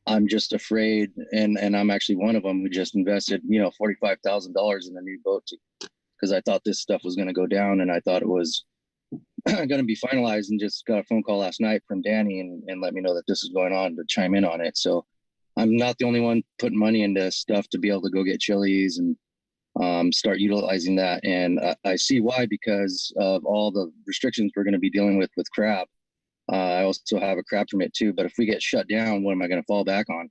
Speaker 15: I'm just afraid, and I'm actually one of them who just invested, $45,000 in a new boat because I thought this stuff was going to go down, and I thought it was going to be finalized, and just got a phone call last night from Danny and let me know that this is going on to chime in on it. So I'm not the only one putting money into stuff to be able to go get chilies and start utilizing that. And I see why, because of all the restrictions we're going to be dealing with crab. I also have a crab permit too, but if we get shut down, what am I going to fall back on?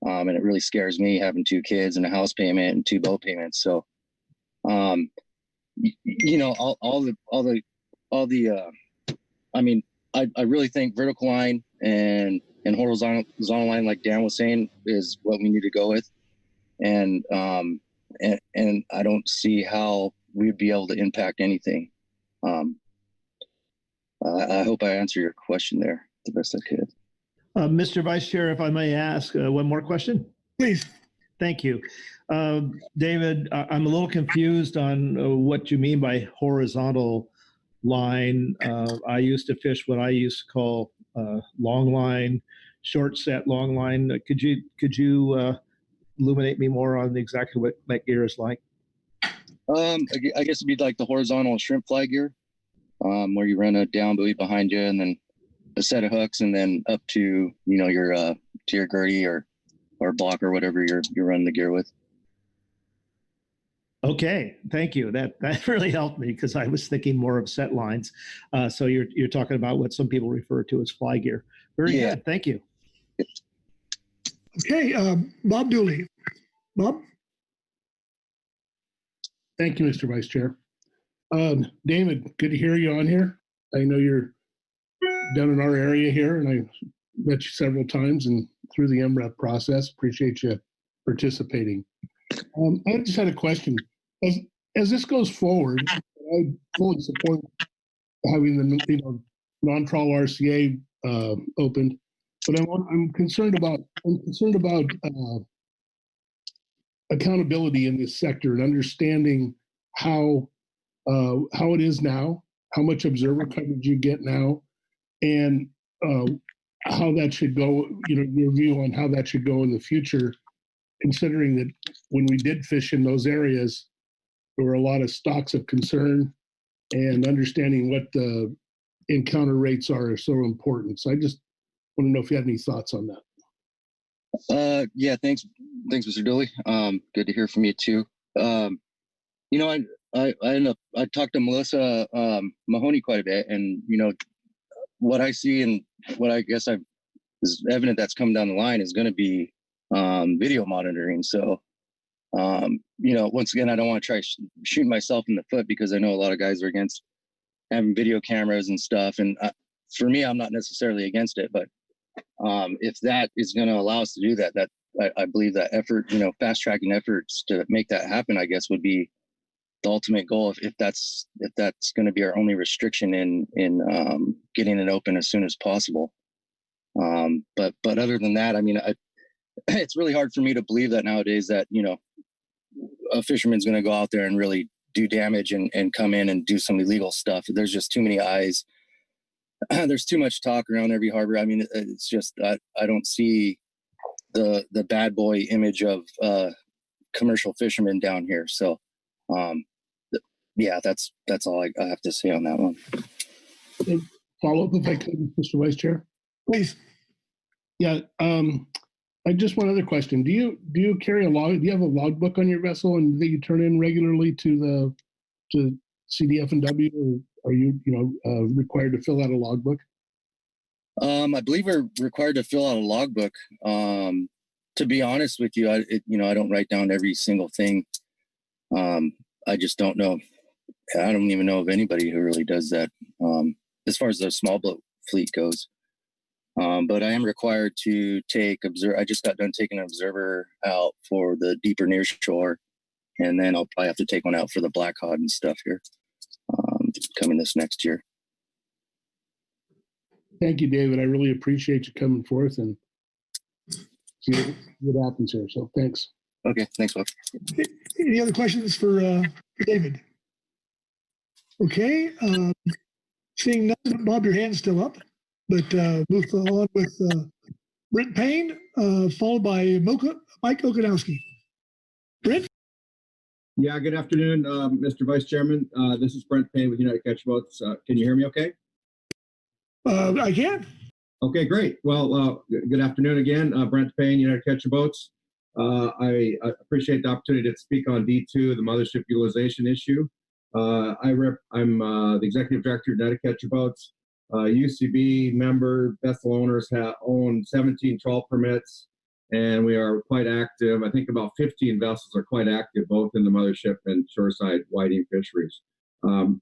Speaker 15: And it really scares me having 2 kids and a house payment and 2 boat payments. So, all the I mean, I really think vertical line and horizontal line, like Dan was saying, is what we need to go with. And I don't see how we'd be able to impact anything. I hope I answer your question there the best I could.
Speaker 13: Mr. Vice Chair, if I may ask one more question.
Speaker 3: Please.
Speaker 13: Thank you. David, I'm a little confused on what you mean by horizontal line. I used to fish what I used to call long line, short set long line. Could you illuminate me more on exactly what that gear is like?
Speaker 15: I guess it'd be like the horizontal shrimp fly gear, where you run a down buoy behind you and then a set of hooks and then up to your Gertie or block or whatever you're running the gear with.
Speaker 13: Okay, thank you. That really helped me because I was thinking more of set lines. So you're talking about what some people refer to as fly gear. Very good. Thank you.
Speaker 3: Okay, Bob Dooley. Bob?
Speaker 10: Thank you, Mr. Vice Chair. David, good to hear you on here. I know you're down in our area here, and I met you several times and through the MREP process. Appreciate you participating. I just had a question. As this goes forward, I fully support having the non-trawl RCA opened, but I'm concerned about accountability in this sector and understanding how it is now, how much observer coverage you get now, and how that should go. Your view on how that should go in the future, considering that when we did fish in those areas, there were a lot of stocks of concern, and understanding what the encounter rates are so important. So I just want to know if you had any thoughts on that.
Speaker 15: Yeah, thanks, Mr. Dooley. Good to hear from you too. I talked to Melissa Mahoney quite a bit, and what I see and what I guess is evident that's come down the line is going to be video monitoring. So, once again, I don't want to try shooting myself in the foot because I know a lot of guys are against having video cameras and stuff. And for me, I'm not necessarily against it, but if that is going to allow us to do that, I believe that effort, fast tracking efforts to make that happen, I guess, would be the ultimate goal. If that's going to be our only restriction in getting it open as soon as possible. But other than that, I mean, it's really hard for me to believe that nowadays that, a fisherman's going to go out there and really do damage and come in and do some illegal stuff. There's just too many eyes. There's too much talk around every harbor. I mean, it's just, I don't see the bad boy image of commercial fishermen down here. So, yeah, that's all I have to say on that one.
Speaker 10: Follow up if I could, Mr. Vice Chair.
Speaker 3: Please.
Speaker 10: Yeah. I just one other question. Do you carry a log? Do you have a logbook on your vessel, and that you turn in regularly to CDF&W, or are you required to fill out a logbook?
Speaker 15: I believe we're required to fill out a logbook. To be honest with you, I don't write down every single thing. I just don't know. I don't even know of anybody who really does that. As far as the small boat fleet goes. But I am required to I just got done taking an observer out for the deeper near shore, and then I'll probably have to take one out for the black cod and stuff here coming this next year.
Speaker 10: Thank you, David. I really appreciate you coming forth and see what happens here. So thanks.
Speaker 15: Okay, thanks, Bob.
Speaker 3: Any other questions for David? Okay, seeing none, Bob, your hand's still up. But move on with Brent Payne, followed by Mike Okanowski. Brent?
Speaker 14: Yeah, good afternoon, Mr. Vice Chairman. This is Brent Payne with United Catch Boats. Can you hear me okay?
Speaker 3: I can.
Speaker 14: Okay, great. Well, good afternoon again. Brent Payne, United Catch Boats. I appreciate the opportunity to speak on D2, the mothership utilization issue. I'm the Executive Director of United Catch Boats. UCB member vessel owners own 17 trawl permits, and we are quite active. I think about 15 vessels are quite active, both in the mothership and shoreside whiting fisheries,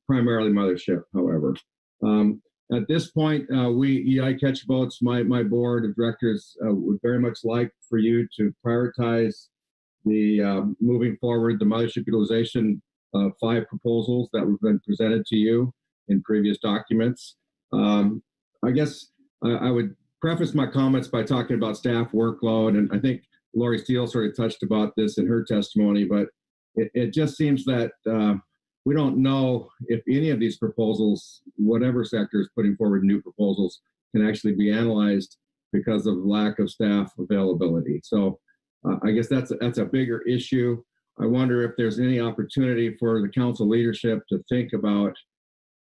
Speaker 14: primarily mothership, however. At this point, United Catch Boats, my board of directors would very much like for you to prioritize the moving forward the mothership utilization 5 proposals that have been presented to you in previous documents. I guess I would preface my comments by talking about staff workload, and I think Lori Steele sort of touched about this in her testimony, but it just seems that we don't know if any of these proposals, whatever sector is putting forward new proposals, can actually be analyzed because of lack of staff availability. So I guess that's a bigger issue. I wonder if there's any opportunity for the council leadership to think about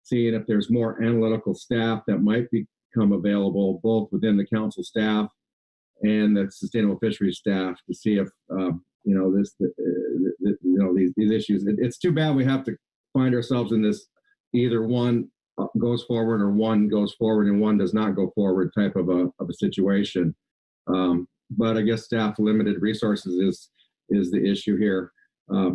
Speaker 14: seeing if there's more analytical staff that might become available, both within the council staff and the sustainable fisheries staff, to see if these issues. It's too bad we have to find ourselves in this either one goes forward or one goes forward and one does not go forward type of a situation. But I guess staff limited resources is the issue here.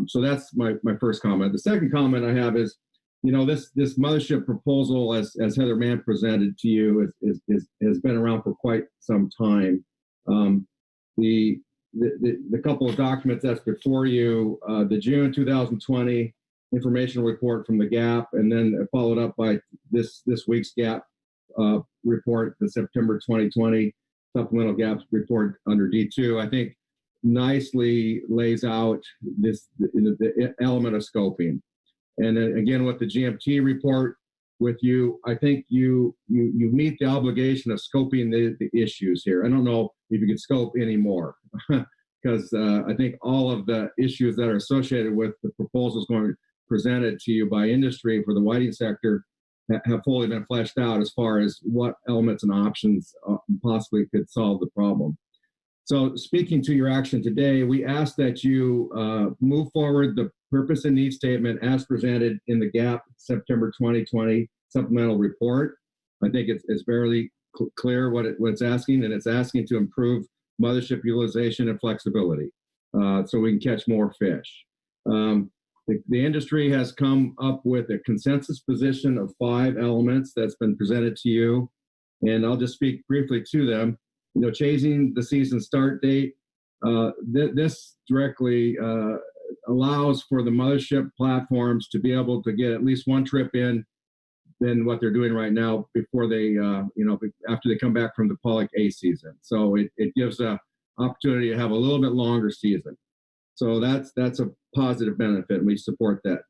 Speaker 14: So that's my first comment. The second comment I have is, this mothership proposal, as Heather Mann presented to you, has been around for quite some time. The couple of documents that's before you, the June 2020 information report from the GAP, and then followed up by this week's GAP report, the September 2020 supplemental GAP report under D2, I think nicely lays out the element of scoping. And then again, with the GMT report with you, I think you meet the obligation of scoping the issues here. I don't know if you could scope any more, because I think all of the issues that are associated with the proposals going presented to you by industry for the whiting sector have fully been fleshed out as far as what elements and options possibly could solve the problem. So speaking to your action today, we ask that you move forward the purpose and need statement as presented in the GAP September 2020 supplemental report. I think it's very clear what it's asking, and it's asking to improve mothership utilization and flexibility, so we can catch more fish. The industry has come up with a consensus position of 5 elements that's been presented to you, and I'll just speak briefly to them. Changing the season start date. This directly allows for the mothership platforms to be able to get at least one trip in than what they're doing right now before they, after they come back from the pollock A season. So it gives a opportunity to have a little bit longer season. So that's a positive benefit, and we support that.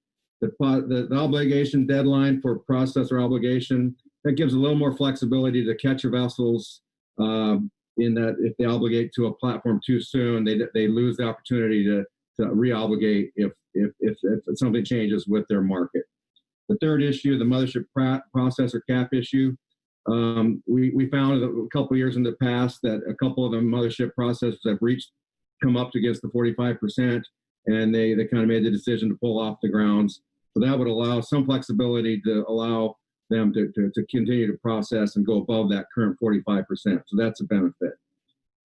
Speaker 14: The obligation deadline for processor obligation, that gives a little more flexibility to catcher vessels in that if they obligate to a platform too soon, they lose the opportunity to re-obligate if something changes with their market. The third issue, the mothership processor cap issue, we found a couple of years in the past that a couple of the mothership processors have come up against the 45%, and they kind of made the decision to pull off the grounds. So that would allow some flexibility to allow them to continue to process and go above that current 45%. So that's a benefit.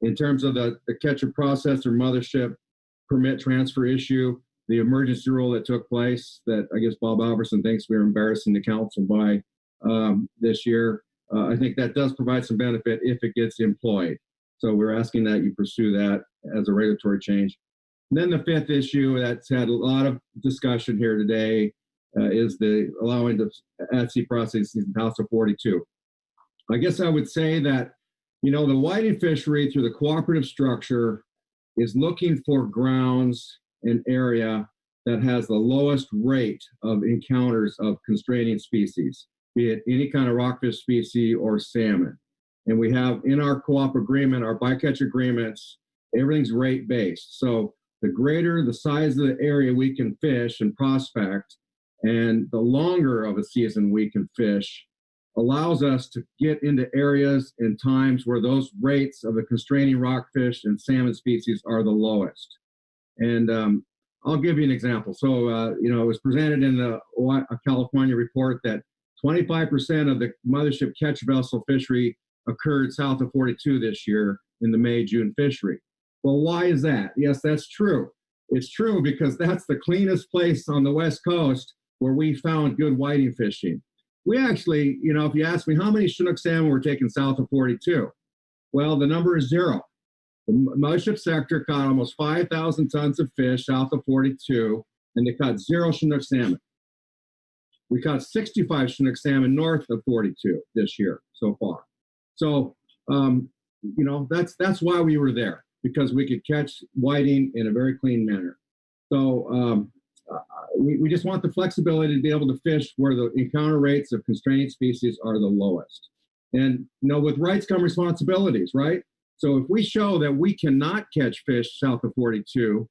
Speaker 14: In terms of the catcher processor mothership permit transfer issue, the emergency rule that took place that I guess Bob Albertson thinks we were embarrassing the council by this year, I think that does provide some benefit if it gets employed. So we're asking that you pursue that as a regulatory change. And then the fifth issue that's had a lot of discussion here today is the allowing the at-sea processing House of 42. I guess I would say that, the whiting fishery through the cooperative structure is looking for grounds and area that has the lowest rate of encounters of constraining species, be it any kind of rockfish species or salmon. And we have in our co-op agreement, our bycatch agreements, everything's rate-based. So the greater the size of the area we can fish and prospect, and the longer of a season we can fish, allows us to get into areas and times where those rates of the constraining rockfish and salmon species are the lowest. And I'll give you an example. So, it was presented in the California report that 25% of the mothership catch vessel fishery occurred south of 42 this year in the May-June fishery. Well, why is that? Yes, that's true. It's true because that's the cleanest place on the West Coast where we found good whiting fishing. We actually, if you ask me how many Chinook salmon were taken south of 42, well, the number is 0. The mothership sector caught almost 5,000 tons of fish south of 42, and they caught 0 Chinook salmon. We caught 65 Chinook salmon north of 42 this year so far. So, that's why we were there, because we could catch whiting in a very clean manner. So we just want the flexibility to be able to fish where the encounter rates of constraining species are the lowest. And, with rights come responsibilities, right? So if we show that we cannot catch fish south of 42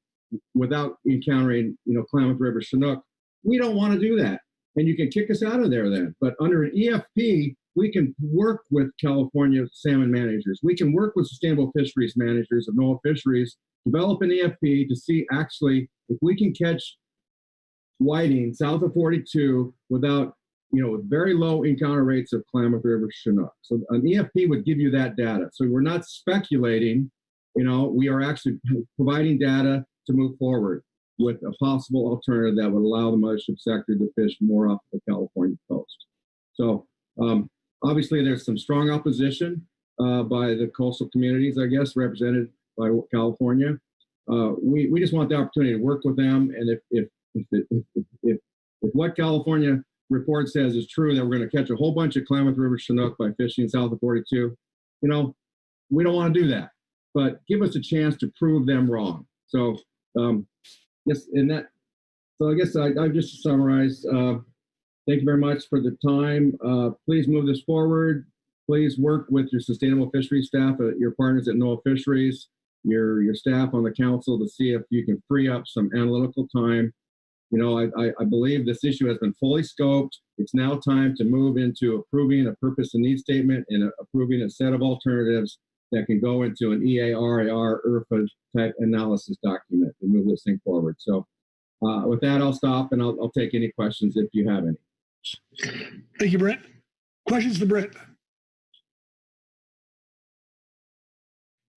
Speaker 14: without encountering, Klamath River Chinook, we don't want to do that. And you can kick us out of there then. But under an EFP, we can work with California salmon managers. We can work with sustainable fisheries managers of NOAA fisheries, develop an EFP to see actually if we can catch whiting south of 42 without, with very low encounter rates of Klamath River Chinook. So an EFP would give you that data. So we're not speculating, we are actually providing data to move forward with a possible alternative that would allow the mothership sector to fish more off the California coast. So obviously there's some strong opposition by the coastal communities, I guess, represented by California. We just want the opportunity to work with them, and if what California report says is true, that we're going to catch a whole bunch of Klamath River Chinook by fishing south of 42, we don't want to do that. But give us a chance to prove them wrong. So yes, so I guess I just summarize. Thank you very much for the time. Please move this forward. Please work with your sustainable fisheries staff, your partners at NOAA Fisheries, your staff on the council to see if you can free up some analytical time. I believe this issue has been fully scoped. It's now time to move into approving a purpose and need statement and approving a set of alternatives that can go into an EARAR IRFA type analysis document and move this thing forward. So with that, I'll stop and I'll take any questions if you have any.
Speaker 3: Thank you, Brent. Questions for Brent?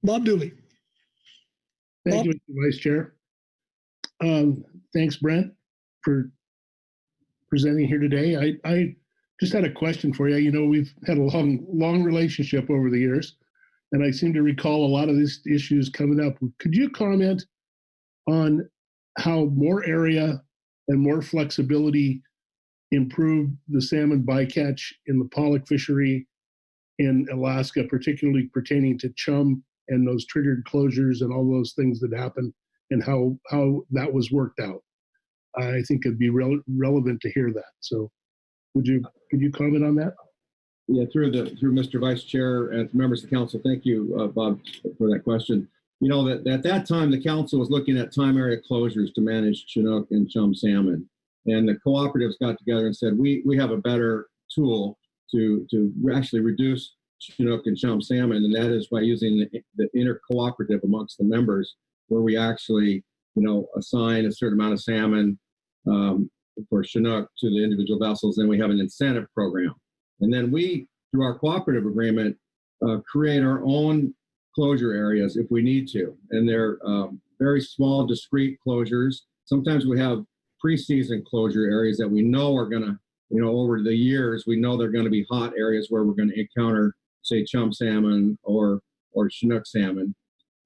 Speaker 3: Bob Dooley.
Speaker 10: Thank you, Mr. Vice Chair. Thanks, Brent, for presenting here today. I just had a question for you. You know, we've had a long relationship over the years, and I seem to recall a lot of these issues coming up. Could you comment on how more area and more flexibility improve the salmon bycatch in the pollock fishery in Alaska, particularly pertaining to chum and those triggered closures and all those things that happen, and how that was worked out? I think it'd be relevant to hear that. So could you comment on that?
Speaker 14: Yeah, through Mr. Vice Chair and members of the council, thank you, Bob, for that question. You know, that at that time, the council was looking at time area closures to manage Chinook and chum salmon. And the cooperatives got together and said, we have a better tool to actually reduce Chinook and chum salmon, and that is by using the inter-cooperative amongst the members, where we actually, you know, assign a certain amount of salmon for Chinook to the individual vessels. Then we have an incentive program. And then we, through our cooperative agreement, create our own closure areas if we need to. And they're very small, discrete closures. Sometimes we have pre-season closure areas that we know are going to, you know, over the years, we know they're going to be hot areas where we're going to encounter, say, chum salmon or Chinook salmon.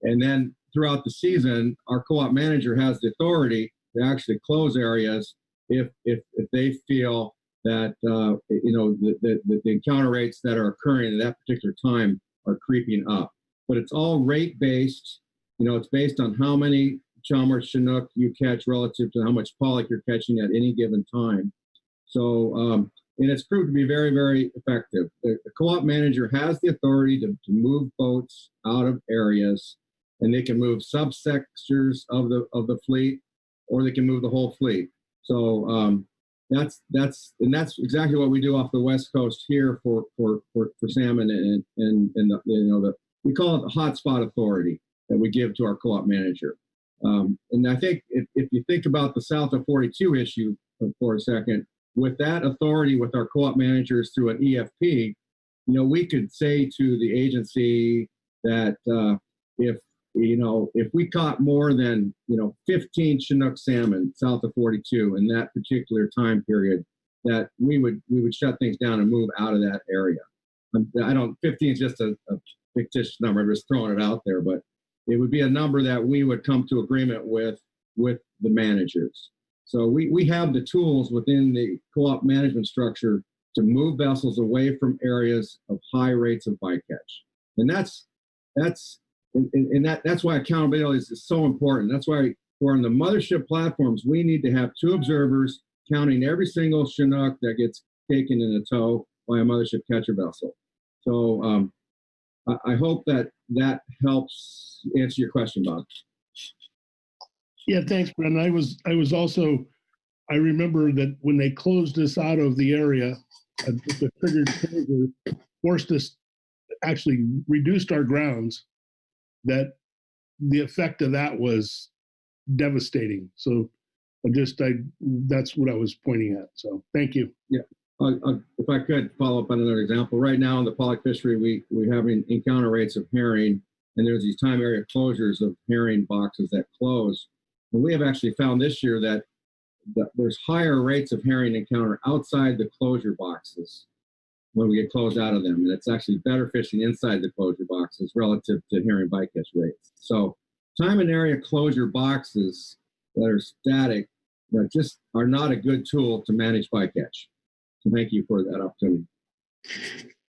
Speaker 14: And then throughout the season, our co-op manager has the authority to actually close areas if they feel that you know, the encounter rates that are occurring at that particular time are creeping up. But it's all rate based. You know, it's based on how many chum or Chinook you catch relative to how much pollock you're catching at any given time. So, and it's proved to be very, very effective. The co-op manager has the authority to move boats out of areas, and they can move subsectors of the fleet, or they can move the whole fleet. So that's exactly what we do off the West Coast here for salmon and the, you know, we call it the hotspot authority that we give to our co-op manager. And I think if you think about the South of 42 issue for a second, with that authority with our co-op managers through an EFP, you know, we could say to the agency that if we caught more than, you know, 15 Chinook salmon south of 42 in that particular time period, that we would shut things down and move out of that area. 15 is just a fictitious number. I'm just throwing it out there, but it would be a number that we would come to agreement with the managers. So we have the tools within the co-op management structure to move vessels away from areas of high rates of bycatch. And that's why accountability is so important. That's why for the Mothership platforms, we need to have 2 observers counting every single Chinook that gets taken in a tow by a Mothership catcher vessel. So I hope that helps answer your question, Bob.
Speaker 10: Yeah, thanks, Brendan. I remember that when they closed us out of the area, the triggered closure forced us, actually reduced our grounds, that the effect of that was devastating. So that's what I was pointing at. So thank you.
Speaker 14: Yeah. If I could follow up on another example, right now in the pollock fishery, we're having encounter rates of herring, and there's these time area closures of herring boxes that close. And we have actually found this year that there's higher rates of herring encounter outside the closure boxes when we get closed out of them. And it's actually better fishing inside the closure boxes relative to herring bycatch rates. So time and area closure boxes that are static that just are not a good tool to manage bycatch. So thank you for that opportunity.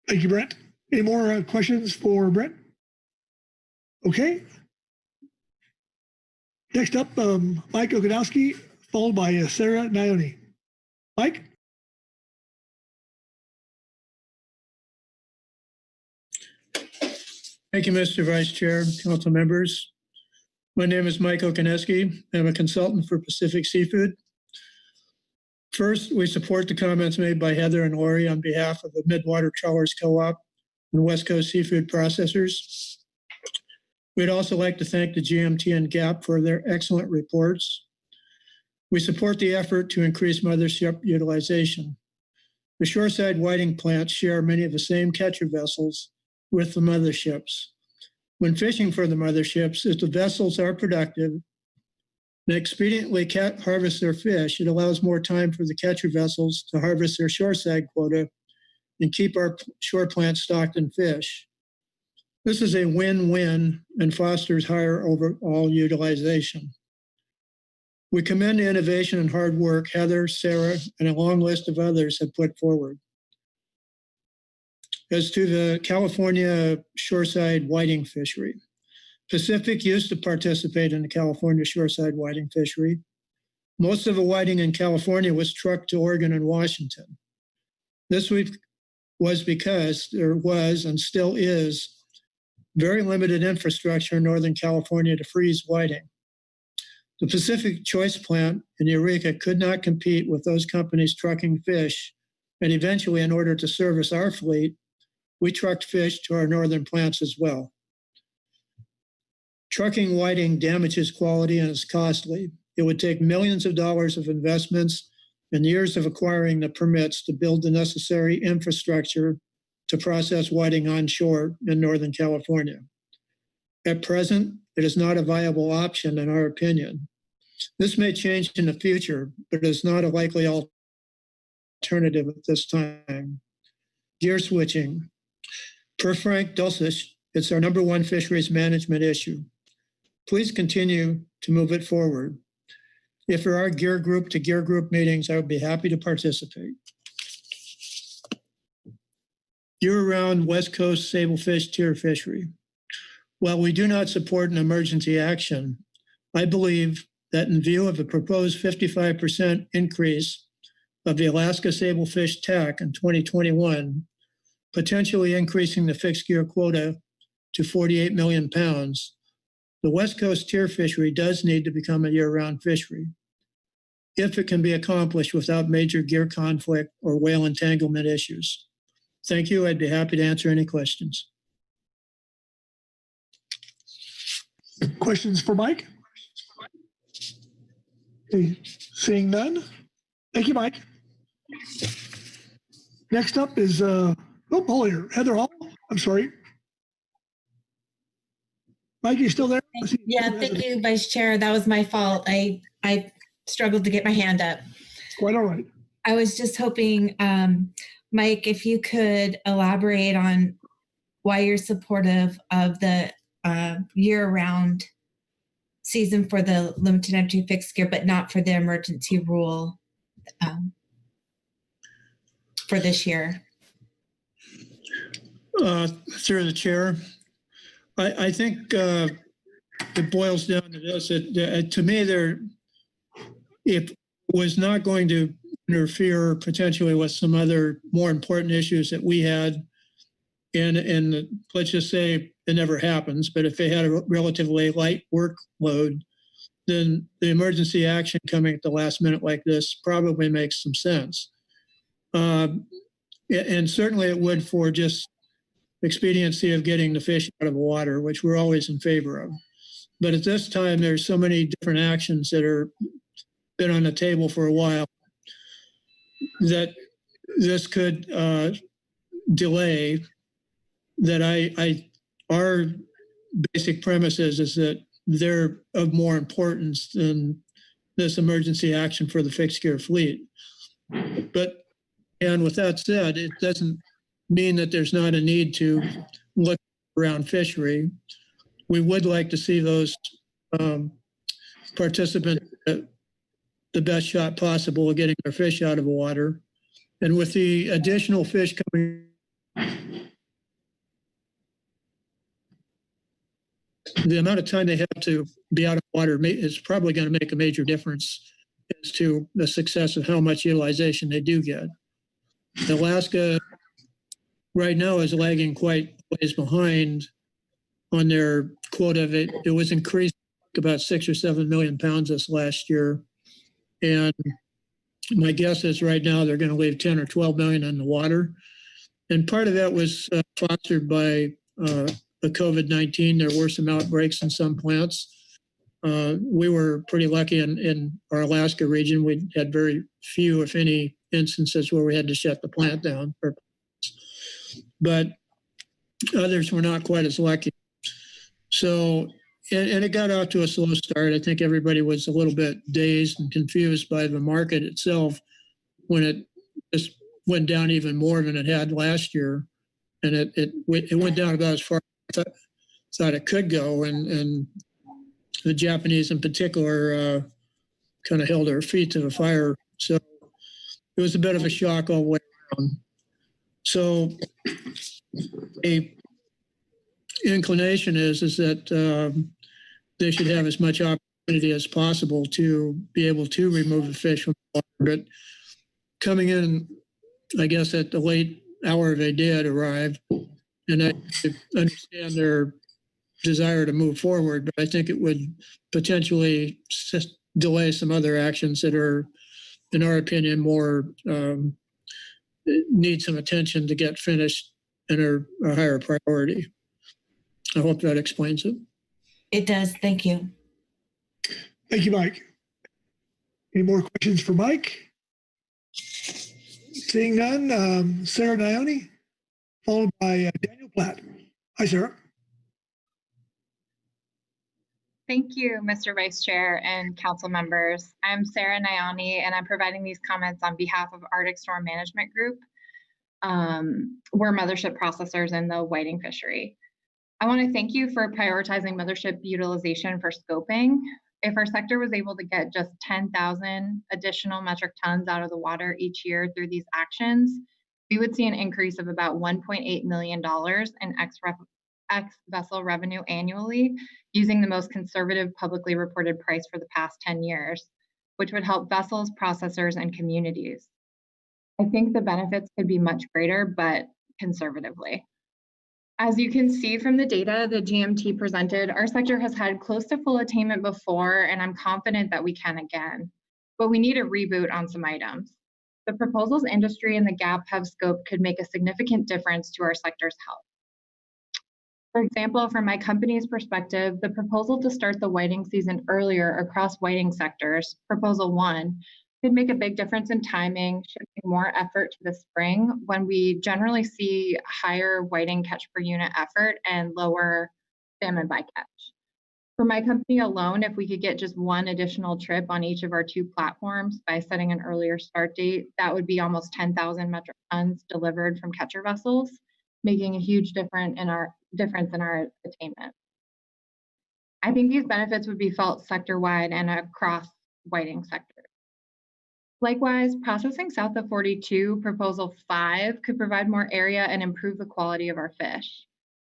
Speaker 3: Thank you, Brent. Any more questions for Brent? Okay. Next up, Mike Okanowski, followed by Sarah Naoni. Mike?
Speaker 16: Thank you, Mr. Vice Chair, council members. My name is Mike Okanowski. I'm a consultant for Pacific Seafood. First, we support the comments made by Heather and Lori on behalf of the Midwater Trawlers Co-op and West Coast Seafood Processors. We'd also like to thank the GMT and GAP for their excellent reports. We support the effort to increase mothership utilization. The shoreside whiting plants share many of the same catcher vessels with the motherships. When fishing for the motherships, if the vessels are productive and expediently harvest their fish, it allows more time for the catcher vessels to harvest their shoreside quota and keep our shore plants stocked in fish. This is a win-win and fosters higher overall utilization. We commend the innovation and hard work Heather, Sarah, and a long list of others have put forward. As to the California shoreside whiting fishery, Pacific used to participate in the California shoreside whiting fishery. Most of the whiting in California was trucked to Oregon and Washington. This was because there was and still is very limited infrastructure in Northern California to freeze whiting. The Pacific Choice Plant in Eureka could not compete with those companies trucking fish, and eventually, in order to service our fleet, we trucked fish to our northern plants as well. Trucking whiting damages quality and is costly. It would take millions of dollars of investments and years of acquiring the permits to build the necessary infrastructure to process whiting onshore in Northern California. At present, it is not a viable option in our opinion. This may change in the future, but it is not a likely alternative at this time. Gear switching. Per Frank Dulcich, it's our number one fisheries management issue. Please continue to move it forward. If there are gear group to gear group meetings, I would be happy to participate. Year-round West Coast sablefish tier fishery. While we do not support an emergency action, I believe that in view of the proposed 55% increase of the Alaska sablefish TAC in 2021, potentially increasing the fixed gear quota to 48 million pounds, the West Coast tier fishery does need to become a year-round fishery, if it can be accomplished without major gear conflict or whale entanglement issues. Thank you. I'd be happy to answer any questions.
Speaker 3: Questions for Mike? Okay, seeing none. Thank you, Mike. Next up is Paul here. Heather Hall. I'm sorry. Mike, you still there?
Speaker 20: Yeah, thank you, Vice Chair. That was my fault. I struggled to get my hand up.
Speaker 3: Quite all right.
Speaker 20: I was just hoping, Mike, if you could elaborate on why you're supportive of the year-round season for the limited entry fixed gear, but not for the emergency rule for this year.
Speaker 16: Through the chair, I think it boils down to this. To me, it was not going to interfere potentially with some other more important issues that we had. And let's just say it never happens, but if they had a relatively light workload, then the emergency action coming at the last minute like this probably makes some sense. And certainly it would for just expediency of getting the fish out of the water, which we're always in favor of. But at this time, there's so many different actions that are been on the table for a while that this could delay. That our basic premise is that they're of more importance than this emergency action for the fixed gear fleet. And with that said, it doesn't mean that there's not a need to look around fishery. We would like to see those participants the best shot possible of getting their fish out of the water. And with the additional fish coming, the amount of time they have to be out of water is probably going to make a major difference as to the success of how much utilization they do get. Alaska right now is lagging quite ways behind on their quota. It was increased about 6 or 7 million pounds this last year. And my guess is right now they're going to leave 10 or 12 million in the water. And part of that was fostered by the COVID-19. There were some outbreaks in some plants. We were pretty lucky in our Alaska region. We had very few, if any, instances where we had to shut the plant down. But others were not quite as lucky. So, and it got out to a slow start. I think everybody was a little bit dazed and confused by the market itself when it just went down even more than it had last year. And it went down about as far as I thought it could go. And the Japanese in particular kind of held their feet to the fire. So it was a bit of a shock all the way around. So a inclination is that they should have as much opportunity as possible to be able to remove the fish from the water. But coming in, I guess at the late hour they did arrive, and I understand their desire to move forward, but I think it would potentially delay some other actions that are, in our opinion, more need some attention to get finished and are a higher priority. I hope that explains it.
Speaker 20: It does. Thank you.
Speaker 3: Thank you, Mike. Any more questions for Mike? Seeing none, Sarah Dione, followed by Daniel Platt. Hi, Sarah.
Speaker 18: Thank you, Mr. Vice Chair and council members. I'm Sarah Nyani, and I'm providing these comments on behalf of Arctic Storm Management Group. We're mothership processors in the whiting fishery. I want to thank you for prioritizing mothership utilization for scoping. If our sector was able to get just 10,000 additional metric tons out of the water each year through these actions, we would see an increase of about $1.8 million in ex-vessel revenue annually, using the most conservative publicly reported price for the past 10 years, which would help vessels, processors, and communities. I think the benefits could be much greater, but conservatively. As you can see from the data the GMT presented, our sector has had close to full attainment before, and I'm confident that we can again. But we need a reboot on some items. The proposals industry and the gap have scoped could make a significant difference to our sector's health. For example, from my company's perspective, the proposal to start the whiting season earlier across whiting sectors, Proposal 1, could make a big difference in timing, shifting more effort to the spring when we generally see higher whiting catch per unit effort and lower salmon bycatch. For my company alone, if we could get just one additional trip on each of our 2 platforms by setting an earlier start date, that would be almost 10,000 metric tons delivered from catcher vessels, making a huge difference in our attainment. I think these benefits would be felt sector-wide and across whiting sectors. Likewise, processing south of 42, Proposal 5, could provide more area and improve the quality of our fish.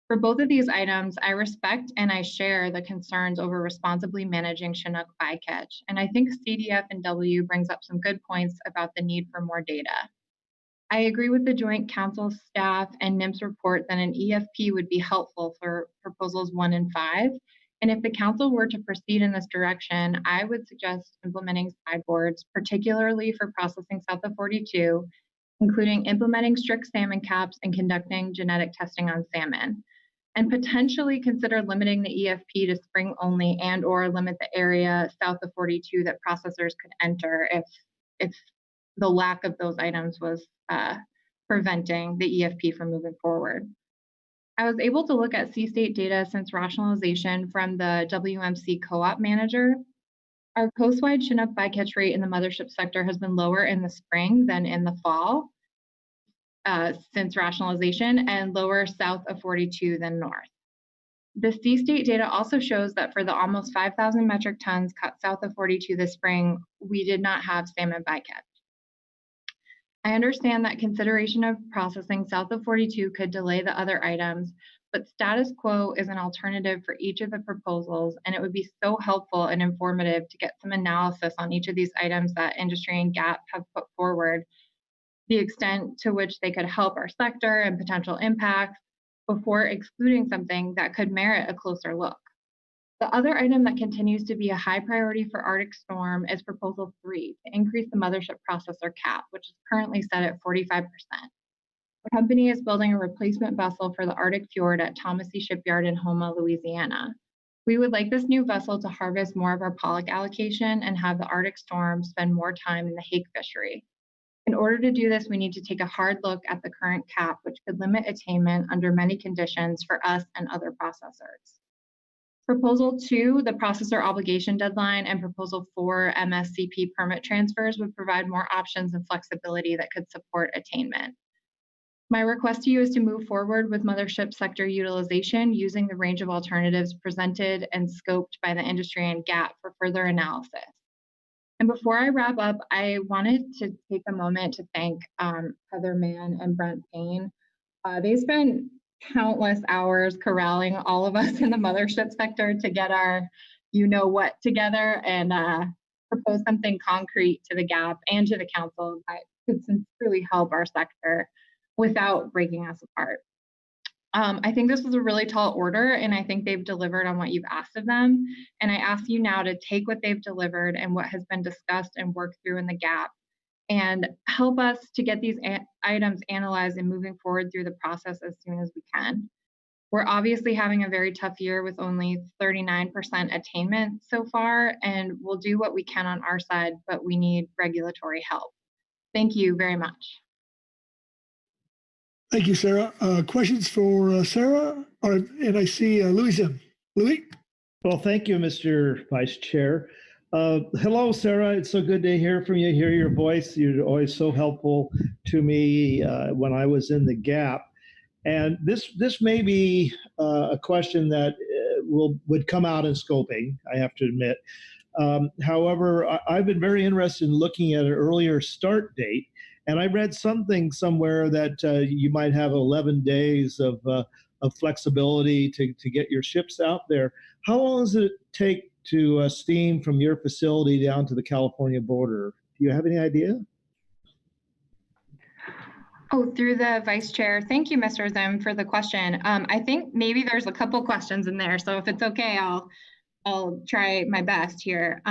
Speaker 18: For both of these items, I respect and I share the concerns over responsibly managing Chinook bycatch, and I think CDF&W brings up some good points about the need for more data. I agree with the Joint Council staff and NIMS report that an EFP would be helpful for Proposals 1 and 5, and if the council were to proceed in this direction, I would suggest implementing sideboards, particularly for processing south of 42, including implementing strict salmon caps and conducting genetic testing on salmon, and potentially consider limiting the EFP to spring only and/or limit the area south of 42 that processors could enter if the lack of those items was preventing the EFP from moving forward. I was able to look at C-state data since rationalization from the WMC co-op manager. Our coastwide Chinook bycatch rate in the mothership sector has been lower in the spring than in the fall since rationalization, and lower south of 42 than north. The C-state data also shows that for the almost 5,000 metric tons caught south of 42 this spring, we did not have salmon bycatch. I understand that consideration of processing south of 42 could delay the other items, but status quo is an alternative for each of the proposals, and it would be so helpful and informative to get some analysis on each of these items that industry and GAP have put forward, the extent to which they could help our sector and potential impacts before excluding something that could merit a closer look. The other item that continues to be a high priority for Arctic Storm is Proposal 3 to increase the mothership processor cap, which is currently set at 45%. The company is building a replacement vessel for the Arctic Fjord at Thomas C. Shipyard in Houma, Louisiana. We would like this new vessel to harvest more of our pollock allocation and have the Arctic Storm spend more time in the hake fishery. In order to do this, we need to take a hard look at the current cap, which could limit attainment under many conditions for us and other processors. Proposal 2, the processor obligation deadline, and Proposal 4, MSCP permit transfers would provide more options and flexibility that could support attainment. My request to you is to move forward with mothership sector utilization using the range of alternatives presented and scoped by the industry and GAP for further analysis. And before I wrap up, I wanted to take a moment to thank Heather Mann and Brent Payne. They spent countless hours corralling all of us in the mothership sector to get our you-know-what together and propose something concrete to the GAP and to the council that could sincerely help our sector without breaking us apart. I think this was a really tall order, and I think they've delivered on what you've asked of them. And I ask you now to take what they've delivered and what has been discussed and worked through in the GAP and help us to get these items analyzed and moving forward through the process as soon as we can. We're obviously having a very tough year with only 39% attainment so far, and we'll do what we can on our side, but we need regulatory help. Thank you very much.
Speaker 3: Thank you, Sarah. Questions for Sarah? And I see Louis Zim. Louis?
Speaker 13: Well, thank you, Mr. Vice Chair. Hello, Sarah. It's so good to hear from you, hear your voice. You're always so helpful to me when I was in the GAP. And this may be a question that would come out in scoping, I have to admit. However, I've been very interested in looking at an earlier start date. And I read something somewhere that you might have 11 days of flexibility to get your ships out there. How long does it take to steam from your facility down to the California border? Do you have any idea?
Speaker 18: Oh, through the Vice Chair. Thank you, Mr. Zim, for the question. I think maybe there's a couple questions in there. So if it's okay, I'll try my best here.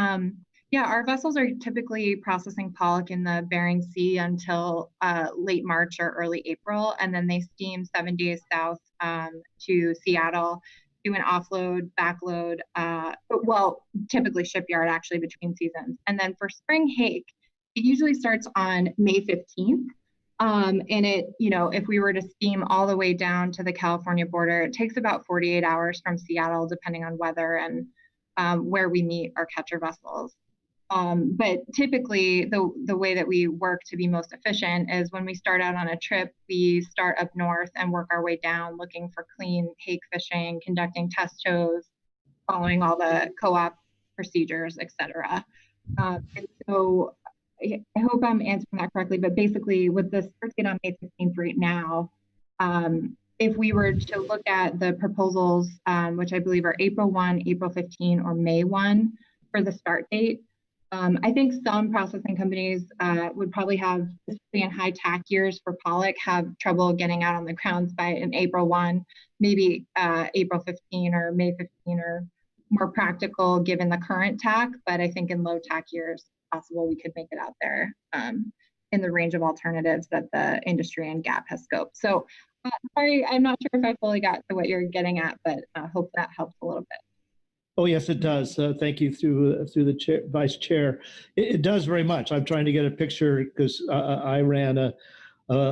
Speaker 18: Yeah, our vessels are typically processing pollock in the Bering Sea until late March or early April, and then they steam 7 days south to Seattle, do an offload, backload, well, typically shipyard actually between seasons. And then for spring hake, it usually starts on May 15th. And it, if we were to steam all the way down to the California border, it takes about 48 hours from Seattle, depending on weather and where we meet our catcher vessels. But typically the way that we work to be most efficient is when we start out on a trip, we start up north and work our way down looking for clean hake fishing, conducting test shows, following all the co-op procedures, etc. And so I hope I'm answering that correctly, but basically with the start date on May 15th right now, if we were to look at the proposals, which I believe are April 1, April 15, or May 1 for the start date, I think some processing companies would probably have, especially in high TAC years for pollock, have trouble getting out on the grounds by an April 1, maybe April 15 or May 15 or more practical given the current TAC. But I think in low TAC years, possible we could make it out there in the range of alternatives that the industry and GAP has scoped. So sorry, I'm not sure if I fully got to what you're getting at, but I hope that helps a little bit.
Speaker 13: Oh, yes, it does. Thank you through the chair, Vice Chair. It does very much. I'm trying to get a picture because I ran a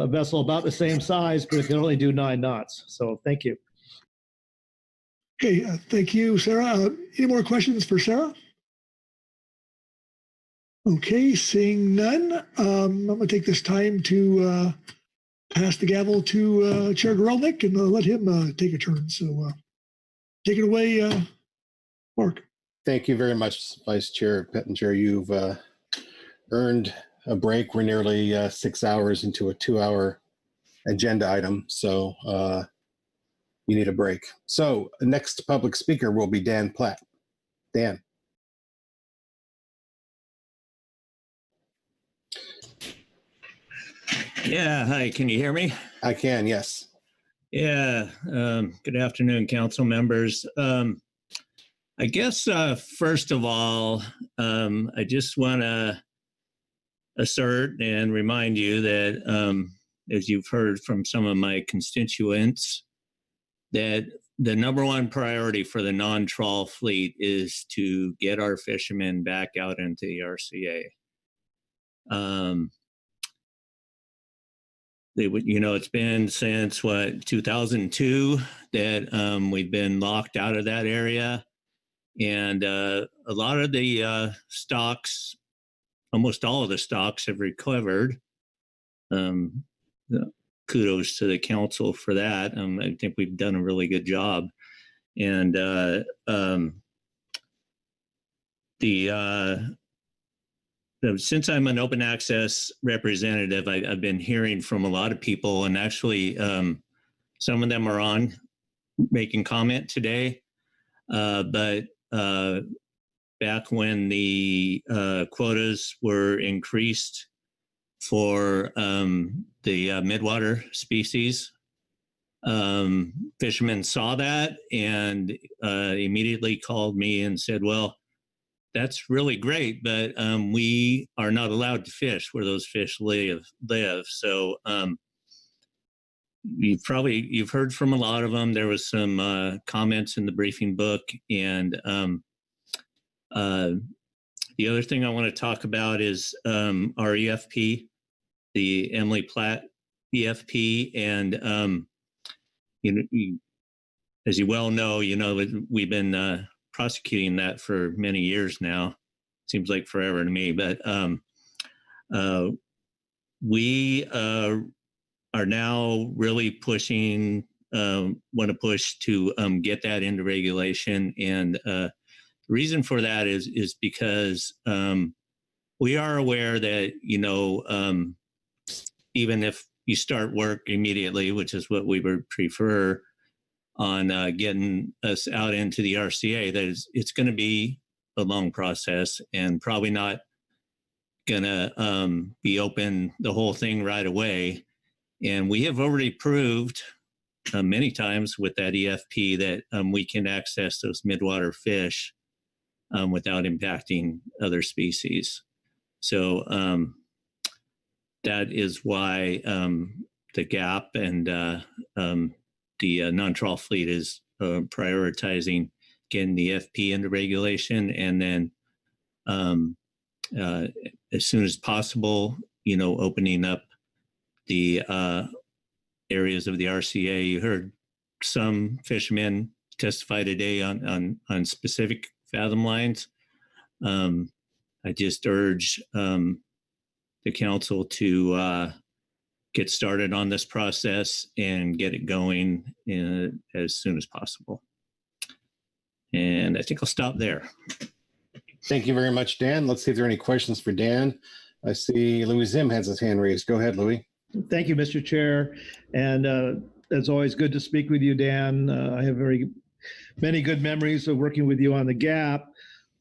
Speaker 13: vessel about the same size, but it can only do 9 knots. So thank you.
Speaker 3: Okay, thank you, Sarah. Any more questions for Sarah? Okay, seeing none, I'm going to take this time to pass the gavel to Chair Gorelnik and let him take a turn. So take it away, Mark.
Speaker 1: Thank you very much, Vice Chair Pettinger. You've earned a break. We're nearly 6 hours into a 2-hour agenda item, so you need a break. So the next public speaker will be Dan Platt. Dan.
Speaker 5: Yeah, hi, can you hear me?
Speaker 1: I can, yes.
Speaker 5: Yeah, good afternoon, council members. I guess, first of all, I just want to assert and remind you that, as you've heard from some of my constituents, that the number one priority for the non-trawl fleet is to get our fishermen back out into the RCA. It's been since 2002 that we've been locked out of that area. And a lot of the stocks, almost all of the stocks have recovered. Kudos to the council for that. I think we've done a really good job. And since I'm an open access representative, I've been hearing from a lot of people, and actually some of them are on making comment today. But back when the quotas were increased for the midwater species, fishermen saw that and immediately called me and said, well, that's really great, but we are not allowed to fish where those fish live. So you've heard from a lot of them. There was some comments in the briefing book, and the other thing I want to talk about is our EFP, the Emily Platt EFP, and as you well know, we've been prosecuting that for many years now. Seems like forever to me, but we are now really pushing, want to push to get that into regulation. And the reason for that is because we are aware that, even if you start work immediately, which is what we would prefer, on getting us out into the RCA, that it's going to be a long process and probably not going to be open the whole thing right away. And we have already proved many times with that EFP that we can access those midwater fish without impacting other species. So that is why the GAP and the non-trawl fleet is prioritizing getting the FP into regulation, and then as soon as possible, opening up the areas of the RCA. You heard some fishermen testify today on specific fathom lines. I just urge the council to get started on this process and get it going as soon as possible. And I think I'll stop there.
Speaker 1: Thank you very much, Dan. Let's see if there are any questions for Dan. I see Louis Zim has his hand raised. Go ahead, Louis.
Speaker 13: Thank you, Mr. Chair. And it's always good to speak with you, Dan. I have many good memories of working with you on the GAP.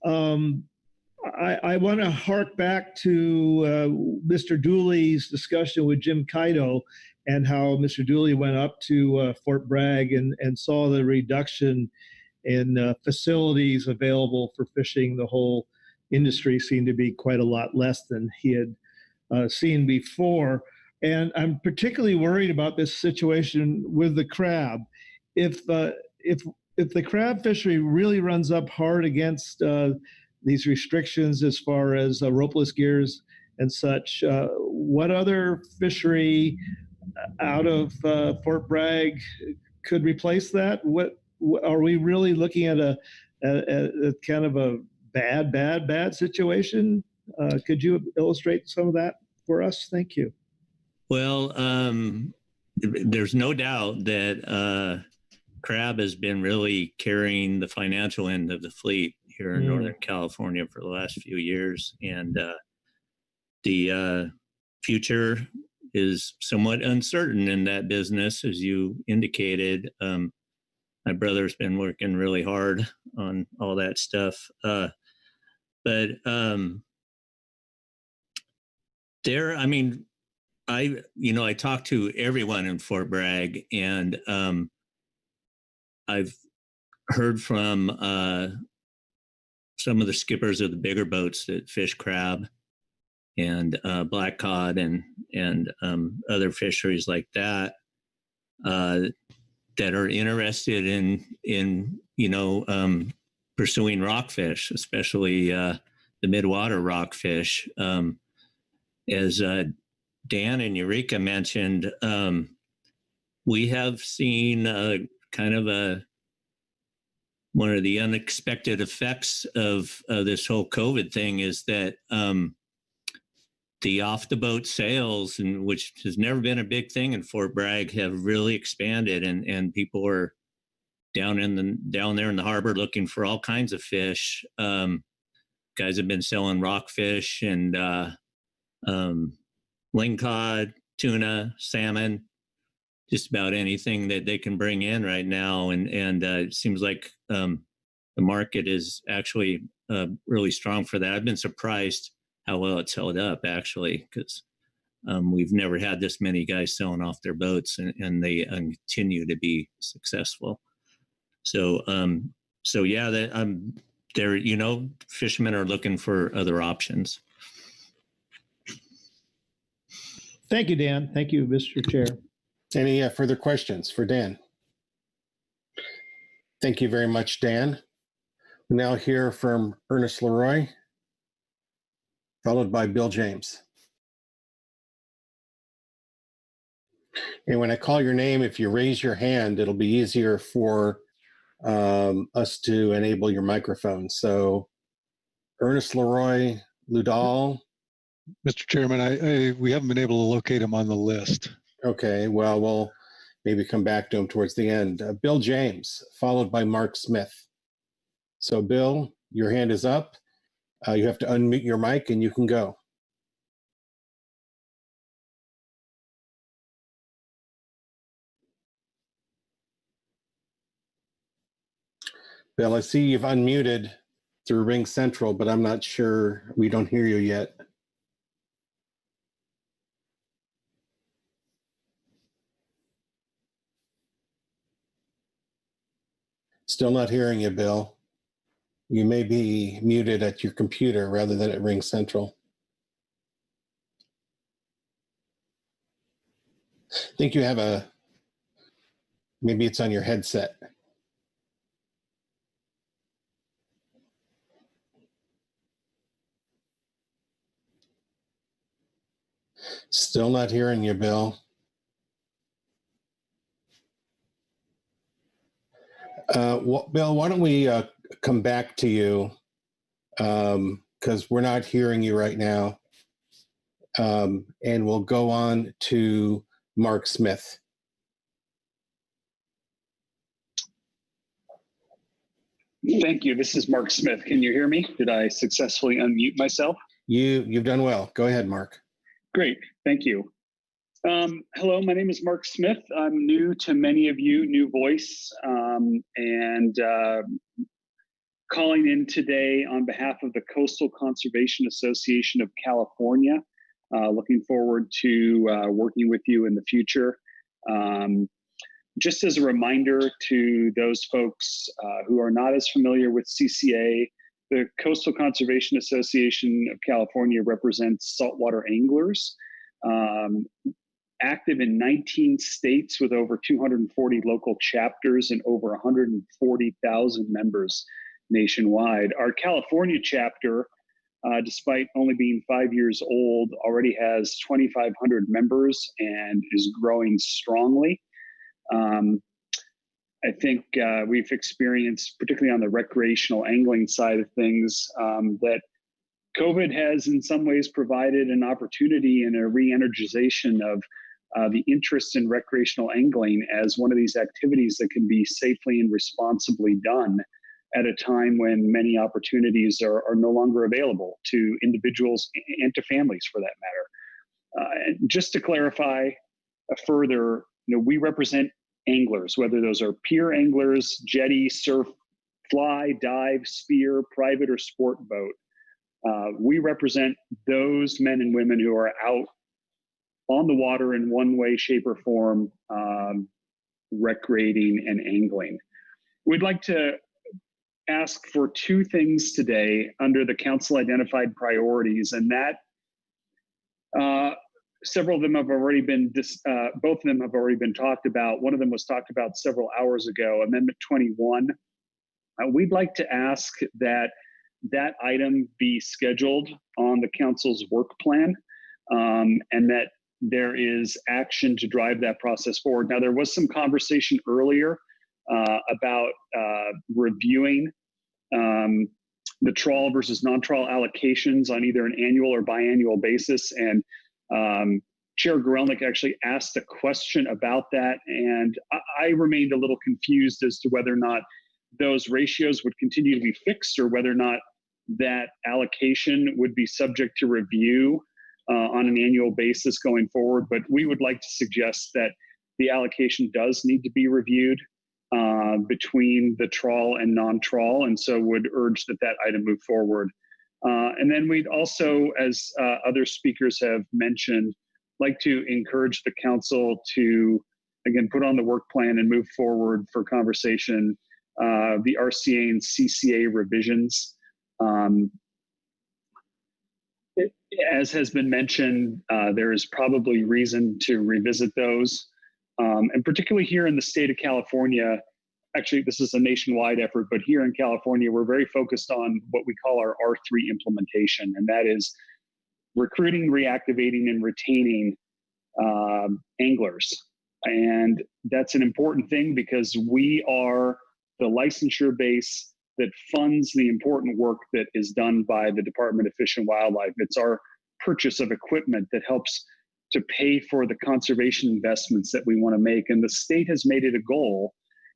Speaker 13: I want to hark back to Mr. Dooley's discussion with Jim Kaido and how Mr. Dooley went up to Fort Bragg and saw the reduction in facilities available for fishing. The whole industry seemed to be quite a lot less than he had seen before. And I'm particularly worried about this situation with the crab. If the crab fishery really runs up hard against these restrictions as far as ropeless gears and such, what other fishery out of Fort Bragg could replace that? What are we really looking at a kind of a bad situation? Could you illustrate some of that for us? Thank you.
Speaker 5: Well, there's no doubt that crab has been really carrying the financial end of the fleet here in Northern California for the last few years. And the future is somewhat uncertain in that business, as you indicated. My brother's been working really hard on all that stuff. But I talked to everyone in Fort Bragg, and I've heard from some of the skippers of the bigger boats that fish crab and black cod and other fisheries like that that are interested in pursuing rockfish, especially the midwater rockfish. As Dan and Eureka mentioned, we have seen kind of one of the unexpected effects of this whole COVID thing is that the off the boat sales, and which has never been a big thing in Fort Bragg, have really expanded, and people are down there in the harbor looking for all kinds of fish. Guys have been selling rockfish and lingcod, tuna, salmon, just about anything that they can bring in right now. And it seems like the market is actually really strong for that. I've been surprised how well it's held up, actually, because we've never had this many guys selling off their boats, and they continue to be successful. So yeah, there, fishermen are looking for other options.
Speaker 13: Thank you, Dan. Thank you, Mr. Chair.
Speaker 1: Any further questions for Dan? Thank you very much, Dan. We'll now hear from Ernest Leroy, followed by Bill James. And when I call your name, if you raise your hand, it'll be easier for us to enable your microphone. So Ernest Leroy Ludall.
Speaker 2: Mr. Chairman, we haven't been able to locate him on the list.
Speaker 1: Okay, well, we'll maybe come back to him towards the end. Bill James, followed by Mark Smith. So Bill, your hand is up. You have to unmute your mic and you can go. Bill, I see you've unmuted through Ring Central, but I'm not sure. We don't hear you yet. Still not hearing you, Bill. You may be muted at your computer rather than at Ring Central. I think you have maybe it's on your headset. Still not hearing you, Bill. Bill, why don't we come back to you, because we're not hearing you right now. And we'll go on to Mark Smith.
Speaker 7: Thank you. This is Mark Smith. Can you hear me? Did I successfully unmute myself?
Speaker 1: You've done well. Go ahead, Mark.
Speaker 7: Great. Thank you. Hello, my name is Mark Smith. I'm new to many of you, new voice, and calling in today on behalf of the Coastal Conservation Association of California. Looking forward to working with you in the future. Just as a reminder to those folks who are not as familiar with CCA, the Coastal Conservation Association of California represents saltwater anglers, active in 19 states with over 240 local chapters and over 140,000 members nationwide. Our California chapter, despite only being 5 years old, already has 2,500 members and is growing strongly. I think we've experienced, particularly on the recreational angling side of things, that COVID has in some ways provided an opportunity and a re-energization of the interest in recreational angling as one of these activities that can be safely and responsibly done at a time when many opportunities are no longer available to individuals and to families for that matter. And just to clarify further, we represent anglers, whether those are pier anglers, jetty, surf, fly, dive, spear, private or sport boat. We represent those men and women who are out on the water in one way, shape, or form, recreating and angling. We'd like to ask for two things today under the council identified priorities, and that several of them have already been, both of them have already been talked about. One of them was talked about several hours ago, Amendment 21. We'd like to ask that that item be scheduled on the council's work plan, and that there is action to drive that process forward. Now, there was some conversation earlier about reviewing the trawl versus non-trawl allocations on either an annual or biannual basis. And Chair Gorelnik actually asked a question about that, and I remained a little confused as to whether or not those ratios would continue to be fixed or whether or not that allocation would be subject to review on an annual basis going forward. But we would like to suggest that the allocation does need to be reviewed between the trawl and non-trawl, and so would urge that that item move forward. And then we'd also, as other speakers have mentioned, like to encourage the council to, again, put on the work plan and move forward for conversation the RCA and CCA revisions. As has been mentioned, there is probably reason to revisit those. And particularly here in the state of California, actually this is a nationwide effort, but here in California, we're very focused on what we call our R3 implementation, and that is recruiting, reactivating, and retaining anglers. And that's an important thing because we are the licensure base that funds the important work that is done by the Department of Fish and Wildlife. It's our purchase of equipment that helps to pay for the conservation investments that we want to make. And the state has made it a goal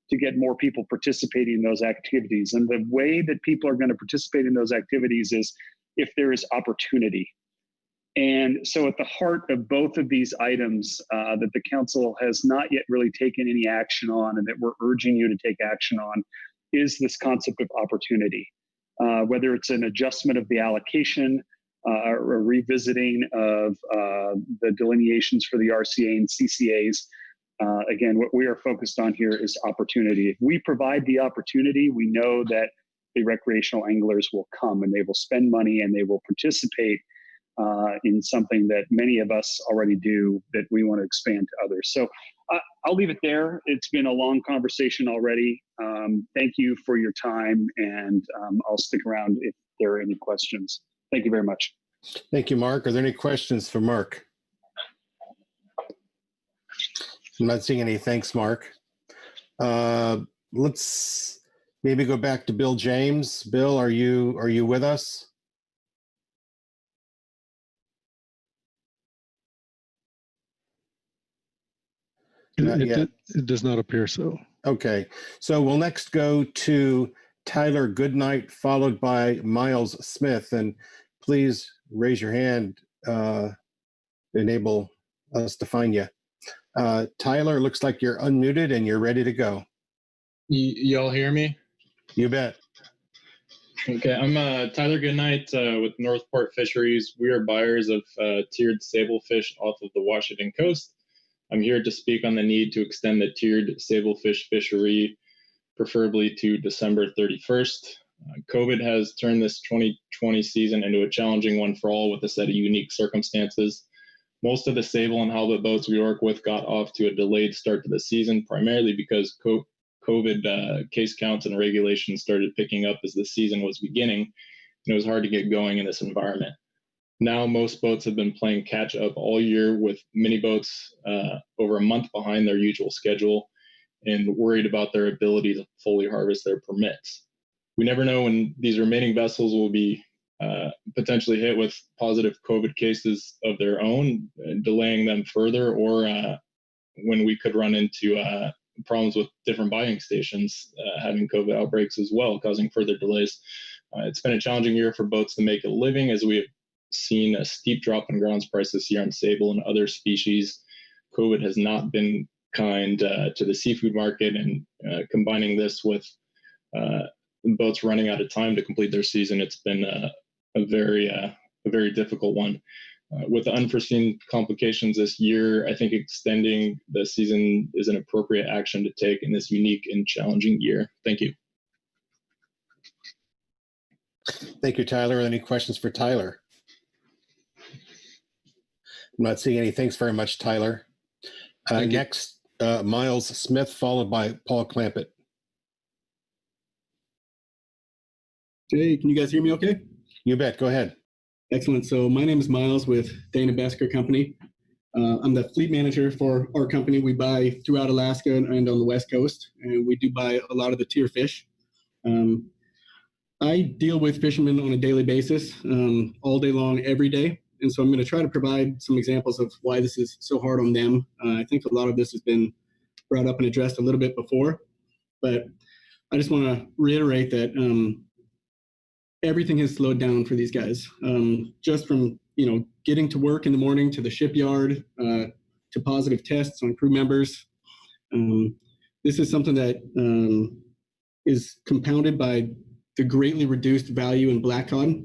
Speaker 7: to get more people participating in those activities. And the way that people are going to participate in those activities is if there is opportunity. And so at the heart of both of these items that the council has not yet really taken any action on and that we're urging you to take action on is this concept of opportunity. Whether it's an adjustment of the allocation, or a revisiting of the delineations for the RCA and CCAs. Again, what we are focused on here is opportunity. If we provide the opportunity, we know that the recreational anglers will come and they will spend money and they will participate in something that many of us already do that we want to expand to others. So I'll leave it there. It's been a long conversation already. Thank you for your time, and I'll stick around if there are any questions. Thank you very much.
Speaker 1: Thank you, Mark. Are there any questions for Mark? I'm not seeing any. Thanks, Mark. Let's maybe go back to Bill James. Bill, are you with us?
Speaker 2: It does not appear so.
Speaker 1: Okay, so we'll next go to Tyler Goodnight, followed by Miles Smith. And please raise your hand, enable us to find you. Tyler, looks like you're unmuted and you're ready to go.
Speaker 4: Y'all hear me?
Speaker 1: You bet.
Speaker 4: Okay, I'm Tyler Goodnight with Northport Fisheries. We are buyers of tiered sablefish off of the Washington coast. I'm here to speak on the need to extend the tiered sablefish fishery, preferably to December 31st. COVID has turned this 2020 season into a challenging one for all with a set of unique circumstances. Most of the sable and halibut boats we work with got off to a delayed start to the season, primarily because COVID case counts and regulations started picking up as the season was beginning, and it was hard to get going in this environment. Now most boats have been playing catch up all year, with many boats over a month behind their usual schedule and worried about their ability to fully harvest their permits. We never know when these remaining vessels will be potentially hit with positive COVID cases of their own, delaying them further, or when we could run into problems with different buying stations having COVID outbreaks as well, causing further delays. It's been a challenging year for boats to make a living, as we have seen a steep drop in grounds price this year on sable and other species. COVID has not been kind to the seafood market, and combining this with boats running out of time to complete their season, it's been a very difficult one. With the unforeseen complications this year, I think extending the season is an appropriate action to take in this unique and challenging year. Thank you.
Speaker 1: Thank you, Tyler. Any questions for Tyler? I'm not seeing any. Thanks very much, Tyler. Next, Miles Smith, followed by Paul Clampett.
Speaker 17: Hey, can you guys hear me okay?
Speaker 1: You bet. Go ahead.
Speaker 17: Excellent. So my name is Miles with Dana Basker Company. I'm the fleet manager for our company. We buy throughout Alaska and on the West Coast, and we do buy a lot of the tier fish. I deal with fishermen on a daily basis, all day long, every day. And so I'm going to try to provide some examples of why this is so hard on them. I think a lot of this has been brought up and addressed a little bit before, but I just want to reiterate that everything has slowed down for these guys. Just from, getting to work in the morning, to the shipyard, to positive tests on crew members. This is something that is compounded by the greatly reduced value in black cod.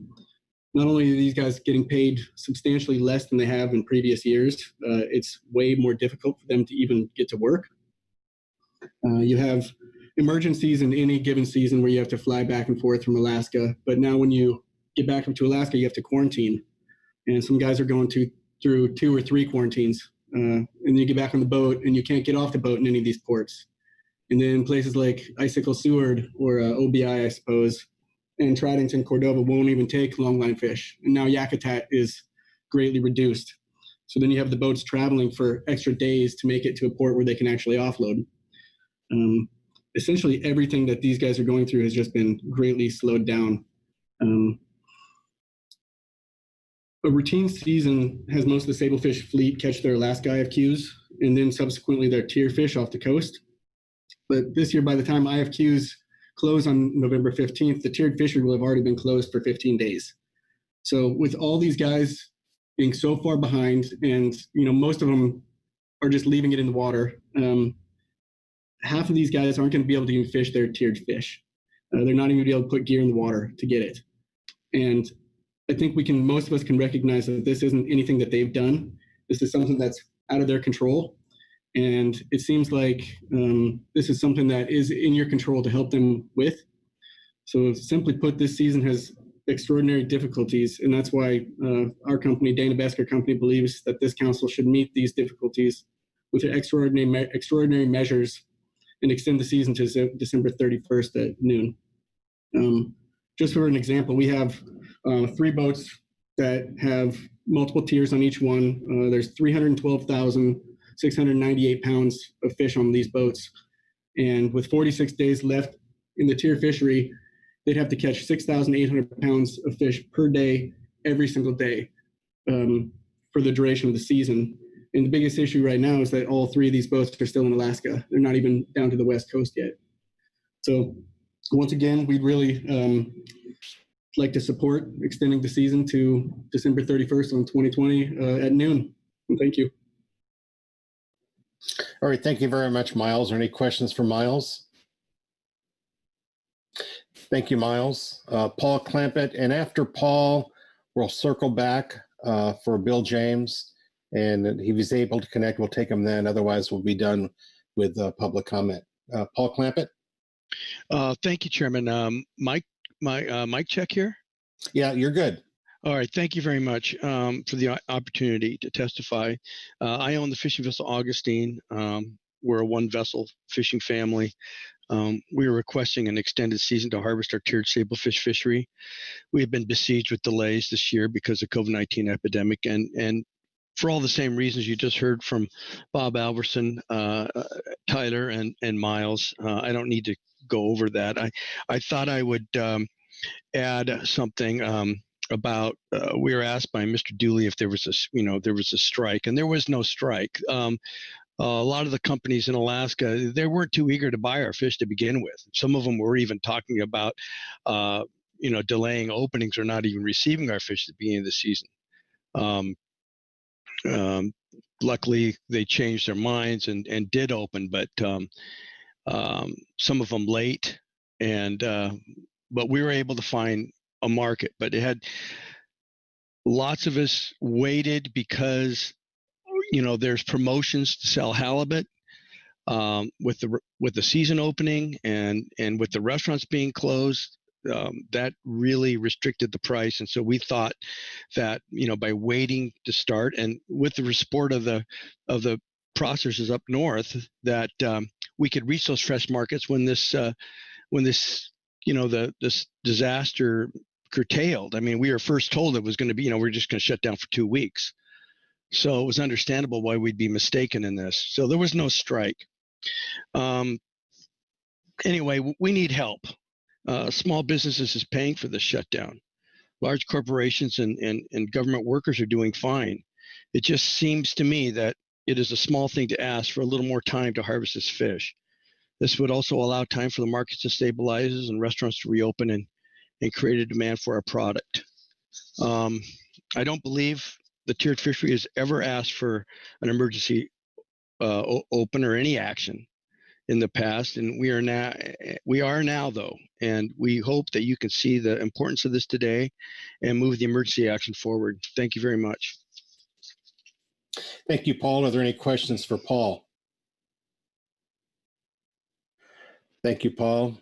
Speaker 17: Not only are these guys getting paid substantially less than they have in previous years, it's way more difficult for them to even get to work. You have emergencies in any given season where you have to fly back and forth from Alaska. But now when you get back up to Alaska, you have to quarantine. And some guys are going through 2 or 3 quarantines. And then you get back on the boat and you can't get off the boat in any of these ports. And then places like Icicle Seward or OBI, I suppose, and Tridington, Cordova won't even take longline fish. And now Yakutat is greatly reduced. So then you have the boats traveling for extra days to make it to a port where they can actually offload. Essentially everything that these guys are going through has just been greatly slowed down. A routine season has most of the sablefish fleet catch their Alaska IFQs and then subsequently their tier fish off the coast. But this year, by the time IFQs close on November 15th, the tiered fishery will have already been closed for 15 days. So with all these guys being so far behind, and most of them are just leaving it in the water, half of these guys aren't going to be able to even fish their tiered fish. They're not even going to be able to put gear in the water to get it. And I think most of us can recognize that this isn't anything that they've done. This is something that's out of their control. And it seems like this is something that is in your control to help them with. So simply put, this season has extraordinary difficulties. And that's why our company, Dana Besker Company, believes that this council should meet these difficulties with extraordinary measures and extend the season to December 31st at noon. Just for an example, we have 3 boats that have multiple tiers on each one. There's 312,698 pounds of fish on these boats. And with 46 days left in the tier fishery, they'd have to catch 6,800 pounds of fish per day, every single day for the duration of the season. And the biggest issue right now is that all 3 of these boats are still in Alaska. They're not even down to the West Coast yet. So once again, we'd really like to support extending the season to December 31st on 2020 at noon. And thank you.
Speaker 1: All right, thank you very much, Miles. Are any questions for Miles? Thank you, Miles. Paul Clampett, and after Paul, we'll circle back for Bill James, and if he's able to connect, we'll take him then. Otherwise, we'll be done with public comment. Paul Clampett?
Speaker 21: Thank you, Chairman. Mike check here?
Speaker 1: Yeah, you're good.
Speaker 21: All right, thank you very much for the opportunity to testify. I own the fishing vessel Augustine. We're a 1-vessel fishing family. We are requesting an extended season to harvest our tiered sablefish fishery. We have been besieged with delays this year because of COVID-19 epidemic, and for all the same reasons you just heard from Bob Alverson, Tyler, and Miles. I don't need to go over that. I thought I would add something about we were asked by Mr. Dooley if there was a strike, and there was no strike. A lot of the companies in Alaska, they weren't too eager to buy our fish to begin with. Some of them were even talking about delaying openings or not even receiving our fish at the beginning of the season. Luckily, they changed their minds and did open, but some of them late, but we were able to find a market. But it had lots of us waited because there's promotions to sell halibut with the season opening and with the restaurants being closed. That really restricted the price, and so we thought that by waiting to start and with the support of the processors up north, that we could reach those fresh markets when this this disaster curtailed. I mean, we were first told it was going to be we're just going to shut down for 2 weeks. So it was understandable why we'd be mistaken in this. So there was no strike. Anyway, we need help. Small businesses is paying for this shutdown. Large corporations and government workers are doing fine. It just seems to me that it is a small thing to ask for a little more time to harvest this fish. This would also allow time for the markets to stabilize and restaurants to reopen and create a demand for our product. I don't believe the tiered fishery has ever asked for an emergency open or any action in the past, and we are now though, and we hope that you can see the importance of this today and move the emergency action forward. Thank you very much.
Speaker 1: Thank you, Paul. Are there any questions for Paul? Thank you, Paul.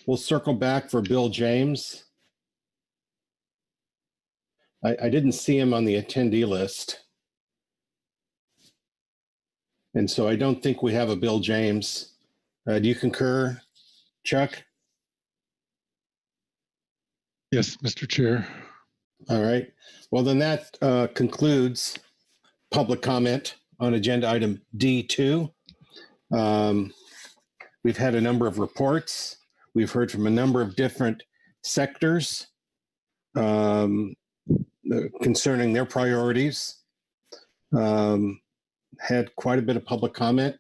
Speaker 1: We'll circle back for Bill James. I didn't see him on the attendee list. And so I don't think we have a Bill James. Do you concur, Chuck?
Speaker 2: Yes, Mr. Chair.
Speaker 1: All right. Well, then that concludes public comment on agenda item D2. We've had a number of reports. We've heard from a number of different sectors concerning their priorities. Had quite a bit of public comment.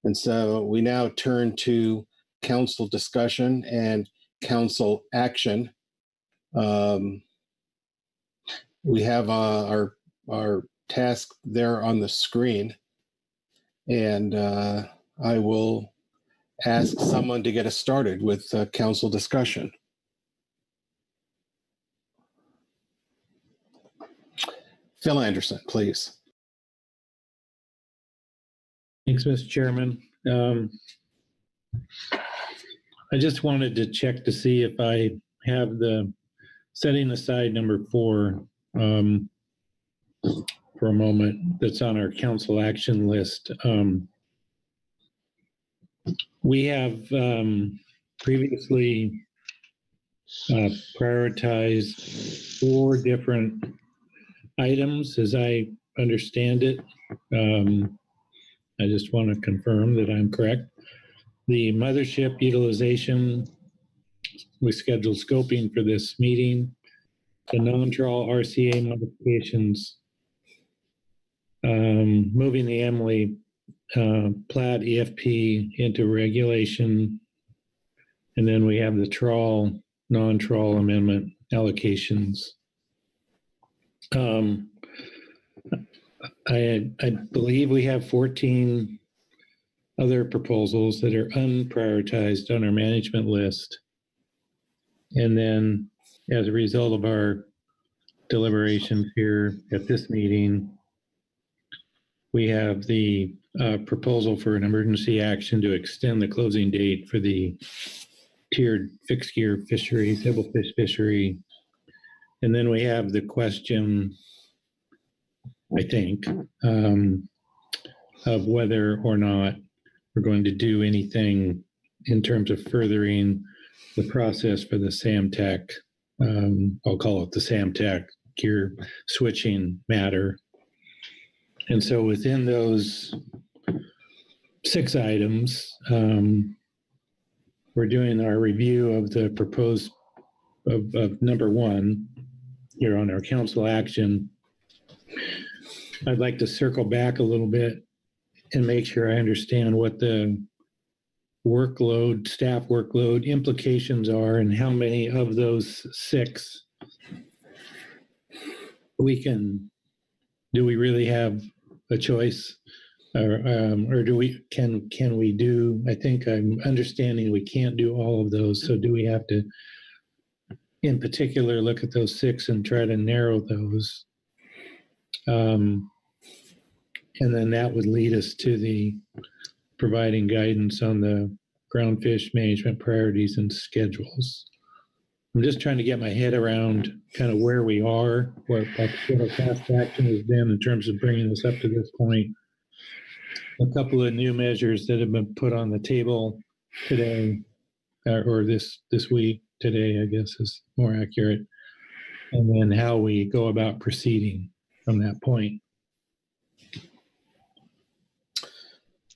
Speaker 1: And so we now turn to council discussion and council action. We have our task there on the screen. And I will ask someone to get us started with council discussion. Phil Anderson, please.
Speaker 6: Thanks, Mr. Chairman. I just wanted to check to see if I have the setting aside number 4 for a moment that's on our council action list. We have previously prioritized 4 different items as I understand it. I just want to confirm that I'm correct. The Mothership utilization, we scheduled scoping for this meeting. The non-trawl RCA modifications, moving the Emily plat EFP into regulation. And then we have the trawl, non-trawl amendment allocations. I believe we have 14 other proposals that are unprioritized on our management list. And then as a result of our deliberations here at this meeting, we have the proposal for an emergency action to extend the closing date for the tiered fixed gear fishery, table fish fishery. And then we have the question, I think, of whether or not we're going to do anything in terms of furthering the process for the SAMTAC, I'll call it the SAMTAC gear switching matter. And so within those 6 items, we're doing our review of the proposed of number 1 here on our council action. I'd like to circle back a little bit and make sure I understand what the workload, staff workload implications are and how many of those 6 do we really have a choice or can we do, I think I'm understanding we can't do all of those. So do we have to in particular look at those 6 and try to narrow those? And then that would lead us to the providing guidance on the groundfish management priorities and schedules. I'm just trying to get my head around kind of where we are, what our past action has been in terms of bringing us up to this point. A couple of new measures that have been put on the table today, or this week, today, I guess is more accurate, and then how we go about proceeding. from that point.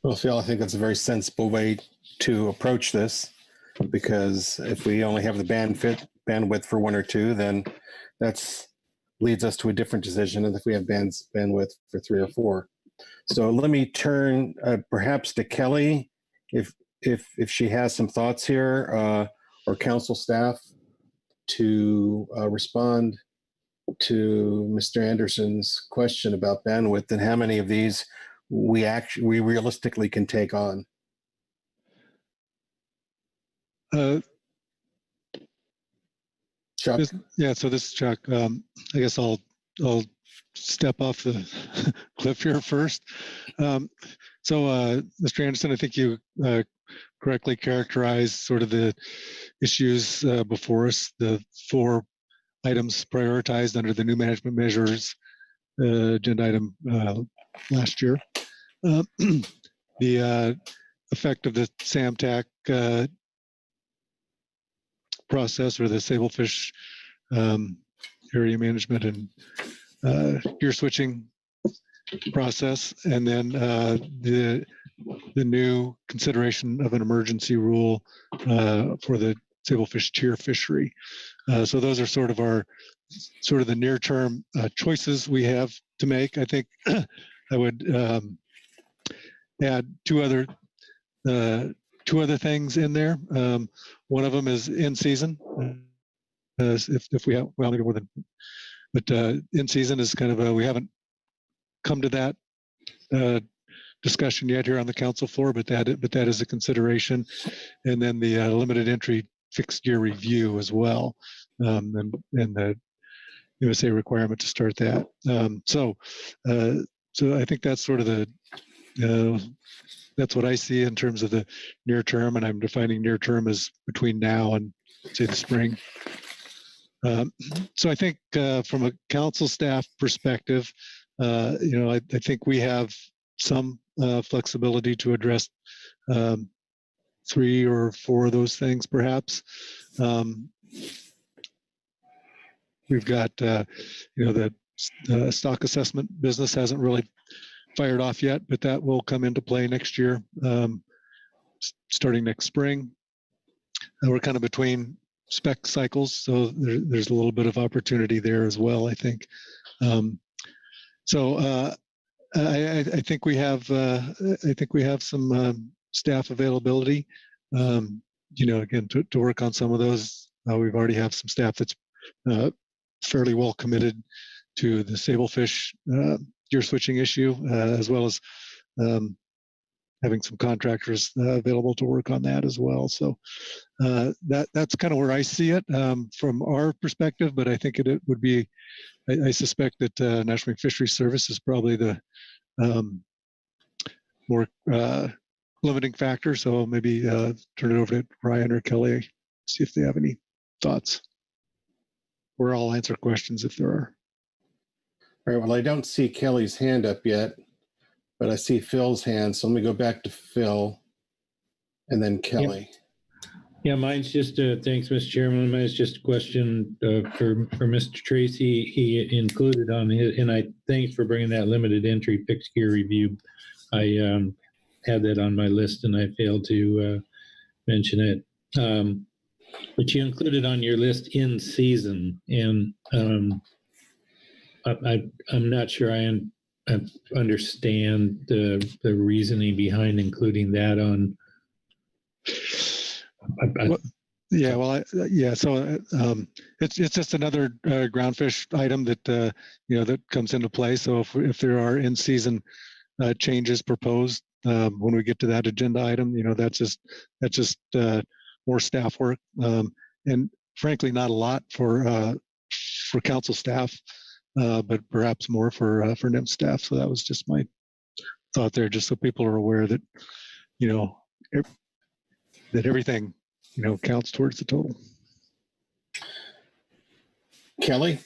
Speaker 1: Well, Phil, I think that's a very sensible way to approach this, because if we only have the bandwidth for one or two, then that's leads us to a different decision than if we have bandwidth for three or four. So let me turn perhaps to Kelly, if she has some thoughts here, or council staff, to respond to Mr. Anderson's question about bandwidth and how many of these we realistically can take on. Chuck.
Speaker 2: So this is Chuck. I guess I'll step off the cliff here first. Mr. Anderson, I think you correctly characterized sort of the issues before us, the 4 items prioritized under the new management measures agenda item last year. The effect of the SAMTAC process, or the sablefish area management and gear switching process, and then the new consideration of an emergency rule for the sablefish tier fishery. So those are sort of the near term choices we have to make. I think I would add two other things in there. One of them is in season. If we have, well, maybe more than, but in season is kind of we haven't come to that discussion yet here on the council floor, but that is a consideration. And then the limited entry fixed gear review as well, and the USA requirement to start that. So I think that's sort of that's what I see in terms of the near term, and I'm defining near term as between now and say the spring. So I think from a council staff perspective, I think we have some flexibility to address 3 or 4 of those things, perhaps. We've got, the stock assessment business hasn't really fired off yet, but that will come into play next year, starting next spring. We're kind of between spec cycles, so there's a little bit of opportunity there as well, I think. I think we have some staff availability. Again, to work on some of those. We've already have some staff that's fairly well committed to the sablefish gear switching issue, as well as having some contractors available to work on that as well. So that's kind of where I see it from our perspective, but I think it would be, I suspect that National Marine Fisheries Service is probably the more limiting factor. So maybe turn it over to Ryan or Kelly, see if they have any thoughts. Or I'll answer questions if there are.
Speaker 1: All right, well, I don't see Kelly's hand up yet, but I see Phil's hand. So let me go back to Phil and then Kelly.
Speaker 6: Yeah, mine's just, thanks, Mr. Chairman. Mine's just a question for Mr. Tracy. He included on his, and I thanks for bringing that limited entry fixed gear review. I had that on my list and I failed to mention it. But you included on your list in season, and I'm not sure I understand the reasoning behind including that on.
Speaker 2: So it's just another groundfish item that that comes into play. So if there are in season changes proposed when we get to that agenda item, that's just more staff work, and frankly not a lot for council staff, but perhaps more for NIM staff. So that was just my thought there, just so people are aware that that everything counts towards the total.
Speaker 1: Kelly?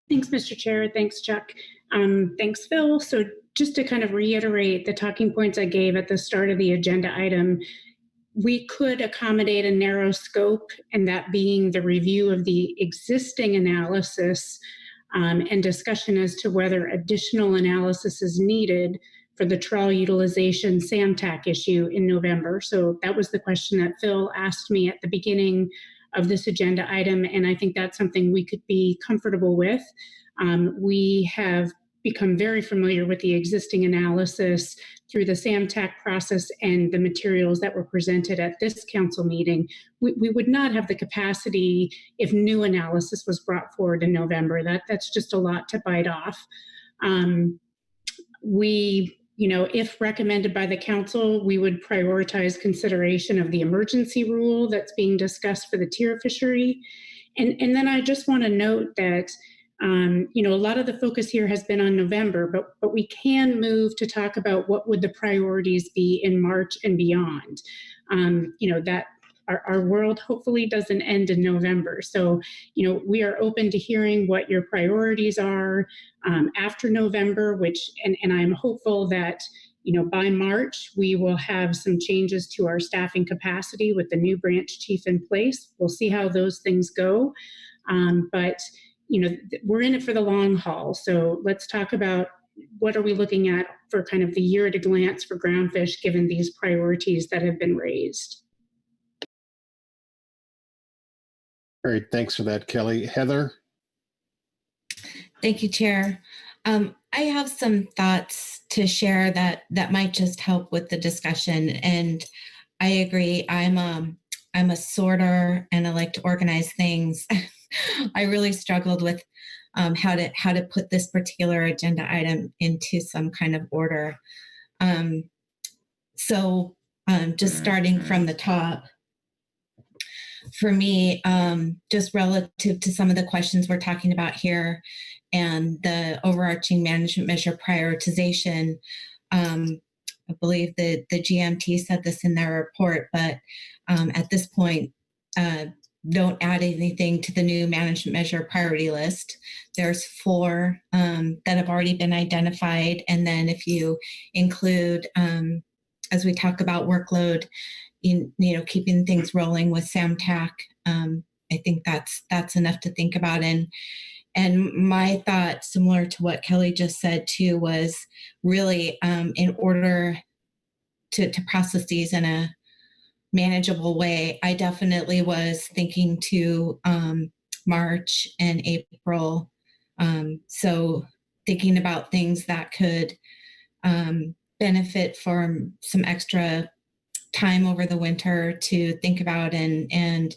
Speaker 19: Thanks, Mr. Chair. Thanks, Chuck. Thanks, Phil. So just to kind of reiterate the talking points I gave at the start of the agenda item, we could accommodate a narrow scope, and that being the review of the existing analysis and discussion as to whether additional analysis is needed for the trawl utilization SAMTAC issue in November. So that was the question that Phil asked me at the beginning of this agenda item, and I think that's something we could be comfortable with. We have become very familiar with the existing analysis through the SAMTAC process and the materials that were presented at this council meeting. We would not have the capacity if new analysis was brought forward in November. That's just a lot to bite off. If recommended by the council, we would prioritize consideration of the emergency rule that's being discussed for the tier fishery. And then I just want to note that a lot of the focus here has been on November, but we can move to talk about what would the priorities be in March and beyond. That our world hopefully doesn't end in November. So, we are open to hearing what your priorities are after November, and I'm hopeful that, by March, we will have some changes to our staffing capacity with the new branch chief in place. We'll see how those things go. But we're in it for the long haul. So let's talk about what are we looking at for kind of the year at a glance for groundfish, given these priorities that have been raised.
Speaker 1: All right, thanks for that, Kelly. Heather?
Speaker 20: Thank you, Chair. I have some thoughts to share that might just help with the discussion. And I agree, I'm a sorter and I like to organize things. I really struggled with how to put this particular agenda item into some kind of order. Just starting from the top, for me, just relative to some of the questions we're talking about here and the overarching management measure prioritization, I believe that the GMT said this in their report, but at this point, don't add anything to the new management measure priority list. There's 4 that have already been identified. And then if you include, as we talk about workload, keeping things rolling with SAMTAC, I think that's enough to think about. And my thought, similar to what Kelly just said too, was really in order to process these in a manageable way, I definitely was thinking to March and April. So thinking about things that could benefit from some extra time over the winter to think about and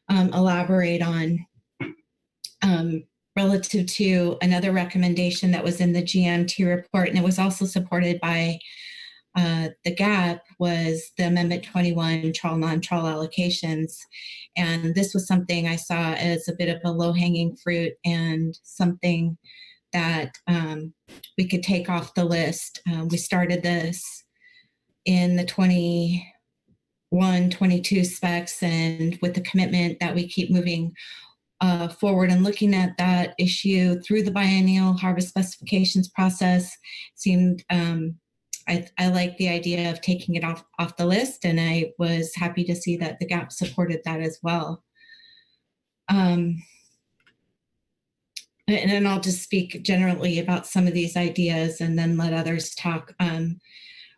Speaker 20: elaborate on. Relative to another recommendation that was in the GMT report, and it was also supported by the GAP, was the Amendment 21 trawl, non-trawl allocations. And this was something I saw as a bit of a low-hanging fruit and something that we could take off the list. We started this in the 21-22 specs, and with the commitment that we keep moving forward and looking at that issue through the biennial harvest specifications process, seemed I like the idea of taking it off the list, and I was happy to see that the GAP supported that as well. And then I'll just speak generally about some of these ideas and then let others talk.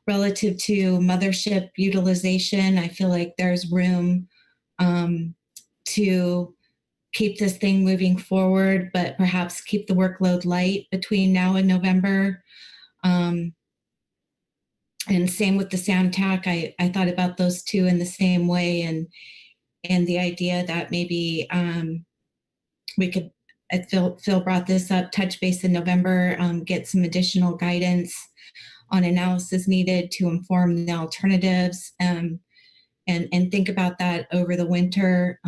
Speaker 20: Relative to mothership utilization, I feel like there's room to keep this thing moving forward, but perhaps keep the workload light between now and November. And same with the SAMTAC. I thought about those two in the same way, and the idea that maybe we could, Phil brought this up, touch base in November, get some additional guidance on analysis needed to inform the alternatives, and think about that over the winter.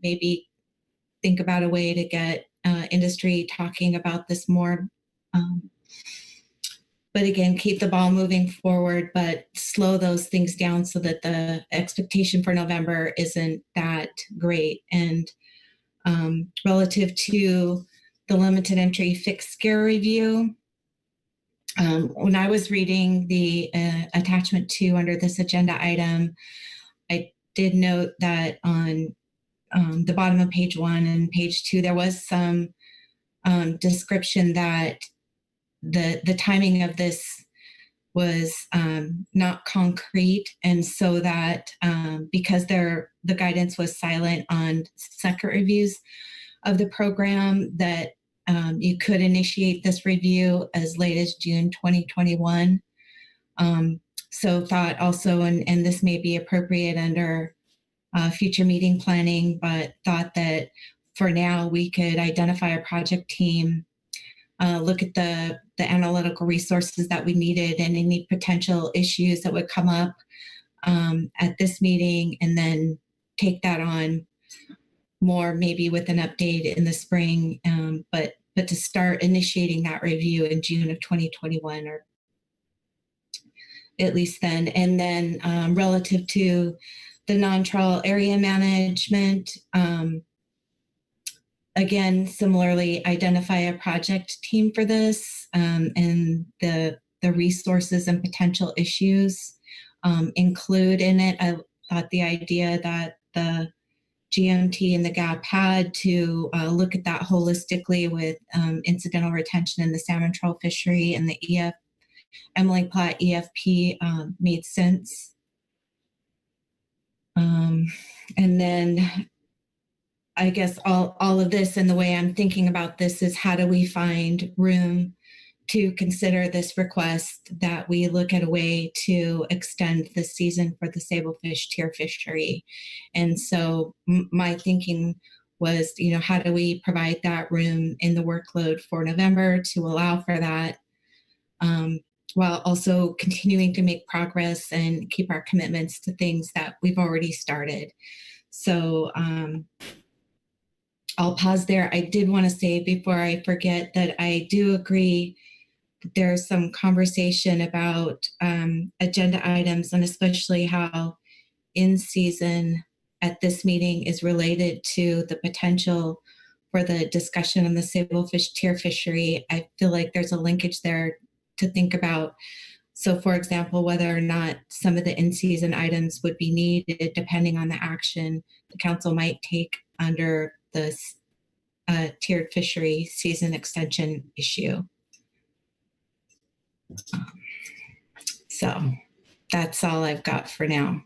Speaker 20: Maybe think about a way to get industry talking about this more. But again, keep the ball moving forward, but slow those things down so that the expectation for November isn't that great. And relative to the limited entry fixed scare review, when I was reading the attachment 2 under this agenda item, I did note that on the bottom of page 1 and page 2, there was some description that the timing of this was not concrete, and so that because the guidance was silent on second reviews of the program, that you could initiate this review as late as June 2021. So thought also, and this may be appropriate under future meeting planning, but thought that for now we could identify a project team, look at the analytical resources that we needed and any potential issues that would come up at this meeting, and then take that on more maybe with an update in the spring, but to start initiating that review in June of 2021, or at least then. And then relative to the non-trawl area management, again, similarly, identify a project team for this, and the resources and potential issues include in it. I thought the idea that the GMT and the GAP had to look at that holistically with incidental retention in the salmon trawl fishery and the Emily Platt EFP made sense. And then I guess all of this, and the way I'm thinking about this, is how do we find room to consider this request that we look at a way to extend the season for the sablefish tier fishery. And so my thinking was, how do we provide that room in the workload for November to allow for that, while also continuing to make progress and keep our commitments to things that we've already started. So I'll pause there. I did want to say before I forget that I do agree that there's some conversation about agenda items, and especially how in season at this meeting is related to the potential for the discussion on the sablefish tier fishery. I feel like there's a linkage there to think about. So for example, whether or not some of the in-season items would be needed depending on the action the council might take under the tiered fishery season extension issue. So that's all I've got for now.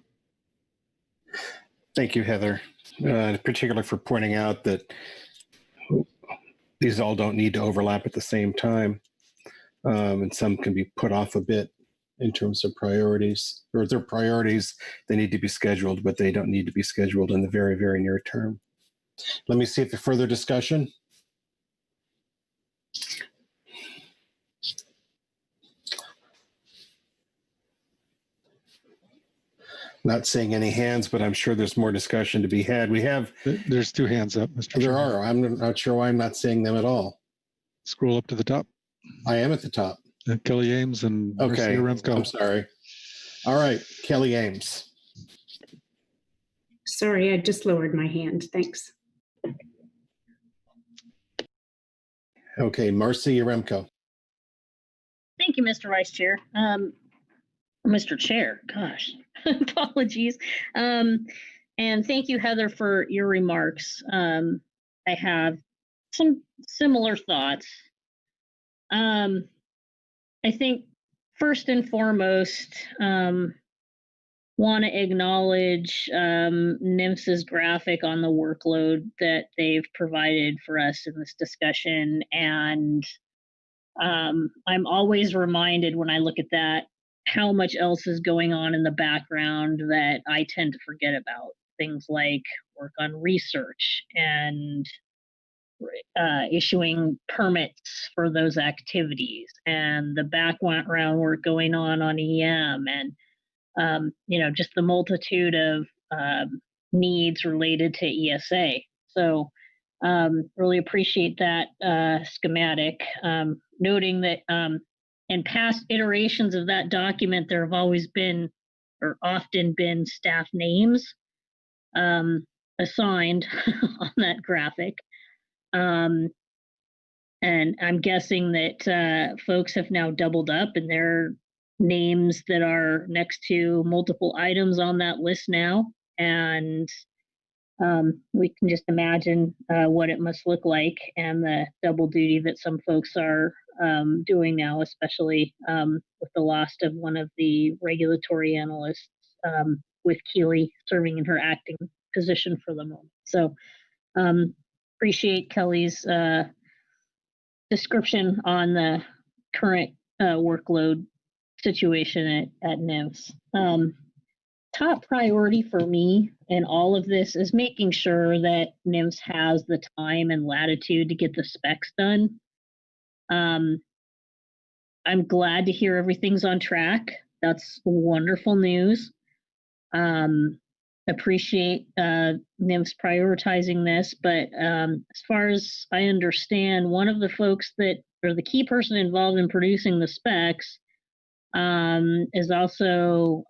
Speaker 1: Thank you, Heather, in particular for pointing out that these all don't need to overlap at the same time. And some can be put off a bit in terms of priorities, or if they're priorities, they need to be scheduled, but they don't need to be scheduled in the very, very near term. Let me see if there's further discussion. Not seeing any hands, but I'm sure there's more discussion to be had.
Speaker 2: There's 2 hands up, Mr.
Speaker 1: There
Speaker 2: Chairman.
Speaker 1: are. I'm not sure why I'm not seeing them at all.
Speaker 2: Scroll up to the top.
Speaker 1: I am at the top.
Speaker 2: Kelly Ames and
Speaker 1: Okay,
Speaker 2: Remco.
Speaker 1: I'm sorry. All right, Kelly Ames.
Speaker 19: Sorry, I just lowered my hand. Thanks.
Speaker 1: Okay, Marcy Yaremko.
Speaker 11: Thank you, Mr. Vice Chair. Mr. Chair, gosh, apologies. And thank you, Heather, for your remarks. I have some similar thoughts. I think first and foremost, want to acknowledge NIMS's graphic on the workload that they've provided for us in this discussion. And I'm always reminded when I look at that how much else is going on in the background that I tend to forget about. Things like work on research and issuing permits for those activities, and the background work going on EM, and just the multitude of needs related to ESA. So really appreciate that schematic, noting that in past iterations of that document, there have always been, or often been, staff names assigned on that graphic. And I'm guessing that folks have now doubled up and they're names that are next to multiple items on that list now, and we can just imagine what it must look like and the double duty that some folks are doing now, especially with the loss of one of the regulatory analysts, with Keely serving in her acting position for the moment. So appreciate Kelly's description on the current workload situation at NIMS. Top priority for me in all of this is making sure that NIMS has the time and latitude to get the specs done. I'm glad to hear everything's on track. That's wonderful news. Appreciate NIMS prioritizing this, but as far as I understand, one of the folks or the key person involved in producing the specs is also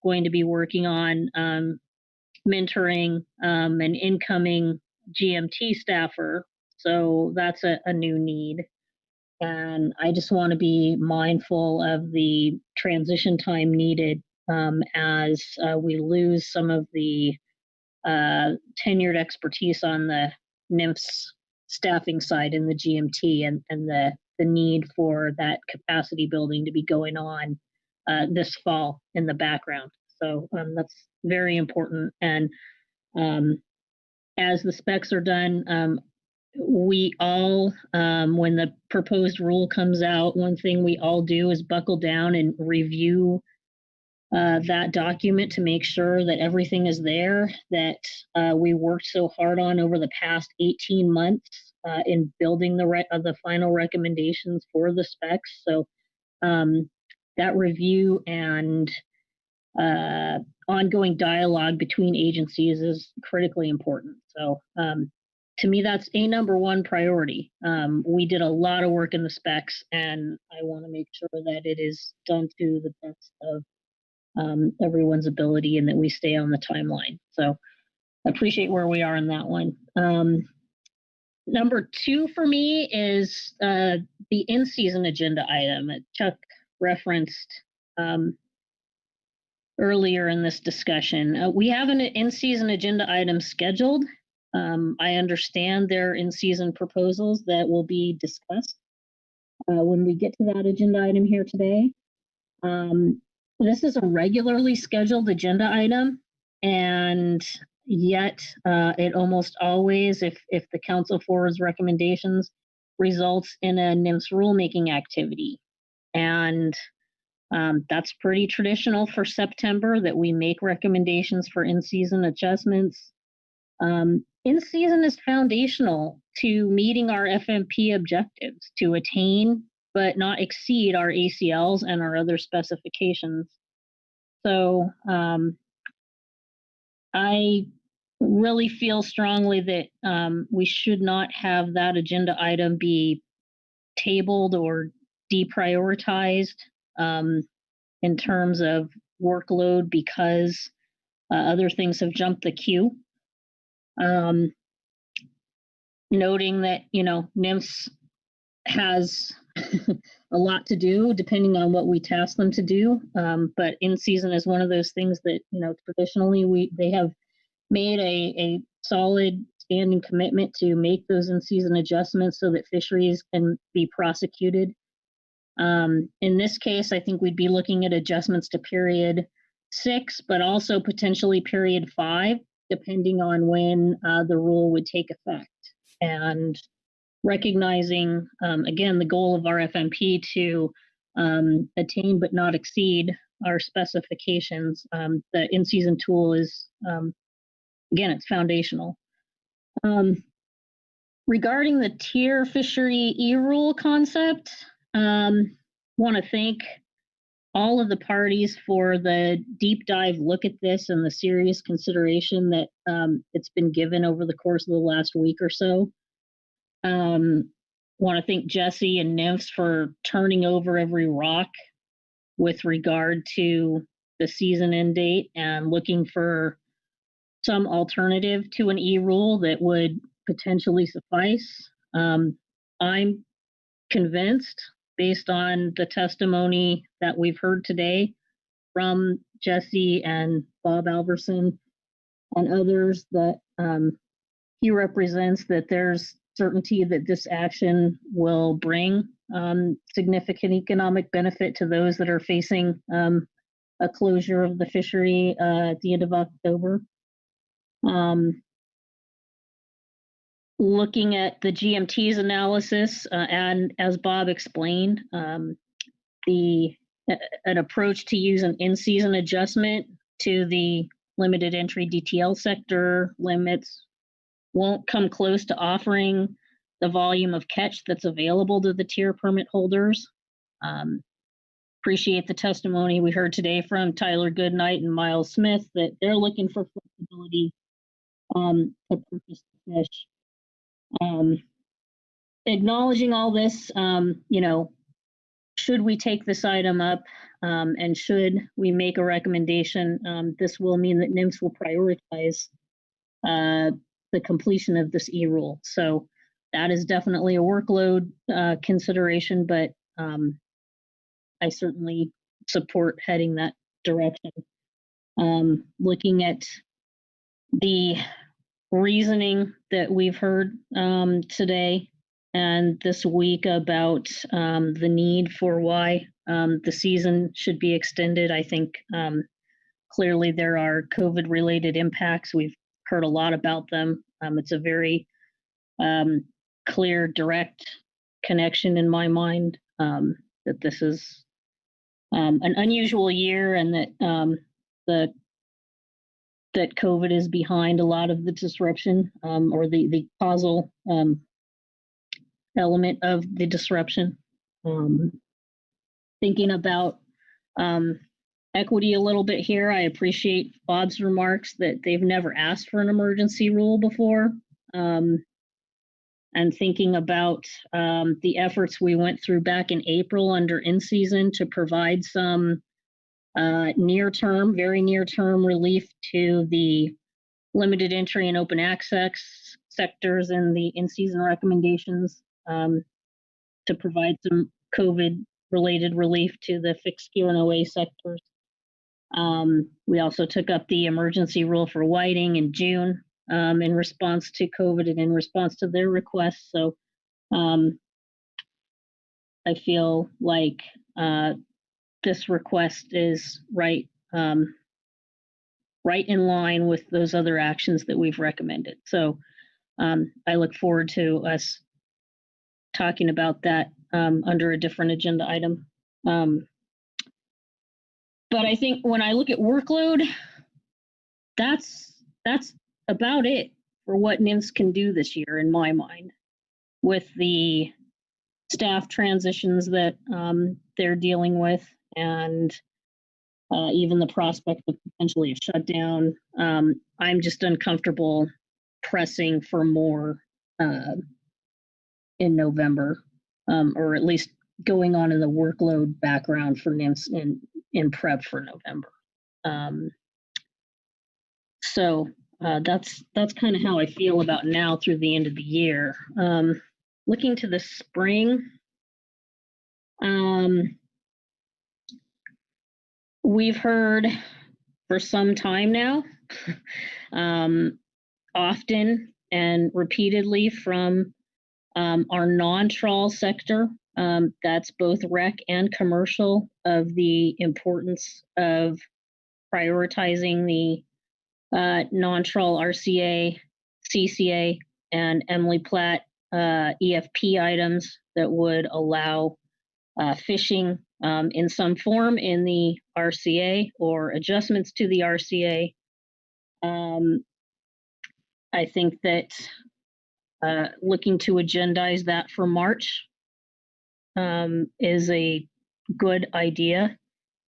Speaker 11: going to be working on mentoring an incoming GMT staffer. So that's a new need. And I just want to be mindful of the transition time needed as we lose some of the tenured expertise on the NIMS staffing side in the GMT and the need for that capacity building to be going on this fall in the background. So that's very important. And as the specs are done, we all, when the proposed rule comes out, one thing we all do is buckle down and review that document to make sure that everything is there that we worked so hard on over the past 18 months in building the final recommendations for the specs. So that review and ongoing dialogue between agencies is critically important. So to me, that's a number one priority. We did a lot of work in the specs, and I want to make sure that it is done to the best of everyone's ability and that we stay on the timeline. So I appreciate where we are in that one. Number two for me is the in-season agenda item that Chuck referenced earlier in this discussion. We have an in-season agenda item scheduled. I understand there are in-season proposals that will be discussed when we get to that agenda item here today. This is a regularly scheduled agenda item, and yet it almost always, if the council forwards recommendations, results in a NIMS rulemaking activity. And that's pretty traditional for September, that we make recommendations for in-season adjustments. In-season is foundational to meeting our FMP objectives, to attain but not exceed our ACLs and our other specifications. So I really feel strongly that we should not have that agenda item be tabled or deprioritized in terms of workload because other things have jumped the queue. Noting that, NIMS has a lot to do depending on what we task them to do. But in season is one of those things that, traditionally they have made a solid standing commitment to make those in-season adjustments so that fisheries can be prosecuted. In this case, I think we'd be looking at adjustments to period 6, but also potentially period 5, depending on when the rule would take effect. And recognizing, again, the goal of our FMP to attain but not exceed our specifications, the in-season tool is, again, it's foundational. Regarding the tier fishery e-rule concept, want to thank all of the parties for the deep dive look at this and the serious consideration that it's been given over the course of the last week or so. Want to thank Jesse and NIMS for turning over every rock with regard to the season end date and looking for some alternative to an e-rule that would potentially suffice. I'm convinced based on the testimony that we've heard today from Jesse and Bob Alverson and others, that he represents, that there's certainty that this action will bring significant economic benefit to those that are facing a closure of the fishery at the end of October. Looking at the GMT's analysis, and as Bob explained, an approach to use an in-season adjustment to the limited entry DTL sector limits won't come close to offering the volume of catch that's available to the tier permit holders. Appreciate the testimony we heard today from Tyler Goodnight and Miles Smith that they're looking for flexibility to purchase the fish. Acknowledging all this, should we take this item up and should we make a recommendation, this will mean that NIMS will prioritize the completion of this e-rule. So that is definitely a workload consideration, but I certainly support heading that direction. Looking at the reasoning that we've heard today and this week about the need for why the season should be extended, I think clearly there are COVID-related impacts. We've heard a lot about them. It's a very clear, direct connection in my mind that this is an unusual year, and that that COVID is behind a lot of the disruption, or the causal element of the disruption. Thinking about equity a little bit here, I appreciate Bob's remarks that they've never asked for an emergency rule before. And thinking about the efforts we went through back in April under in-season to provide some near-term, very near-term relief to the limited entry and open access sectors in the in-season recommendations, to provide some COVID-related relief to the fixed skew and OA sectors. We also took up the emergency rule for whiting in June in response to COVID and in response to their requests. So I feel like this request is right in line with those other actions that we've recommended. So I look forward to us talking about that under a different agenda item. But I think when I look at workload, that's about it for what NIMS can do this year in my mind, with the staff transitions that they're dealing with, and even the prospect of potentially a shutdown. I'm just uncomfortable pressing for more in November, or at least going on in the workload background for NIMS in prep for November. So that's kind of how I feel about now through the end of the year. Looking to the spring, we've heard for some time now, often and repeatedly from our non-trawl sector, that's both rec and commercial, of the importance of prioritizing the non-trawl RCA, CCA, and Emily Platt EFP items that would allow fishing in some form in the RCA or adjustments to the RCA. I think that looking to agendize that for March is a good idea.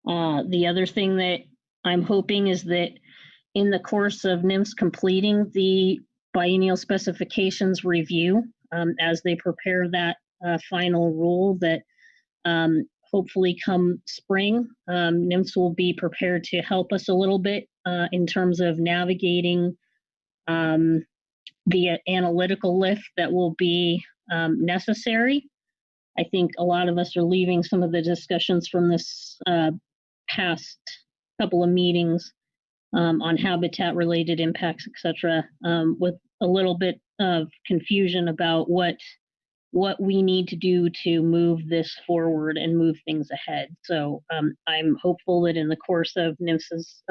Speaker 11: The other thing that I'm hoping is that in the course of NIMS completing the biennial specifications review, as they prepare that final rule, that hopefully come spring, NIMS will be prepared to help us a little bit in terms of navigating the analytical lift that will be necessary I think a lot of us are leaving some of the discussions from this past couple of meetings on habitat-related impacts, et cetera, with a little bit of confusion about what we need to do to move this forward and move things ahead. So I'm hopeful that in the course of NIMS's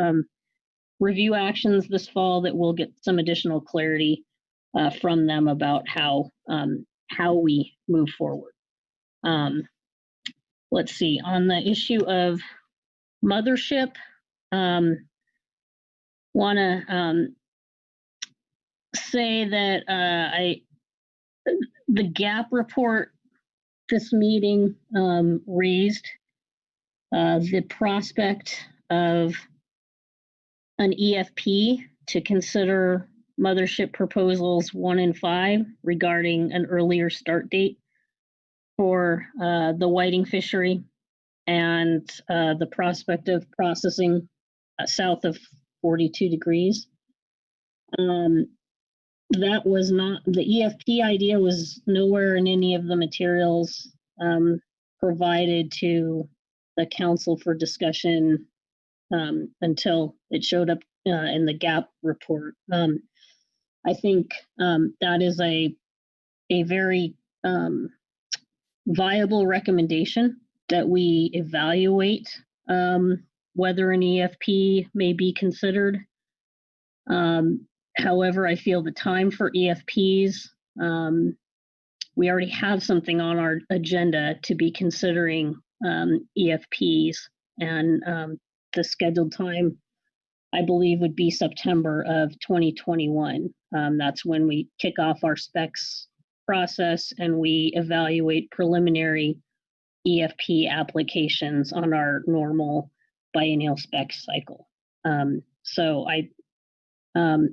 Speaker 11: review actions this fall that we'll get some additional clarity from them about how we move forward. Let's see, on the issue of Mothership, want to say that the gap report this meeting raised the prospect of an EFP to consider Mothership proposals 1 and 5 regarding an earlier start date for the whiting fishery and the prospect of processing south of 42 degrees. That was not, the EFP idea was nowhere in any of the materials provided to the council for discussion until it showed up in the gap report. I think that is a very viable recommendation that we evaluate whether an EFP may be considered. However, I feel the time for EFPs, we already have something on our agenda to be considering EFPs, and the scheduled time, I believe, would be September of 2021. That's when we kick off our specs process and we evaluate preliminary EFP applications on our normal biennial specs cycle. So I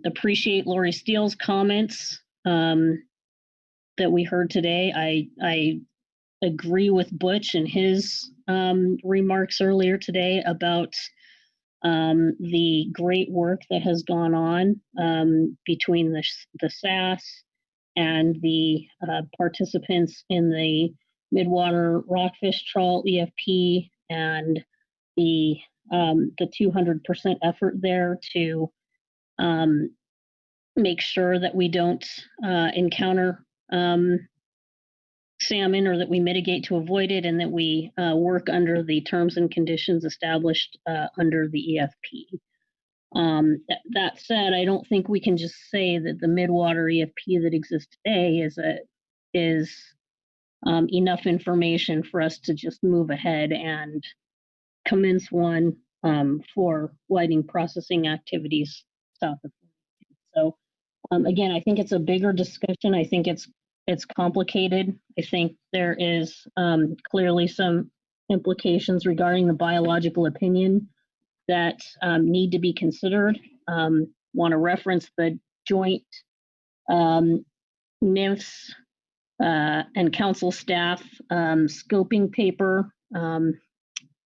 Speaker 11: appreciate Lori Steele's comments that we heard today. I agree with Butch and his remarks earlier today about the great work that has gone on between the SAS and the participants in the midwater rockfish trawl EFP and the 200% effort there to make sure that we don't encounter salmon, or that we mitigate to avoid it, and that we work under the terms and conditions established under the EFP. That said, I don't think we can just say that the midwater EFP that exists today is enough information for us to just move ahead and commence one for whiting processing activities south of 42. So again, I think it's a bigger discussion. I think it's complicated. I think there is clearly some implications regarding the biological opinion that need to be considered. Want to reference the joint NIMS and council staff scoping paper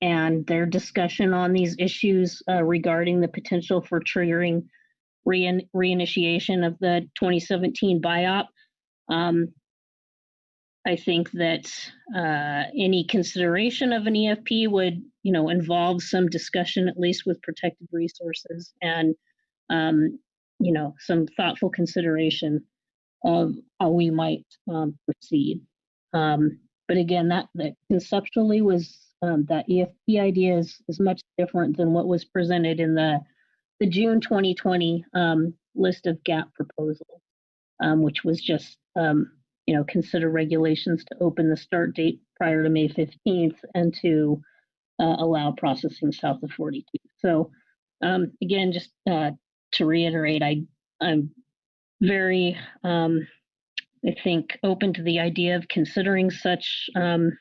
Speaker 11: and their discussion on these issues regarding the potential for triggering reinitiation of the 2017 BIOP. I think that any consideration of an EFP would, involve some discussion, at least with protected resources, and, some thoughtful consideration of how we might proceed. But again, that conceptually was that EFP idea is much different than what was presented in the June 2020 list of GAP proposals, which was just consider regulations to open the start date prior to May 15th and to allow processing south of 42. So again, just to reiterate, I'm very, I think, open to the idea of considering such an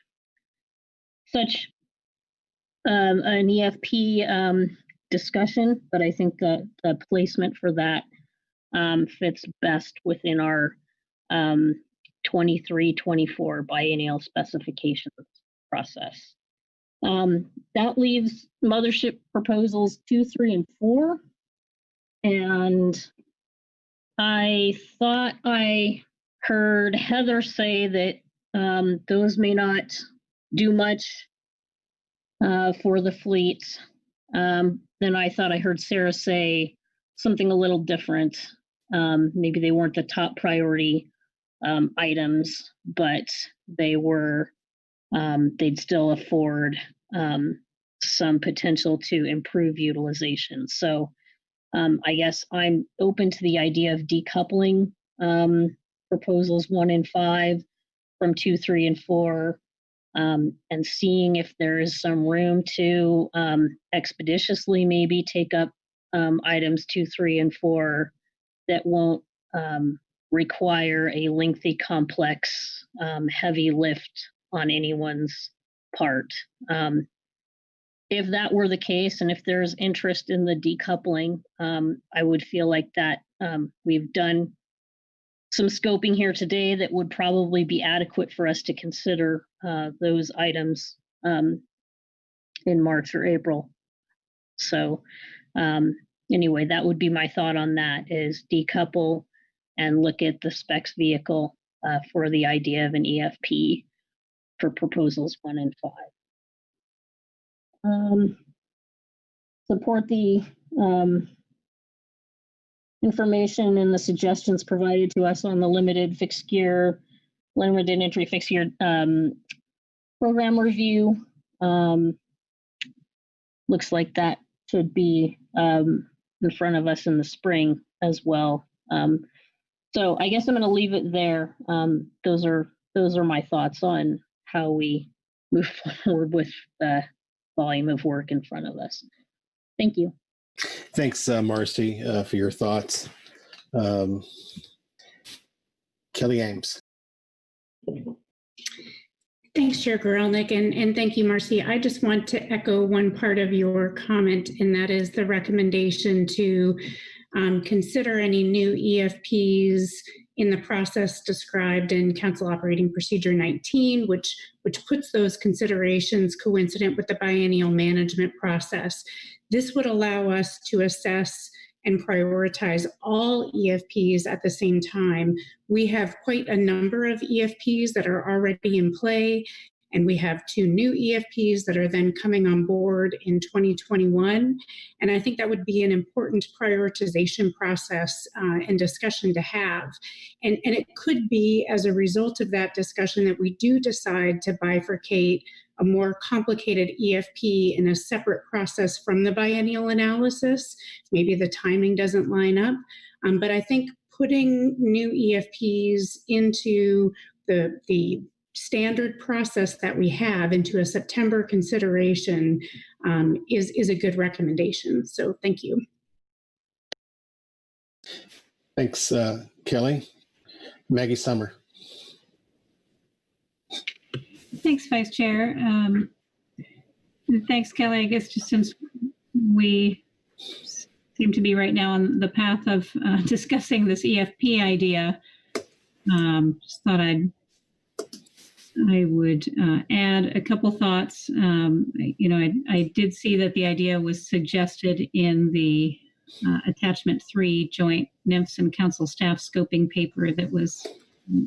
Speaker 11: EFP discussion, but I think that the placement for that fits best within our 23-24 biennial specifications process. That leaves Mothership proposals 2, 3, and 4. And I thought I heard Heather say that those may not do much for the fleet. Then I thought I heard Sarah say something a little different. Maybe they weren't the top priority items, but they were, they'd still afford some potential to improve utilization. So I guess I'm open to the idea of decoupling proposals 1 and 5 from 2, 3, and 4, and seeing if there is some room to expeditiously maybe take up items 2, 3, and 4 that won't require a lengthy, complex, heavy lift on anyone's part. If that were the case, and if there's interest in the decoupling, I would feel like that we've done some scoping here today that would probably be adequate for us to consider those items in March or April. So anyway, that would be my thought on that, is decouple and look at the specs vehicle for the idea of an EFP for proposals 1 and 5. Support the information and the suggestions provided to us on the limited entry fixed gear program review. Looks like that should be in front of us in the spring as well. So I guess I'm going to leave it there. Those are my thoughts on how we move forward with the volume of work in front of us. Thank you.
Speaker 1: Thanks, Marcy, for your thoughts. Kelly Ames.
Speaker 19: Thanks, Chair Gorelnik, and thank you, Marcy. I just want to echo one part of your comment, and that is the recommendation to consider any new EFPs in the process described in Council Operating Procedure 19, which puts those considerations coincident with the biennial management process. This would allow us to assess and prioritize all EFPs at the same time. We have quite a number of EFPs that are already in play, and we have 2 new EFPs that are then coming on board in 2021. And I think that would be an important prioritization process and discussion to have. And it could be as a result of that discussion that we do decide to bifurcate a more complicated EFP in a separate process from the biennial analysis. Maybe the timing doesn't line up, but I think putting new EFPs into the standard process that we have into a September consideration is a good recommendation. So thank you.
Speaker 1: Thanks, Kelly. Maggie Summer.
Speaker 8: Thanks, Vice Chair. Thanks, Kelly. I guess just since we seem to be right now on the path of discussing this EFP idea, just thought I would add a couple thoughts. I did see that the idea was suggested in the attachment 3 joint NIMS and council staff scoping paper that was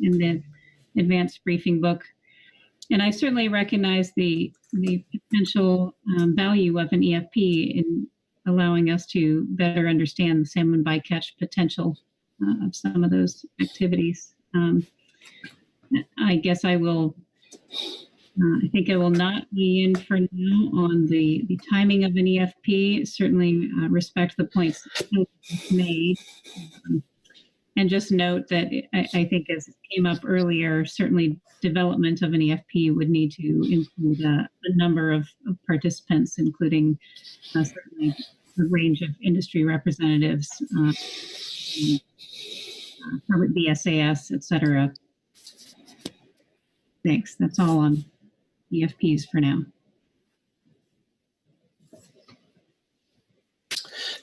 Speaker 8: in the advanced briefing book. And I certainly recognize the potential value of an EFP in allowing us to better understand the salmon bycatch potential of some of those activities. I guess I think I will not weigh in for now on the timing of an EFP. Certainly respect the points made. And just note that I think, as it came up earlier, certainly development of an EFP would need to include a number of participants, including certainly a range of industry representatives, BSAS, et cetera. Thanks. That's all on EFPs for now.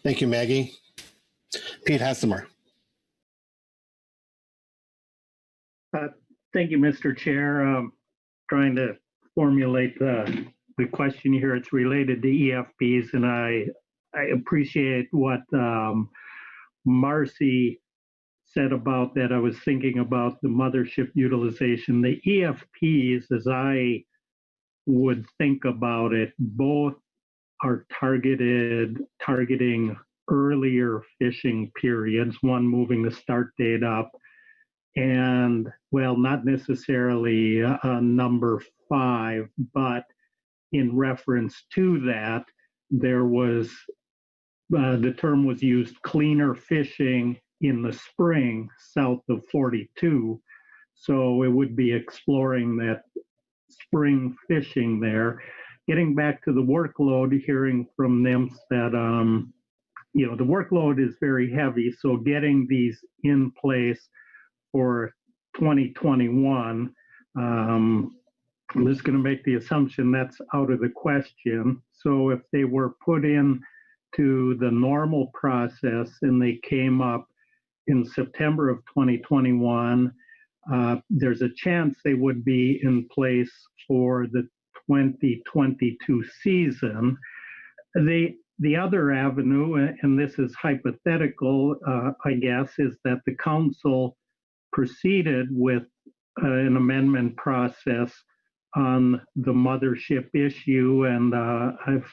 Speaker 1: Thank you, Maggie. Pete Hassemer.
Speaker 22: Thank you, Mr. Chair. Trying to formulate the question here. It's related to EFPs, and I appreciate what Marcy said about that, I was thinking about the mothership utilization. The EFPs, as I would think about it, both are targeting earlier fishing periods, one moving the start date up, and well, not necessarily number 5, but in reference to that, there was the term was used, cleaner fishing in the spring south of 42. So it would be exploring that spring fishing there. Getting back to the workload, hearing from NIMS that, the workload is very heavy. So getting these in place for 2021, I'm just going to make the assumption that's out of the question. So if they were put in to the normal process and they came up in September of 2021, there's a chance they would be in place for the 2022 season. The other avenue, and this is hypothetical, I guess, is that the council proceeded with an amendment process on the mothership issue, and I've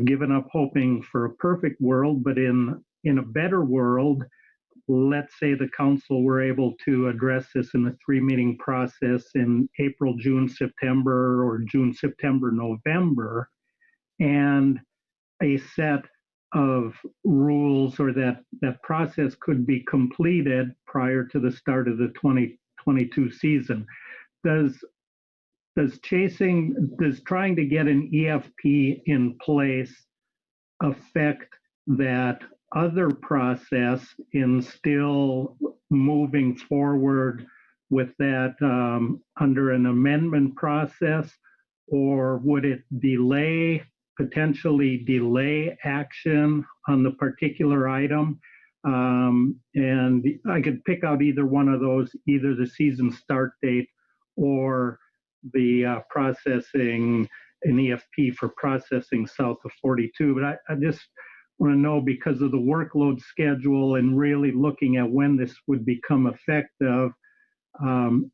Speaker 22: given up hoping for a perfect world, but in a better world, let's say the council were able to address this in a 3-meeting process in April, June, September, or June, September, November, and a set of rules or that process could be completed prior to the start of the 2022 season. Does trying to get an EFP in place affect that other process in still moving forward with that under an amendment process, or would it potentially delay action on the particular item? And I could pick out either one of those, either the season start date or the processing an EFP for processing south of 42. But I just want to know, because of the workload schedule and really looking at when this would become effective,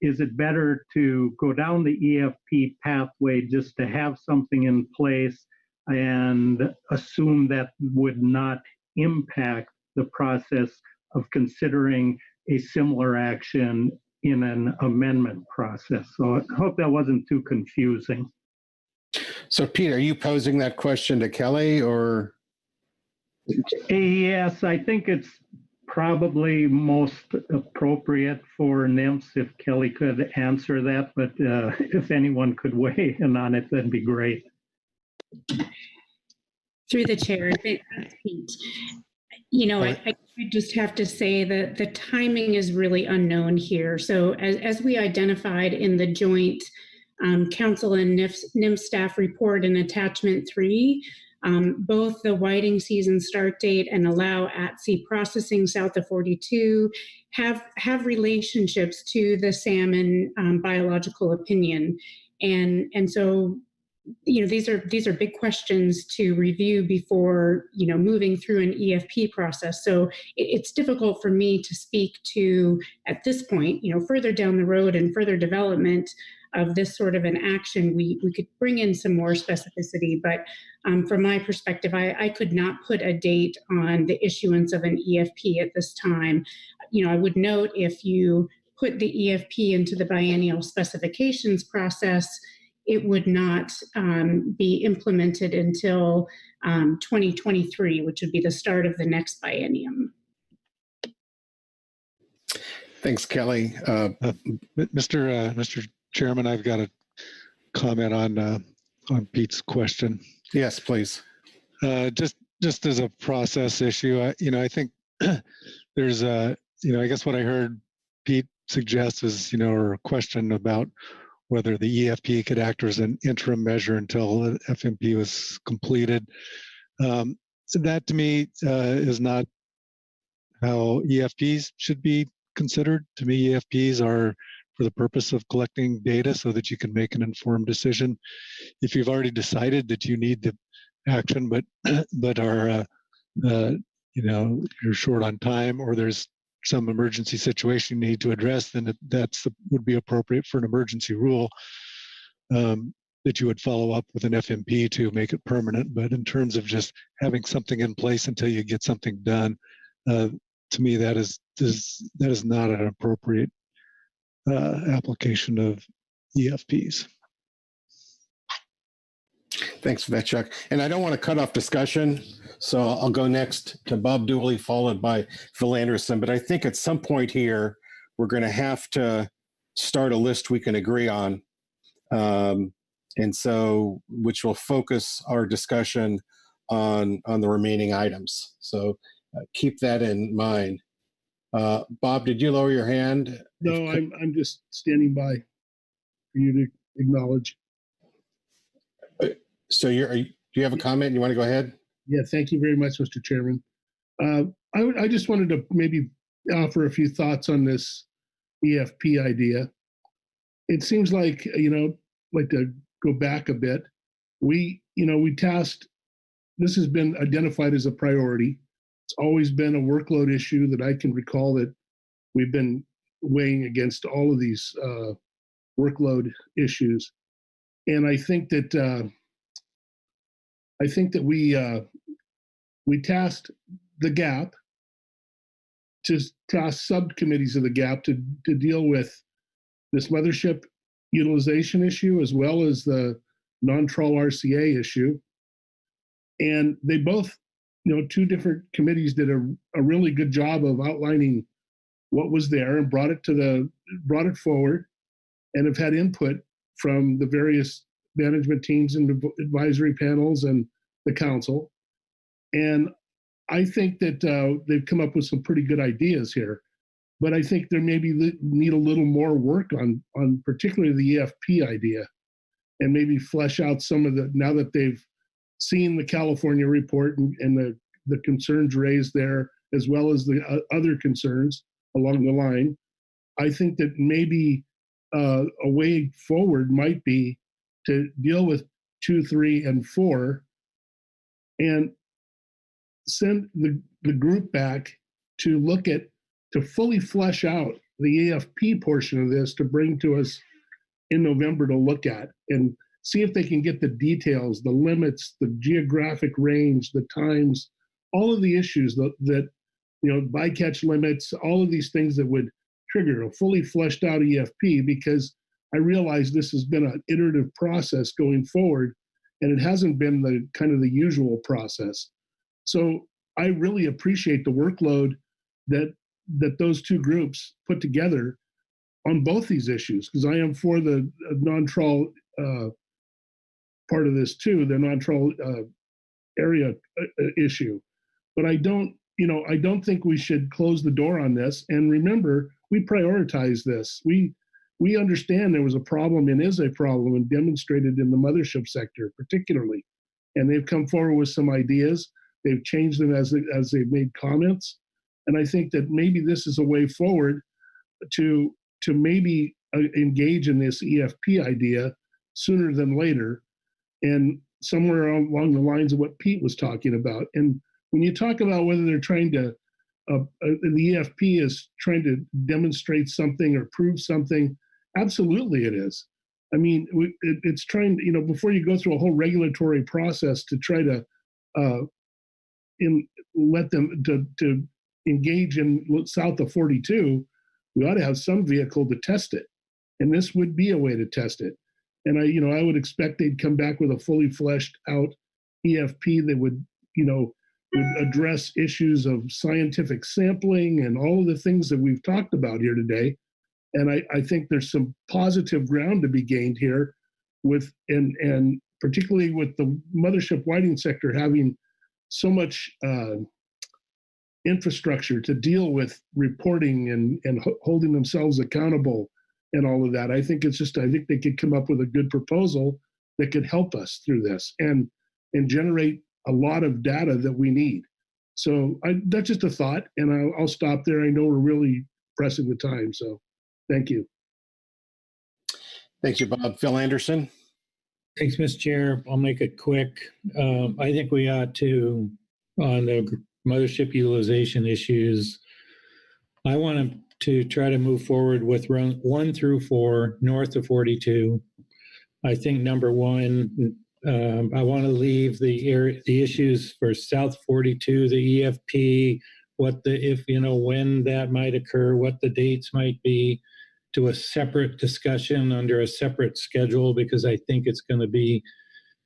Speaker 22: is it better to go down the EFP pathway just to have something in place and assume that would not impact the process of considering a similar action in an amendment process? So I hope that wasn't too confusing.
Speaker 1: So Pete, are you posing that question to Kelly or?
Speaker 22: Yes, I think it's probably most appropriate for NIMS if Kelly could answer that, but if anyone could weigh in on it, that'd be great.
Speaker 19: Through the chair, Pete. I just have to say that the timing is really unknown here. So as we identified in the joint council and NIMS staff report in attachment 3, both the whiting season start date and allow at-sea processing south of 42 have relationships to the salmon biological opinion. And so, these are big questions to review before, moving through an EFP process. So it's difficult for me to speak to, at this point, further down the road and further development of this sort of an action, we could bring in some more specificity. But from my perspective, I could not put a date on the issuance of an EFP at this time. I would note, if you put the EFP into the biennial specifications process, it would not be implemented until 2023, which would be the start of the next biennium.
Speaker 1: Thanks, Kelly.
Speaker 2: Mr. Chairman, I've got a comment on Pete's question.
Speaker 1: Yes, please.
Speaker 2: Just as a process issue, I think there's I guess what I heard Pete suggest is, or a question about whether the EFP could act as an interim measure until the FMP was completed. So that to me is not how EFPs should be considered. To me, EFPs are for the purpose of collecting data so that you can make an informed decision. If you've already decided that you need the action, but are you're short on time, or there's some emergency situation you need to address, then would be appropriate for an emergency rule that you would follow up with an FMP to make it permanent. But in terms of just having something in place until you get something done, to me that is not an appropriate application of EFPs.
Speaker 1: Thanks for that, Chuck. And I don't want to cut off discussion, so I'll go next to Bob Dooley, followed by Phil Anderson. But I think at some point here, we're going to have to start a list we can agree on, and so which will focus our discussion on the remaining items. So keep that in mind. Bob, did you lower your hand?
Speaker 10: No, I'm just standing by for you to acknowledge.
Speaker 1: So do you have a comment? You want to go ahead?
Speaker 10: Yeah, thank you very much, Mr. Chairman. I just wanted to maybe offer a few thoughts on this EFP idea. It seems like, like to go back a bit. We tasked, this has been identified as a priority. It's always been a workload issue that I can recall that we've been weighing against all of these workload issues. And I think that we tasked the GAP to task subcommittees of the GAP to deal with this mothership utilization issue as well as the non-trawl RCA issue. And they both, two different committees did a really good job of outlining what was there and brought it forward, and have had input from the various management teams and advisory panels and the council. And I think that they've come up with some pretty good ideas here, but I think there maybe need a little more work on particularly the EFP idea, and maybe flesh out some of now that they've seen the California report and the concerns raised there, as well as the other concerns along the line. I think that maybe a way forward might be to deal with 2, 3, and 4 and send the group back to fully flesh out the EFP portion of this to bring to us in November to look at and see if they can get the details, the limits, the geographic range, the times, all of the issues that bycatch limits, all of these things that would trigger a fully fleshed out EFP, because I realize this has been an iterative process going forward, and it hasn't been the kind of the usual process. So I really appreciate the workload that those two groups put together on both these issues, because I am for the non-trawl part of this too, the non-trawl area issue. But I don't think we should close the door on this. And remember, we prioritize this. We understand there was a problem and is a problem, and demonstrated in the mothership sector particularly. And they've come forward with some ideas. They've changed them as they've made comments. And I think that maybe this is a way forward to maybe engage in this EFP idea sooner than later, and somewhere along the lines of what Pete was talking about. And when you talk about whether they're trying to, the EFP is trying to demonstrate something or prove something, absolutely it is. I mean, it's trying, before you go through a whole regulatory process to try to let them to engage in south of 42, we ought to have some vehicle to test it. And this would be a way to test it. And I would expect they'd come back with a fully fleshed out EFP that would address issues of scientific sampling and all of the things that we've talked about here today. And I think there's some positive ground to be gained here and particularly with the mothership whiting sector having so much infrastructure to deal with reporting and holding themselves accountable and all of that. I think they could come up with a good proposal that could help us through this and generate a lot of data that we need. So that's just a thought, and I'll stop there. I know we're really pressing the time, so thank you.
Speaker 1: Thank you, Bob. Phil Anderson.
Speaker 6: Thanks, Mr. Chair. I'll make it quick. I think we ought to, on the mothership utilization issues, I want to try to move forward with run 1 through 4 north of 42. I think number one, I want to leave the issues for South 42, the EFP, when that might occur, what the dates might be, to a separate discussion under a separate schedule, because I think it's going to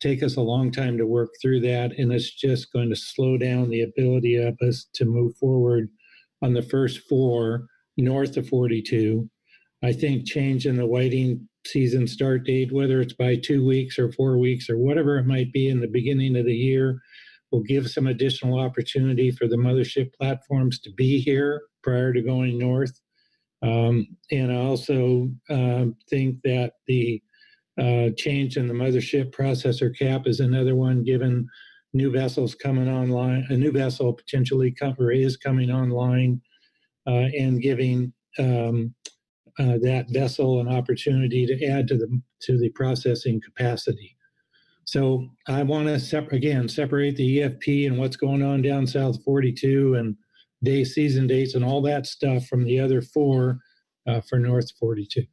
Speaker 6: take us a long time to work through that, and it's just going to slow down the ability of us to move forward on the first 4 north of 42. I think changing the whiting season start date, whether it's by 2 weeks or 4 weeks or whatever it might be in the beginning of the year, will give some additional opportunity for the mothership platforms to be here prior to going north. And I also think that the change in the mothership processor cap is another one, given new vessels coming online, a new vessel potentially is coming online, and giving that vessel an opportunity to add to the processing capacity. So I want to separate the EFP and what's going on down South 42 and season dates and all that stuff from the other 4 for North 42.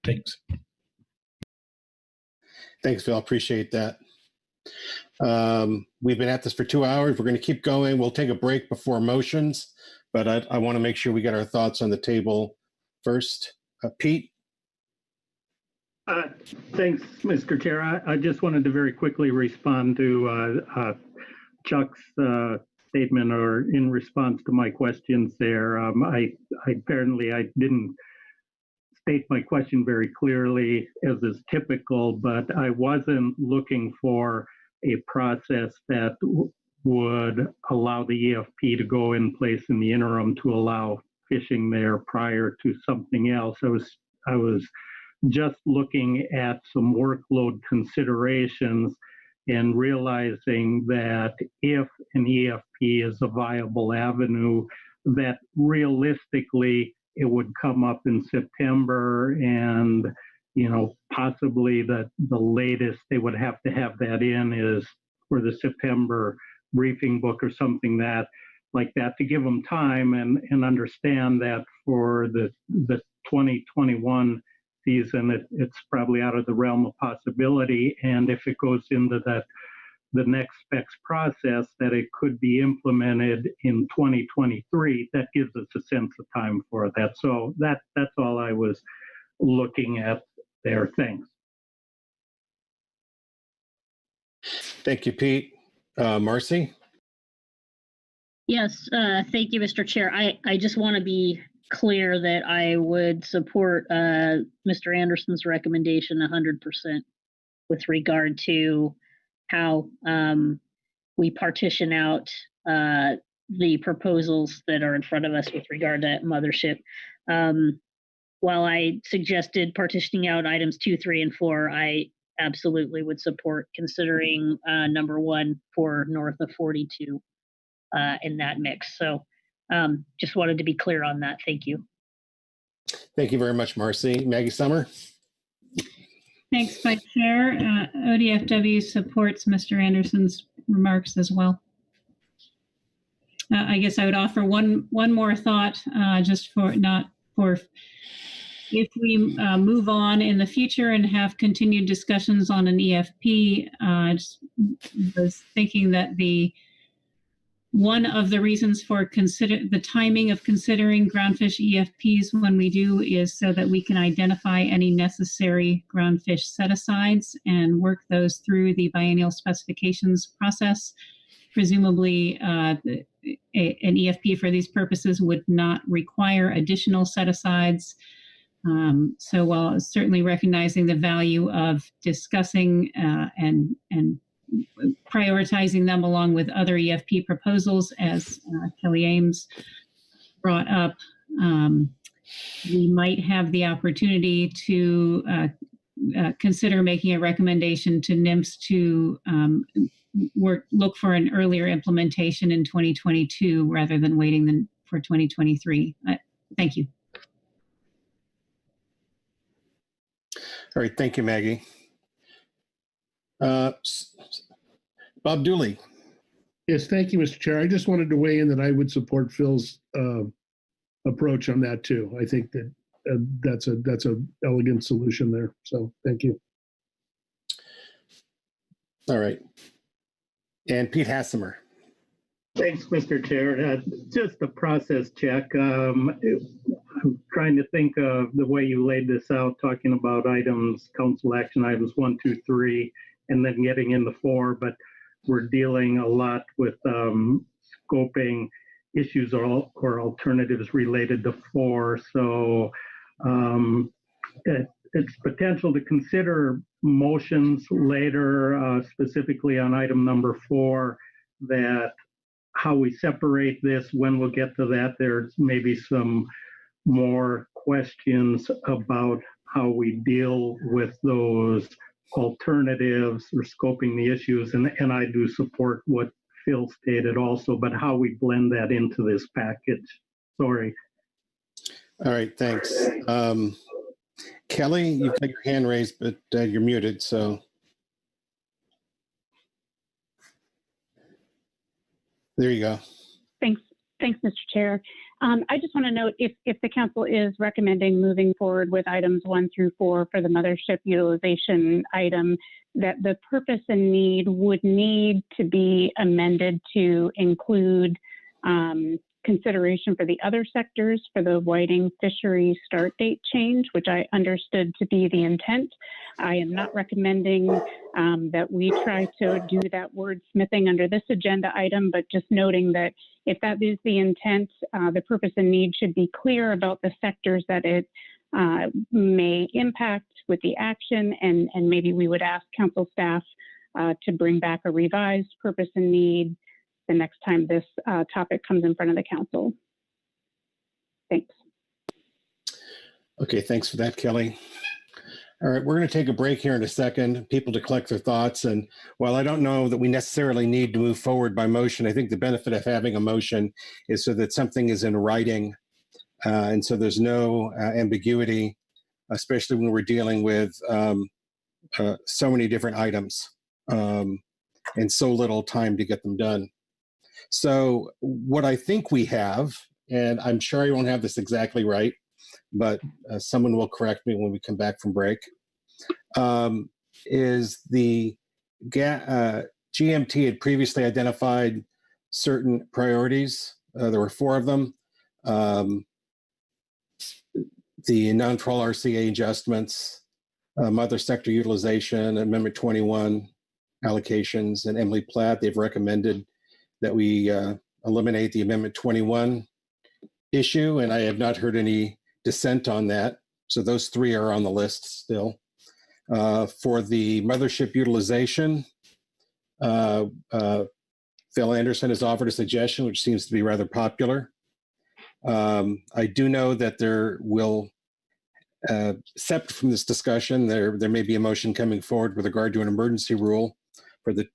Speaker 6: Thanks.
Speaker 1: Thanks, Phil. Appreciate that. We've been at this for 2 hours. We're going to keep going. We'll take a break before motions, but I want to make sure we get our thoughts on the table first. Pete?
Speaker 22: Thanks, Mr. Chair. I just wanted to very quickly respond to Chuck's statement, or in response to my questions there. I didn't state my question very clearly, as is typical, but I wasn't looking for a process that would allow the EFP to go in place in the interim to allow fishing there prior to something else. I was just looking at some workload considerations and realizing that if an EFP is a viable avenue, that realistically it would come up in September, and possibly the latest they would have to have that in is for the September briefing book or something like that, to give them time and understand that for the 2021 season, it's probably out of the realm of possibility. And if it goes into the next specs process, that it could be implemented in 2023, that gives us a sense of time for that. So that's all I was looking at there. Thanks.
Speaker 1: Thank you, Pete. Marcy?
Speaker 11: Yes, thank you, Mr. Chair. I just want to be clear that I would support Mr. Anderson's recommendation 100% with regard to how we partition out the proposals that are in front of us with regard to Mothership. While I suggested partitioning out items 2, 3, and 4, I absolutely would support considering number 1 for north of 42 in that mix. So just wanted to be clear on that. Thank you.
Speaker 1: Thank you very much, Marcy. Maggie Summer?
Speaker 8: Thanks, Vice Chair. ODFW supports Mr. Anderson's remarks as well. I guess I would offer one more thought, just for if we move on in the future and have continued discussions on an EFP. Just was thinking that one of the reasons for the timing of considering groundfish EFPs when we do is so that we can identify any necessary groundfish set-asides and work those through the biennial specifications process. Presumably, an EFP for these purposes would not require additional set-asides. So while certainly recognizing the value of discussing and prioritizing them along with other EFP proposals, as Kelly Ames brought up, we might have the opportunity to consider making a recommendation to NIMS to look for an earlier implementation in 2022 rather than waiting for 2023. Thank you.
Speaker 1: All right, thank you, Maggie. Bob Dooley.
Speaker 10: Yes, thank you, Mr. Chair. I just wanted to weigh in that I would support Phil's approach on that too. I think that that's a elegant solution there. So thank you.
Speaker 1: All right. And Pete Hassemer.
Speaker 22: Thanks, Mr. Chair. Just a process check. I'm trying to think of the way you laid this out, talking about items, council action items 1, 2, 3, and then getting into 4. But we're dealing a lot with scoping issues or alternatives related to 4. So it's potential to consider motions later, specifically on item number 4, that how we separate this, when we'll get to that, there's maybe some more questions about how we deal with those alternatives or scoping the issues. And I do support what Phil stated also, but how we blend that into this package. Sorry.
Speaker 1: All right, thanks. Kelly, you've got your hand raised, but you're muted, so. There you go.
Speaker 19: Thanks, Mr. Chair. I just want to note if the council is recommending moving forward with items 1 through 4 for the mothership utilization item, that the purpose and need would need to be amended to include consideration for the other sectors for the whiting fishery start date change, which I understood to be the intent. I am not recommending that we try to do that wordsmithing under this agenda item, but just noting that if that is the intent, the purpose and need should be clear about the sectors that it may impact with the action, and maybe we would ask council staff to bring back a revised purpose and need the next time this topic comes in front of the council. Thanks.
Speaker 1: Okay, thanks for that, Kelly. All right, we're going to take a break here in a second, people to collect their thoughts. And while I don't know that we necessarily need to move forward by motion, I think the benefit of having a motion is so that something is in writing. And so there's no ambiguity, especially when we're dealing with so many different items and so little time to get them done. So what I think we have, and I'm sure I won't have this exactly right, but someone will correct me when we come back from break, is the GMT had previously identified certain priorities. There were 4 of them. The non-trawl RCA adjustments, mother sector utilization, Amendment 21 allocations, and Emily Platt, they've recommended that we eliminate the Amendment 21 issue, and I have not heard any dissent on that. So those 3 are on the list still. For the mothership utilization, Phil Anderson has offered a suggestion, which seems to be rather popular. I do know that there will, separate from this discussion, there may be a motion coming forward with regard to an emergency rule for the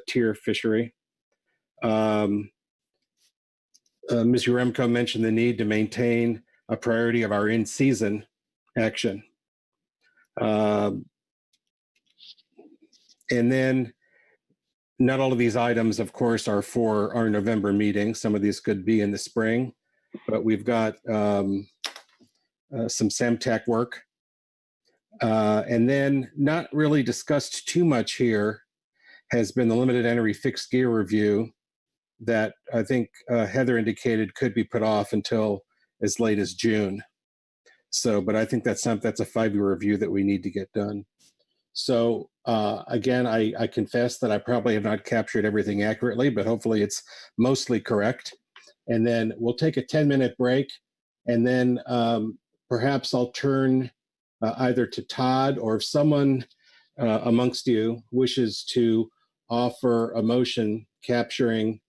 Speaker 1: tier fishery. Ms. Uremko mentioned the need to maintain a priority of our in-season action. And then not all of these items, of course, are for our November meeting. Some of these could be in the spring, but we've got some SEMTAC work. And then not really discussed too much here has been the limited entry fixed gear review that I think Heather indicated could be put off until as late as June. So, but I think that's a 5-year review that we need to get done. So again, I confess that I probably have not captured everything accurately, but hopefully it's mostly correct. And then we'll take a 10-minute break, and then perhaps I'll turn either to Todd, or if someone amongst you wishes to offer a motion capturing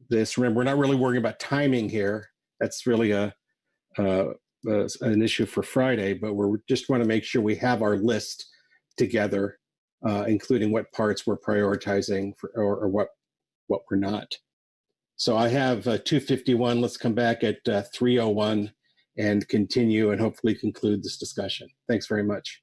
Speaker 1: this. Remember, we're not really worrying about timing here. That's really an issue for Friday, but we just want to make sure we have our list together, including what parts we're prioritizing for, or what we're not. So I have 251. Let's come back at 3:01 and continue and hopefully conclude this discussion. Thanks very much.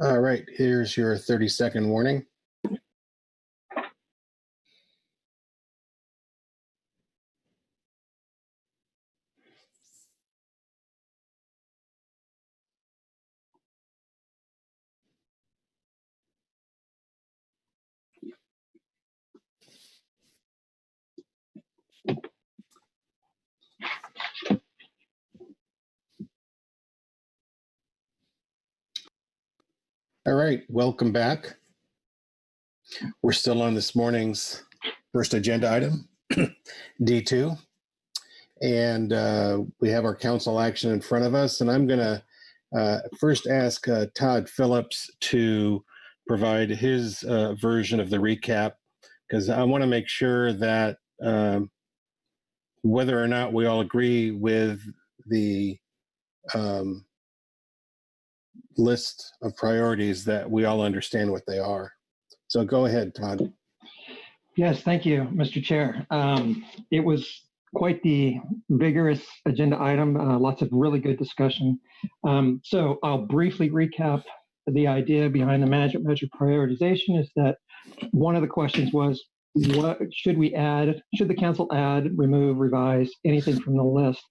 Speaker 1: All right, here's your 30-second warning. All right, welcome back. We're still on this morning's first agenda item, D2. And we have our council action in front of us. And I'm going to first ask Todd Phillips to provide his version of the recap, because I want to make sure that whether or not we all agree with the list of priorities, that we all understand what they are. So go ahead, Todd.
Speaker 9: Yes, thank you, Mr. Chair. It was quite the vigorous agenda item, lots of really good discussion. So I'll briefly recap the idea behind the management measure prioritization. Is that one of the questions was, what should we add? Should the council add, remove, revise anything from the list?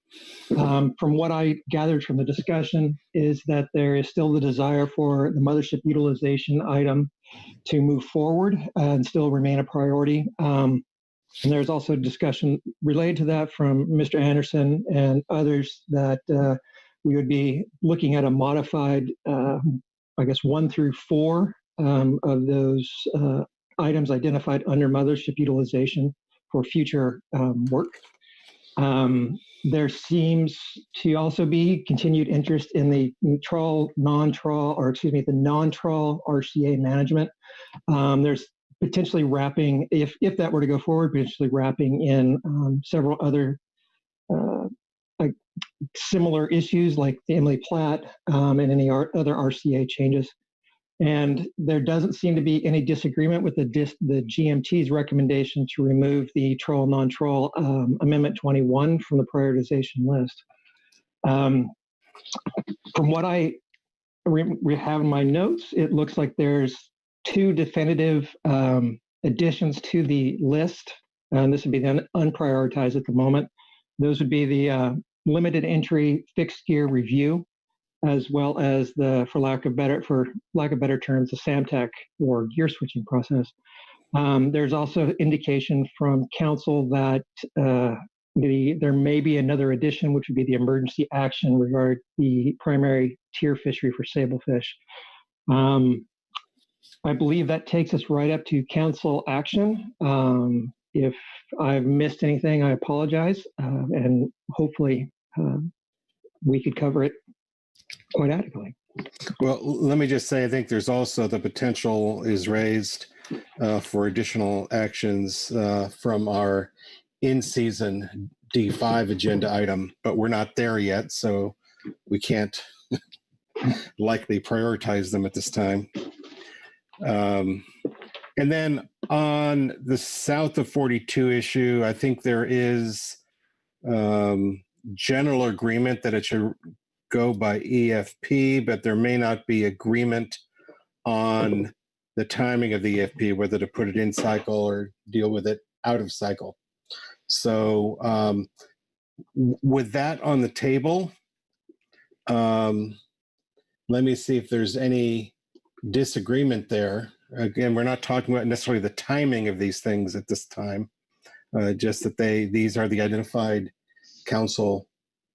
Speaker 9: From what I gathered from the discussion is that there is still the desire for the mothership utilization item to move forward and still remain a priority. And there's also discussion related to that from Mr. Anderson and others that we would be looking at a modified, I guess, 1 through 4 of those items identified under mothership utilization for future work. There seems to also be continued interest in the trawl, non-trawl, or excuse me, the non-trawl RCA management. There's potentially wrapping, if that were to go forward, potentially wrapping in several other like similar issues like the Emily Platt and any other RCA changes. And there doesn't seem to be any disagreement with the GMT's recommendation to remove the trawl, non-trawl Amendment 21 from the prioritization list. From what I have in my notes, it looks like there's 2 definitive additions to the list. And this would be then unprioritized at the moment. Those would be the limited entry fixed gear review, as well as the, for lack of better terms, the SAMTech or gear switching process. There's also indication from council that there may be another addition, which would be the emergency action regarding the primary tier fishery for sablefish. I believe that takes us right up to council action. If I've missed anything, I apologize, and hopefully we could cover it quite adequately.
Speaker 1: Well, let me just say, I think there's also the potential is raised for additional actions from our in-season D5 agenda item, but we're not there yet, so we can't likely prioritize them at this time. And then on the south of 42 issue, I think there is general agreement that it should go by EFP, but there may not be agreement on the timing of the EFP, whether to put it in cycle or deal with it out of cycle. So with that on the table, let me see if there's any disagreement there. Again, we're not talking about necessarily the timing of these things at this time, just that these are the identified council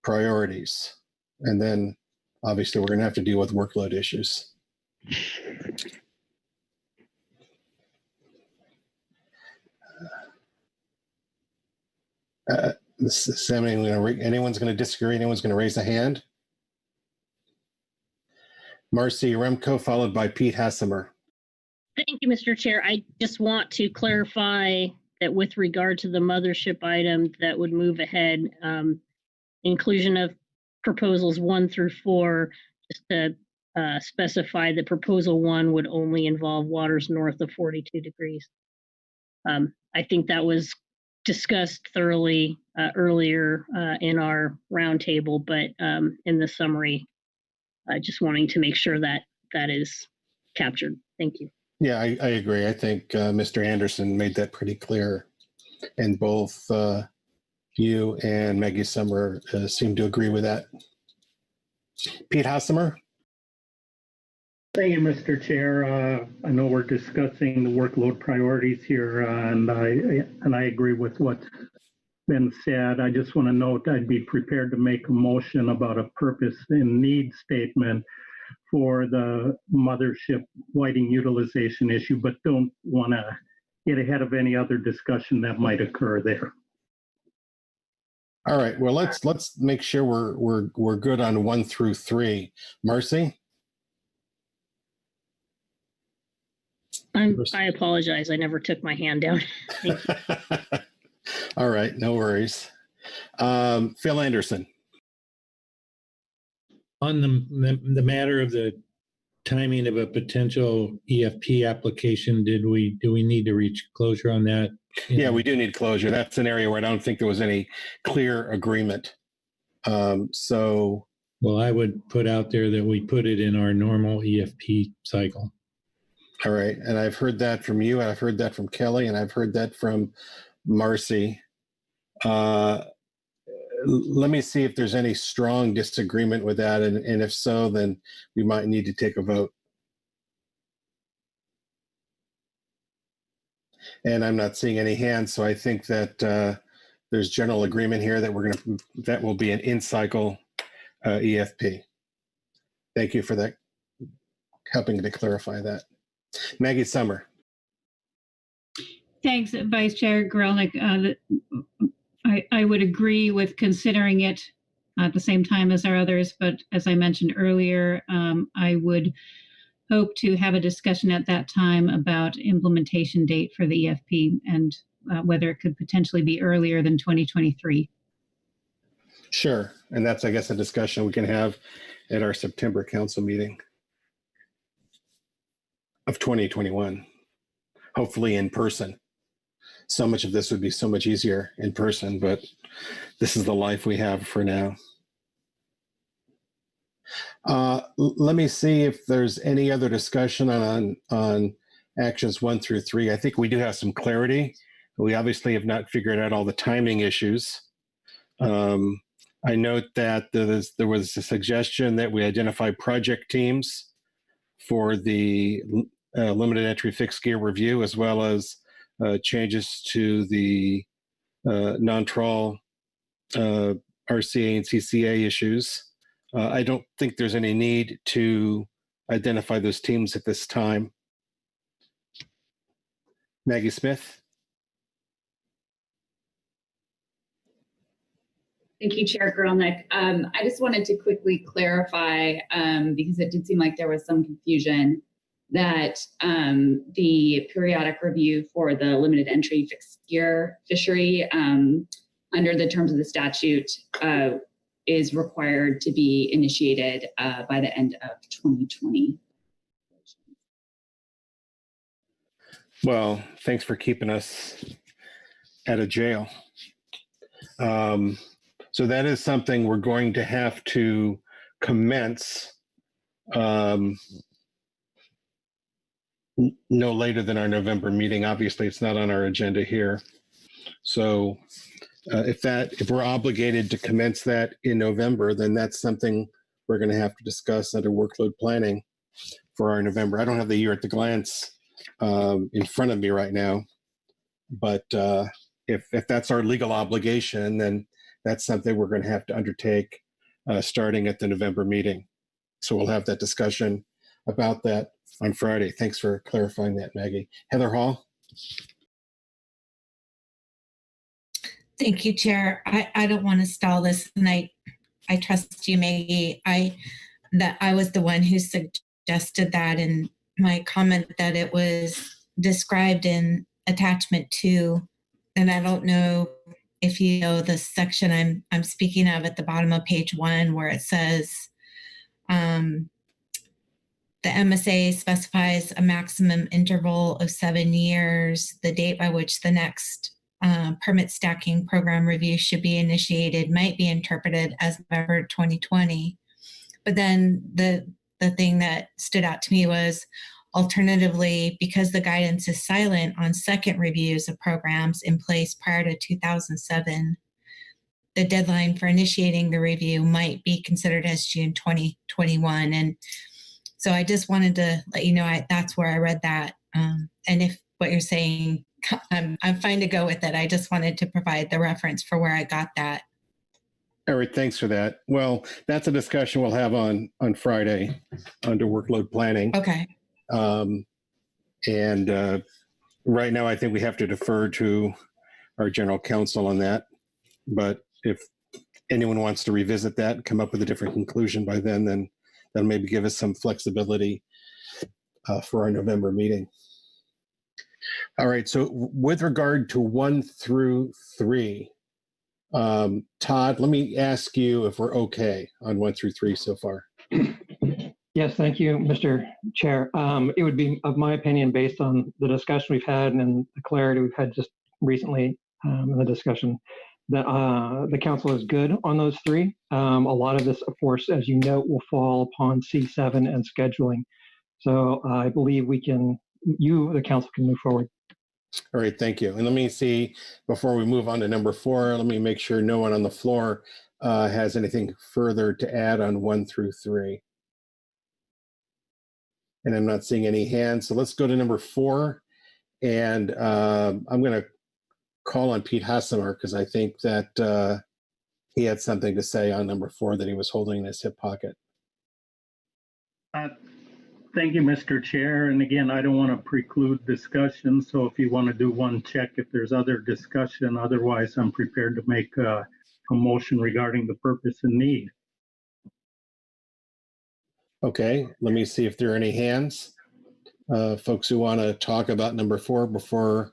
Speaker 1: priorities. And then obviously we're going to have to deal with workload issues. Sam, anyone's going to disagree? Anyone's going to raise a hand? Marcy Remco, followed by Pete Hassemer.
Speaker 11: Thank you, Mr. Chair. I just want to clarify that with regard to the mothership item that would move ahead, inclusion of proposals 1 through 4, just to specify that proposal 1 would only involve waters north of 42 degrees. I think that was discussed thoroughly earlier in our roundtable, but in the summary, just wanting to make sure that that is captured. Thank you.
Speaker 1: Yeah, I agree. I think Mr. Anderson made that pretty clear, and both you and Maggie Summer seem to agree with that. Pete Hossamer?
Speaker 22: Thank you, Mr. Chair. I know we're discussing the workload priorities here, and I agree with what's been said. I just want to note I'd be prepared to make a motion about a purpose and need statement for the Mothership whiting utilization issue, but don't want to get ahead of any other discussion that might occur there.
Speaker 1: All right. Well, let's make sure we're good on 1 through 3. Marcy?
Speaker 11: I apologize. I never took my hand down. Thank you.
Speaker 1: All right, no worries. Phil Anderson.
Speaker 6: On the matter of the timing of a potential EFP application, do we need to reach closure on that?
Speaker 1: Yeah, we do need closure. That's an area where I don't think there was any clear agreement.
Speaker 6: Well, I would put out there that we put it in our normal EFP cycle.
Speaker 1: All right, and I've heard that from you, and I've heard that from Kelly, and I've heard that from Marcy. Let me see if there's any strong disagreement with that, and if so, then we might need to take a vote. And I'm not seeing any hands, so I think that there's general agreement here that that will be an in-cycle EFP. Thank you for that, helping to clarify that. Maggie Summer.
Speaker 8: Thanks, Vice Chair Grelnick. I would agree with considering it at the same time as our others, but as I mentioned earlier, I would hope to have a discussion at that time about implementation date for the EFP and whether it could potentially be earlier than 2023.
Speaker 1: Sure, and that's, I guess, a discussion we can have at our September council meeting of 2021, hopefully in person. So much of this would be so much easier in person, but this is the life we have for now. Let me see if there's any other discussion on actions 1 through 3. I think we do have some clarity. We obviously have not figured out all the timing issues. I note that there was a suggestion that we identify project teams for the limited entry fixed gear review, as well as changes to the non-trawl RCA and CCA issues. I don't think there's any need to identify those teams at this time. Maggie Smith.
Speaker 12: Thank you, Chair Grelnick. I just wanted to quickly clarify, because it did seem like there was some confusion, that the periodic review for the limited entry fixed gear fishery under the terms of the statute is required to be initiated by the end of 2020.
Speaker 1: Well, thanks for keeping us out of jail. So that is something we're going to have to commence no later than our November meeting. Obviously, it's not on our agenda here. So if we're obligated to commence that in November, then that's something we're going to have to discuss under workload planning for our November. I don't have the year at the glance in front of me right now, but if that's our legal obligation, then that's something we're going to have to undertake starting at the November meeting. So we'll have that discussion about that on Friday. Thanks for clarifying that, Maggie. Heather Hall.
Speaker 20: Thank you, Chair. I don't want to stall this, and I trust you, Maggie. I was the one who suggested that in my comment that it was described in attachment 2, and I don't know if you know the section I'm speaking of at the bottom of page 1, where it says the MSA specifies a maximum interval of 7 years. The date by which the next permit stacking program review should be initiated might be interpreted as November 2020. But then the thing that stood out to me was, alternatively, because the guidance is silent on second reviews of programs in place prior to 2007, the deadline for initiating the review might be considered as June 2021. And so I just wanted to let you know that's where I read that. And if what you're saying, I'm fine to go with it. I just wanted to provide the reference for where I got that.
Speaker 1: All right, thanks for that. Well, that's a discussion we'll have on Friday under workload planning.
Speaker 20: Okay.
Speaker 1: And right now, I think we have to defer to our general counsel on that. But if anyone wants to revisit that and come up with a different conclusion by then that'll maybe give us some flexibility for our November meeting. All right, so with regard to 1 through 3, Todd, let me ask you if we're okay on 1 through 3 so far.
Speaker 9: Yes, thank you, Mr. Chair. It would be, of my opinion, based on the discussion we've had and the clarity we've had just recently in the discussion, that the council is good on those 3. A lot of this, of course, as you note, will fall upon C7 and scheduling. So I believe the council can move forward.
Speaker 1: All right, thank you. And let me see, before we move on to number 4, let me make sure no one on the floor has anything further to add on 1 through 3. And I'm not seeing any hands. So let's go to number 4. And I'm going to call on Pete Hassemer because I think that he had something to say on number 4 that he was holding in his hip pocket.
Speaker 22: Thank you, Mr. Chair. And again, I don't want to preclude discussion. So if you want to do one, check if there's other discussion. Otherwise, I'm prepared to make a motion regarding the purpose and need.
Speaker 1: Okay, let me see if there are any hands. Folks who want to talk about number 4 before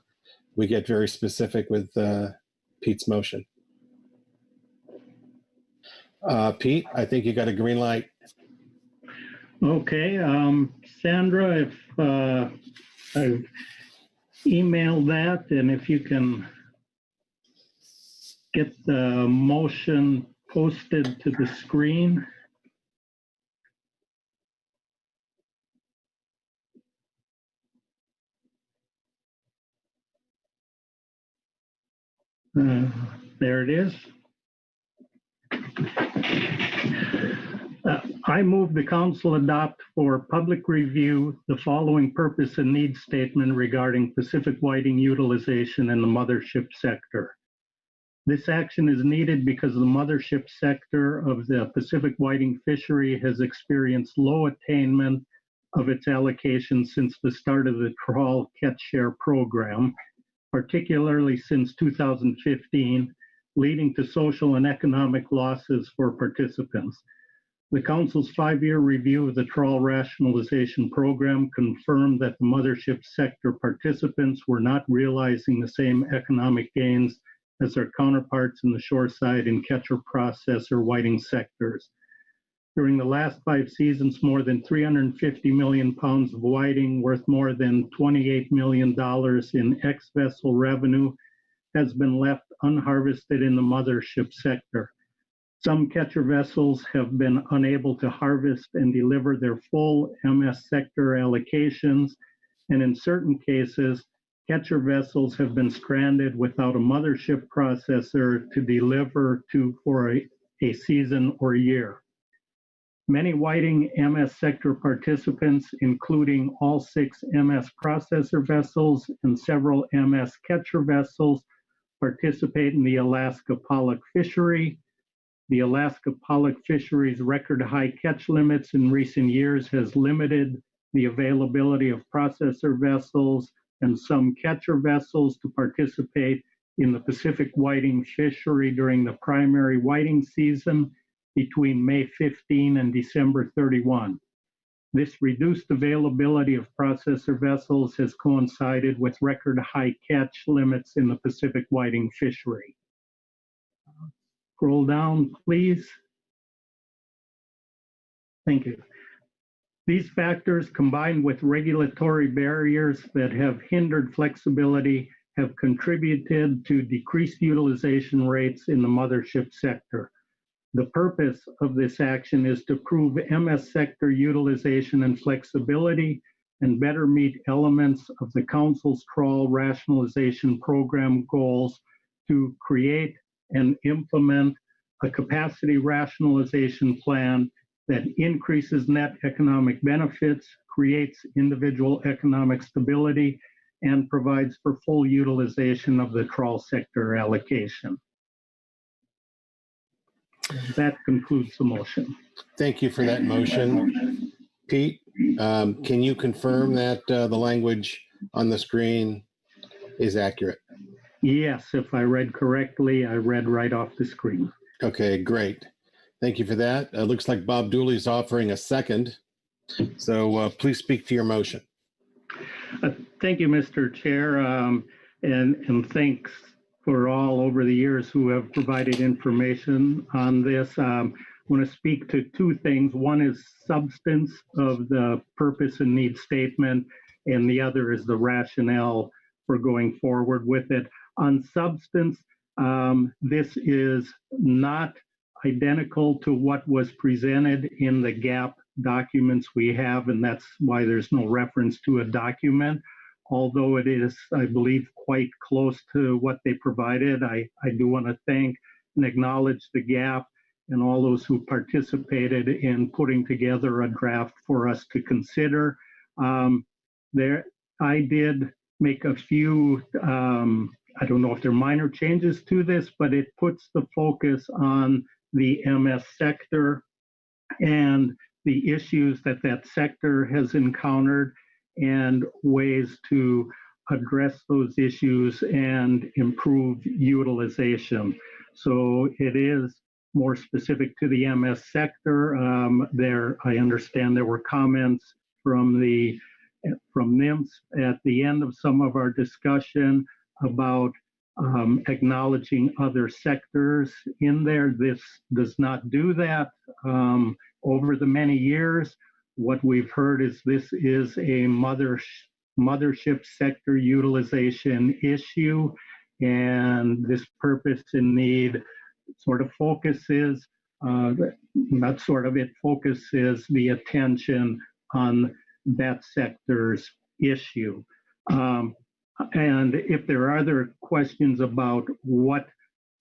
Speaker 1: we get very specific with Pete's motion. Pete, I think you got a green light.
Speaker 22: Okay, Sandra, if I've emailed that, and if you can get the motion posted to the screen. There it is. I move the council adopt for public review the following purpose and need statement regarding Pacific whiting utilization in the mothership sector. This action is needed because the mothership sector of the Pacific whiting fishery has experienced low attainment of its allocation since the start of the trawl catch share program, particularly since 2015, leading to social and economic losses for participants. The Council's 5-year review of the trawl rationalization program confirmed that the mothership sector participants were not realizing the same economic gains as their counterparts in the shoreside and catcher processor whiting sectors. During the last 5 seasons, more than 350 million pounds of whiting, worth more than $28 million in ex-vessel revenue, has been left unharvested in the mothership sector. Some catcher vessels have been unable to harvest and deliver their full MS sector allocations, and in certain cases, catcher vessels have been stranded without a mothership processor to deliver to for a season or year. Many whiting MS sector participants, including all 6 MS processor vessels and several MS catcher vessels, participate in the Alaska pollock fishery. The Alaska pollock fishery's record high catch limits in recent years has limited the availability of processor vessels and some catcher vessels to participate in the Pacific whiting fishery during the primary whiting season between May 15 and December 31. This reduced availability of processor vessels has coincided with record high catch limits in the Pacific whiting fishery. Scroll down, please. Thank you. These factors, combined with regulatory barriers that have hindered flexibility, have contributed to decreased utilization rates in the mothership sector. The purpose of this action is to prove MS sector utilization and flexibility and better meet elements of the Council's trawl rationalization program goals to create and implement a capacity rationalization plan that increases net economic benefits, creates individual economic stability, and provides for full utilization of the trawl sector allocation. That concludes the motion.
Speaker 1: Thank you for that motion. Pete, can you confirm that the language on the screen is accurate?
Speaker 22: Yes, if I read correctly, I read right off the screen.
Speaker 1: Okay, great. Thank you for that. It looks like Bob Dooley's offering a second. So please speak to your motion.
Speaker 22: Thank you, Mr. Chair, and thanks for all over the years who have provided information on this. I want to speak to two things. One is substance of the purpose and need statement, and the other is the rationale for going forward with it. On substance, this is not identical to what was presented in the GAP documents we have, and that's why there's no reference to a document. Although it is, I believe, quite close to what they provided, I do want to thank and acknowledge the GAP and all those who participated in putting together a draft for us to consider. I did make a few, I don't know if they're minor changes to this, but it puts the focus on the MS sector and the issues that that sector has encountered and ways to address those issues and improve utilization. So it is more specific to the MS sector. I understand there were comments from NIMS at the end of some of our discussion about acknowledging other sectors in there. This does not do that. Over the many years, what we've heard is this is a mothership sector utilization issue, and this purpose and need sort of focuses, it focuses the attention on that sector's issue. And if there are other questions about what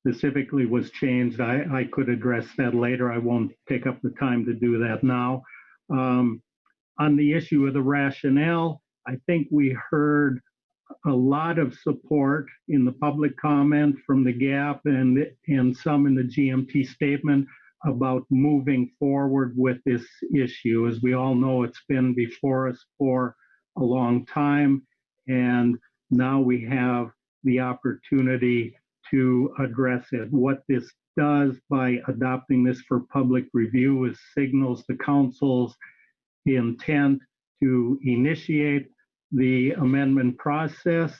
Speaker 22: specifically was changed, I could address that later. I won't take up the time to do that now. On the issue of the rationale, I think we heard a lot of support in the public comment from the GAP and some in the GMT statement about moving forward with this issue. As we all know, it's been before us for a long time, and now we have the opportunity to address it. What this does by adopting this for public review is signals the council's intent to initiate the amendment process.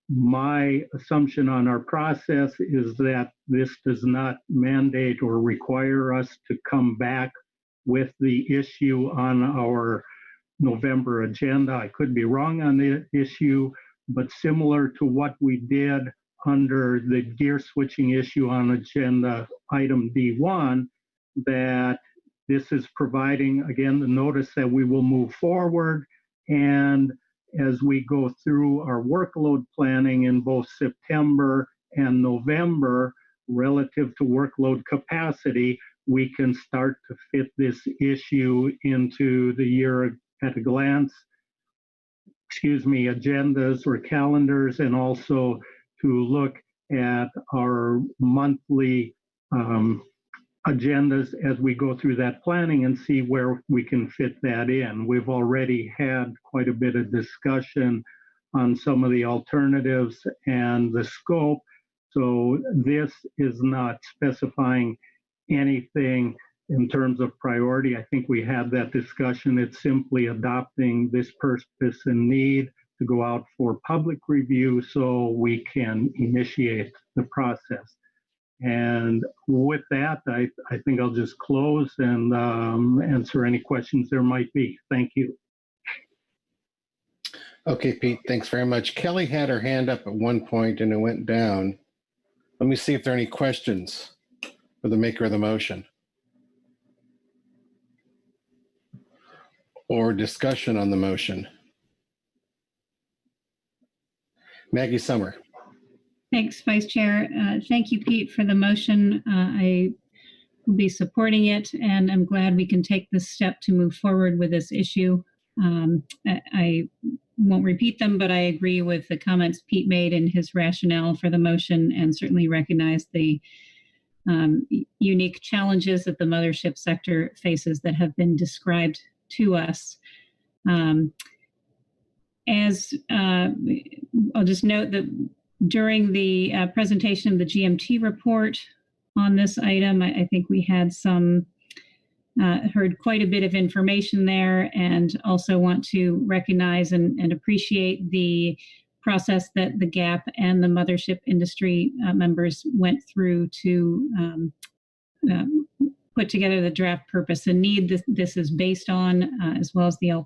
Speaker 22: My assumption on our process is that this does not mandate or require us to come back with the issue on our November agenda. I could be wrong on the issue, but similar to what we did under the gear switching issue on agenda item D1, that this is providing, again, the notice that we will move forward. And as we go through our workload planning in both September and November relative to workload capacity, we can start to fit this issue into the year at a glance, agendas or calendars, and also to look at our monthly agendas as we go through that planning and see where we can fit that in. We've already had quite a bit of discussion on some of the alternatives and the scope. So this is not specifying anything in terms of priority. I think we had that discussion. It's simply adopting this purpose and need to go out for public review so we can initiate the process. And with that, I think I'll just close and answer any questions there might be. Thank you.
Speaker 1: Okay, Pete, thanks very much. Kelly had her hand up at one point and it went down. Let me see if there are any questions for the maker of the motion? Or discussion on the motion? Maggie Summer.
Speaker 8: Thanks, Vice Chair. Thank you, Pete, for the motion. I will be supporting it, and I'm glad we can take this step to move forward with this issue. I won't repeat them, but I agree with the comments Pete made in his rationale for the motion, and certainly recognize the unique challenges that the mothership sector faces that have been described to us. I'll just note that during the presentation of the GMT report on this item, I think we had heard quite a bit of information there, and also want to recognize and appreciate the process that the GAP and the mothership industry members went through to put together the draft purpose and need this is based on, as well as the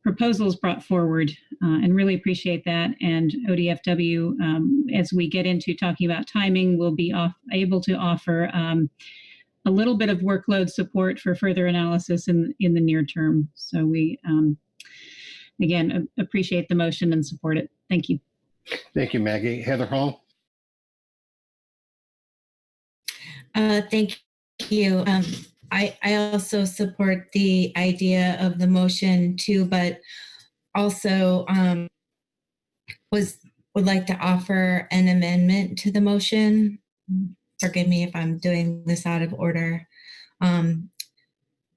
Speaker 8: proposals brought forward, and really appreciate that. And ODFW, as we get into talking about timing, will be able to offer a little bit of workload support for further analysis in the near term. So we, again, appreciate the motion and support it. Thank you.
Speaker 1: Thank you, Maggie. Heather Hall.
Speaker 20: Thank you. I also support the idea of the motion too, but also would like to offer an amendment to the motion. Forgive me if I'm doing this out of order.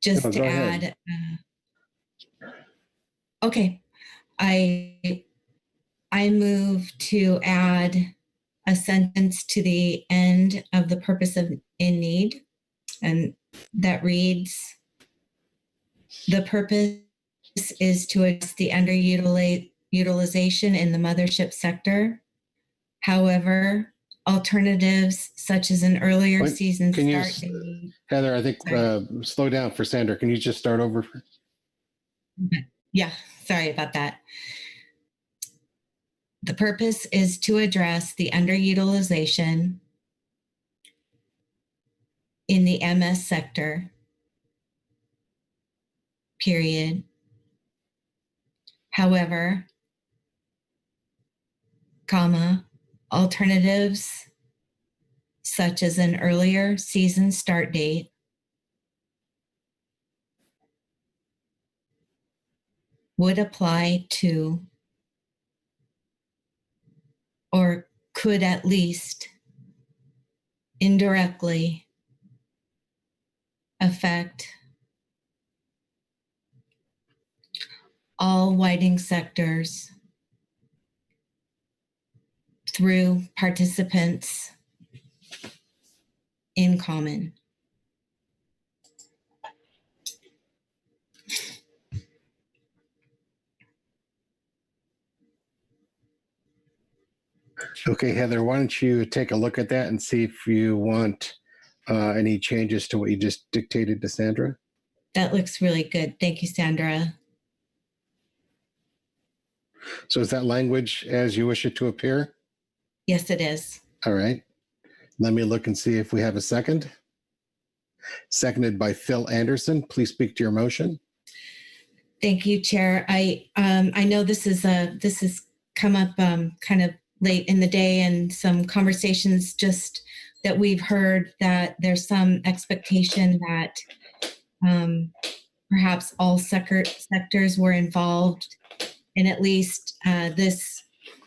Speaker 20: Just to add, okay, I move to add a sentence to the end of the purpose of in need, and that reads, the purpose is to address the underutilization in the mothership sector. However, alternatives such as an earlier season start date.
Speaker 1: Heather, I think slow down for Sandra. Can you just start over?
Speaker 20: Yeah, sorry about that. The purpose is to address the underutilization in the MS sector, period. However, comma, alternatives such as an earlier season start date would apply to, or could at least indirectly affect all whiting sectors through participants in common.
Speaker 1: Okay, Heather, why don't you take a look at that and see if you want any changes to what you just dictated to Sandra?
Speaker 20: That looks really good. Thank you, Sandra.
Speaker 1: So is that language as you wish it to appear?
Speaker 20: Yes, it is.
Speaker 1: All right. Let me look and see if we have a second. Seconded by Phil Anderson. Please speak to your motion.
Speaker 20: Thank you, Chair. I know this has come up kind of late in the day, and some conversations just that we've heard that there's some expectation that perhaps all sectors were involved, and at least this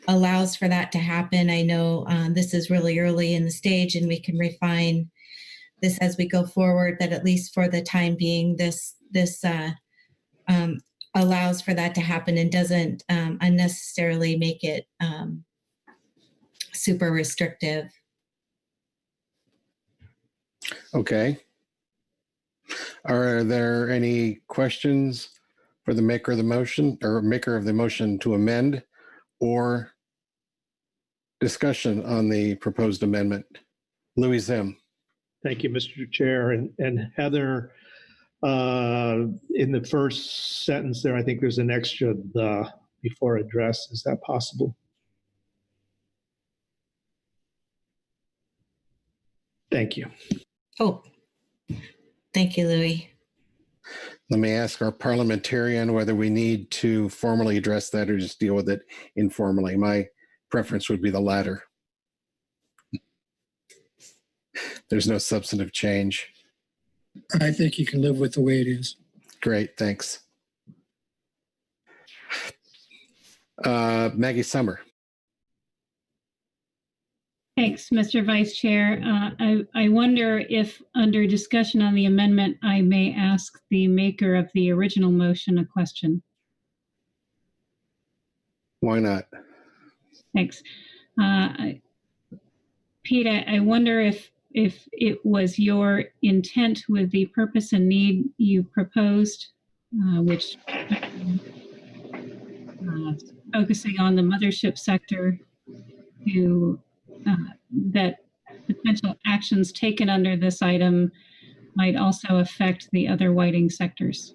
Speaker 20: allows for that to happen. I know this is really early in the stage, and we can refine this as we go forward, that at least for the time being, this allows for that to happen and doesn't unnecessarily make it super restrictive.
Speaker 1: Okay. Are there any questions for the maker of the motion or maker of the motion to amend, or discussion on the proposed amendment? Louis Zim.
Speaker 13: Thank you, Mr. Chair. And Heather, in the first sentence there, I think there's an extra "the" before address. Is that possible? Thank you.
Speaker 20: Oh, thank you, Louis.
Speaker 1: Let me ask our parliamentarian whether we need to formally address that or just deal with it informally. My preference would be the latter. There's no substantive change.
Speaker 14: I think you can live with the way it is.
Speaker 1: Great, thanks. Maggie Summer.
Speaker 8: Thanks, Mr. Vice Chair. I wonder if under discussion on the amendment, I may ask the maker of the original motion a question.
Speaker 1: Why not?
Speaker 8: Thanks. Pete, I wonder if it was your intent with the purpose and need you proposed, which focusing on the mothership sector, to that potential actions taken under this item might also affect the other whiting sectors.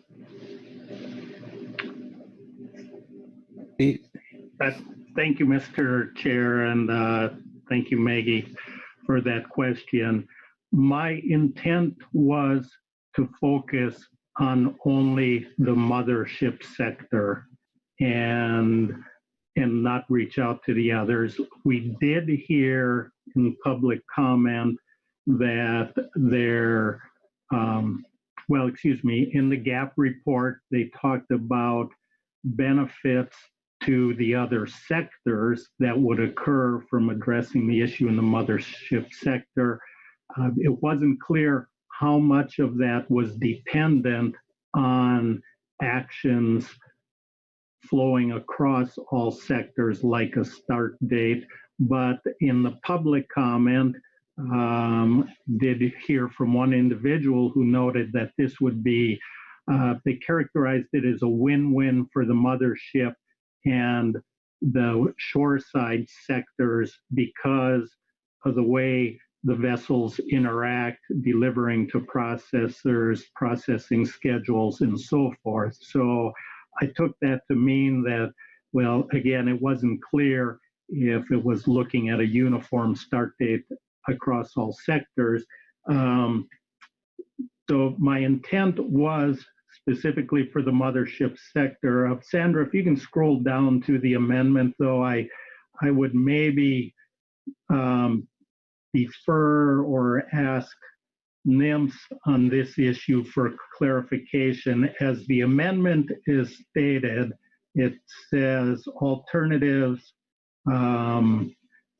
Speaker 22: Thank you, Mr. Chair, and thank you, Maggie, for that question. My intent was to focus on only the mothership sector and not reach out to the others. We did hear in public comment that in the GAP report, they talked about benefits to the other sectors that would occur from addressing the issue in the mothership sector. It wasn't clear how much of that was dependent on actions flowing across all sectors like a start date, but in the public comment, did hear from one individual who noted that this would be, they characterized it as a win-win for the mothership and the shoreside sectors because of the way the vessels interact, delivering to processors, processing schedules, and so forth. So I took that to mean that, well, again, it wasn't clear if it was looking at a uniform start date across all sectors. So my intent was specifically for the mothership sector. Sandra, if you can scroll down to the amendment, though, I would maybe defer or ask NIMS on this issue for clarification. As the amendment is stated, it says alternatives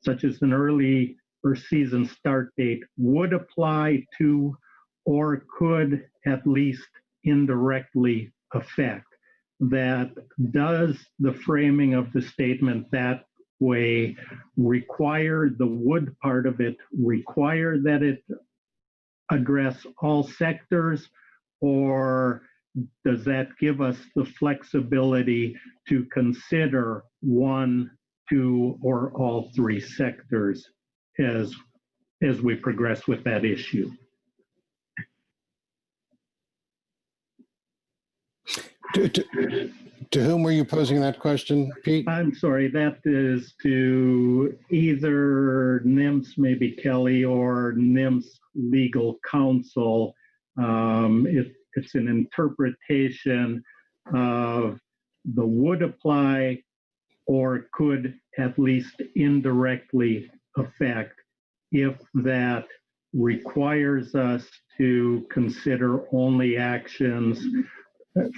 Speaker 22: such as an early or season start date would apply to or could at least indirectly affect. That does the framing of the statement that way require the would part of it, require that it address all sectors, or does that give us the flexibility to consider one, two, or all three sectors as we progress with that issue?
Speaker 1: To whom were you posing that question, Pete?
Speaker 22: I'm sorry, that is to either NIMS, maybe Kelly, or NIMS legal counsel. It's an interpretation of the would apply or could at least indirectly affect, if that requires us to consider only actions,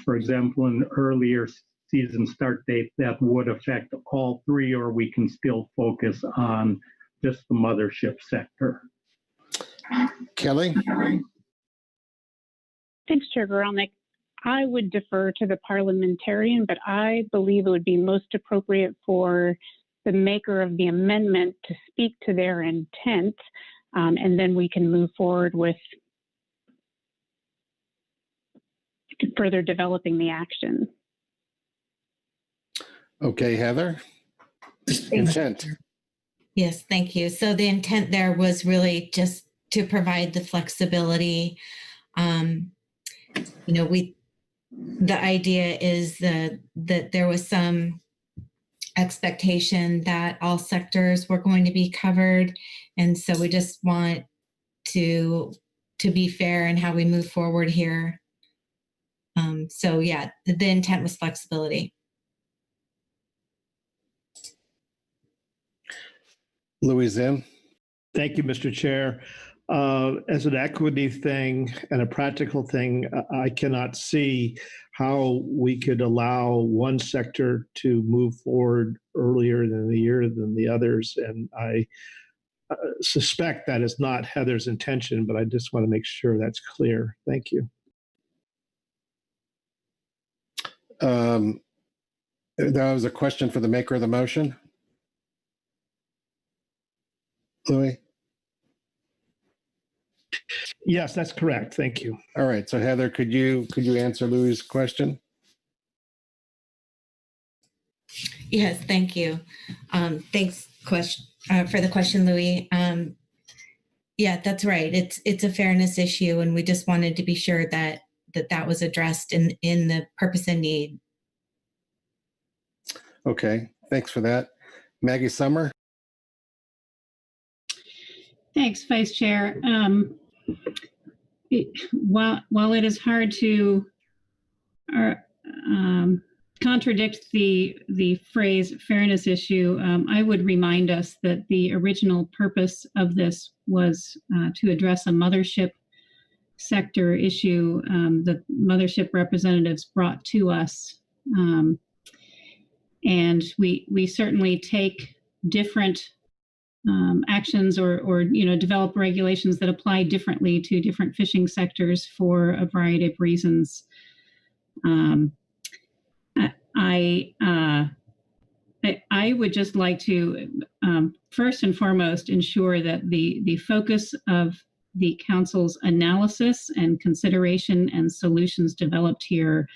Speaker 22: for example, an earlier season start date that would affect all three, or we can still focus on just the mothership sector.
Speaker 1: Kelly?
Speaker 19: Thanks, Chair Gorelnik. I would defer to the parliamentarian, but I believe it would be most appropriate for the maker of the amendment to speak to their intent, and then we can move forward with further developing the action.
Speaker 1: Okay, Heather. Intent.
Speaker 20: Yes, thank you. So the intent there was really just to provide the flexibility. The idea is that there was some expectation that all sectors were going to be covered. And so we just want to be fair in how we move forward here. So yeah, the intent was flexibility.
Speaker 1: Louis Zim.
Speaker 13: Thank you, Mr. Chair. As an equity thing and a practical thing, I cannot see how we could allow one sector to move forward earlier in the year than the others. And I suspect that is not Heather's intention, but I just want to make sure that's clear. Thank you.
Speaker 1: That was a question for the maker of the motion. Louis?
Speaker 13: Yes, that's correct. Thank you.
Speaker 1: All right. So Heather, could you answer Louis' question?
Speaker 20: Yes, thank you. Thanks for the question, Louis. Yeah, that's right. It's a fairness issue, and we just wanted to be sure that was addressed in the purpose and need.
Speaker 1: Okay, thanks for that. Maggie Summer?
Speaker 8: Thanks, Vice Chair. While it is hard to contradict the phrase fairness issue, I would remind us that the original purpose of this was to address a mothership sector issue that mothership representatives brought to us. And we certainly take different actions or develop regulations that apply differently to different fishing sectors for a variety of reasons. I would just like to first and foremost ensure that the focus of the council's analysis and consideration and solutions developed here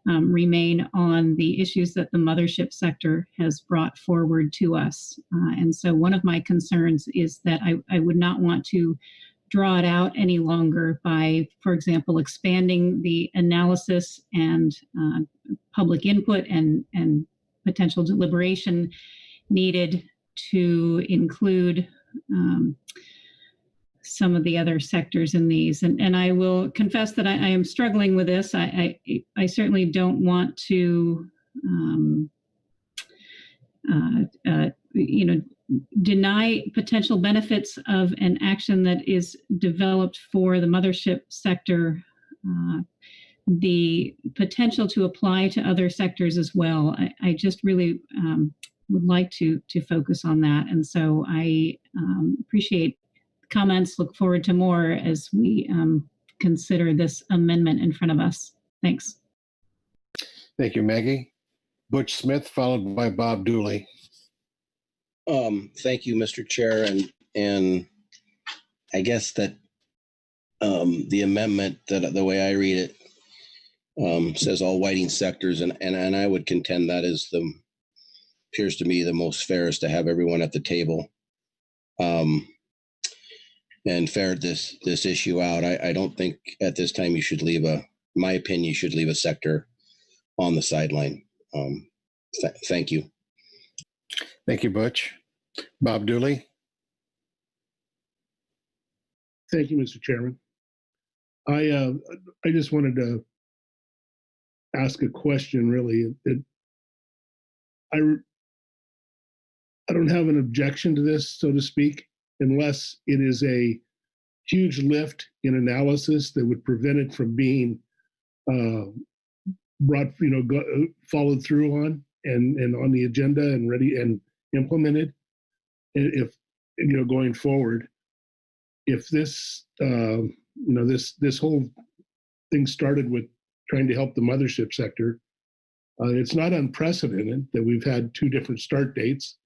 Speaker 8: remain on the issues that the mothership sector has brought forward to us. And so one of my concerns is that I would not want to draw it out any longer by, for example, expanding the analysis and public input and potential deliberation needed to include some of the other sectors in these. And I will confess that I am struggling with this. I certainly don't want to, deny potential benefits of an action that is developed for the mothership sector, the potential to apply to other sectors as well. I just really would like to focus on that. And so I appreciate comments, look forward to more as we consider this amendment in front of us. Thanks.
Speaker 1: Thank you, Maggie. Butch Smith, followed by Bob Dooley.
Speaker 15: Thank you, Mr. Chair. And I guess that the amendment, that the way I read it, says all whiting sectors, and I would contend that appears to me the most fairest to have everyone at the table and ferret this issue out. I don't think at this time you should my opinion, you should leave a sector on the sideline. Thank you.
Speaker 1: Thank you, Butch. Bob Dooley.
Speaker 10: Thank you, Mr. Chairman. I just wanted to ask a question, really. I don't have an objection to this, so to speak, unless it is a huge lift in analysis that would prevent it from being followed through on and on the agenda and ready and implemented. If going forward, if this this whole thing started with trying to help the mothership sector, it's not unprecedented that we've had two different start dates.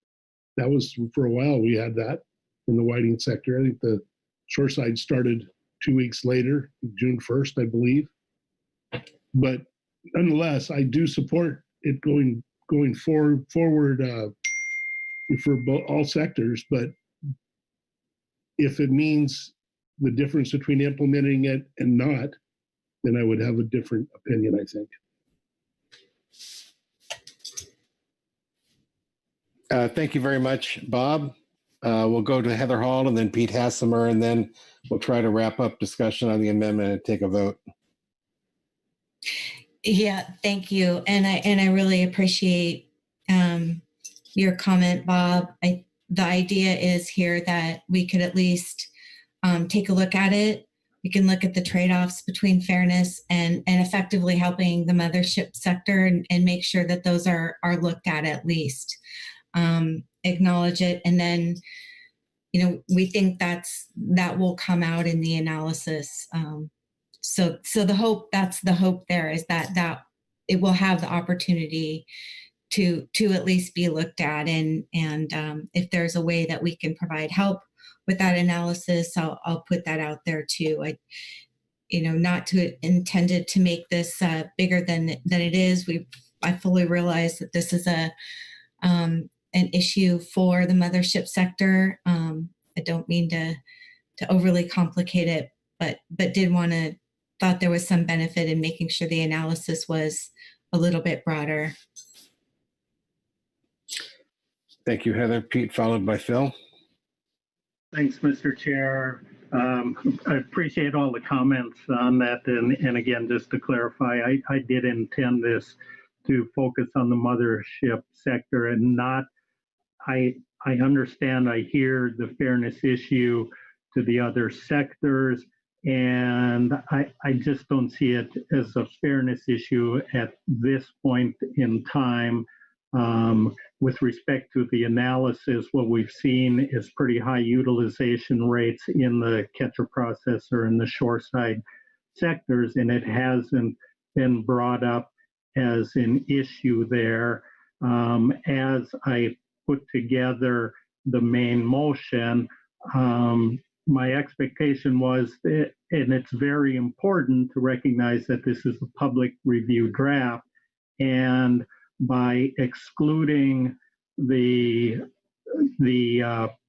Speaker 10: That was for a while we had that in the whiting sector. I think the shoreside started 2 weeks later, June 1st, I believe. But nonetheless, I do support it going forward for all sectors. But if it means the difference between implementing it and not, then I would have a different opinion, I think.
Speaker 1: Thank you very much, Bob. we'll go to Heather Hall and then Pete Hassemer, and then we'll try to wrap up discussion on the amendment and take a vote.
Speaker 20: Yeah, thank you. And I really appreciate your comment, Bob. The idea is here that we could at least take a look at it. We can look at the trade-offs between fairness and effectively helping the mothership sector and make sure that those are looked at least. Acknowledge it, and then we think that will come out in the analysis. So that's the hope there is that it will have the opportunity to at least be looked at, and if there's a way that we can provide help with that analysis, I'll put that out there too. Not to intended to make this bigger than it is. I fully realize that this is an issue for the mothership sector. I don't mean to overly complicate it, but thought there was some benefit in making sure the analysis was a little bit broader.
Speaker 1: Thank you, Heather. Pete, followed by Phil.
Speaker 22: Thanks, Mr. Chair. I appreciate all the comments on that. And again, just to clarify, I did intend this to focus on the mothership sector and not, I understand, I hear the fairness issue to the other sectors, and I just don't see it as a fairness issue at this point in time. With respect to the analysis, what we've seen is pretty high utilization rates in the catcher processor and the shoreside sectors, and it hasn't been brought up as an issue there. As I put together the main motion, my expectation was that, and it's very important to recognize that this is a public review draft, and by excluding the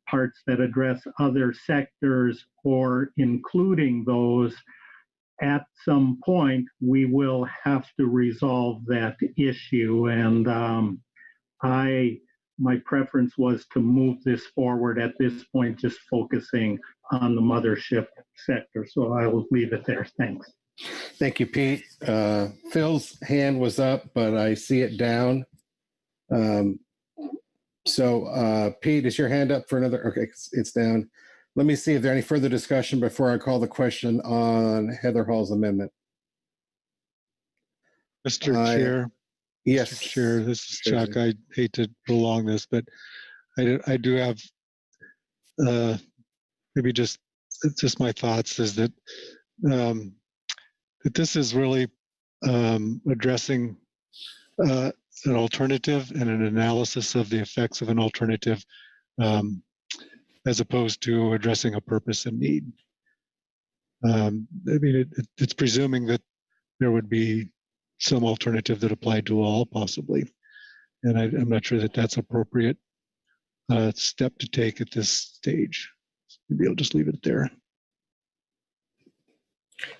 Speaker 22: parts that address other sectors or including those, at some point we will have to resolve that issue. And my preference was to move this forward at this point, just focusing on the mothership sector. So I will leave it there. Thanks.
Speaker 1: Thank you, Pete. Phil's hand was up, but I see it down. Pete, is your hand up for another? Okay, it's down. Let me see if there any further discussion before I call the question on Heather Hall's amendment.
Speaker 2: Mr. Chair.
Speaker 1: Yes.
Speaker 2: Mr. Chair, this is Chuck. I hate to prolong this, but I do have maybe just my thoughts is that that this is really addressing an alternative and an analysis of the effects of an alternative as opposed to addressing a purpose and need. I mean, it's presuming that there would be some alternative that applied to all, possibly. And I'm not sure that that's appropriate step to take at this stage. Maybe I'll just leave it there.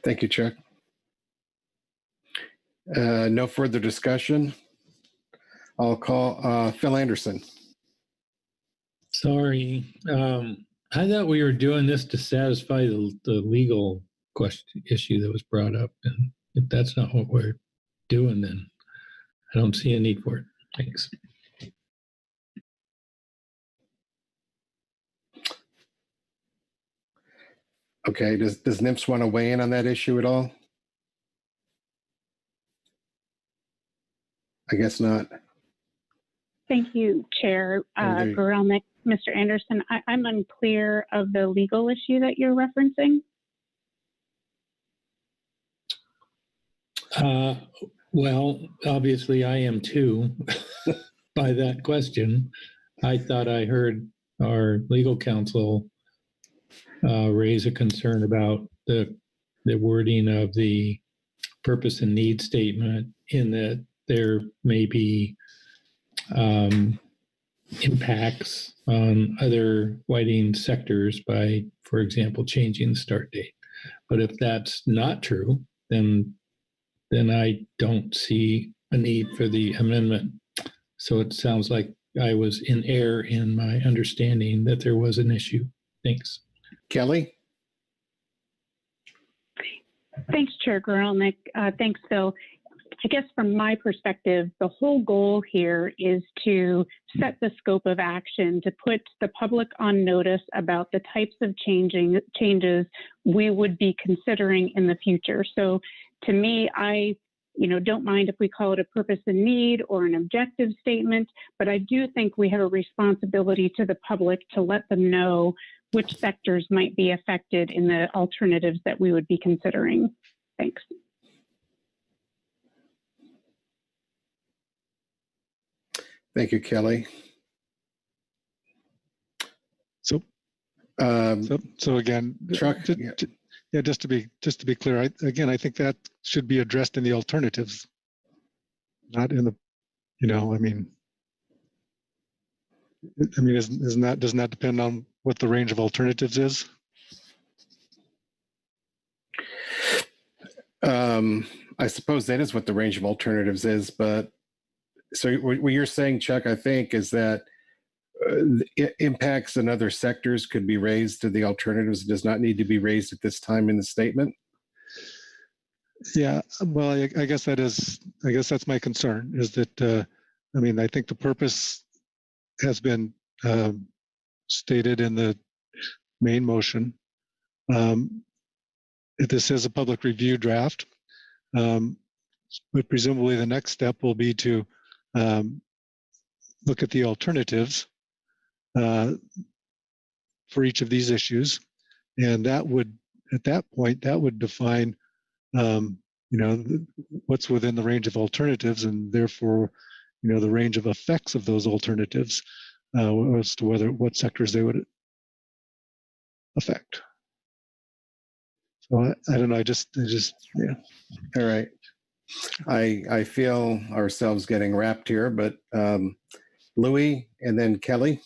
Speaker 1: Thank you, Chuck. No further discussion. I'll call Phil Anderson.
Speaker 6: Sorry. I thought we were doing this to satisfy the legal question issue that was brought up. And if that's not what we're doing, then I don't see a need for it. Thanks.
Speaker 1: Okay, does NIPS want to weigh in on that issue at all? I guess not.
Speaker 16: Thank you, Chair Gorelnik. Mr. Anderson, I'm unclear of the legal issue that you're referencing.
Speaker 6: Well, obviously I am too by that question. I thought I heard our legal counsel raise a concern about the wording of the purpose and need statement, in that there may be impacts on other whiting sectors by, for example, changing the start date. But if that's not true, then I don't see a need for the amendment. So it sounds like I was in error in my understanding that there was an issue. Thanks.
Speaker 1: Kelly?
Speaker 16: Thanks, Chair Grelnick. Thanks, Phil. I guess from my perspective, the whole goal here is to set the scope of action, to put the public on notice about the types of changes we would be considering in the future. So to me, I don't mind if we call it a purpose and need or an objective statement, but I do think we have a responsibility to the public to let them know which sectors might be affected in the alternatives that we would be considering. Thanks.
Speaker 1: Thank you, Kelly.
Speaker 2: So again,
Speaker 1: Chuck,
Speaker 2: just to be clear, I think that should be addressed in the alternatives, not in the, doesn't that depend on what the range of alternatives is?
Speaker 1: I suppose that is what the range of alternatives is, but so what you're saying, Chuck, I think, is that impacts in other sectors could be raised to the alternatives. It does not need to be raised at this time in the statement.
Speaker 2: Yeah, well, I guess that's my concern, is that, I think the purpose has been stated in the main motion. This is a public review draft, but presumably the next step will be to look at the alternatives for each of these issues, and that would, at that point, that would define, what's within the range of alternatives, and therefore, the range of effects of those alternatives as to what sectors they would affect. So I don't know. I just yeah.
Speaker 1: All right. I feel ourselves getting wrapped here, but Louis and then Kelly.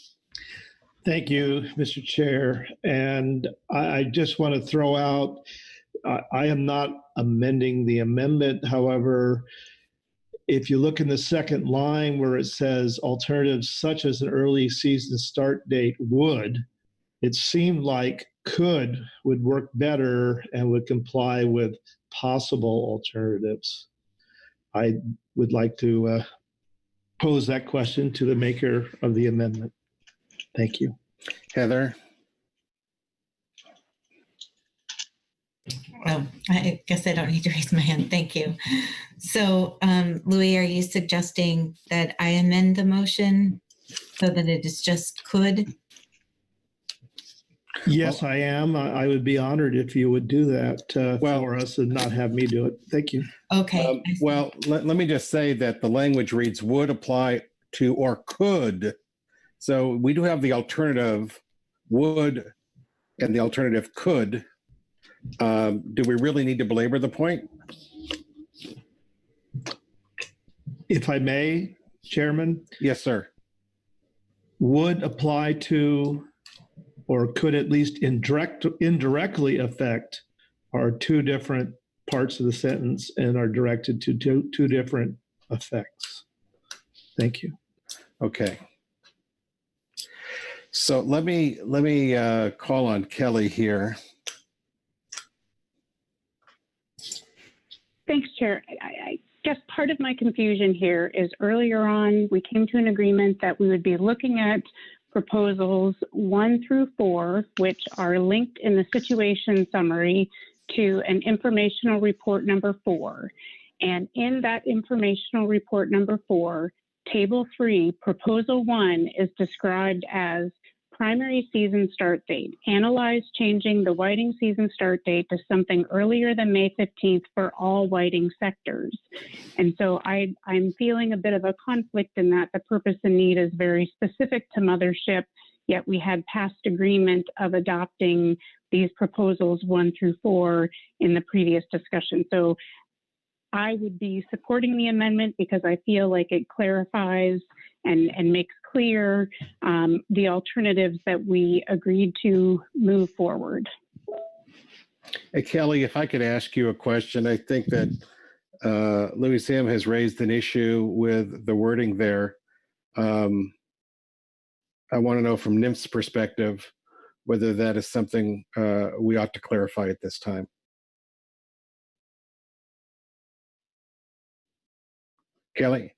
Speaker 13: Thank you, Mr. Chair. And I just want to throw out, I am not amending the amendment. However, if you look in the second line where it says alternatives such as an early season start date would, it seemed like could would work better and would comply with possible alternatives. I would like to pose that question to the maker of the amendment. Thank you.
Speaker 1: Heather.
Speaker 20: Oh, I guess I don't need to raise my hand. Thank you. So, Louis, are you suggesting that I amend the motion so that it is just could?
Speaker 13: Yes, I am. I would be honored if you would do that for us and not have me do it. Thank you.
Speaker 20: Okay.
Speaker 1: Well, let me just say that the language reads would apply to or could. So we do have the alternative would and the alternative could. Do we really need to belabor the point?
Speaker 13: If I may, Chairman?
Speaker 1: Yes, sir.
Speaker 13: Would apply to or could at least indirectly affect are two different parts of the sentence and are directed to two different effects. Thank you.
Speaker 1: Okay. So let me call on Kelly here.
Speaker 16: Thanks, Chair. I guess part of my confusion here is earlier on, we came to an agreement that we would be looking at proposals 1 through 4, which are linked in the situation summary to an informational report number 4. And in that informational report number 4, table 3, proposal 1 is described as primary season start date. Analyze changing the whiting season start date to something earlier than May 15th for all whiting sectors. And so I'm feeling a bit of a conflict in that the purpose and need is very specific to Mothership, yet we had past agreement of adopting these proposals 1 through 4 in the previous discussion. So I would be supporting the amendment because I feel like it clarifies and makes clear the alternatives that we agreed to move forward.
Speaker 1: Hey, Kelly, if I could ask you a question, I think that Louis Sam has raised an issue with the wording there. I want to know from NIMF's perspective whether that is something we ought to clarify at this time. Kelly?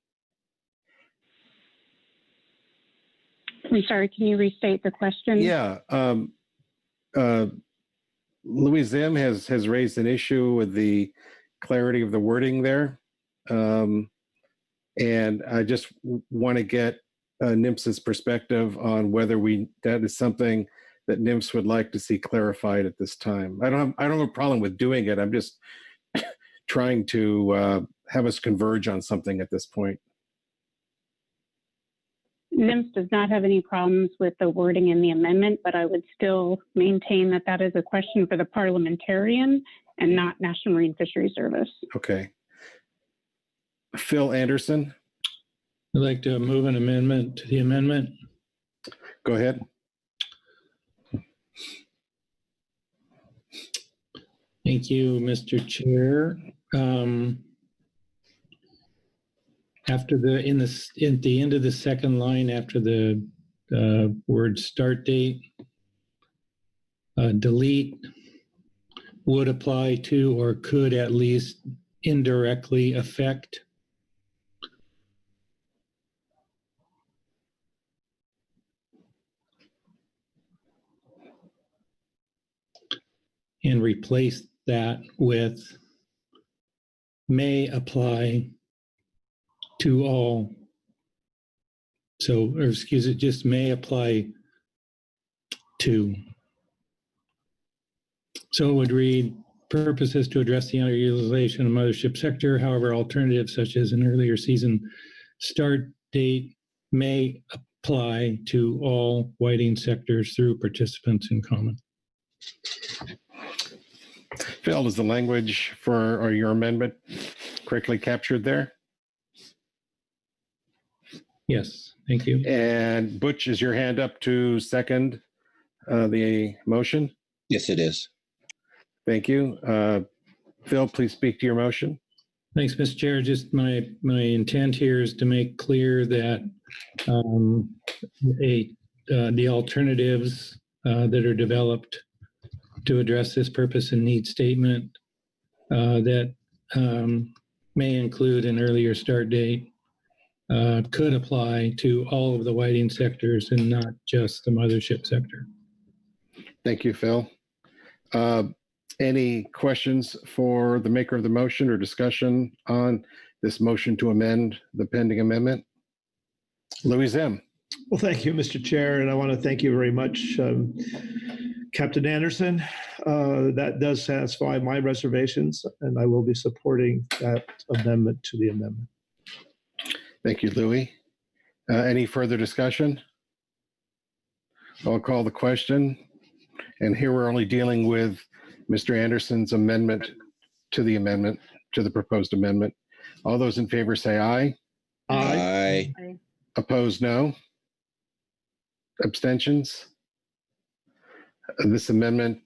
Speaker 16: I'm sorry, can you restate the question?
Speaker 1: Yeah. Louis Zim has raised an issue with the clarity of the wording there. And I just want to get NIMS's perspective on whether that is something that NIMS would like to see clarified at this time. I don't have a problem with doing it. I'm just trying to have us converge on something at this point.
Speaker 16: NIMS does not have any problems with the wording in the amendment, but I would still maintain that that is a question for the parliamentarian and not National Marine Fisheries Service.
Speaker 1: Okay. Phil Anderson.
Speaker 6: I'd like to move an amendment to the amendment.
Speaker 1: Go ahead.
Speaker 6: Thank you, Mr. Chair. At the end of the second line, after the word start date, delete would apply to or could at least indirectly affect. And replace that with may apply to all. Just may apply to. So it would read, purposes to address the underutilization of mothership sector. However, alternatives such as an earlier season start date may apply to all whiting sectors through participants in common.
Speaker 1: Phil, is the language for your amendment correctly captured there?
Speaker 6: Yes, thank you.
Speaker 1: And Butch, is your hand up to second the motion?
Speaker 15: Yes, it is.
Speaker 1: Thank you. Phil, please speak to your motion.
Speaker 6: Thanks, Mr. Chair. Just my intent here is to make clear that the alternatives that are developed to address this purpose and need statement that may include an earlier start date could apply to all of the whiting sectors and not just the mothership sector.
Speaker 1: Thank you, Phil. Any questions for the maker of the motion or discussion on this motion to amend the pending amendment? Louis Zim.
Speaker 13: Well, thank you, Mr. Chair, and I want to thank you very much, Captain Anderson. That does satisfy my reservations, and I will be supporting that amendment to the amendment.
Speaker 1: Thank you, Louis. Any further discussion? I'll call the question. And here we're only dealing with Mr. Anderson's amendment to the proposed amendment. All those in favor say aye.
Speaker 15: Aye.
Speaker 1: Opposed, no. Abstentions? This amendment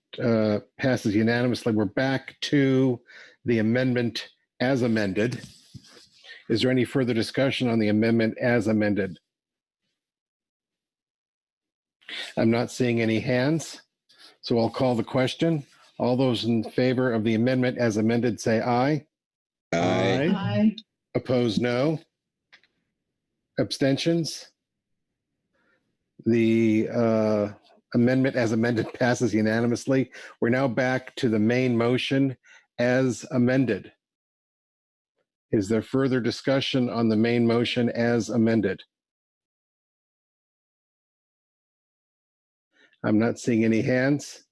Speaker 1: passes unanimously. We're back to the amendment as amended. Is there any further discussion on the amendment as amended? I'm not seeing any hands, so I'll call the question. All those in favor of the amendment as amended say aye.
Speaker 15: Aye.
Speaker 12: Aye.
Speaker 1: Opposed, no. Abstentions? The amendment as amended passes unanimously. We're now back to the main motion as amended. Is there further discussion on the main motion as amended? I'm not seeing any hands,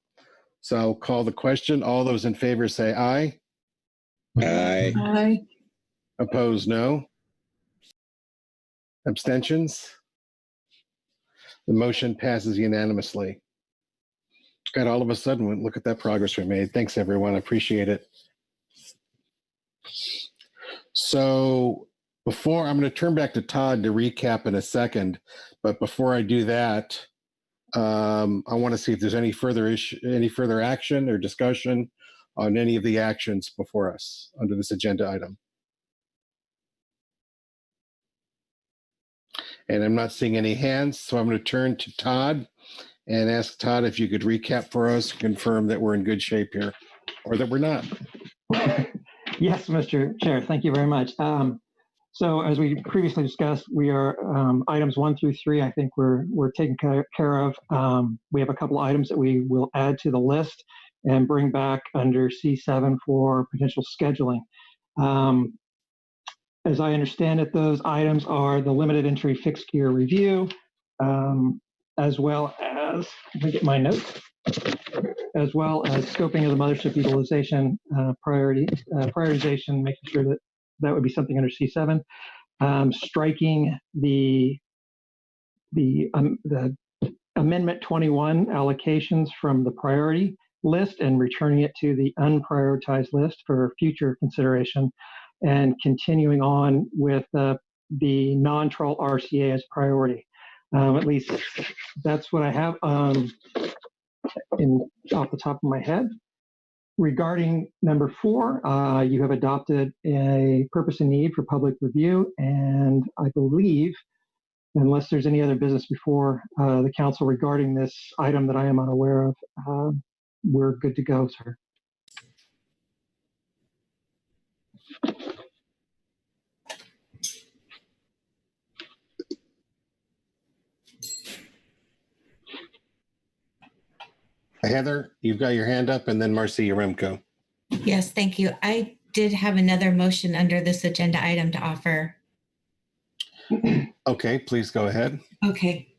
Speaker 1: so I'll call the question. All those in favor say aye.
Speaker 15: Aye.
Speaker 12: Aye.
Speaker 1: Opposed, no. Abstentions? The motion passes unanimously. God, all of a sudden, look at that progress we made. Thanks, everyone. I appreciate it. So before, I'm going to turn back to Todd to recap in a second, but before I do that, I want to see if there's any further action or discussion on any of the actions before us under this agenda item. And I'm not seeing any hands, so I'm going to turn to Todd and ask Todd if you could recap for us, confirm that we're in good shape here, or that we're not.
Speaker 9: Yes, Mr. Chair, thank you very much. So as we previously discussed, we are items 1 through 3, I think we're taken care of. We have a couple items that we will add to the list and bring back under C7 for potential scheduling. As I understand it, those items are the limited entry fixed gear review, as well as, let me get my notes, as well as scoping of the mothership utilization prioritization, making sure that that would be something under C7. Striking the Amendment 21 allocations from the priority list and returning it to the unprioritized list for future consideration, and continuing on with the non-trawl RCA as priority. At least that's what I have off the top of my head. Regarding number 4, you have adopted a purpose and need for public review, and I believe, unless there's any other business before the council regarding this item that I am unaware of, we're good to go, sir.
Speaker 1: Heather, you've got your hand up, and then Marcia Yaremko.
Speaker 20: Yes, thank you. I did have another motion under this agenda item to offer.
Speaker 1: Okay, please go ahead.
Speaker 20: Okay.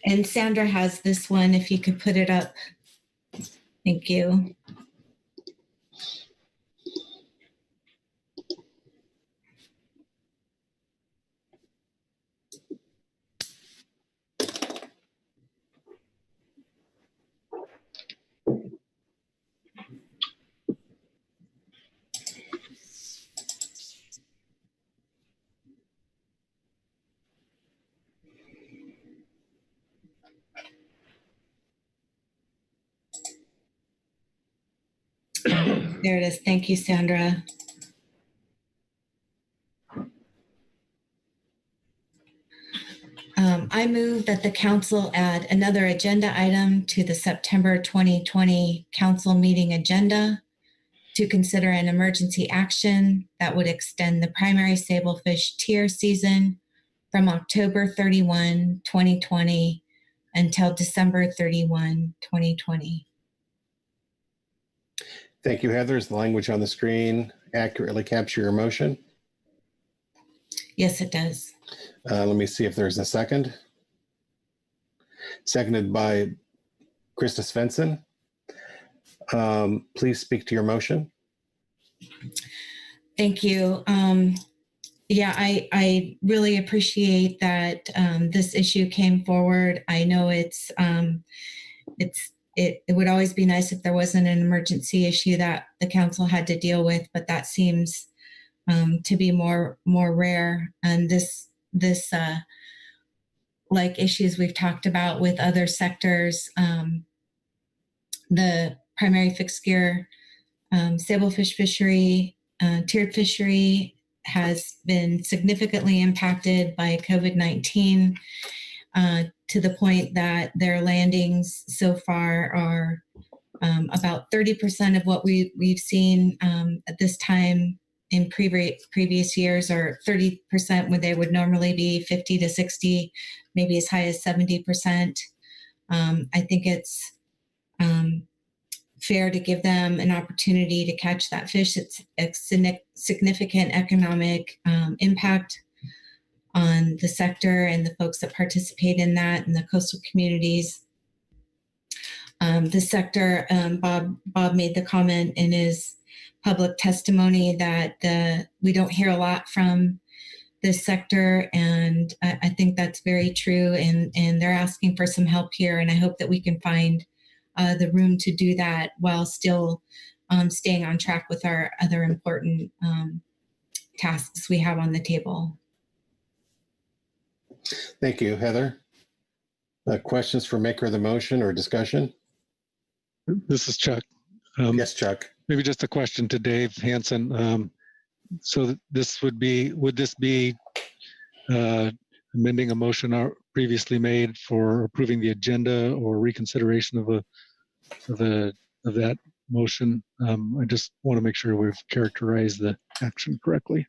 Speaker 20: And Sandra has this one, if you could put it up. Thank you. There it is. Thank you, Sandra. I move that the council add another agenda item to the September 2020 council meeting agenda to consider an emergency action that would extend the primary sablefish tier season from October 31, 2020 until December 31, 2020.
Speaker 1: Thank you, Heather. Is the language on the screen accurately capture your motion?
Speaker 20: Yes, it does.
Speaker 1: Let me see if there's a second. Seconded by Krista Svensson. Please speak to your motion.
Speaker 20: Thank you. Yeah, I really appreciate that this issue came forward. I know it would always be nice if there wasn't an emergency issue that the council had to deal with, but that seems to be more rare. And this like issues we've talked about with other sectors, the primary fixed gear sablefish fishery, tiered fishery has been significantly impacted by COVID-19 to the point that their landings so far are about 30% of what we've seen at this time in previous years, or 30% when they would normally be 50 to 60, maybe as high as 70%. I think it's fair to give them an opportunity to catch that fish. It's a significant economic impact on the sector and the folks that participate in that and the coastal communities. The sector, Bob made the comment in his public testimony that we don't hear a lot from this sector, and I think that's very true, and they're asking for some help here, and I hope that we can find the room to do that while still staying on track with our other important tasks we have on the table.
Speaker 1: Thank you, Heather. Questions for maker of the motion or discussion?
Speaker 2: This is Chuck.
Speaker 1: Yes, Chuck.
Speaker 2: Maybe just a question to Dave Hansen. So this would this be amending a motion previously made for approving the agenda or reconsideration of that motion. I just want to make sure we've characterized the action correctly.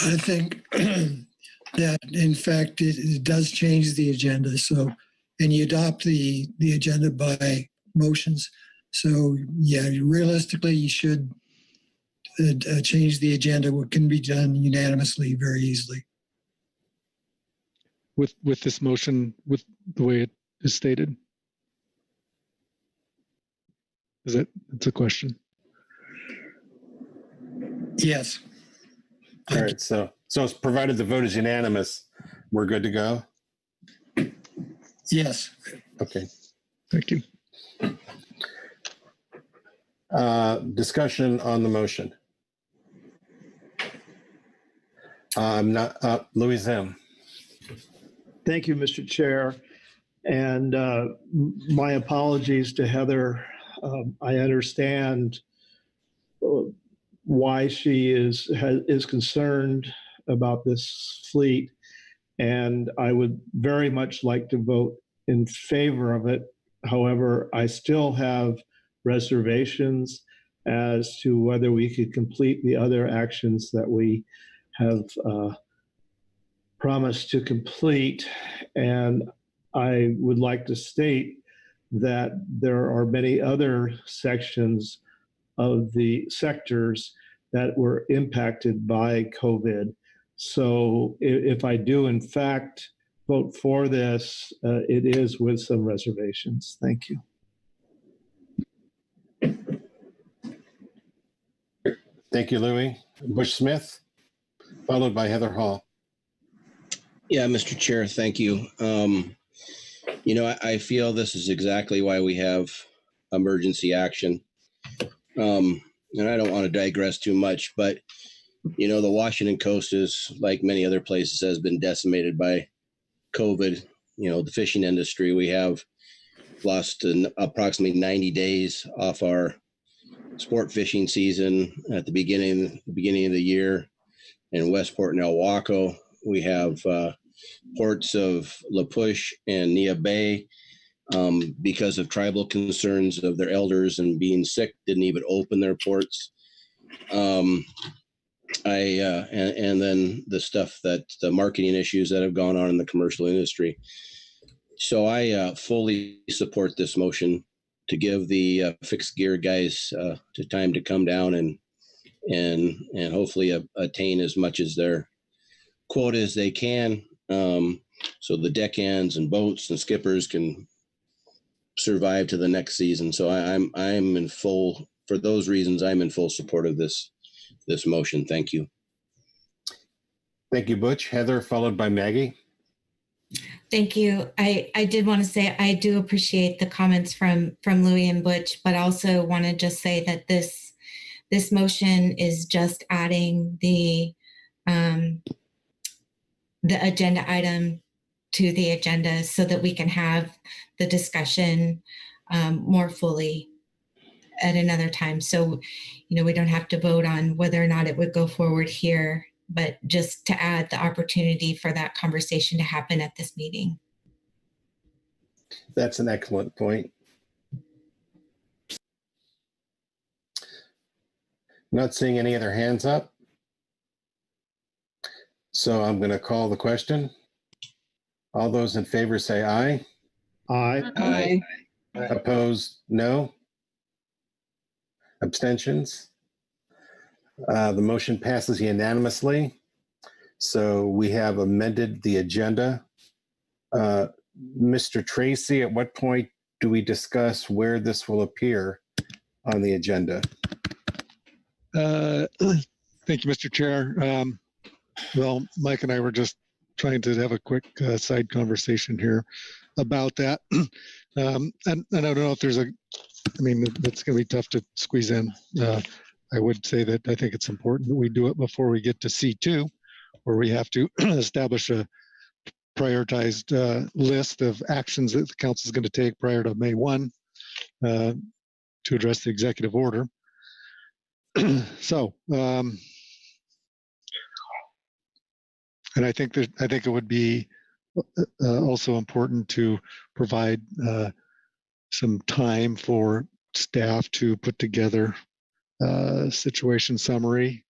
Speaker 14: I think that, in fact, it does change the agenda. So, and you adopt the agenda by motions. So, yeah, realistically, you should change the agenda. What can be done unanimously very easily.
Speaker 2: With this motion, with the way it is stated? It's a question.
Speaker 14: Yes.
Speaker 1: All right. So it's provided the vote is unanimous, we're good to go?
Speaker 14: Yes.
Speaker 1: Okay.
Speaker 2: Thank you.
Speaker 1: Discussion on the motion. Louis Zim.
Speaker 13: Thank you, Mr. Chair. And my apologies to Heather. I understand why she is concerned about this fleet, and I would very much like to vote in favor of it. However, I still have reservations as to whether we could complete the other actions that we have promised to complete. And I would like to state that there are many other sections of the sectors that were impacted by COVID. So if I do, in fact, vote for this, it is with some reservations. Thank you.
Speaker 1: Thank you, Louis. Bush Smith, followed by Heather Hall.
Speaker 15: Yeah, Mr. Chair, thank you. I feel this is exactly why we have emergency action. And I don't want to digress too much, but, the Washington coast is, like many other places, has been decimated by COVID. The fishing industry, we have lost approximately 90 days off our sport fishing season at the beginning of the year. In Westport and El Waco, we have ports of La Push and Nia Bay, because of tribal concerns of their elders and being sick, didn't even open their ports. And then the stuff that the marketing issues that have gone on in the commercial industry. So I fully support this motion to give the fixed gear guys to time to come down and hopefully attain as much as their quota as they can, so the deckhands and boats and skippers can survive to the next season. So I'm in full, for those reasons, I'm in full support of this motion. Thank you.
Speaker 1: Thank you, Butch. Heather, followed by Maggie.
Speaker 20: Thank you. I did want to say I do appreciate the comments from Louis and Butch, but also want to just say that this motion is just adding the agenda item to the agenda so that we can have the discussion more fully at another time. So, we don't have to vote on whether or not it would go forward here, but just to add the opportunity for that conversation to happen at this meeting.
Speaker 1: That's an excellent point. Not seeing any other hands up. So I'm going to call the question. All those in favor say aye.
Speaker 13: Aye.
Speaker 15: Aye.
Speaker 1: Opposed, no. Abstentions. The motion passes unanimously. So we have amended the agenda. Mr. Tracy, at what point do we discuss where this will appear on the agenda?
Speaker 2: Thank you, Mr. Chair. Well, Mike and I were just trying to have a quick side conversation here about that. And I don't know if there's it's going to be tough to squeeze in. I would say that I think it's important that we do it before we get to C2, where we have to establish a prioritized list of actions that the council is going to take prior to May 1 to address the executive order. So And I think it would be also important to provide some time for staff to put together a situation summary,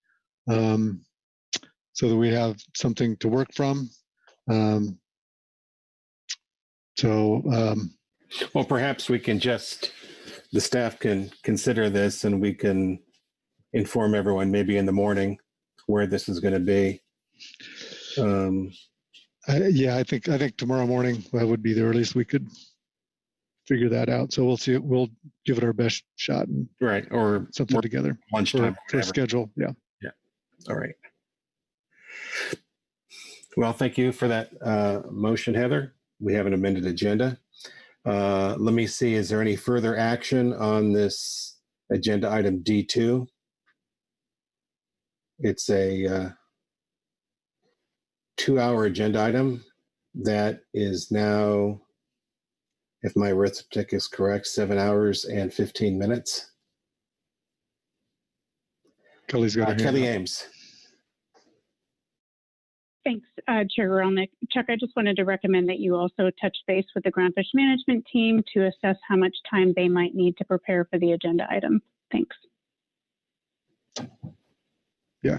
Speaker 2: so that we have something to work from.
Speaker 1: Well, perhaps we can the staff can consider this, and we can inform everyone maybe in the morning where this is going to be.
Speaker 2: I think tomorrow morning would be the earliest we could figure that out. So we'll see. We'll give it our best shot and
Speaker 1: or
Speaker 2: something together
Speaker 1: lunchtime
Speaker 2: for a schedule. Yeah.
Speaker 1: All right. Well, thank you for that motion, Heather. We have an amended agenda. Let me see. Is there any further action on this agenda item D2? It's a 2-hour agenda item that is now, if my arithmetic is correct, 7 hours and 15 minutes.
Speaker 2: Kelly's got
Speaker 1: Kelly Ames.
Speaker 16: Thanks, Chair Gorelnik. Chuck, I just wanted to recommend that you also touch base with the Groundfish management team to assess how much time they might need to prepare for the agenda item. Thanks.
Speaker 2: Yeah.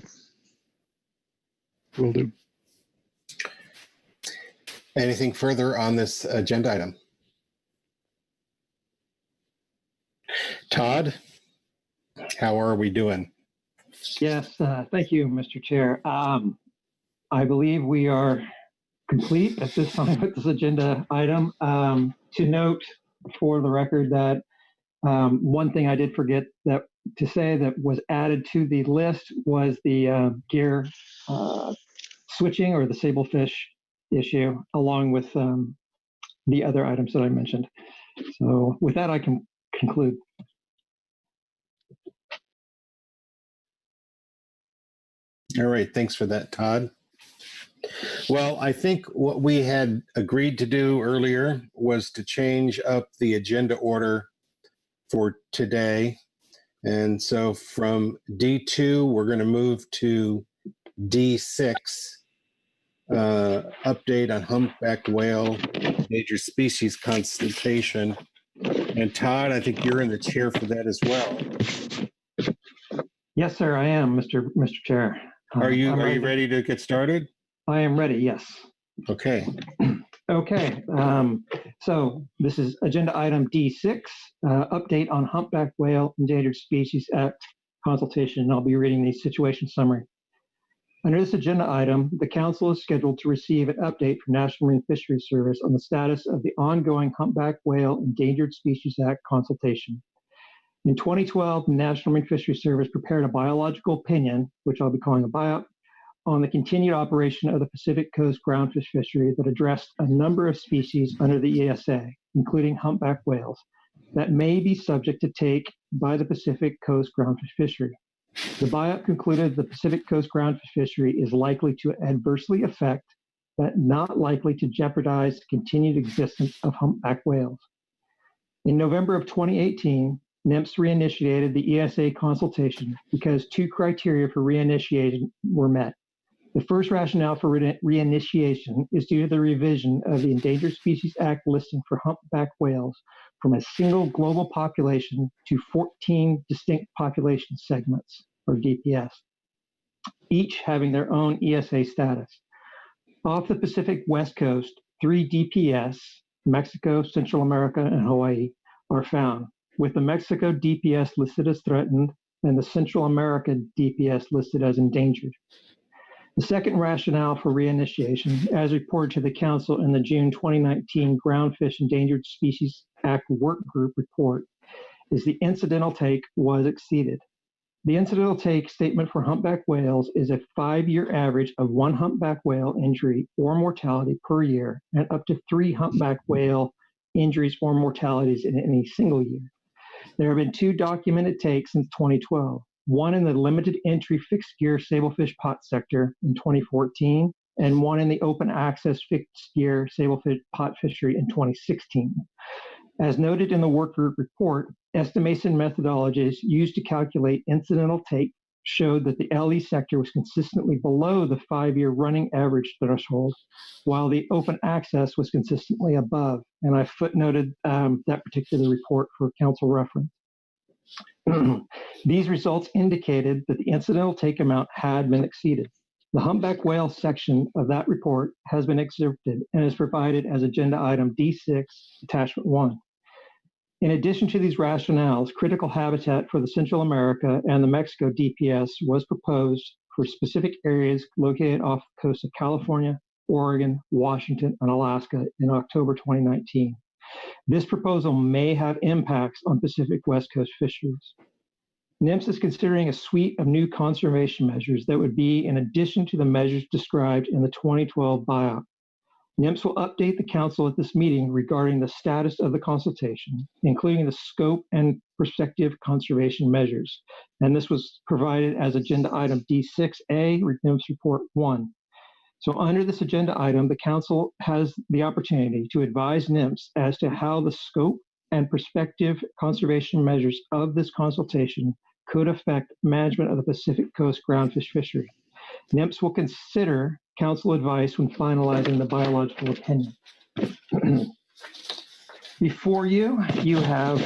Speaker 2: Will do.
Speaker 1: Anything further on this agenda item? Todd, how are we doing?
Speaker 9: Yes, thank you, Mr. Chair. I believe we are complete at this time with this agenda item. To note for the record that one thing I did forget to say that was added to the list was the gear switching or the sablefish issue, along with the other items that I mentioned. So with that, I can conclude.
Speaker 1: All right, thanks for that, Todd. Well, I think what we had agreed to do earlier was to change up the agenda order for today. And so from D2, we're going to move to D6, update on humpback whale, endangered species consultation. And Todd, I think you're in the chair for that as well.
Speaker 9: Yes, sir, I am, Mr. Chair.
Speaker 1: Are you ready to get started?
Speaker 9: I am ready, yes.
Speaker 1: Okay.
Speaker 9: Okay, so this is agenda item D6, update on Humpback Whale Endangered Species Act consultation, and I'll be reading the situation summary. Under this agenda item, the Council is scheduled to receive an update from National Marine Fisheries Service on the status of the ongoing Humpback Whale Endangered Species Act consultation. In 2012, the National Marine Fisheries Service prepared a biological opinion, which I'll be calling a BIOP, on the continued operation of the Pacific Coast groundfish fishery that addressed a number of species under the ESA, including humpback whales, that may be subject to take by the Pacific Coast groundfish fishery. The BIOP concluded the Pacific Coast groundfish fishery is likely to adversely affect, but not likely to jeopardize the continued existence of humpback whales. In November of 2018, NMFS reinitiated the ESA consultation because two criteria for reinitiation were met. The first rationale for reinitiation is due to the revision of the Endangered Species Act listing for humpback whales from a single global population to 14 distinct population segments, or DPS, each having their own ESA status. Off the Pacific West Coast, 3 DPS, Mexico, Central America, and Hawaii, are found, with the Mexico DPS listed as threatened and the Central America DPS listed as endangered. The second rationale for reinitiation, as reported to the Council in the June 2019 Groundfish Endangered Species Act Work Group report, is the incidental take was exceeded. The incidental take statement for humpback whales is a 5-year average of 1 humpback whale injury or mortality per year and up to 3 humpback whale injuries or mortalities in any single year. There have been 2 documented takes since 2012. One in the limited entry fixed gear sablefish pot sector in 2014, and one in the open access fixed gear sablefish pot fishery in 2016. As noted in the work group report, estimation methodologies used to calculate incidental take showed that the LE sector was consistently below the 5-year running average threshold, while the open access was consistently above. And I footnoted that particular report for council reference. These results indicated that the incidental take amount had been exceeded. The humpback whale section of that report has been excerpted and is provided as agenda item D6, attachment 1. In addition to these rationales, critical habitat for the Central America and the Mexico DPS was proposed for specific areas located off the coast of California, Oregon, Washington, and Alaska in October 2019. This proposal may have impacts on Pacific West Coast fisheries. NIMS is considering a suite of new conservation measures that would be in addition to the measures described in the 2012 BIOP. NIMS will update the council at this meeting regarding the status of the consultation, including the scope and prospective conservation measures. And this was provided as agenda item D6A, NIMS report 1. So under this agenda item, the council has the opportunity to advise NIMS as to how the scope and prospective conservation measures of this consultation could affect management of the Pacific Coast groundfish fishery. NIMS will consider council advice when finalizing the biological opinion. Before you, you have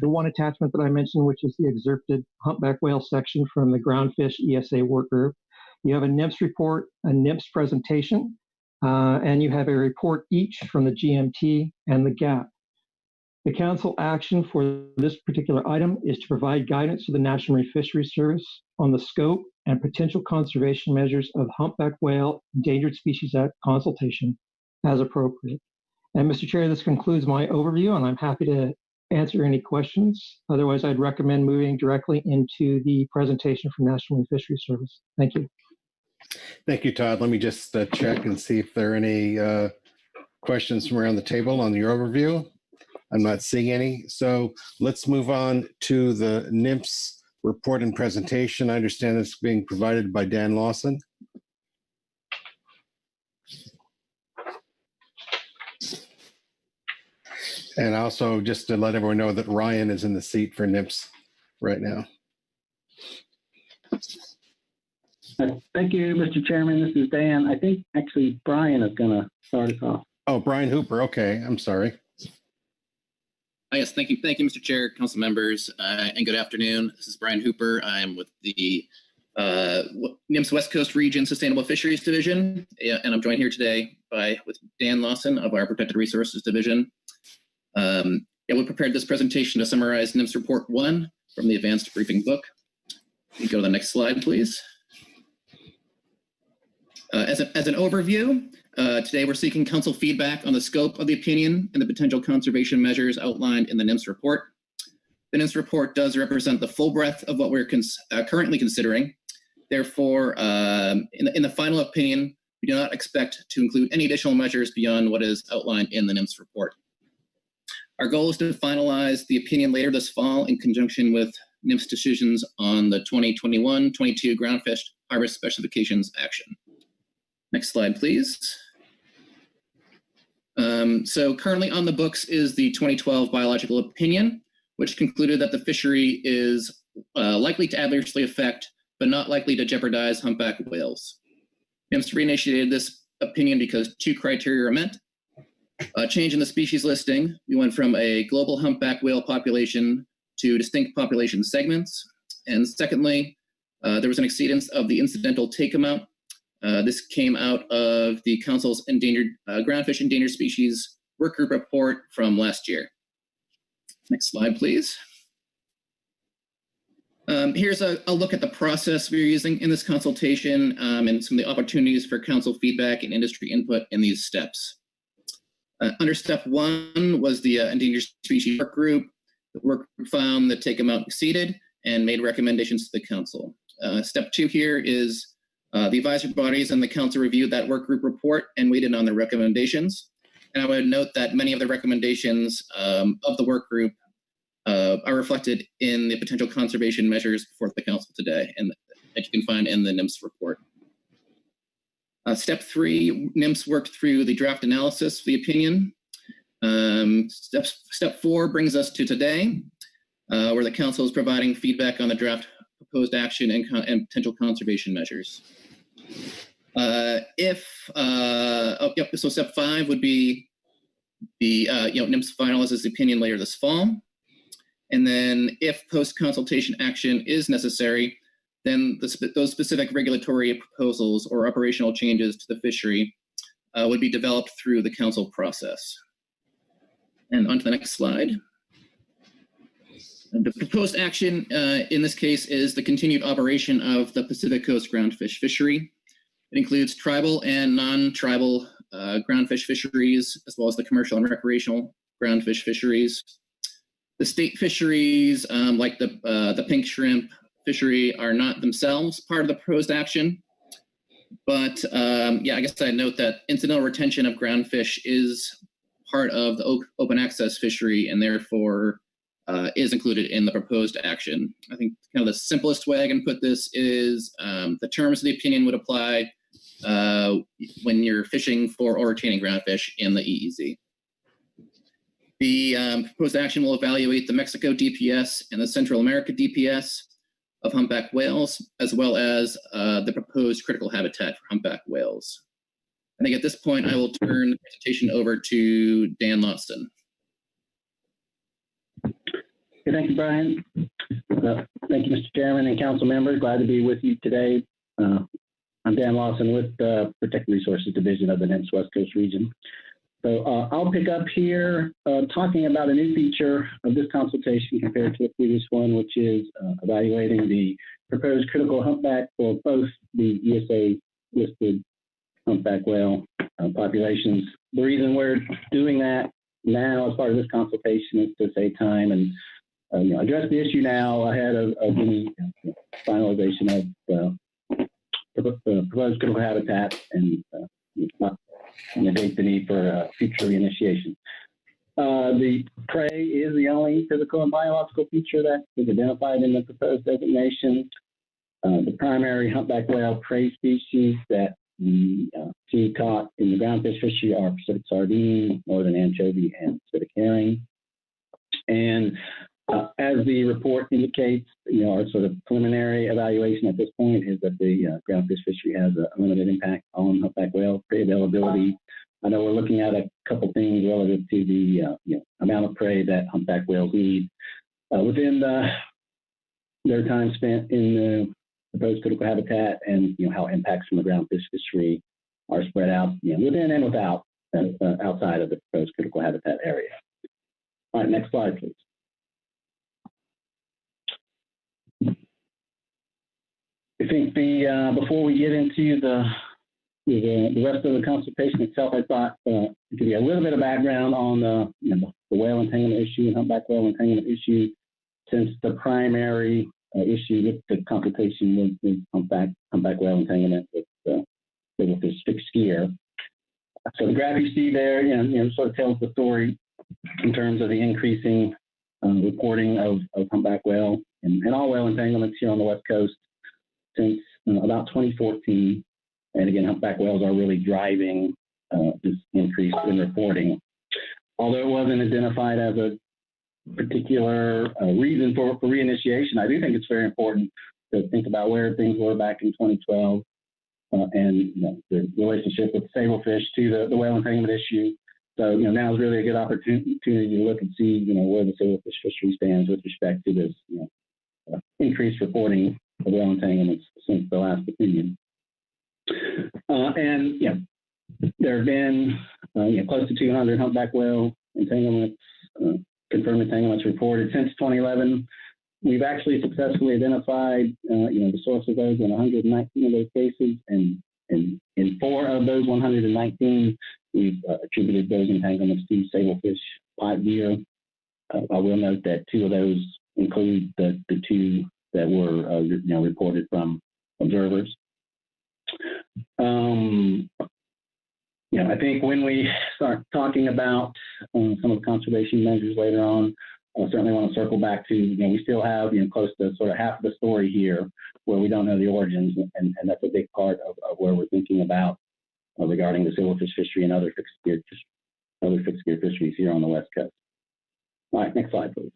Speaker 9: the one attachment that I mentioned, which is the excerpted humpback whale section from the Groundfish ESA work group. You have a NIMS report, a NIMS presentation, and you have a report each from the GMT and the GAP. The council action for this particular item is to provide guidance to the National Marine Fisheries Service on the scope and potential conservation measures of humpback whale Endangered Species Act consultation as appropriate. And Mr. Chair, this concludes my overview, and I'm happy to answer any questions. Otherwise, I'd recommend moving directly into the presentation from National Marine Fisheries Service. Thank you.
Speaker 1: Thank you, Todd. Let me just check and see if there are any questions from around the table on your overview. I'm not seeing any. So let's move on to the NIMS report and presentation. I understand it's being provided by Dan Lawson. And also just to let everyone know that Ryan is in the seat for NIMS right now.
Speaker 3: Thank you, Mr. Chairman. This is Dan. I think actually Brian is going to start us off.
Speaker 1: Oh, Brian Hooper. Okay, I'm sorry.
Speaker 18: Yes, thank you, Mr. Chair, council members, and good afternoon. This is Brian Hooper. I am with the NIMS West Coast Region Sustainable Fisheries Division, and I'm joined here today with Dan Lawson of our Protected Resources Division. We prepared this presentation to summarize NIMS Report 1 from the Advanced Briefing Book. You go to the next slide, please. As an overview, today we're seeking council feedback on the scope of the opinion and the potential conservation measures outlined in the NIMS report. The NIMS report does represent the full breadth of what we're currently considering. Therefore, in the final opinion, we do not expect to include any additional measures beyond what is outlined in the NIMS report. Our goal is to finalize the opinion later this fall in conjunction with NIMS decisions on the 2021-22 groundfish harvest specifications action. Next slide, please. So currently on the books is the 2012 biological opinion, which concluded that the fishery is likely to adversely affect, but not likely to jeopardize humpback whales. NIMS reinitiated this opinion because 2 criteria are met. A change in the species listing. We went from a global humpback whale population to distinct population segments. And secondly, there was an exceedance of the incidental take amount. This came out of the Council's Groundfish Endangered Species Work Group report from last year. Next slide, please. Here's a look at the process we're using in this consultation and some of the opportunities for council feedback and industry input in these steps. Under step 1 was the Endangered Species Work Group. The work group found the take amount exceeded and made recommendations to the council. Step 2 here is the advisory bodies and the council reviewed that work group report and weighed in on their recommendations. And I would note that many of the recommendations of the work group are reflected in the potential conservation measures before the council today and that you can find in the NIMS report. Step 3, NIMS worked through the draft analysis of the opinion. Step 4 brings us to today, where the council is providing feedback on the draft proposed action and potential conservation measures. So step 5 would be the NIMS finalizes the opinion later this fall. And then if post-consultation action is necessary, then those specific regulatory proposals or operational changes to the fishery would be developed through the council process. And on to the next slide. The proposed action in this case is the continued operation of the Pacific Coast groundfish fishery. It includes tribal and non-tribal groundfish fisheries, as well as the commercial and recreational groundfish fisheries. The state fisheries, like the pink shrimp fishery, are not themselves part of the proposed action. But I guess I'd note that incidental retention of groundfish is part of the open access fishery and therefore is included in the proposed action. I think kind of the simplest way I can put this is the terms of the opinion would apply when you're fishing for or retaining groundfish in the EEZ. The proposed action will evaluate the Mexico DPS and the Central America DPS of humpback whales, as well as the proposed critical habitat for humpback whales. I think at this point, I will turn the presentation over to Dan Lawson.
Speaker 3: Okay, thank you, Brian. Thank you, Mr. Chairman and council members. Glad to be with you today. I'm Dan Lawson with the Protected Resources Division of the NIMS West Coast region. So I'll pick up here talking about a new feature of this consultation compared to the previous one, which is evaluating the proposed critical humpback for both the ESA listed humpback whale populations. The reason we're doing that now as part of this consultation is to save time and address the issue now ahead of any finalization of the proposed critical habitat and not negate the need for future reinitiation. The prey is the only physical and biological feature that is identified in the proposed designation. The primary humpback whale prey species that we see caught in the groundfish fishery are Pacific sardine, northern anchovy, and Pacific herring. And as the report indicates, our sort of preliminary evaluation at this point is that the groundfish fishery has a limited impact on humpback whale prey availability. I know we're looking at a couple things relative to the amount of prey that humpback whales need within their time spent in the proposed critical habitat, and how impacts from the groundfish fishery are spread out within and without outside of the proposed critical habitat area. All right, next slide, please. I think before we get into the rest of the consultation itself, I thought to give you a little bit of background on the whale entanglement issue and humpback whale entanglement issue, since the primary issue with the consultation was humpback whale entanglement with sablefish fixed gear. So the graph you see there, sort of tells the story in terms of the increasing reporting of humpback whale and all whale entanglements here on the West Coast since about 2014. And again, humpback whales are really driving this increase in reporting. Although it wasn't identified as a particular reason for reinitiation, I do think it's very important to think about where things were back in 2012 and the relationship with sablefish to the whale entanglement issue. So now is really a good opportunity to look and see where the sablefish fishery stands with respect to this increased reporting of whale entanglements since the last opinion. And there have been close to 200 humpback whale entanglements, confirmed entanglements reported since 2011. We've actually successfully identified the source of those in 119 of those cases, and in 4 of those 119, we've attributed those entanglements to sablefish pipe gear. I will note that 2 of those include the 2 that were reported from observers. I think when we start talking about some of the conservation measures later on, I certainly want to circle back to, we still have close to sort of half the story here where we don't know the origins, and that's a big part of where we're thinking about regarding the silverfish fishery and other fixed gear fisheries here on the West Coast. All right, next slide, please.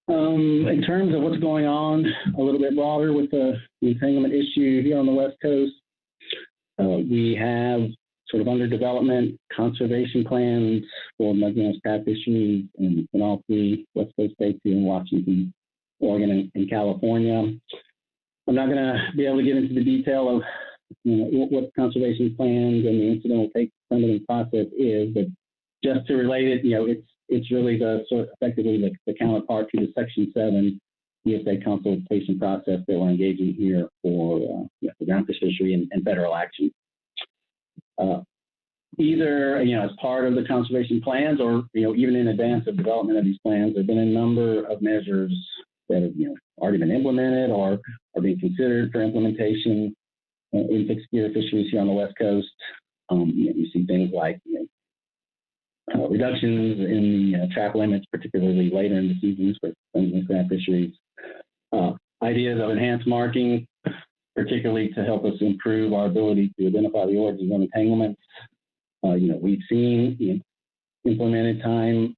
Speaker 3: In terms of what's going on a little bit broader with the entanglement issue here on the West Coast, we have sort of under development conservation plans for Muggies Pat fisheries in all three West Coast states here in Washington, Oregon, and California. I'm not going to be able to get into the detail of what conservation plans and the incidental take permitting process is, but just to relate it, it's really the sort of effectively the counterpart to the Section 7 ESA consultation process that we're engaging here for the groundfish fishery and federal action. Either as part of the conservation plans or even in advance of development of these plans, there have been a number of measures that have already been implemented or are being considered for implementation in fixed gear fisheries here on the West Coast. You see things like reductions in the trap limits, particularly later in the seasons for crab fisheries. Ideas of enhanced marking, particularly to help us improve our ability to identify the origins of entanglements. We've seen implemented time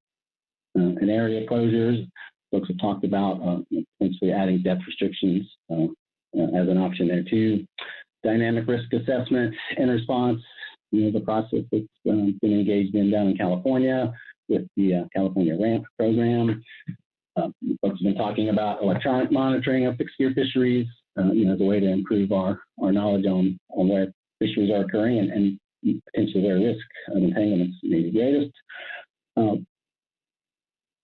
Speaker 3: and area closures. Folks have talked about potentially adding depth restrictions as an option there too. Dynamic risk assessment and response, the process that's been engaged in down in California with the California RAMP program. Folks have been talking about electronic monitoring of fixed gear fisheries, as a way to improve our knowledge on where fisheries are occurring and potentially where risk of entanglements may be greatest.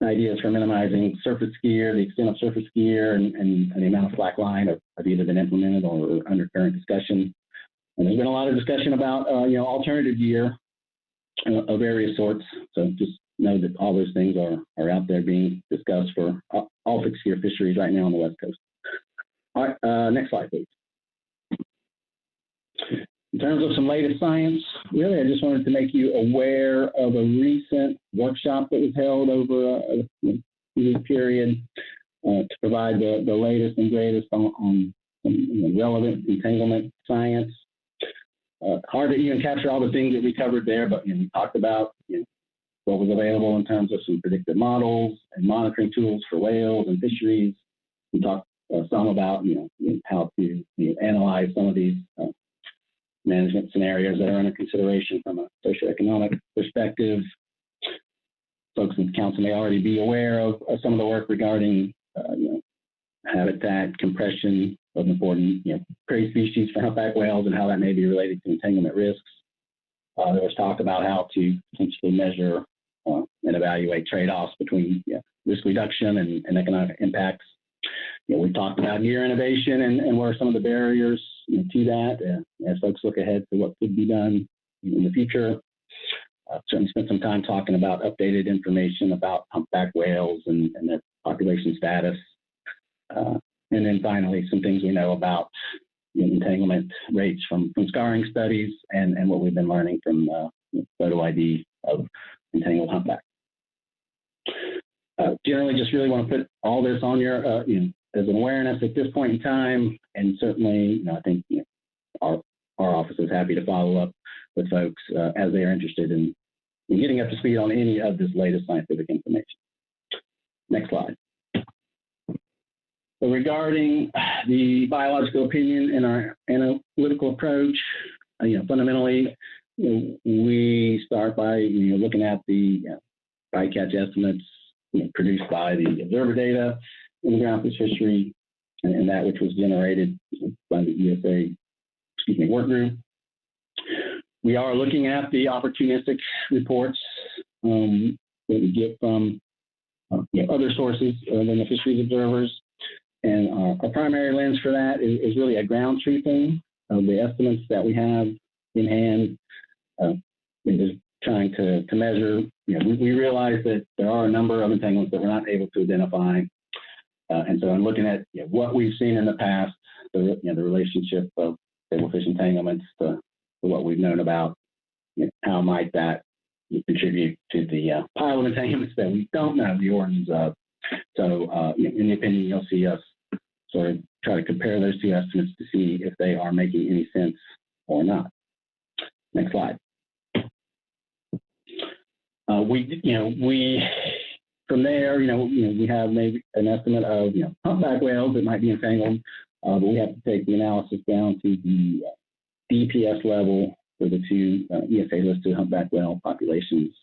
Speaker 3: Ideas for minimizing surface gear, the extent of surface gear, and the amount of slack line have either been implemented or under current discussion. And there's been a lot of discussion about alternative gear of various sorts. So just know that all those things are out there being discussed for all fixed gear fisheries right now on the West Coast. All right, next slide, please. In terms of some latest science, really, I just wanted to make you aware of a recent workshop that was held over a few-week period to provide the latest and greatest on relevant entanglement science. Hard to even capture all the things that we covered there, but we talked about what was available in terms of some predictive models and monitoring tools for whales and fisheries. We talked some about how to analyze some of these management scenarios that are under consideration from a socioeconomic perspective. Folks in the council may already be aware of some of the work regarding habitat compression of important prey species for humpback whales and how that may be related to entanglement risks. There was talk about how to potentially measure and evaluate trade-offs between risk reduction and economic impacts. We talked about gear innovation and what are some of the barriers to that as folks look ahead to what could be done in the future. Certainly spent some time talking about updated information about humpback whales and their population status. And then finally, some things we know about entanglement rates from scarring studies and what we've been learning from photo ID of entangled humpback. Generally, just really want to put all this on your as an awareness at this point in time, and certainly, I think our office is happy to follow up with folks as they are interested in getting up to speed on any of this latest scientific information. Next slide. So regarding the biological opinion and our analytical approach, fundamentally, we start by looking at the bycatch estimates produced by the observer data in the groundfish fishery and that which was generated by the ESA work group. We are looking at the opportunistic reports that we get from other sources than the fisheries observers. And our primary lens for that is really a ground truthing of the estimates that we have in hand. We're just trying to measure. We realize that there are a number of entanglements that we're not able to identify. And so I'm looking at what we've seen in the past, the relationship of sablefish entanglements to what we've known about, how might that contribute to the pile of entanglements that we don't know the origins of. So in the opinion, you'll see us sort of try to compare those two estimates to see if they are making any sense or not. Next slide. We from there, we have maybe an estimate of, humpback whales that might be entangled, but we have to take the analysis down to the DPS level for the two ESA listed humpback whale populations.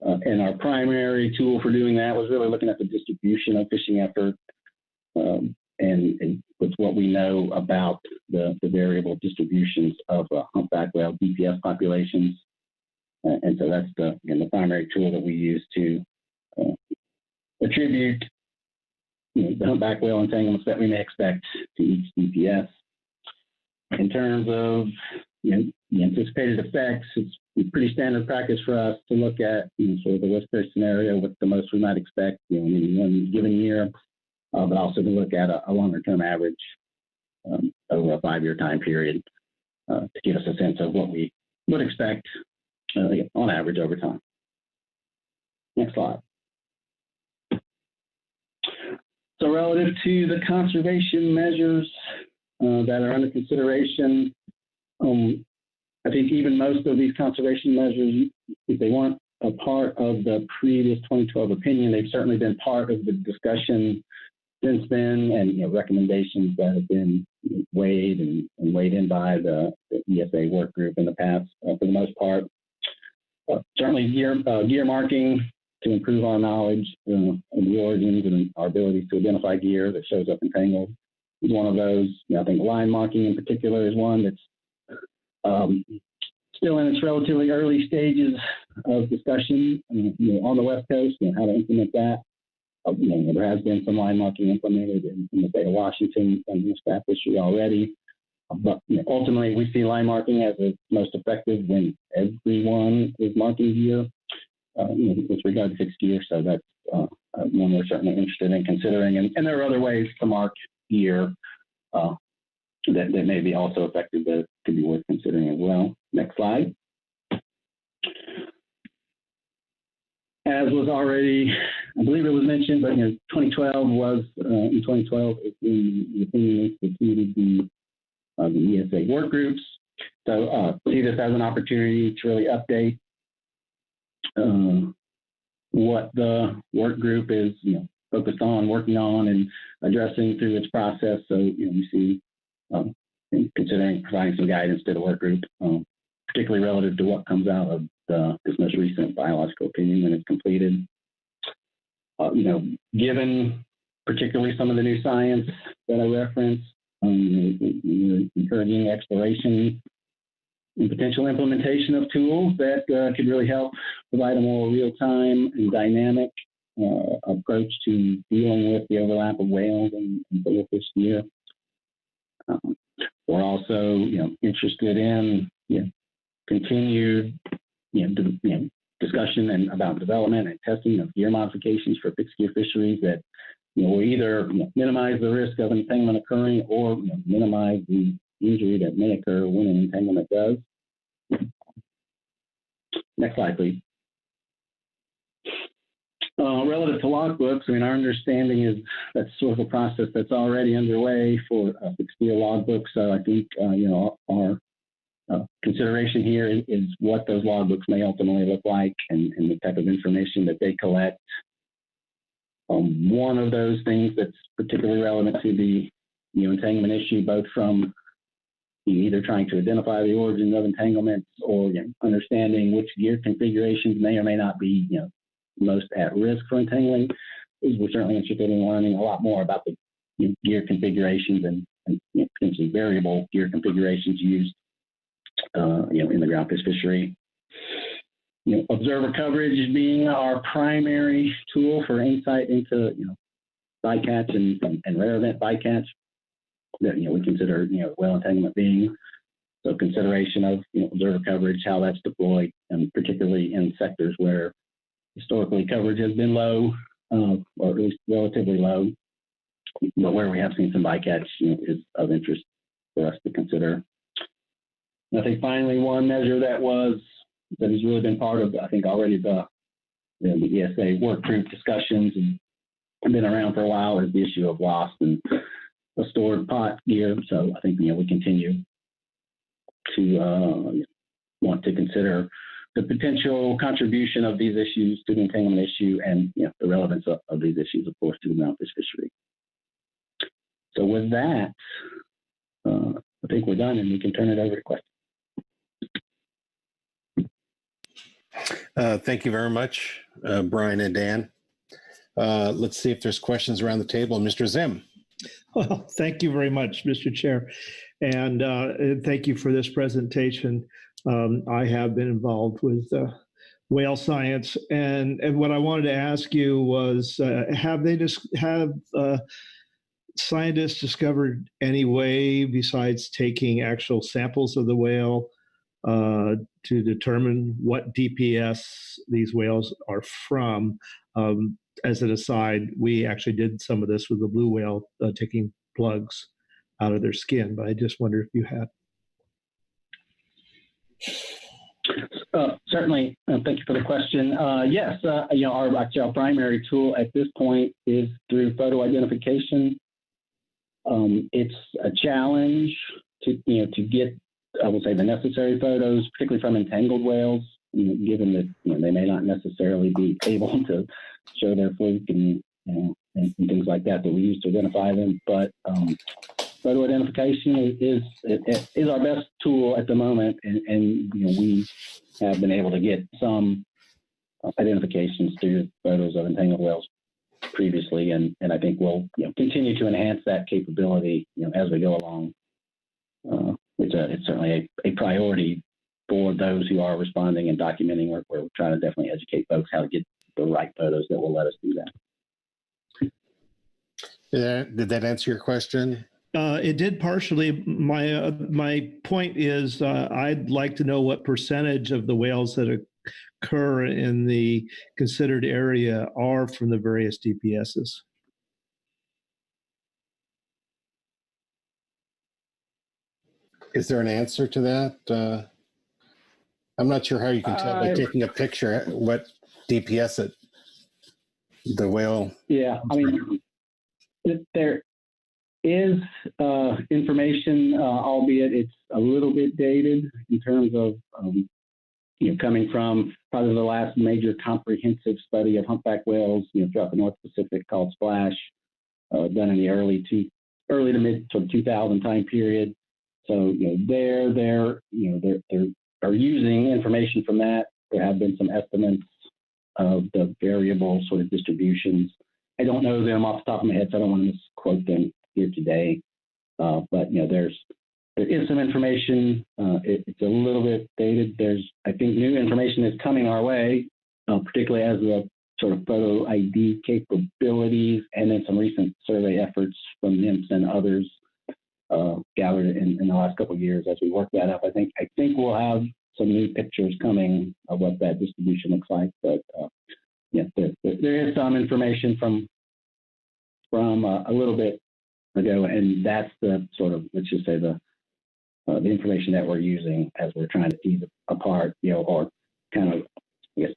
Speaker 3: And our primary tool for doing that was really looking at the distribution of fishing effort and with what we know about the variable distributions of humpback whale DPS populations. And so that's the primary tool that we use to attribute the humpback whale entanglements that we may expect to each DPS. In terms of the anticipated effects, it's pretty standard practice for us to look at sort of the worst case scenario with the most we might expect in any one given year, but also to look at a longer term average over a 5-year time period to give us a sense of what we would expect on average over time. Next slide. So relative to the conservation measures that are under consideration, I think even most of these conservation measures, if they weren't a part of the previous 2012 opinion, they've certainly been part of the discussion since then, and recommendations that have been weighed and weighed in by the ESA work group in the past for the most part. Certainly gear marking to improve our knowledge of the origins and our ability to identify gear that shows up entangled is one of those. I think line marking in particular is one that's still in its relatively early stages of discussion on the West Coast and how to implement that. There has been some line marking implemented in the state of Washington and the staff fishery already. But ultimately, we see line marking as the most effective when everyone is marking gear with regard to fixed gear. So that's one we're certainly interested in considering. And there are other ways to mark gear that may be also effective that could be worth considering as well. Next slide. As was already, I believe it was mentioned, but 2012 was, in 2012, the opinion instituted the ESA work groups. So see this as an opportunity to really update what the work group is focused on, working on, and addressing through its process. So we see considering providing some guidance to the work group, particularly relative to what comes out of this most recent biological opinion when it's completed. Given particularly some of the new science that I referenced, encouraging exploration and potential implementation of tools that could really help provide a more real-time and dynamic approach to dealing with the overlap of whales and fish gear. We're also, interested in continued, discussion and about development and testing of gear modifications for fixed gear fisheries that will either minimize the risk of entanglement occurring or minimize the injury that may occur when an entanglement does. Next slide, please. Relative to logbooks, our understanding is that's sort of a process that's already underway for fixed gear logbooks. So I think our consideration here is what those logbooks may ultimately look like and the type of information that they collect. One of those things that's particularly relevant to the entanglement issue, both from either trying to identify the origin of entanglements or understanding which gear configurations may or may not be most at risk for entangling, is we're certainly interested in learning a lot more about the gear configurations and potentially variable gear configurations used in the groundfish fishery. Observer coverage being our primary tool for insight into bycatch and rare event bycatch that we consider whale entanglement being. So consideration of observer coverage, how that's deployed, and particularly in sectors where historically coverage has been low, or at least relatively low, but where we have seen some bycatch is of interest for us to consider. I think finally one measure that has really been part of, I think, already the ESA work group discussions and been around for a while is the issue of lost and stored pot gear. So I think we continue to want to consider the potential contribution of these issues to the entanglement issue and the relevance of these issues, of course, to the groundfish fishery. So with that, I think we're done and we can turn it over to questions.
Speaker 1: Thank you very much, Brian and Dan. Let's see if there's questions around the table. Mr. Zim.
Speaker 13: Well, thank you very much, Mr. Chair. And thank you for this presentation. I have been involved with whale science. And what I wanted to ask you was, have scientists discovered any way besides taking actual samples of the whale to determine what DPS these whales are from? As an aside, we actually did some of this with the blue whale, taking plugs out of their skin, but I just wonder if you had.
Speaker 3: Certainly. Thank you for the question. Yes, our primary tool at this point is through photo identification. It's a challenge to get, I would say, the necessary photos, particularly from entangled whales, given that they may not necessarily be able to show their fluke and things like that we use to identify them. But photo identification is our best tool at the moment, and we have been able to get some identifications through photos of entangled whales previously, and I think we'll continue to enhance that capability as we go along. It's certainly a priority for those who are responding and documenting. We're trying to definitely educate folks how to get the right photos that will let us do that.
Speaker 1: Did that answer your question?
Speaker 13: It did partially. My point is, I'd like to know what percentage of the whales that occur in the considered area are from the various DPSs.
Speaker 1: Is there an answer to that? I'm not sure how you can tell by taking a picture what DPS the whale.
Speaker 3: Yeah, I mean, there is information, albeit it's a little bit dated in terms of coming from probably the last major comprehensive study of humpback whales throughout the North Pacific called SPLASH, done in the early to mid sort of 2000 time period. So they're using information from that. There have been some estimates of the variable sort of distributions. I don't know them off the top of my head, so I don't want to misquote them here today. But there is some information. It's a little bit dated. I think new information is coming our way, particularly as the sort of photo ID capabilities, and then some recent survey efforts from NIMS and others gathered in the last couple of years. As we work that up, I think we'll have some new pictures coming of what that distribution looks like. But there is some information from a little bit ago, and that's the sort of, let's just say, the information that we're using as we're trying to tease apart, or kind of, I guess,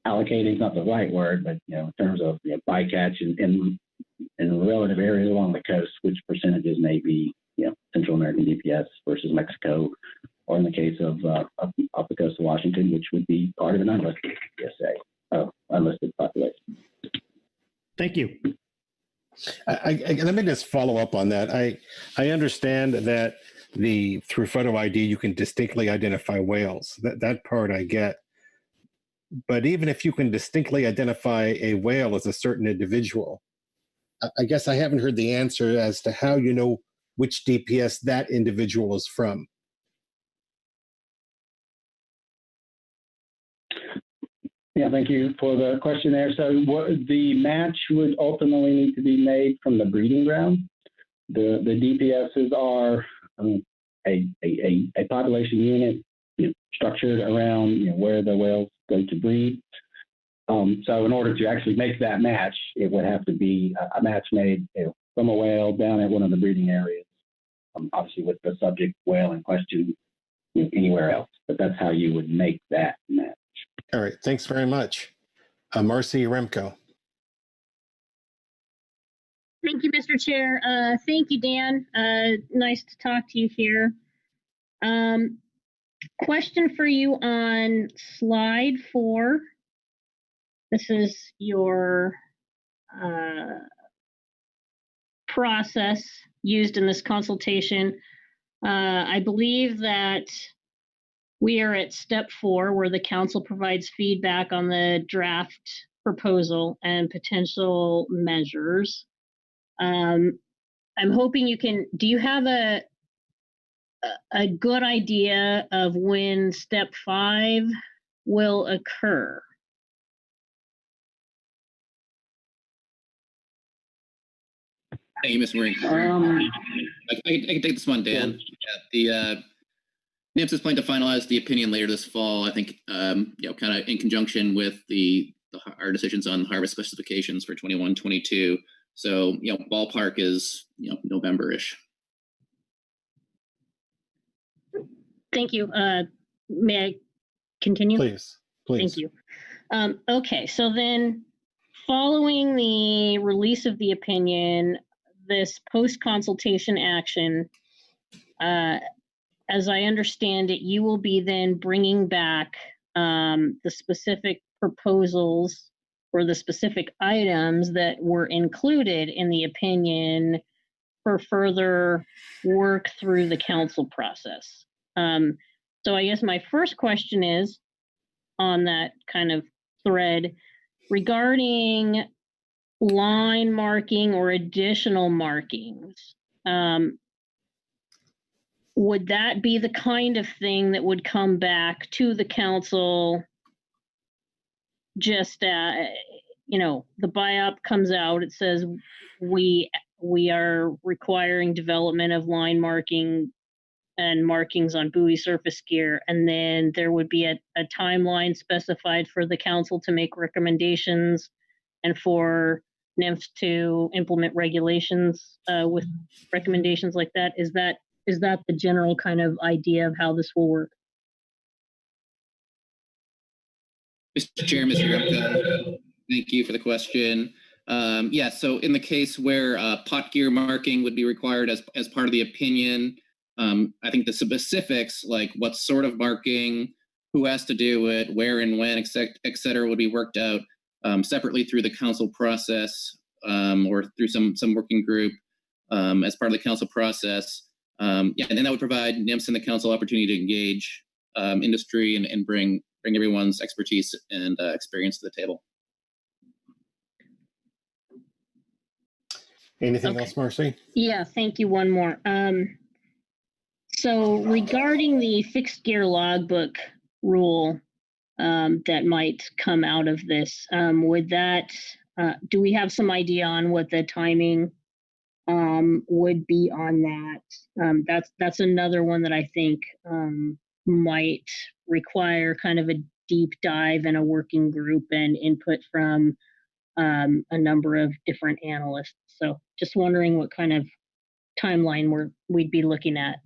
Speaker 3: allocating is not the right word, but in terms of bycatch in relative areas along the coast, which percentages may be Central American DPS versus Mexico, or in the case of off the coast of Washington, which would be part of an unlisted DPSA, unlisted population.
Speaker 13: Thank you.
Speaker 1: Let me just follow up on that. I understand that through photo ID you can distinctly identify whales. That part I get. But even if you can distinctly identify a whale as a certain individual, I guess I haven't heard the answer as to how you know which DPS that individual is from.
Speaker 3: Yeah, thank you for the question there. So the match would ultimately need to be made from the breeding ground. The DPSs are a population unit structured around where the whales go to breed. So in order to actually make that match, it would have to be a match made from a whale down at one of the breeding areas, obviously with the subject whale in question anywhere else. But that's how you would make that match.
Speaker 1: All right, thanks very much. Marcy Remco.
Speaker 11: Thank you, Mr. Chair. Thank you, Dan. Nice to talk to you here. Question for you on slide 4. This is your process used in this consultation. I believe that we are at step 4, where the council provides feedback on the draft proposal and potential measures. I'm hoping you can, do you have a good idea of when step 5 will occur?
Speaker 18: Thank you, Ms. Marie. I can take this one, Dan. Yeah, the NIMS is planning to finalize the opinion later this fall. I think, kind of in conjunction with our decisions on harvest specifications for 21-22. So, ballpark is, November-ish.
Speaker 11: Thank you. May I continue?
Speaker 1: Please.
Speaker 11: Thank you. Okay, so then following the release of the opinion, this post-consultation action, as I understand it, you will be then bringing back the specific proposals or the specific items that were included in the opinion for further work through the council process. So I guess my first question is on that kind of thread regarding line marking or additional markings. Would that be the kind of thing that would come back to the council just, the BIOP comes out, it says we are requiring development of line marking and markings on buoy surface gear, and then there would be a timeline specified for the council to make recommendations and for NIMS to implement regulations with recommendations like that. Is that the general kind of idea of how this will work?
Speaker 18: Mr. Chair, Mr. Remco, thank you for the question. So in the case where pot gear marking would be required as part of the opinion, I think the specifics, like what sort of marking, who has to do it, where and when, et cetera, would be worked out separately through the council process or through some working group as part of the council process. And then that would provide NIMS and the council opportunity to engage industry and bring everyone's expertise and experience to the table.
Speaker 1: Anything else, Marcy?
Speaker 11: Yeah, thank you. One more. So regarding the fixed gear logbook rule that might come out of this, would that, do we have some idea on what the timing would be on that? That's another one that I think might require kind of a deep dive and a working group and input from a number of different analysts. So just wondering what kind of timeline we'd be looking at.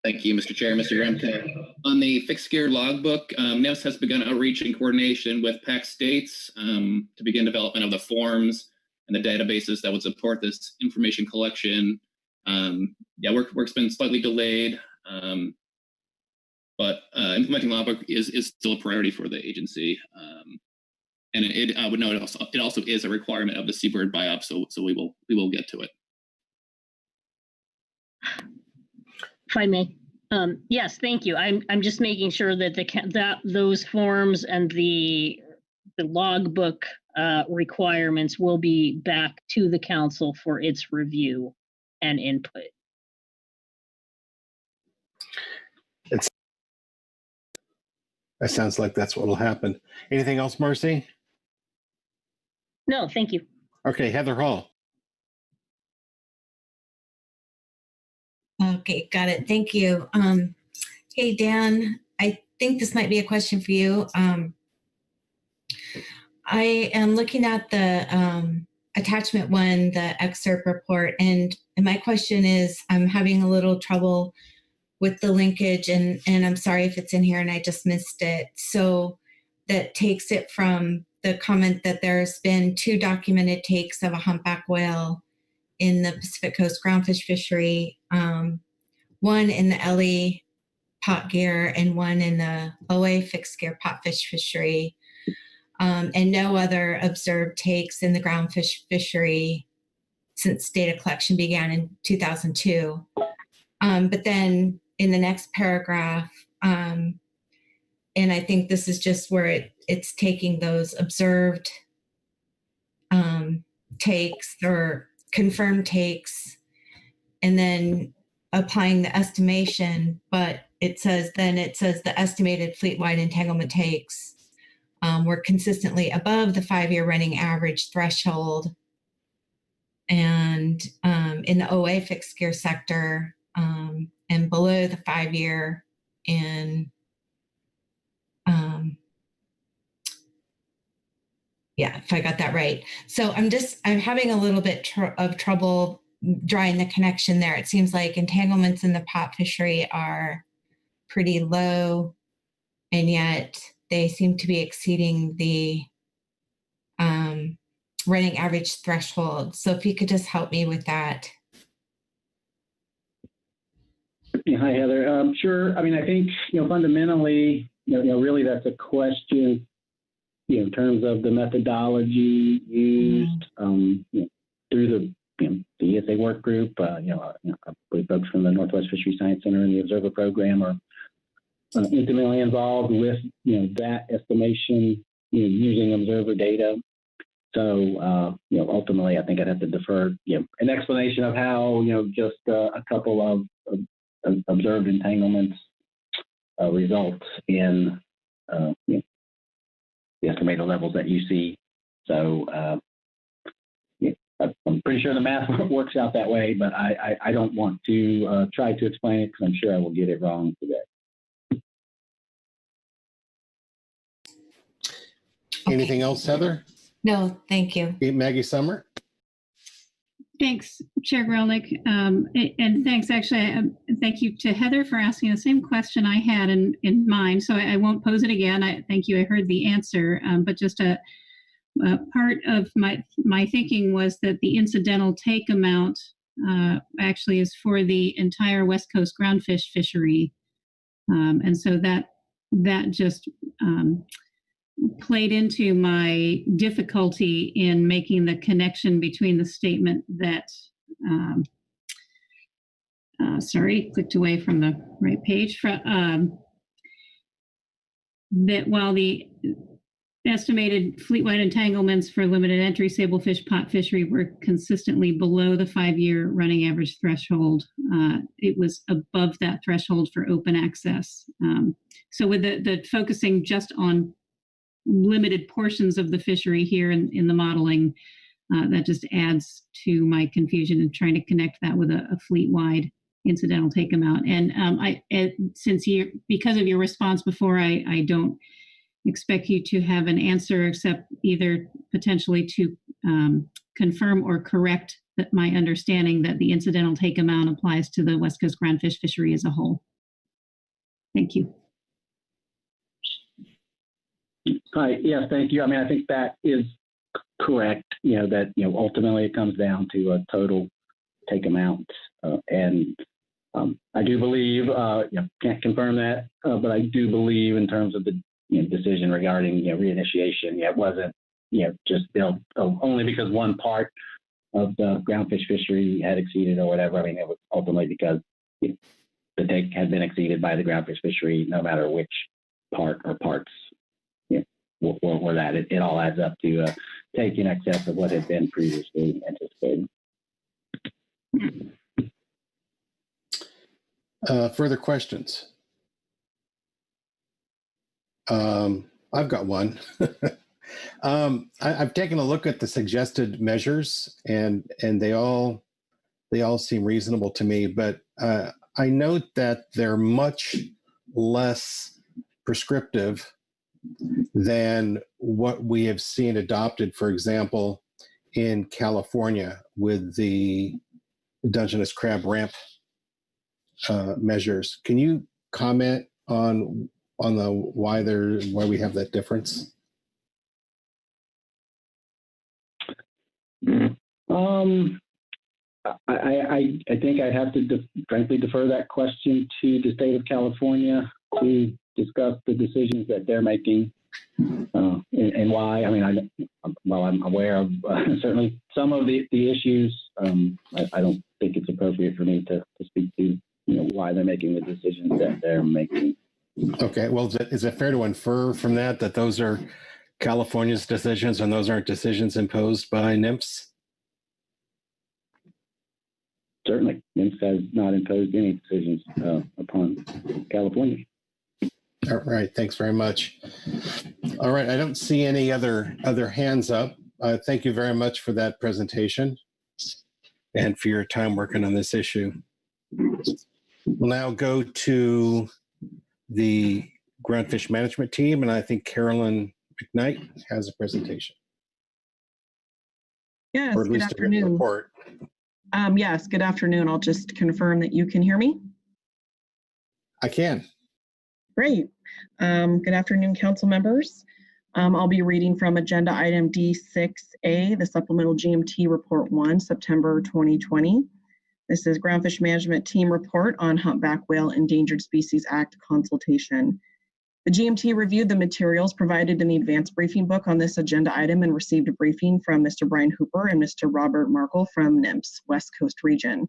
Speaker 18: Thank you, Mr. Chair, Mr. Remke. On the fixed gear logbook, NIMS has begun outreach in coordination with PAC states to begin development of the forms and the databases that would support this information collection. Work's been slightly delayed, but implementing logbook is still a priority for the agency. And I would note it also is a requirement of the Seabird BIOP, so we will get to it.
Speaker 11: If I may, yes, thank you. I'm just making sure that those forms and the logbook requirements will be back to the council for its review and input.
Speaker 1: That sounds like that's what will happen. Anything else, Marcy?
Speaker 11: No, thank you.
Speaker 1: Okay, Heather Hall.
Speaker 20: Okay, got it. Thank you. Hey, Dan, I think this might be a question for you. I am looking at the attachment 1, the excerpt report, and my question is, I'm having a little trouble with the linkage, and I'm sorry if it's in here and I just missed it. So that takes it from the comment that there's been 2 documented takes of a humpback whale in the Pacific Coast groundfish fishery. one in the LE pot gear and one in the OA fixed gear potfish fishery, and no other observed takes in the groundfish fishery since data collection began in 2002. But then in the next paragraph, and I think this is just where it's taking those observed takes or confirmed takes and then applying the estimation, but it says the estimated fleet-wide entanglement takes were consistently above the 5-year running average threshold. And in the OA fixed gear sector, and below the 5-year in, yeah, if I got that right. So I'm having a little bit of trouble drawing the connection there. It seems like entanglements in the pot fishery are pretty low, and yet they seem to be exceeding the running average threshold. So if you could just help me with that.
Speaker 3: Yeah, hi, Heather. Sure. I mean, I think, fundamentally, really that's a question, in terms of the methodology used through the ESA work group. I believe folks from the Northwest Fisheries Science Center and the Observer Program are intimately involved with, that estimation, using observer data. So, ultimately, I think I'd have to defer, an explanation of how, just a couple of observed entanglements results in, the estimated levels that you see. So, I'm pretty sure the math works out that way, but I don't want to try to explain it because I'm sure I will get it wrong today.
Speaker 1: Anything else, Heather?
Speaker 20: No, thank you.
Speaker 1: Maggie Summer?
Speaker 8: Thanks, Chair Grelnick. And thanks, actually, thank you to Heather for asking the same question I had in mind. So I won't pose it again. Thank you. I heard the answer, but just a part of my thinking was that the incidental take amount actually is for the entire West Coast groundfish fishery. And so that just played into my difficulty in making the connection between the statement that, sorry, clicked away from the right page, that while the estimated fleet-wide entanglements for limited entry sablefish pot fishery were consistently below the 5-year running average threshold, it was above that threshold for open access. So with the focusing just on limited portions of the fishery here in the modeling, that just adds to my confusion in trying to connect that with a fleet-wide incidental take amount. And because of your response before, I don't expect you to have an answer except either potentially to confirm or correct that my understanding that the incidental take amount applies to the West Coast groundfish fishery as a whole. Thank you.
Speaker 3: Hi, yes, thank you. I mean, I think that is correct, that, ultimately it comes down to a total take amount. And I do believe, can't confirm that, but I do believe in terms of the decision regarding, reinitiation, it wasn't, just built only because one part of the groundfish fishery had exceeded or whatever. I mean, it was ultimately because the take had been exceeded by the groundfish fishery, no matter which part or parts or that it all adds up to take in excess of what had been previously anticipated.
Speaker 1: Further questions? I've got one. I've taken a look at the suggested measures, and they all seem reasonable to me. But I note that they're much less prescriptive than what we have seen adopted, for example, in California with the Dungeness crab ramp measures. Can you comment on the why we have that difference?
Speaker 3: I think I'd have to frankly defer that question to the state of California to discuss the decisions that they're making and why. I mean, while I'm aware of certainly some of the issues, I don't think it's appropriate for me to speak to why they're making the decisions that they're making.
Speaker 1: Okay. Well, is it fair to infer from that those are California's decisions and those aren't decisions imposed by NIMS?
Speaker 3: Certainly, NIMS has not imposed any decisions upon California.
Speaker 1: All right. Thanks very much. All right. I don't see any other hands up. Thank you very much for that presentation and for your time working on this issue. We'll now go to the Groundfish management team, and I think Carolyn McKnight has a presentation.
Speaker 5: Yes,
Speaker 1: or at
Speaker 5: good
Speaker 1: least
Speaker 5: afternoon.
Speaker 1: A report.
Speaker 5: Yes, good afternoon. I'll just confirm that you can hear me.
Speaker 1: I can.
Speaker 5: Great. Good afternoon, council members. I'll be reading from agenda item D6A, the supplemental GMT report 1, September 2020. This is Groundfish Management Team report on Humpback Whale Endangered Species Act consultation. The GMT reviewed the materials provided in the advanced briefing book on this agenda item and received a briefing from Mr. Brian Hooper and Mr. Robert Markle from NIMS West Coast region.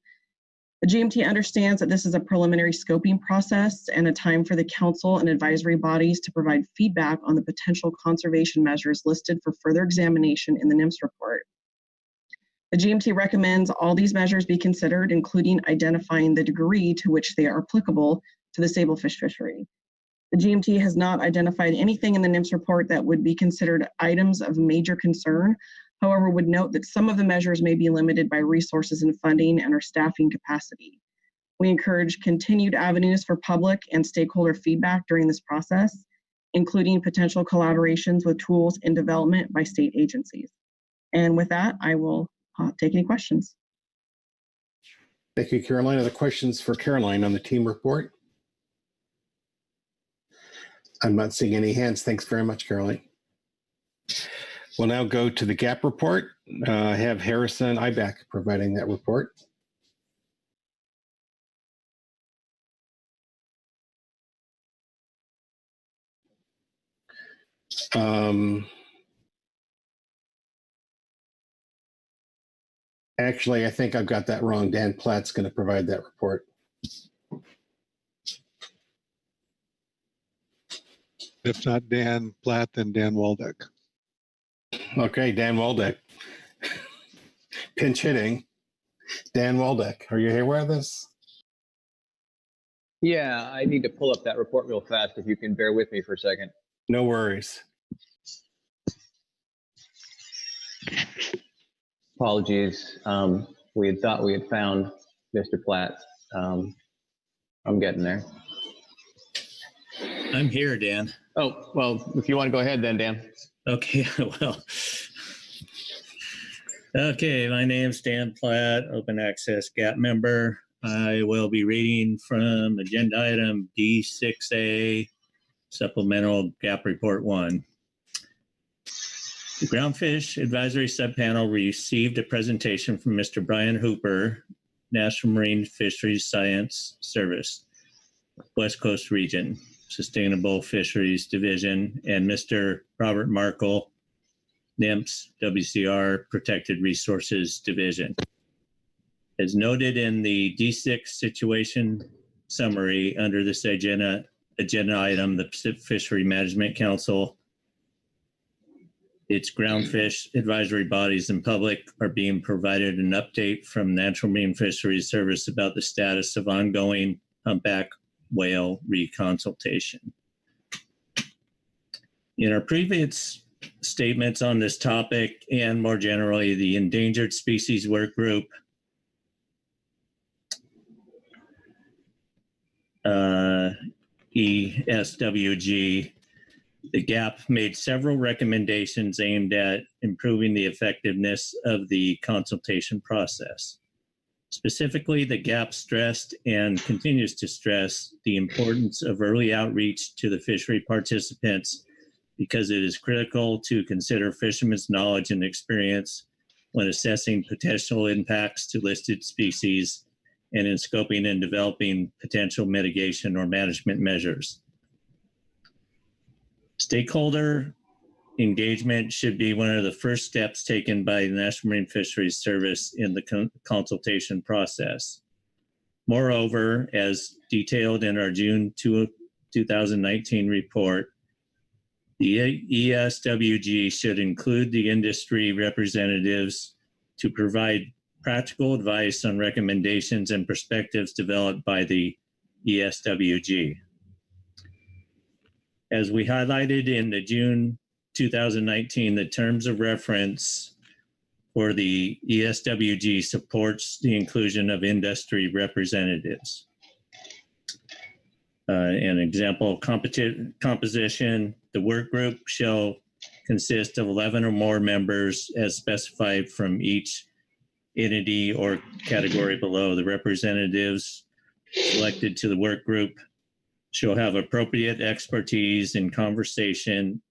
Speaker 5: The GMT understands that this is a preliminary scoping process and a time for the council and advisory bodies to provide feedback on the potential conservation measures listed for further examination in the NIMS report. The GMT recommends all these measures be considered, including identifying the degree to which they are applicable to the sablefish fishery. The GMT has not identified anything in the NIMS report that would be considered items of major concern. However, would note that some of the measures may be limited by resources and funding and our staffing capacity. We encourage continued avenues for public and stakeholder feedback during this process, including potential collaborations with tools in development by state agencies. And with that, I will take any questions.
Speaker 1: Thank you, Caroline. Other questions for Caroline on the team report? I'm not seeing any hands. Thanks very much, Caroline. We'll now go to the GAP report. I have Harrison Humpback providing that report. Actually, I think I've got that wrong. Dan Platt's going to provide that report.
Speaker 2: If not Dan Platt, then Dan Waldeck.
Speaker 1: Okay, Dan Waldeck. Pinch hitting. Dan Waldeck, are you aware of this?
Speaker 7: Yeah, I need to pull up that report real fast if you can bear with me for a second.
Speaker 1: No worries.
Speaker 7: Apologies. We had thought we had found Mr. Platt. I'm getting there.
Speaker 23: I'm here, Dan.
Speaker 7: Oh, well, if you want to go ahead then, Dan.
Speaker 23: Okay, well. Okay, my name's Dan Platt, Open Access GAP member. I will be reading from agenda item D6A, Supplemental GAP Report 1. The Groundfish Advisory Subpanel received a presentation from Mr. Brian Hooper, National Marine Fisheries Science Service, West Coast Region, Sustainable Fisheries Division, and Mr. Robert Markle, NIMS WCR Protected Resources Division. As noted in the D6 situation summary under this agenda item, the Pacific Fishery Management Council, its groundfish advisory bodies and public are being provided an update from Natural Marine Fisheries Service about the status of ongoing humpback whale reconsultation. In our previous statements on this topic and more generally the Endangered Species Work Group ESWG, the GAP made several recommendations aimed at improving the effectiveness of the consultation process. Specifically, the GAP stressed and continues to stress the importance of early outreach to the fishery participants because it is critical to consider fishermen's knowledge and experience when assessing potential impacts to listed species and in scoping and developing potential mitigation or management measures. Stakeholder engagement should be one of the first steps taken by the National Marine Fisheries Service in the consultation process. Moreover, as detailed in our June 2019 report, the ESWG should include the industry representatives to provide practical advice on recommendations and perspectives developed by the ESWG. As we highlighted in the June 2019, the terms of reference for the ESWG supports the inclusion of industry representatives. An example, composition, the work group shall consist of 11 or more members as specified from each entity or category below. The representatives selected to the work group shall have appropriate expertise in conservation,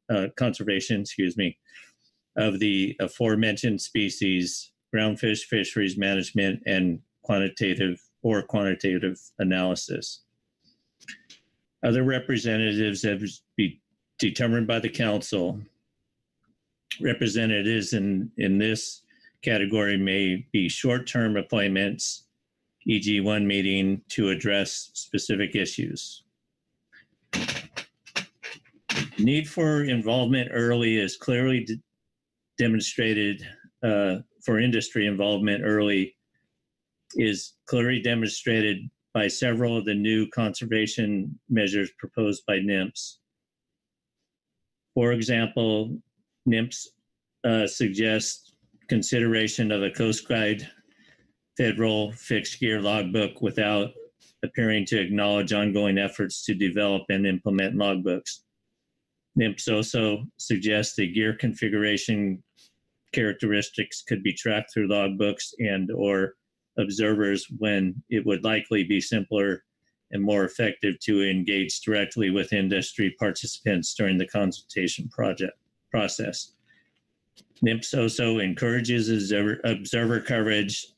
Speaker 23: of the aforementioned species, groundfish fisheries management, and quantitative analysis. Other representatives have to be determined by the council. Representatives in this category may be short-term appointments, e.g. one meeting to address specific issues. Need for involvement early is clearly demonstrated for industry involvement early is clearly demonstrated by several of the new conservation measures proposed by NIMS. For example, NIMS suggests consideration of a Coast Guard federal fixed gear logbook without appearing to acknowledge ongoing efforts to develop and implement logbooks. NIMS also suggests the gear configuration characteristics could be tracked through logbooks and or observers when it would likely be simpler and more effective to engage directly with industry participants during the consultation process. NIMS also encourages observer coverage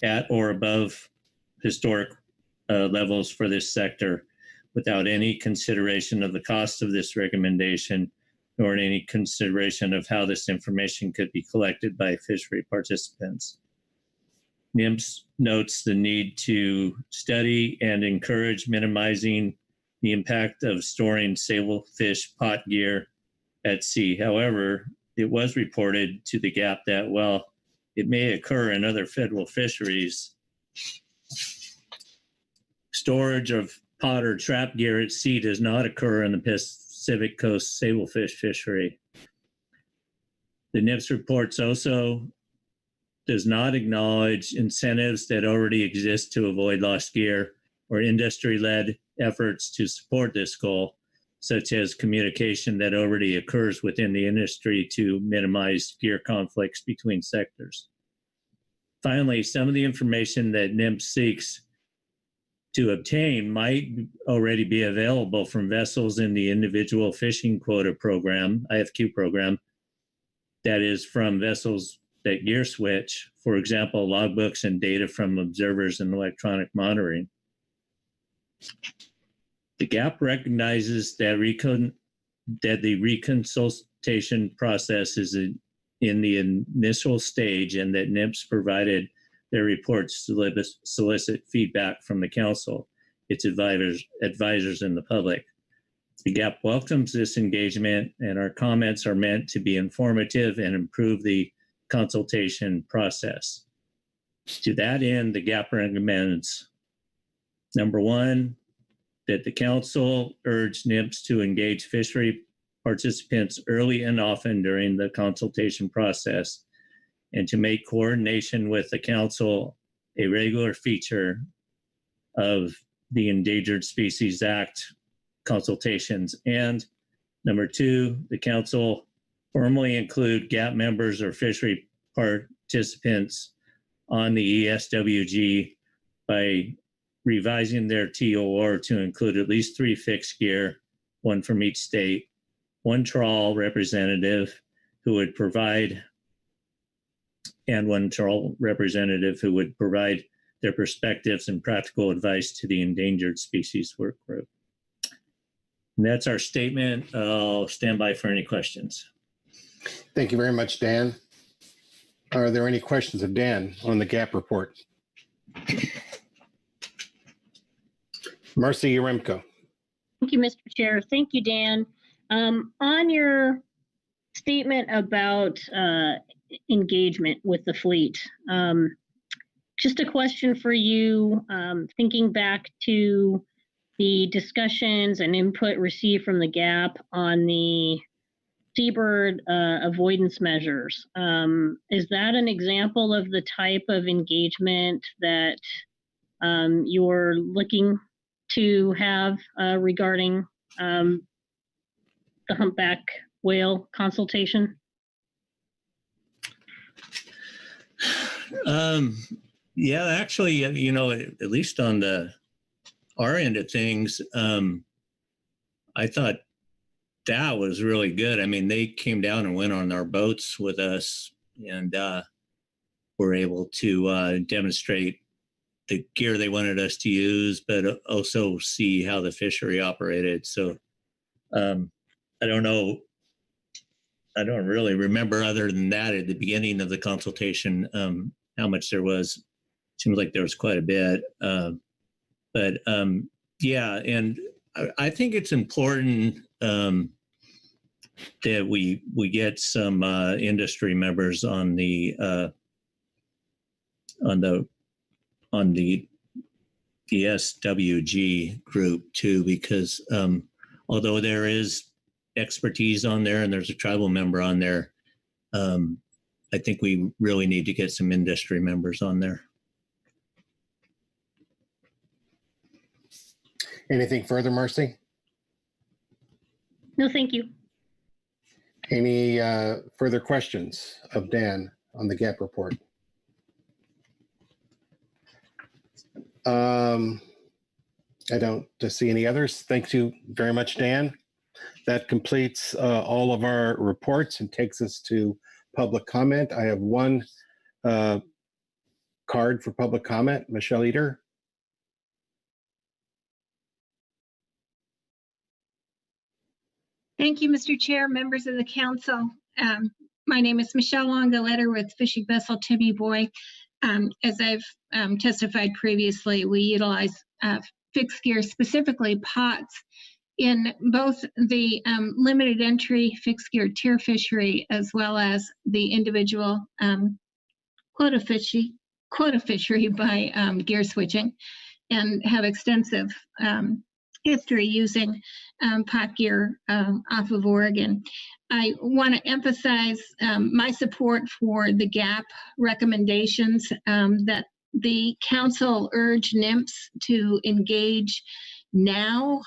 Speaker 23: at or above historic levels for this sector without any consideration of the cost of this recommendation nor any consideration of how this information could be collected by fishery participants. NIMS notes the need to study and encourage minimizing the impact of storing sablefish pot gear at sea. However, it was reported to the GAP that while it may occur in other federal fisheries, storage of pot or trap gear at sea does not occur in the Pacific Coast sablefish fishery. The NIMS reports also does not acknowledge incentives that already exist to avoid lost gear or industry-led efforts to support this goal, such as communication that already occurs within the industry to minimize gear conflicts between sectors. Finally, some of the information that NIMS seeks to obtain might already be available from vessels in the individual fishing quota program, IFQ program, that is from vessels that gear switch, for example, logbooks and data from observers and electronic monitoring. The GAP recognizes that the reconsultation process is in the initial stage and that NIMS provided their reports to solicit feedback from the council, its advisors, and the public. The GAP welcomes this engagement, and our comments are meant to be informative and improve the consultation process. To that end, the GAP recommends, number one, that the council urge NIMS to engage fishery participants early and often during the consultation process and to make coordination with the council a regular feature of the Endangered Species Act consultations. And number two, the council formally include GAP members or fishery participants on the ESWG by revising their TOR to include at least 3 fixed gear, 1 from each state, 1 trawl representative who would provide and one internal representative who would provide their perspectives and practical advice to the Endangered Species Work Group. And that's our statement. I'll stand by for any questions.
Speaker 1: Thank you very much, Dan. Are there any questions of Dan on the GAP report? Marcy Yaremko.
Speaker 11: Thank you, Mr. Chair. Thank you, Dan. On your statement about engagement with the fleet, just a question for you, thinking back to the discussions and input received from the GAP on the seabird avoidance measures. Is that an example of the type of engagement that you're looking to have regarding the humpback whale consultation?
Speaker 23: Yeah, actually, you know, at least on our end of things, I thought that was really good. I mean, they came down and went on our boats with us and were able to demonstrate the gear they wanted us to use, but also see how the fishery operated. So I don't know. I don't really remember other than that at the beginning of the consultation, how much there was. Seems like there was quite a bit. But yeah, and I think it's important that we get some industry members on the SWG group too, because although there is expertise on there and there's a tribal member on there, I think we really need to get some industry members on there.
Speaker 1: Anything further, Marcy?
Speaker 11: No, thank you.
Speaker 1: Any further questions of Dan on the GAP report? I don't see any others. Thank you very much, Dan. That completes all of our reports and takes us to public comment. I have one card for public comment. Michelle Eder.
Speaker 4: Thank you, Mr. Chair, members of the council. My name is Michelle Longa-Letter with Fishing Vessel Timmy Boy. As I've testified previously, we utilize fixed gear, specifically pots, in both the limited entry fixed gear tier fishery as well as the individual quota fishery by gear switching, and have extensive history using pot gear off of Oregon. I want to emphasize my support for the GAP recommendations that the council urged NIMS to engage now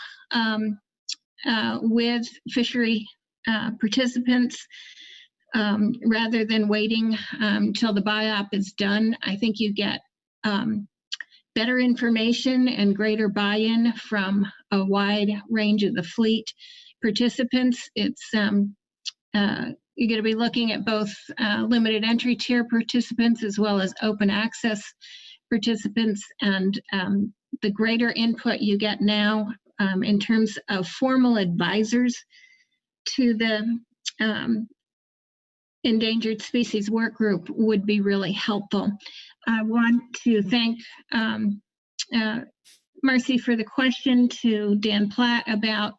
Speaker 4: with fishery participants rather than waiting till the BIOP is done. I think you get better information and greater buy-in from a wide range of the fleet participants. It's you're going to be looking at both limited entry tier participants as well as open access participants, and the greater input you get now in terms of formal advisors to the Endangered Species Work Group would be really helpful. I want to thank Marcy for the question to Dan Platt about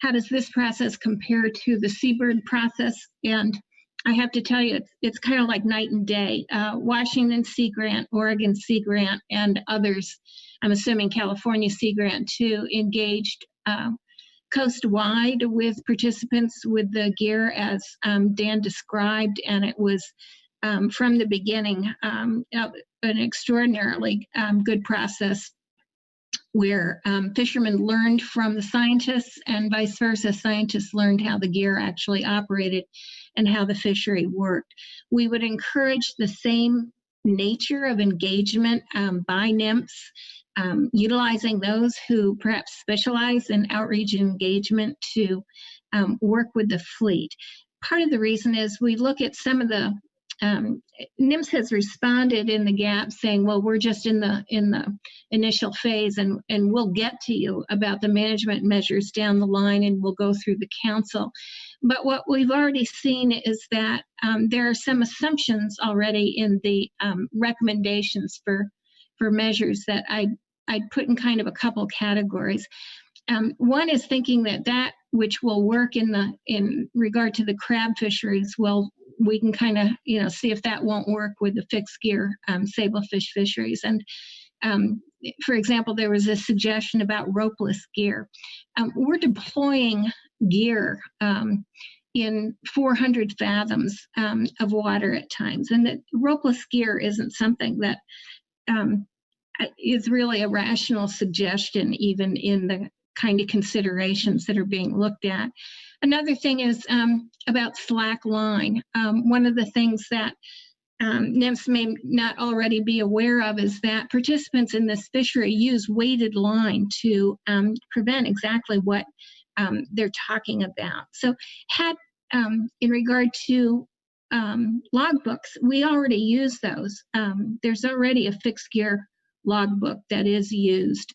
Speaker 4: how does this process compare to the seabird process. And I have to tell you, it's kind of like night and day. Washington Sea Grant, Oregon Sea Grant, and others, I'm assuming California Sea Grant too, engaged coast-wide with participants with the gear as Dan described, and it was from the beginning an extraordinarily good process where fishermen learned from the scientists and vice versa. Scientists learned how the gear actually operated and how the fishery worked. We would encourage the same nature of engagement by NIMS, utilizing those who perhaps specialize in outreach engagement to work with the fleet. Part of the reason is we look at some of the NIMS has responded in the gap saying, well, we're just in the initial phase and we'll get to you about the management measures down the line and we'll go through the council. But what we've already seen is that there are some assumptions already in the recommendations for measures that I'd put in kind of a couple categories. One is thinking that which will work in regard to the crab fisheries, well, we can kind of see if that won't work with the fixed gear sablefish fisheries. And for example, there was a suggestion about ropeless gear. We're deploying gear in 400 fathoms of water at times, and that ropeless gear isn't something that is really a rational suggestion, even in the kind of considerations that are being looked at. Another thing is about slack line. One of the things that NIMS may not already be aware of is that participants in this fishery use weighted line to prevent exactly what they're talking about. So in regard to logbooks, we already use those. There's already a fixed gear logbook that is used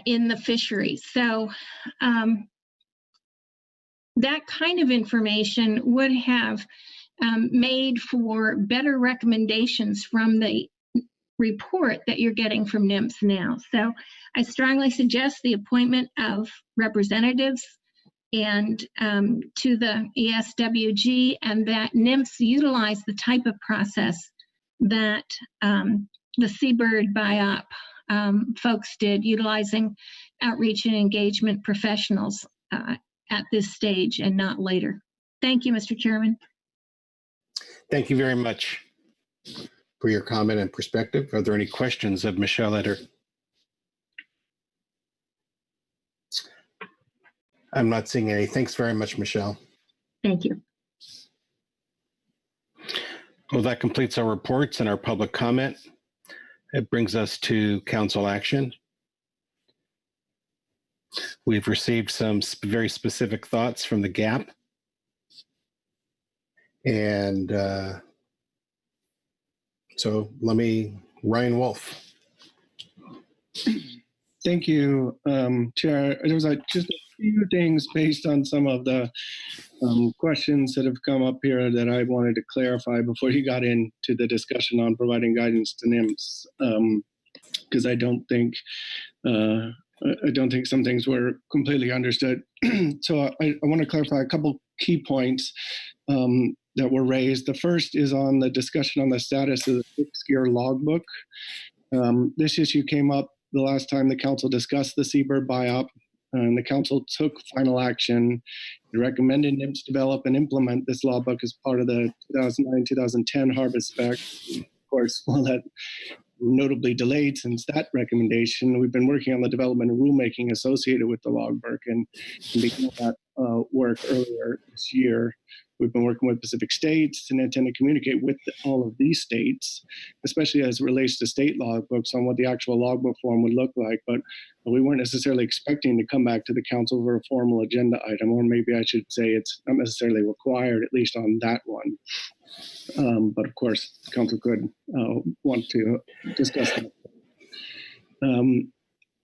Speaker 4: in the fishery. So that kind of information would have made for better recommendations from the report that you're getting from NIMS now. So I strongly suggest the appointment of representatives and to the ESWG, and that NIMS utilize the type of process that the Seabird BIOP folks did, utilizing outreach and engagement professionals at this stage and not later. Thank you, Mr. Chairman.
Speaker 1: Thank you very much for your comment and perspective. Are there any questions of Michelle Eder? I'm not seeing any. Thanks very much, Michelle.
Speaker 4: Thank you.
Speaker 1: Well, that completes our reports and our public comment. It brings us to council action. We've received some very specific thoughts from the GAP. And so Ryan Wolf.
Speaker 17: Thank you, Chair. There was just a few things based on some of the questions that have come up here that I wanted to clarify before you got into the discussion on providing guidance to NIMS, because I don't think some things were completely understood. So I want to clarify a couple key points that were raised. The first is on the discussion on the status of the fixed gear logbook. This issue came up the last time the council discussed the Seabird BIOP, and the council took final action. It recommended NIMS develop and implement this logbook as part of the 2009-2010 harvest spec. Of course, while that notably delayed since that recommendation, we've been working on the development and rulemaking associated with the logbook and began that work earlier this year. We've been working with Pacific states and intend to communicate with all of these states, especially as it relates to state logbooks, on what the actual logbook form would look like. But we weren't necessarily expecting to come back to the council for a formal agenda item, or maybe I should say it's not necessarily required, at least on that one. But of course, the council could want to discuss that.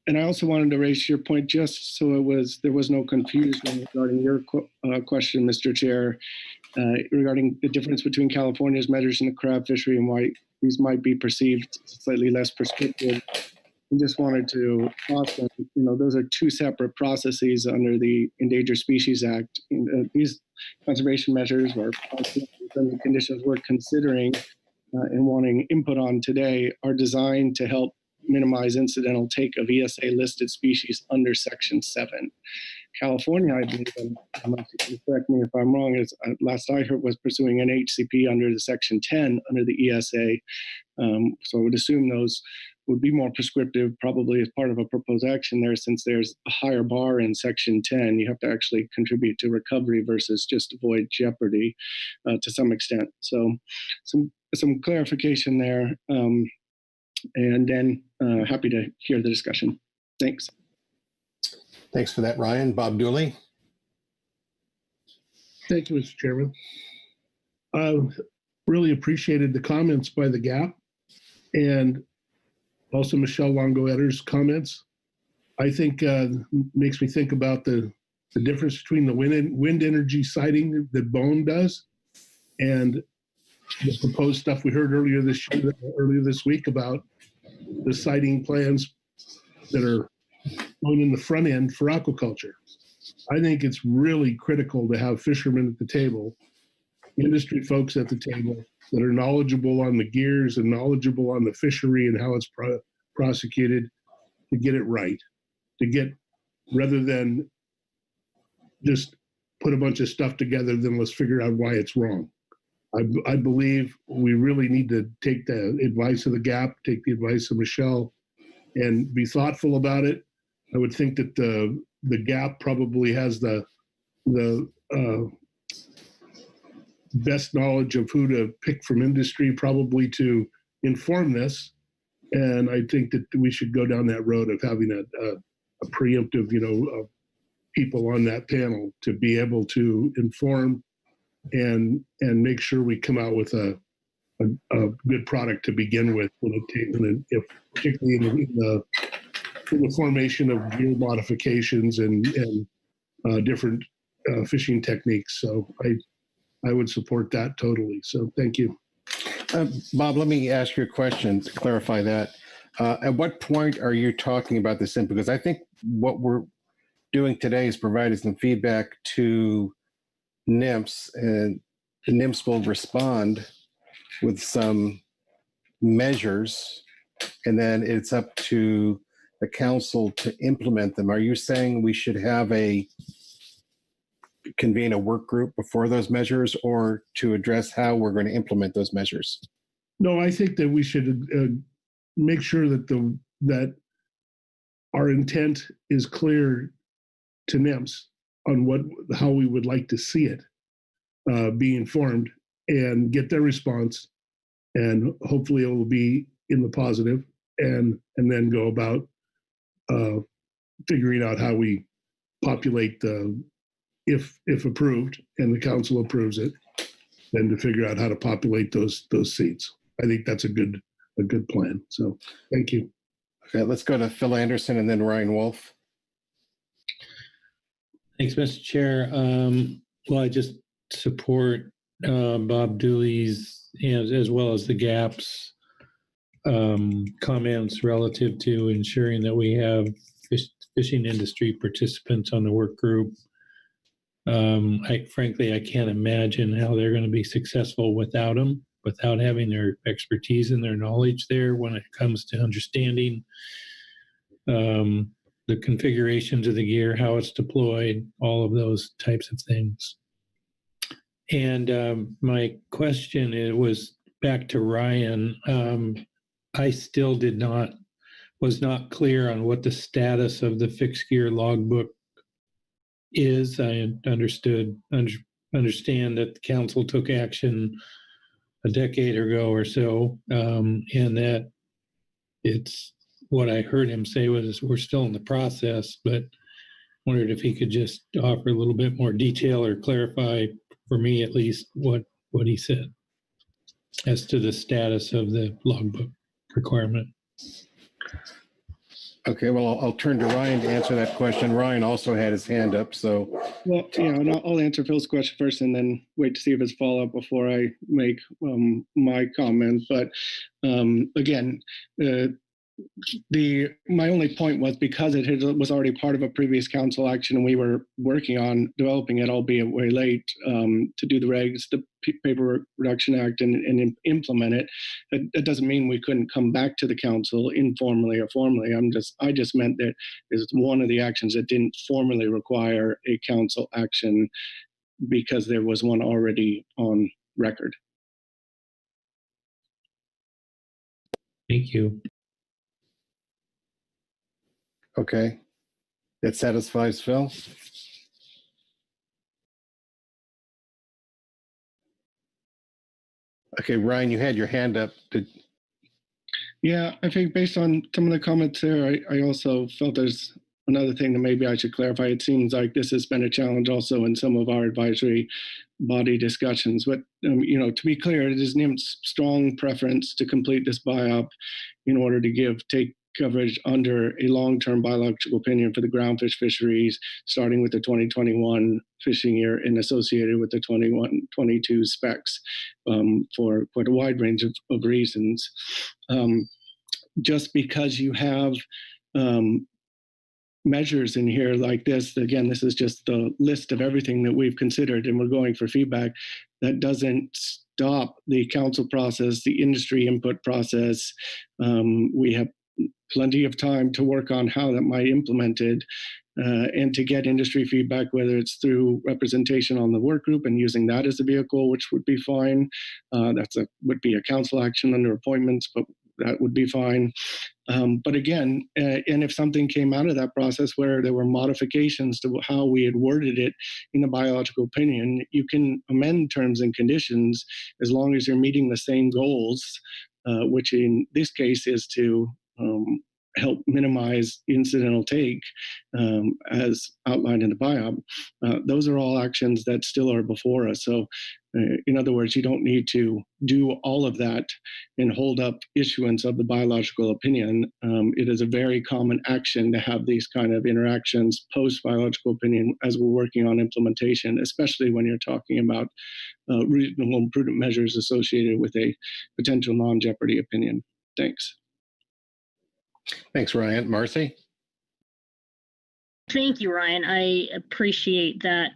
Speaker 17: And I also wanted to raise your point, just so there was no confusion regarding your question, Mr. Chair, regarding the difference between California's measures in the crab fishery and why these might be perceived slightly less prescriptive. I just wanted to caution, those are two separate processes under the Endangered Species Act. These conservation measures or the conditions we're considering and wanting input on today are designed to help minimize incidental take of ESA listed species under Section 7. California, I believe, and correct me if I'm wrong, is last I heard was pursuing an HCP under the Section 10 under the ESA. So I would assume those would be more prescriptive, probably as part of a proposed action there, since there's a higher bar in Section 10. You have to actually contribute to recovery versus just avoid jeopardy to some extent. So some clarification there. And then happy to hear the discussion. Thanks.
Speaker 1: Thanks for that, Ryan. Bob Dooley.
Speaker 10: Thank you, Mr. Chairman. Really appreciated the comments by the GAP and also Michelle Longo-Etter's comments. I think makes me think about the difference between the wind energy siting that Bone does and the proposed stuff we heard earlier this week about the siting plans that are going in the front end for aquaculture. I think it's really critical to have fishermen at the table, industry folks at the table that are knowledgeable on the gears and knowledgeable on the fishery and how it's prosecuted to get it right, rather than just put a bunch of stuff together, then let's figure out why it's wrong. I believe we really need to take the advice of the GAP, take the advice of Michelle, and be thoughtful about it. I would think that the GAP probably has the best knowledge of who to pick from industry probably to inform this. And I think that we should go down that road of having a preemptive, people on that panel to be able to inform and make sure we come out with a good product to begin with particularly in the formation of gear modifications and different fishing techniques. So I would support that totally. So thank you.
Speaker 1: Bob, let me ask you a question to clarify that. At what point are you talking about this in? Because I think what we're doing today is providing some feedback to NIMS, and the NIMS will respond with some measures, and then it's up to the council to implement them. Are you saying we should convene a work group before those measures, or to address how we're going to implement those measures?
Speaker 10: No, I think that we should make sure that our intent is clear to NIMS on how we would like to see it be informed, and get their response, and hopefully it will be in the positive, and then go about figuring out how we populate if approved and the council approves it, then to figure out how to populate those seats. I think that's a good plan. So thank you.
Speaker 1: Okay, let's go to Phil Anderson and then Ryan Wolf.
Speaker 6: Thanks, Mr. Chair. Well, I just support Bob Dooley's as well as the GAP's comments relative to ensuring that we have fishing industry participants on the work group. Frankly, I can't imagine how they're going to be successful without them, without having their expertise and their knowledge there when it comes to understanding the configurations of the gear, how it's deployed, all of those types of things. And my question was back to Ryan. I still was not clear on what the status of the fixed gear logbook is. I understand that the council took action a decade ago or so, and that it's what I heard him say was we're still in the process, but wondered if he could just offer a little bit more detail or clarify, for me at least, what he said as to the status of the logbook requirement.
Speaker 1: Okay, well, I'll turn to Ryan to answer that question. Ryan also had his hand up, so.
Speaker 17: Well, and I'll answer Phil's question first and then wait to see if it's follow-up before I make my comment. But again, my only point was because it was already part of a previous council action and we were working on developing it, albeit way late, to do the regs, the Paperwork Reduction Act, and implement it. That doesn't mean we couldn't come back to the council informally or formally. I just meant that it's one of the actions that didn't formally require a council action because there was one already on record.
Speaker 6: Thank you.
Speaker 1: Okay, that satisfies Phil. Okay, Ryan, you had your hand up.
Speaker 17: Yeah, I think based on some of the comments there, I also felt there's another thing that maybe I should clarify. It seems like this has been a challenge also in some of our advisory body discussions. But to be clear, it is NIM's strong preference to complete this BIOP in order to take coverage under a long-term biological opinion for the groundfish fisheries, starting with the 2021 fishing year and associated with the 21-22 specs for quite a wide range of reasons. Just because you have measures in here like this, again, this is just the list of everything that we've considered and we're going for feedback. That doesn't stop the council process, the industry input process. We have plenty of time to work on how that might be implemented and to get industry feedback, whether it's through representation on the work group and using that as a vehicle, which would be fine. Would be a council action under appointments, but that would be fine. But again, and if something came out of that process where there were modifications to how we had worded it in the biological opinion, you can amend terms and conditions as long as you're meeting the same goals, which in this case is to help minimize incidental take as outlined in the BIOP. Those are all actions that still are before us. So in other words, you don't need to do all of that and hold up issuance of the biological opinion. It is a very common action to have these kind of interactions post biological opinion as we're working on implementation, especially when you're talking about reasonable and prudent measures associated with a potential non-jeopardy opinion. Thanks.
Speaker 1: Thanks, Ryan. Marcy?
Speaker 11: Thank you, Ryan. I appreciate that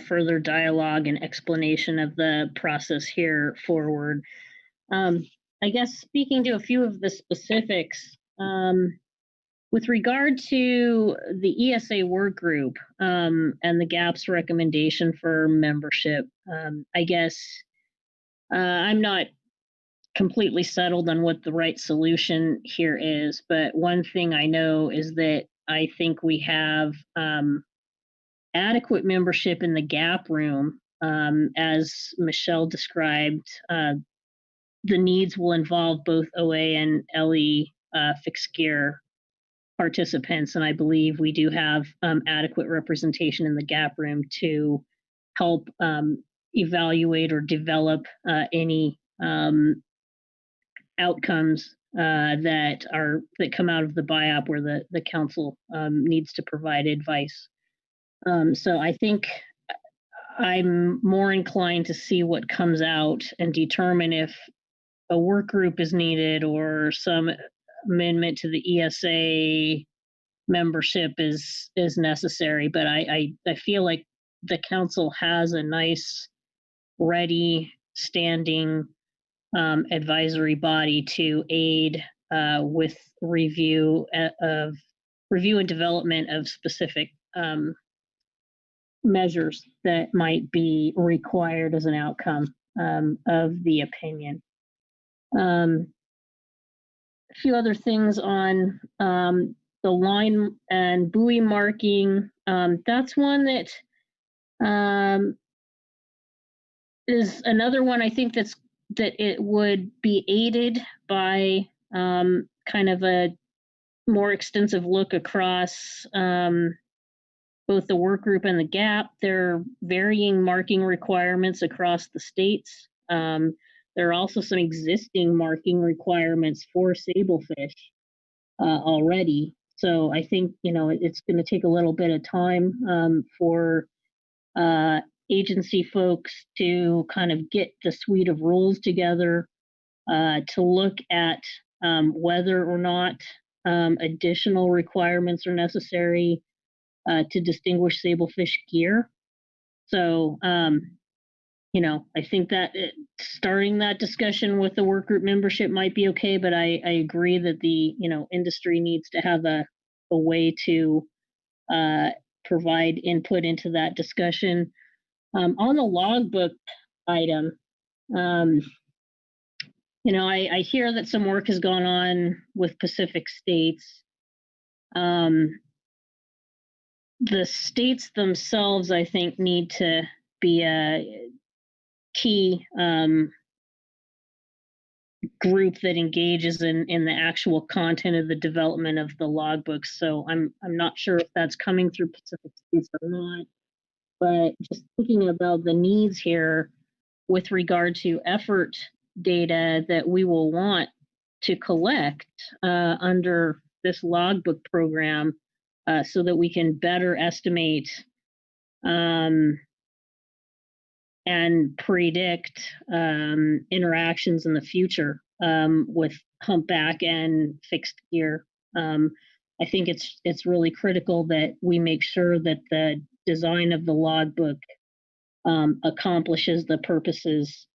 Speaker 11: further dialogue and explanation of the process here forward. I guess speaking to a few of the specifics, with regard to the ESA work group and the GAP's recommendation for membership, I guess I'm not completely settled on what the right solution here is, but one thing I know is that I think we have adequate membership in the GAP room. As Michelle described, the needs will involve both OA and LE fixed gear participants, and I believe we do have adequate representation in the GAP room to help evaluate or develop any outcomes that come out of the BIOP where the council needs to provide advice. So I think I'm more inclined to see what comes out and determine if a work group is needed or some amendment to the ESA membership is necessary. But I feel like the council has a nice, ready, standing advisory body to aid with review and development of specific measures that might be required as an outcome of the opinion. A few other things on the line and buoy marking. That's one that is another one I think that it would be aided by kind of a more extensive look across both the work group and the GAP. There are varying marking requirements across the states. There are also some existing marking requirements for sablefish already. So I think, it's going to take a little bit of time for agency folks to kind of get the suite of rules together to look at whether or not additional requirements are necessary to distinguish sablefish gear. So, I think that starting that discussion with the work group membership might be okay, but I agree that the, industry needs to have a way to provide input into that discussion. On the logbook item, I hear that some work has gone on with Pacific states. The states themselves, I think, need to be a key group that engages in the actual content of the development of the logbooks. So I'm not sure if that's coming through Pacific states or not. but just thinking about the needs here with regard to effort data that we will want to collect under this logbook program so that we can better estimate and predict interactions in the future with humpback and fixed gear. I think it's really critical that we make sure that the design of the logbook accomplishes the purposes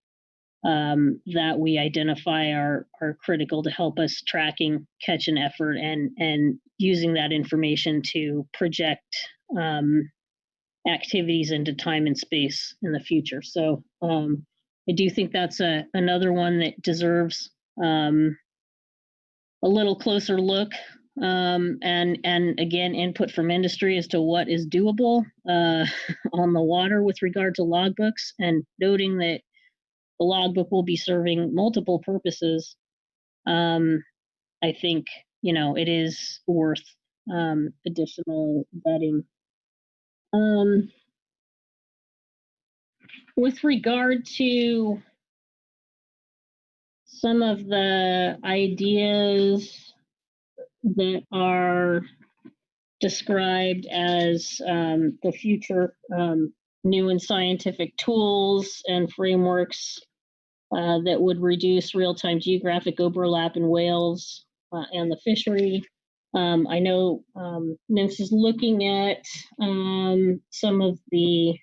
Speaker 11: that we identify are critical to help us tracking catch and effort and using that information to project activities into time and space in the future. So I do think that's another one that deserves a little closer look and again, input from industry as to what is doable on the water with regard to logbooks, and noting that the logbook will be serving multiple purposes. I think, it is worth additional vetting. With regard to some of the ideas that are described as the future new and scientific tools and frameworks that would reduce real-time geographic overlap in whales and the fishery. I know NIMS is looking at some of the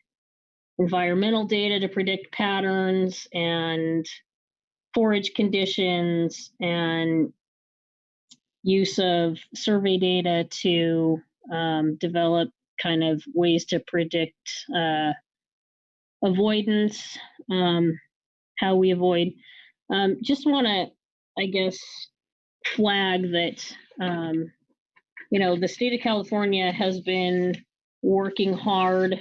Speaker 11: environmental data to predict patterns and forage conditions and use of survey data to develop kind of ways to predict avoidance, how we avoid. Just want to, I guess, flag that, the state of California has been working hard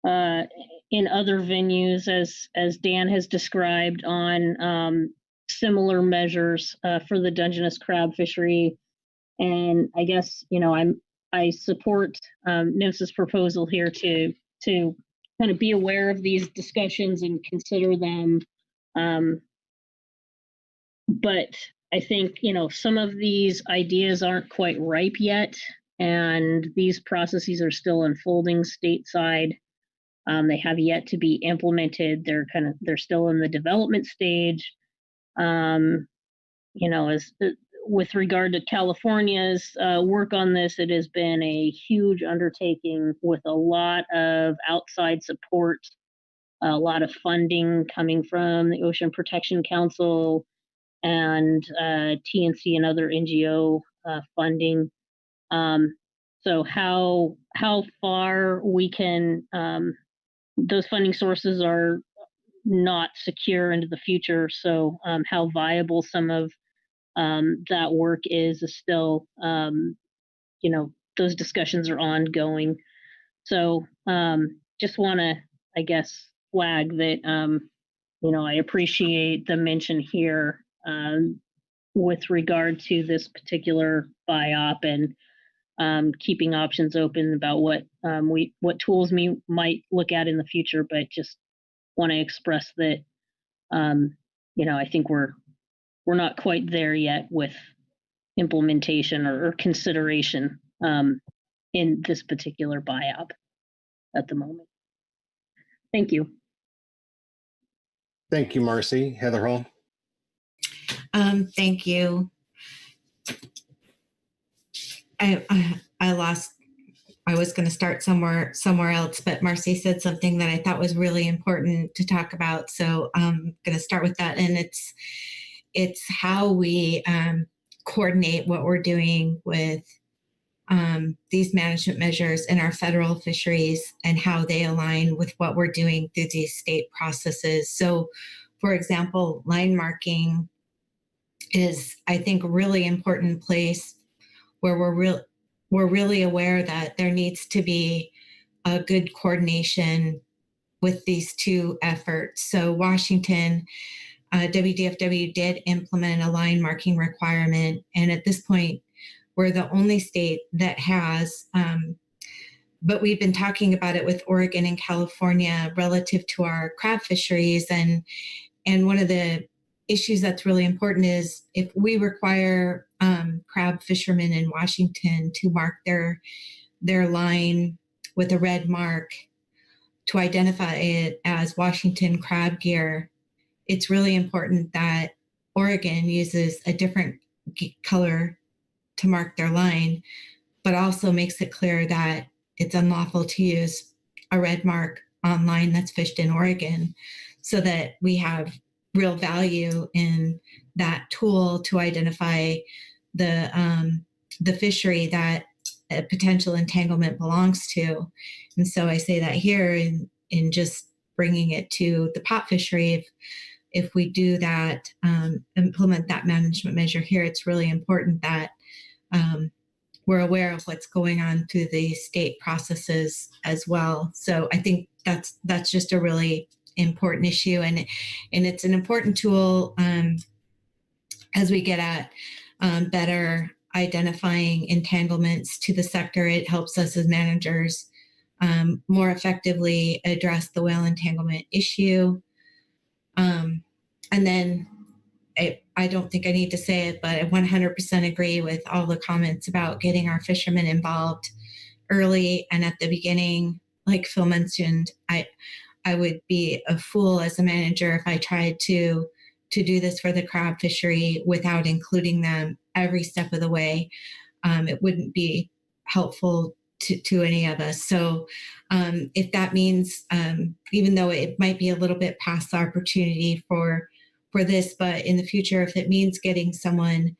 Speaker 11: in other venues, as Dan has described, on similar measures for the Dungeness crab fishery. And I guess, I support NIMS's proposal here to kind of be aware of these discussions and consider them. But I think, some of these ideas aren't quite ripe yet, and these processes are still unfolding stateside. They have yet to be implemented. They're still in the development stage. With regard to California's work on this, it has been a huge undertaking with a lot of outside support, a lot of funding coming from the Ocean Protection Council and TNC and other NGO funding. So how far we can, those funding sources are not secure into the future. So how viable some of that work is still, those discussions are ongoing. So just want to, I guess, flag that, I appreciate the mention here with regard to this particular BIOP and keeping options open about what tools we might look at in the future, but just want to express that, I think we're not quite there yet with implementation or consideration in this particular BIOP at the moment. Thank you.
Speaker 1: Thank you, Marcy. Heather Hall.
Speaker 20: Thank you. I was going to start somewhere else, but Marcy said something that I thought was really important to talk about. So I'm going to start with that. And it's how we coordinate what we're doing with these management measures in our federal fisheries and how they align with what we're doing through these state processes. So, for example, line marking is, I think, a really important place where we're really aware that there needs to be a good coordination with these two efforts. So Washington, WDFW did implement a line marking requirement. And at this point, we're the only state that has but we've been talking about it with Oregon and California relative to our crab fisheries. And one of the issues that's really important is if we require crab fishermen in Washington to mark their line with a red mark to identify it as Washington crab gear, it's really important that Oregon uses a different color to mark their line, but also makes it clear that it's unlawful to use a red mark on line that's fished in Oregon, so that we have real value in that tool to identify the fishery that a potential entanglement belongs to. And so I say that here in just bringing it to the pot fishery. If we do that, implement that management measure here, it's really important that we're aware of what's going on through the state processes as well. So I think that's just a really important issue, and it's an important tool as we get at better identifying entanglements to the sector. It helps us as managers more effectively address the whale entanglement issue. And then I don't think I need to say it, but I 100% agree with all the comments about getting our fishermen involved early and at the beginning. Like Phil mentioned, I would be a fool as a manager if I tried to do this for the crab fishery without including them every step of the way. It wouldn't be helpful to any of us. So if that means, even though it might be a little bit past the opportunity for this, but in the future, if it means getting someone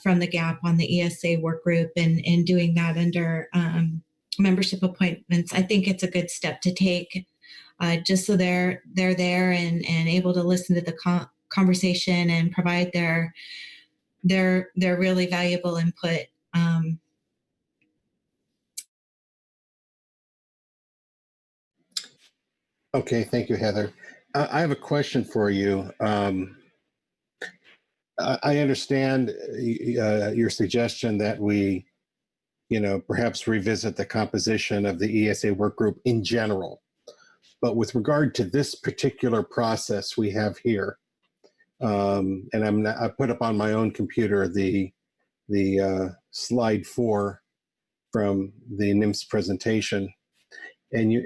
Speaker 20: from the GAP on the ESA work group and doing that under membership appointments, I think it's a good step to take, just so they're there and able to listen to the conversation and provide their really valuable input.
Speaker 1: Okay, thank you, Heather. I have a question for you. I understand your suggestion that we, perhaps revisit the composition of the ESA work group in general. But with regard to this particular process we have here, and I put up on my own computer the slide 4 from the NIMS presentation. And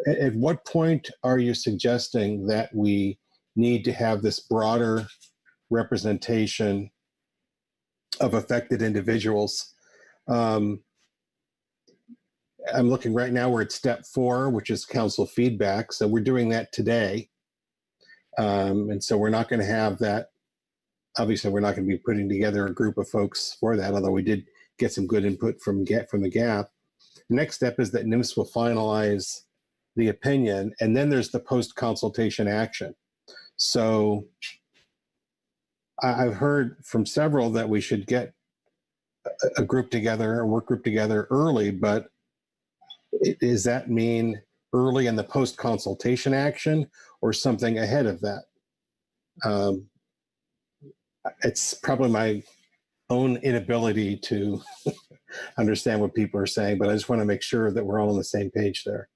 Speaker 1: at what point are you suggesting that we need to have this broader representation of affected individuals? I'm looking right now, we're at step 4, which is council feedback. So we're doing that today. And so we're not going to have that. Obviously, we're not going to be putting together a group of folks for that, although we did get some good input from the GAP. The next step is that NIMS will finalize the opinion, and then there's the post-consultation action. So I've heard from several that we should get a group together, a work group together early, but does that mean early in the post-consultation action or something ahead of that? It's probably my own inability to understand what people are saying, but I just want to make sure that we're all on the same page there.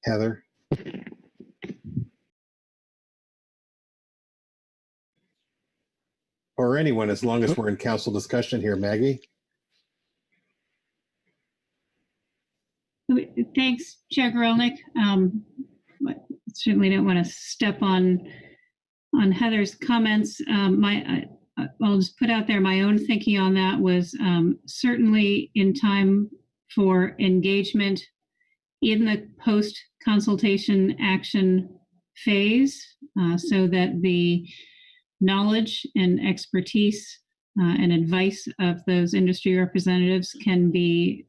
Speaker 1: Heather? Or anyone, as long as we're in council discussion here. Maggie?
Speaker 8: Thanks, Chair Gorelnik. Certainly don't want to step on Heather's comments. I'll just put out there my own thinking on that was certainly in time for engagement in the post-consultation action phase, so that the knowledge and expertise and advice of those industry representatives can be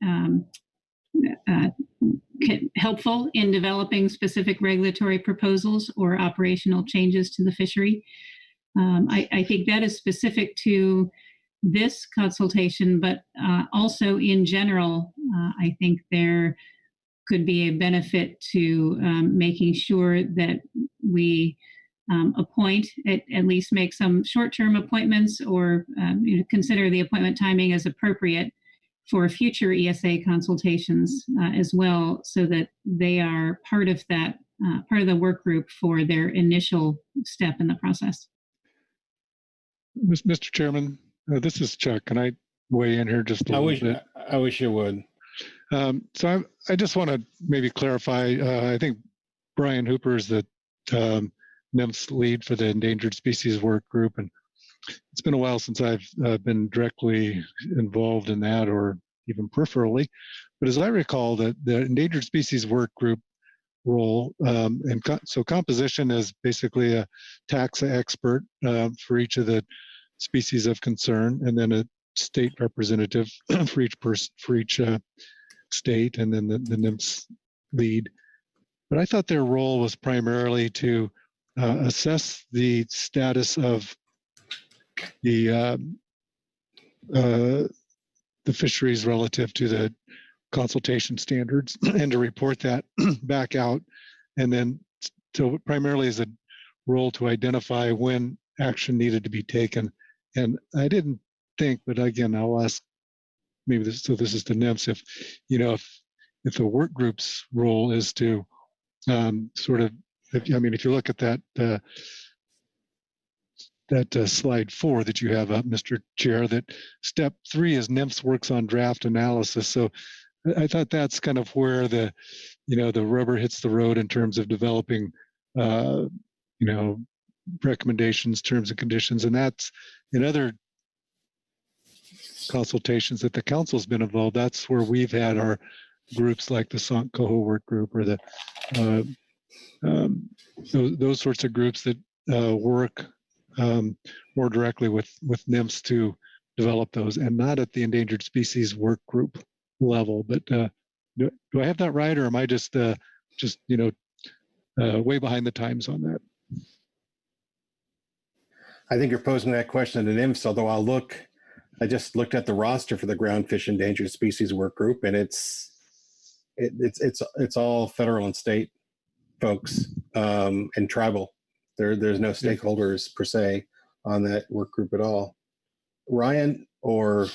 Speaker 8: helpful in developing specific regulatory proposals or operational changes to the fishery. I think that is specific to this consultation, but also in general, I think there could be a benefit to making sure that we appoint, at least make some short-term appointments, or consider the appointment timing as appropriate for future ESA consultations as well, so that they are part of that, part of the work group for their initial step in the process.
Speaker 2: Mr. Chairman, this is Chuck. Can I weigh in here just a little bit?
Speaker 1: I wish you would.
Speaker 2: So I just want to maybe clarify. I think Brian Hooper is the NIMS lead for the Endangered Species Work Group, and it's been a while since I've been directly involved in that, or even peripherally. But as I recall, the Endangered Species Work Group role, so composition is basically a taxa expert for each of the species of concern, and then a state representative for each state, and then the NIMS lead. But I thought their role was primarily to assess the status of the fisheries relative to the consultation standards, and to report that back out, and then so primarily as a role to identify when action needed to be taken. And I didn't think, but again, I'll ask maybe this. So this is the NIMS. If the work group's role is to sort of, if you look at that slide 4 that you have up, Mr. Chair, that step 3 is NIMS works on draft analysis. So I thought that's kind of where the rubber hits the road in terms of developing, recommendations, terms and conditions, and that's in other consultations that the council's been involved. That's where we've had our groups like the Sant Coho work group, or those sorts of groups that work more directly with NIMS to develop those, and not at the endangered species work group level. But do I have that right, or am I just way behind the times on that?
Speaker 1: I think you're posing that question to NIMS, although I just looked at the roster for the Groundfish Endangered Species Work Group, and it's all federal and state folks, and tribal. There's no stakeholders per se on that work group at all. Ryan or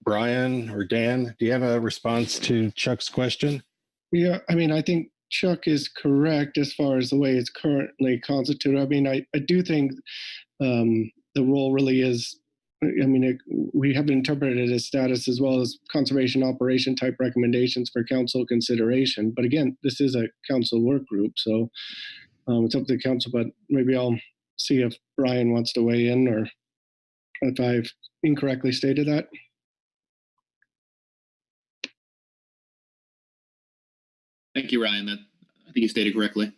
Speaker 1: Brian or Dan, do you have a response to Chuck's question?
Speaker 17: Yeah, I think Chuck is correct as far as the way it's currently constituted. I do think the role really is, we have interpreted it as status as well as conservation operation type recommendations for council consideration. But again, this is a council work group, so it's up to the council, but maybe I'll see if Brian wants to weigh in, or if I've incorrectly stated that.
Speaker 19: Thank you, Ryan. I think you stated correctly.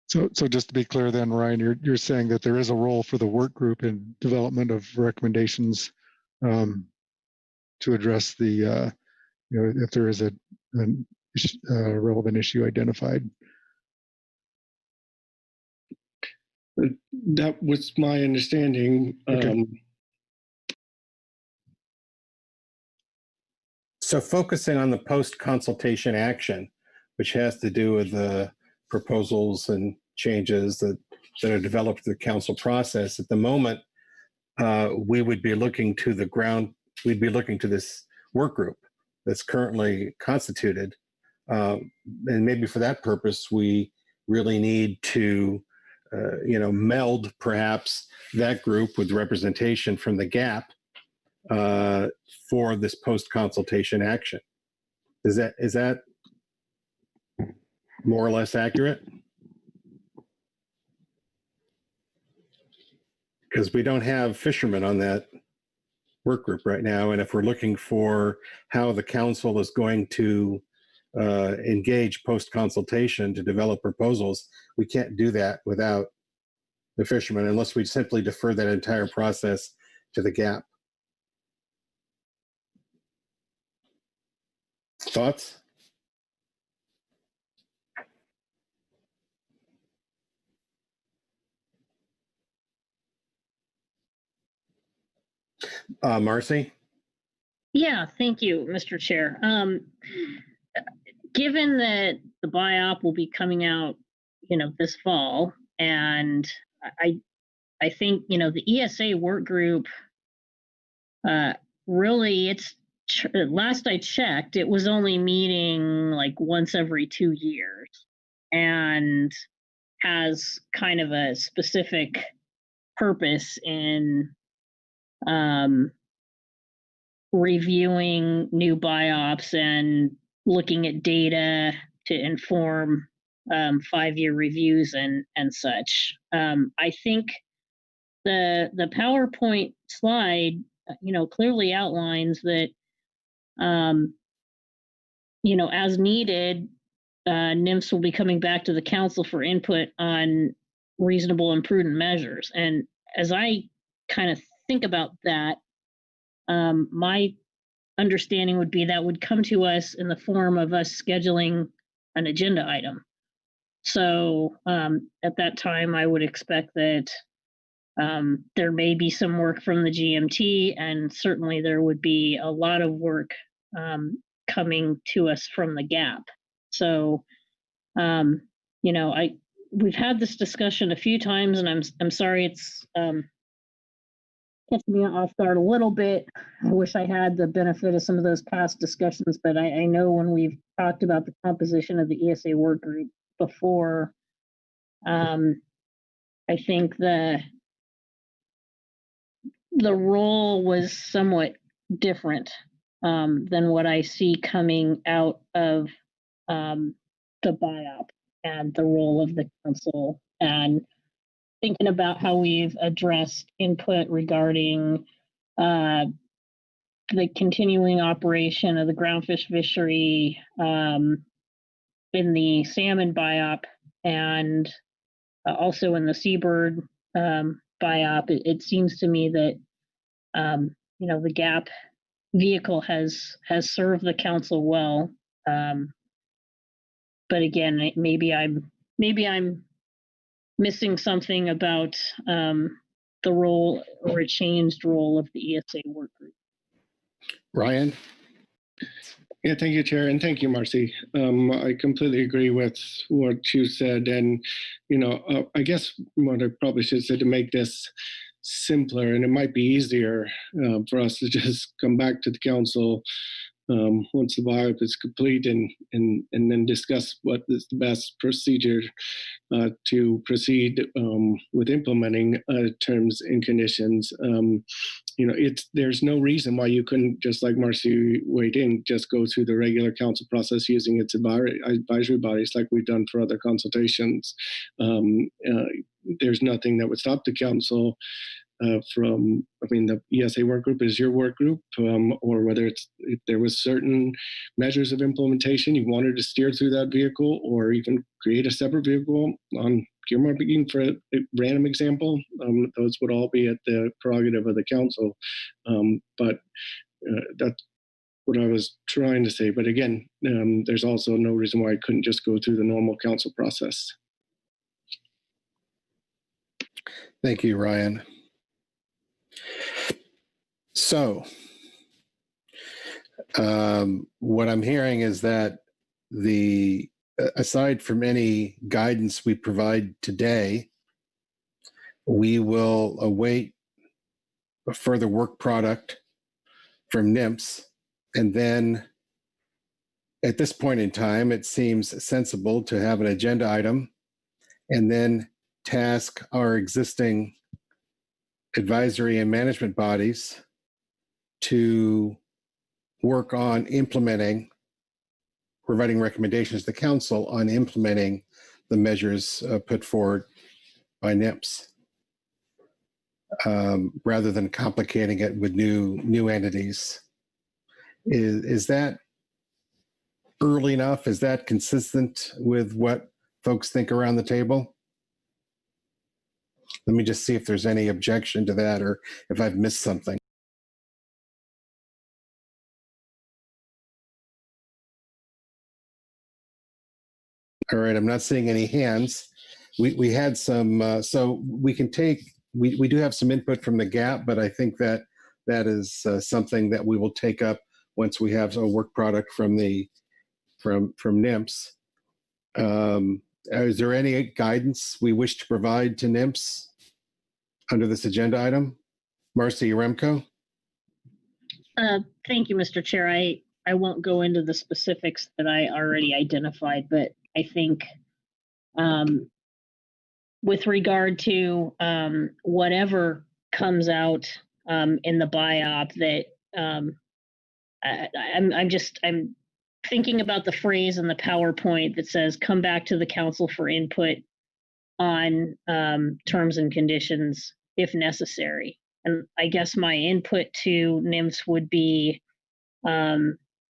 Speaker 2: So just to be clear then, Ryan, you're saying that there is a role for the work group in development of recommendations to address the, if there is a relevant issue identified.
Speaker 17: That was my understanding.
Speaker 2: Okay.
Speaker 1: So focusing on the post-consultation action, which has to do with the proposals and changes that are developed through the council process, at the moment, we would be looking to this work group that's currently constituted. And maybe for that purpose, we really need to, meld perhaps that group with representation from the GAP for this post-consultation action. Is that more or less accurate? Because we don't have fishermen on that work group right now, and if we're looking for how the council is going to engage post-consultation to develop proposals, we can't do that without the fishermen, unless we simply defer that entire process to the GAP. Thoughts? Marcy?
Speaker 11: Yeah, thank you, Mr. Chair. Given that the BIOP will be coming out, this fall. And I think, the ESA work group, really, last I checked, it was only meeting like once every 2 years and has kind of a specific purpose in reviewing new BIOPs and looking at data to inform 5-year reviews and such. I think the PowerPoint slide, clearly outlines that, as needed, NIMS will be coming back to the council for input on reasonable and prudent measures. And as I kind of think about that, my understanding would be that would come to us in the form of us scheduling an agenda item. So at that time, I would expect that there may be some work from the GMT, and certainly there would be a lot of work coming to us from the GAP. So, we've had this discussion a few times, and I'm sorry it's catching me off guard a little bit. I wish I had the benefit of some of those past discussions, but I know when we've talked about the composition of the ESA work group before, I think the role was somewhat different than what I see coming out of the BIOP and the role of the council, and thinking about how we've addressed input regarding the continuing operation of the groundfish fishery in the salmon BIOP, and also in the seabird BIOP. It seems to me that the GAP vehicle has served the council well. But again, maybe I'm missing something about the role or a changed role of the ESA work group.
Speaker 1: Ryan?
Speaker 17: Yeah, thank you, Chair, and thank you, Marcy. I completely agree with what you said, and I guess what I probably should say to make this simpler, and it might be easier for us to just come back to the council once the BIOP is complete, and then discuss what is the best procedure to proceed with implementing terms and conditions. There's no reason why you couldn't, just like Marcy weighed in, just go through the regular council process using its advisory bodies like we've done for other consultations. There's nothing that would stop the council the ESA work group is your work group, or whether if there was certain measures of implementation you wanted to steer through that vehicle, or even create a separate vehicle on earmarking for a random example, those would all be at the prerogative of the council. But that's what I was trying to say. But again, there's also no reason why I couldn't just go through the normal council process.
Speaker 1: Thank you, Ryan. So, what I'm hearing is that aside from any guidance we provide today, we will await a further work product from NIMS, and then at this point in time, it seems sensible to have an agenda item and then task our existing advisory and management bodies to work on providing recommendations to council on implementing the measures put forward by NIMS, rather than complicating it with new entities. Is that early enough? Is that consistent with what folks think around the table? Let me just see if there's any objection to that, or if I've missed something. All right, I'm not seeing any hands. We had some, so we can we do have some input from the GAP, but I think that is something that we will take up once we have a work product from NIMS. Is there any guidance we wish to provide to NIMS under this agenda item? Marcy Yaremko?
Speaker 11: Thank you, Mr. Chair. I won't go into the specifics that I already identified, but I think with regard to whatever comes out in the BIOP, that I'm thinking about the phrase in the PowerPoint that says, come back to the council for input on terms and conditions if necessary. And I guess my input to NIMS would be,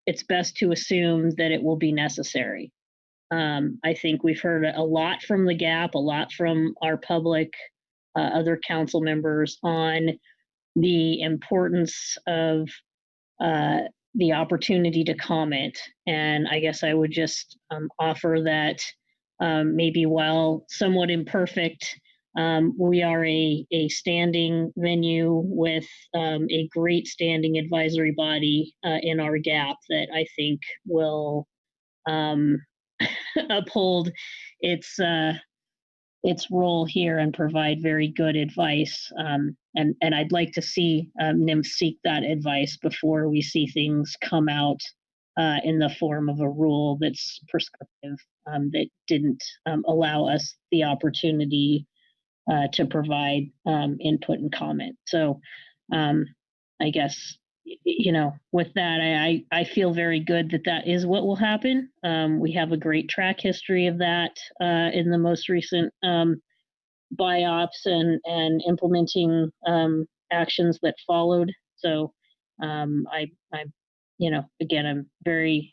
Speaker 11: it's best to assume that it will be necessary. I think we've heard a lot from the GAP, a lot from our public, other council members on the importance of the opportunity to comment. And I guess I would just offer that maybe while somewhat imperfect, we are a standing venue with a great standing advisory body in our GAP that I think will uphold its role here and provide very good advice. And I'd like to see NIMS seek that advice before we see things come out in the form of a rule that's prescriptive, that didn't allow us the opportunity to provide input and comment. So I guess, with that, I feel very good that that is what will happen. We have a great track history of that in the most recent BIOPs and implementing actions that followed. So again, I'm very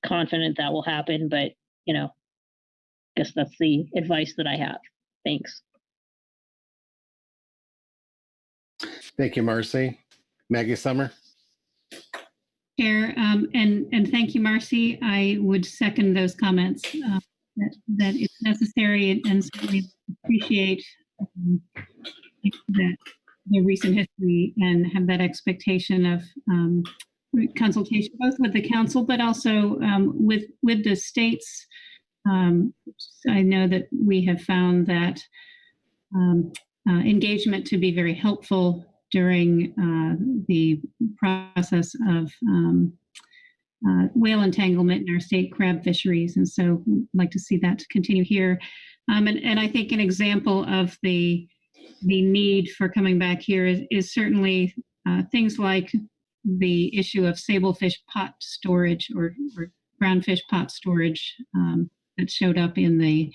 Speaker 11: confident that will happen, but, I guess that's the advice that I have. Thanks.
Speaker 1: Thank you, Marcy. Maggie Summer?
Speaker 8: Chair, and thank you, Marcy. I would second those comments, that it's necessary, and certainly appreciate that the recent history and have that expectation of consultation, both with the council, but also with the states. I know that we have found that engagement to be very helpful during the process of whale entanglement in our state crab fisheries. And so I'd like to see that continue here. And I think an example of the need for coming back here is certainly things like the issue of sablefish pot storage or groundfish pot storage that showed up in the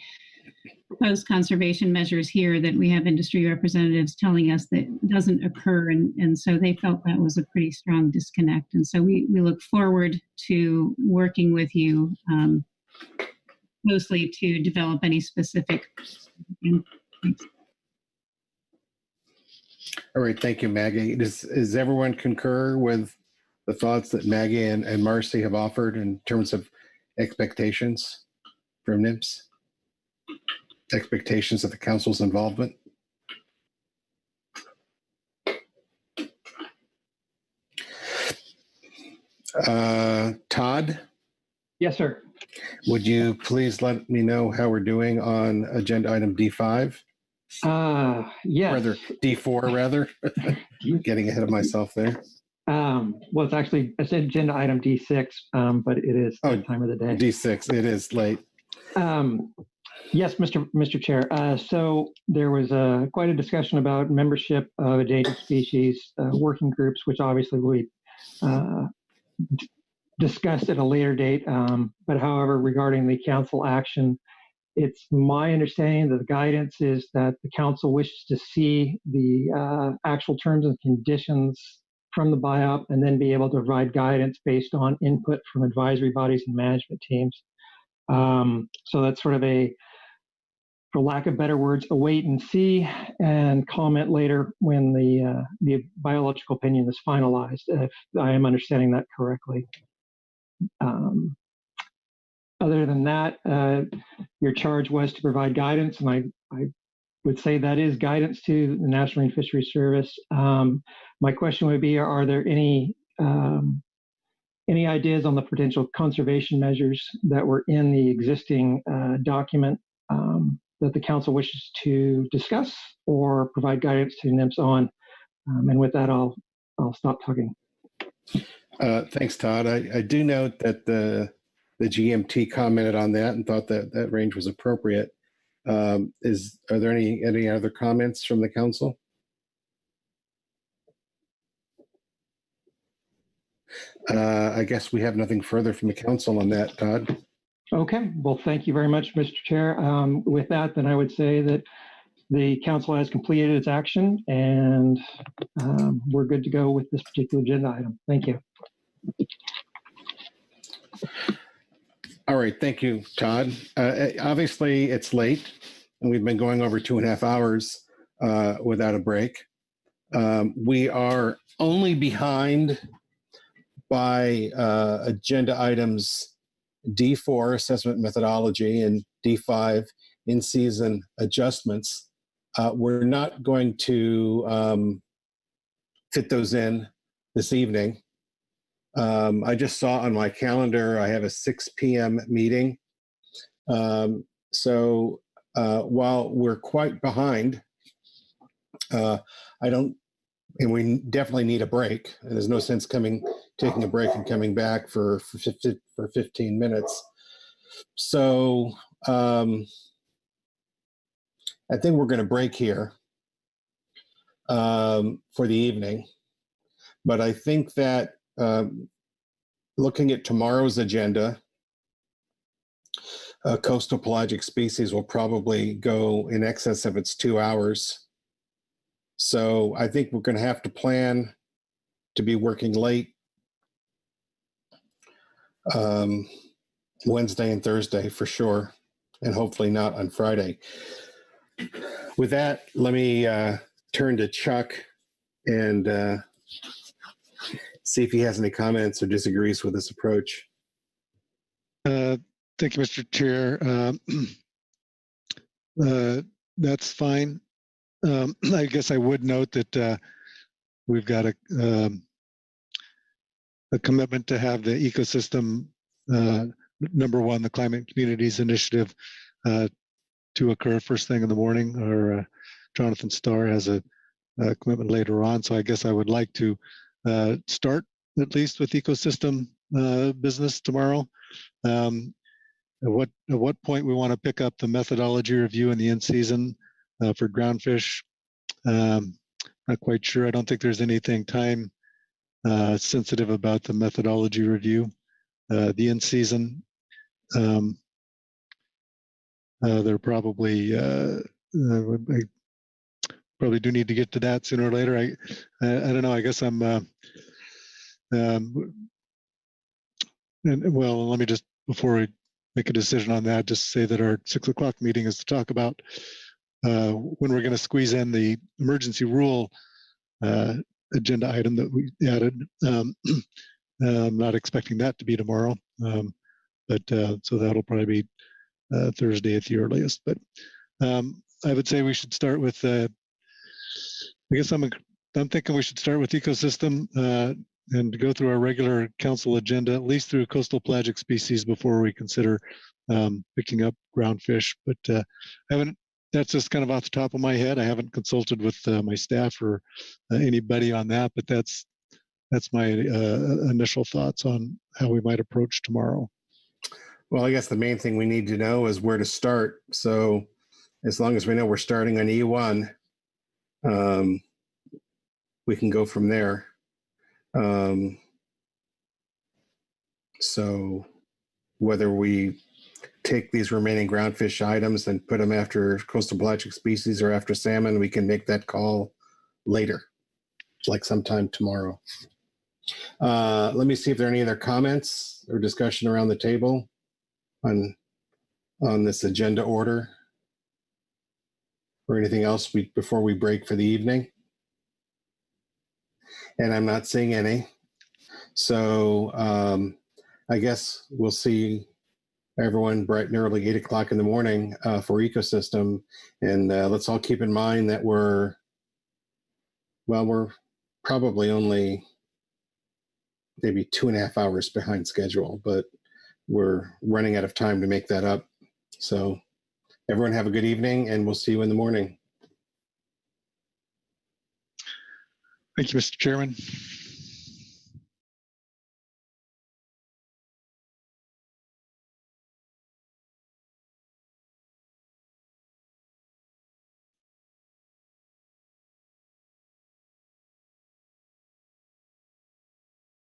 Speaker 8: proposed conservation measures here, that we have industry representatives telling us that doesn't occur. And so they felt that was a pretty strong disconnect. And so we look forward to working with you closely to develop any specific.
Speaker 1: All right, thank you, Maggie. Does everyone concur with the thoughts that Maggie and Marcy have offered in terms of expectations from NIMS? Expectations of the council's involvement? Todd?
Speaker 9: Yes, sir.
Speaker 1: Would you please let me know how we're doing on agenda item D5?
Speaker 9: Yes.
Speaker 1: Rather, D4, rather. Getting ahead of myself there.
Speaker 9: Well, it's actually, I said agenda item D6, but it is that time of the day.
Speaker 1: D6, it is late.
Speaker 9: Yes, Mr. Chair. So there was quite a discussion about membership of endangered species working groups, which obviously we discussed at a later date. But however, regarding the council action, it's my understanding that the guidance is that the council wishes to see the actual terms and conditions from the BIOP and then be able to provide guidance based on input from advisory bodies and management teams. So that's sort of a, for lack of better words, a wait and see and comment later when the biological opinion is finalized, if I am understanding that correctly. Other than that, your charge was to provide guidance, and I would say that is guidance to the National Marine Fisheries Service. My question would be, are there any any ideas on the potential conservation measures that were in the existing document that the council wishes to discuss or provide guidance to NIMS on. And with that, I'll stop talking.
Speaker 1: Thanks, Todd. I do note that the GMT commented on that and thought that that range was appropriate. Are there any other comments from the council? I guess we have nothing further from the council on that, Todd.
Speaker 9: Okay, well, thank you very much, Mr. Chair. With that, then I would say that the council has completed its action and we're good to go with this particular agenda item. Thank you.
Speaker 1: All right, thank you, Todd. Obviously, it's late and we've been going over 2.5 hours without a break. We are only behind by agenda items D4, assessment methodology, and D5, in-season adjustments. We're not going to fit those in this evening. I just saw on my calendar, I have a 6 p.m. meeting. So while we're quite behind, and we definitely need a break. And there's no sense taking a break and coming back for 15 minutes. So I think we're going to break here for the evening. But I think that looking at tomorrow's agenda, coastal pelagic species will probably go in excess of its 2 hours. So I think we're going to have to plan to be working late Wednesday and Thursday for sure, and hopefully not on Friday. With that, let me turn to Chuck and see if he has any comments or disagrees with this approach.
Speaker 2: Thank you, Mr. Chair. That's fine. I guess I would note that we've got a commitment to have the ecosystem, number one, the Climate Communities Initiative, to occur first thing in the morning. Or Jonathan Starr has a commitment later on. So I guess I would like to start at least with ecosystem business tomorrow. At what point we want to pick up the methodology review in the in-season for groundfish. Not quite sure. I don't think there's anything time sensitive about the methodology review. The in-season, they're probably, I probably do need to get to that sooner or later. I don't know. I guess I'm, and, well, let me just, before we make a decision on that, just say that our 6 o'clock meeting is to talk about when we're going to squeeze in the emergency rule agenda item that we added. I'm not expecting that to be tomorrow, but so that'll probably be Thursday at the earliest. But I would say we should start with, I guess I'm thinking we should start with ecosystem and go through our regular council agenda, at least through coastal pelagic species before we consider picking up groundfish. But I haven't, that's just kind of off the top of my head. I haven't consulted with my staff or anybody on that, but that's my initial thoughts on how we might approach tomorrow.
Speaker 1: Well, I guess the main thing we need to know is where to start. So as long as we know we're starting on E1, we can go from there. So whether we take these remaining groundfish items and put them after coastal pelagic species or after salmon, we can make that call later, like sometime tomorrow. Let me see if there are any other comments or discussion around the table on this agenda order or anything else before we break for the evening. And I'm not seeing any. So I guess we'll see everyone bright and early, 8 o'clock in the morning for ecosystem. And let's all keep in mind that we're probably only maybe 2.5 hours behind schedule, but we're running out of time to make that up. So everyone have a good evening, and we'll see you in the morning.
Speaker 2: Thank you, Mr. Chairman.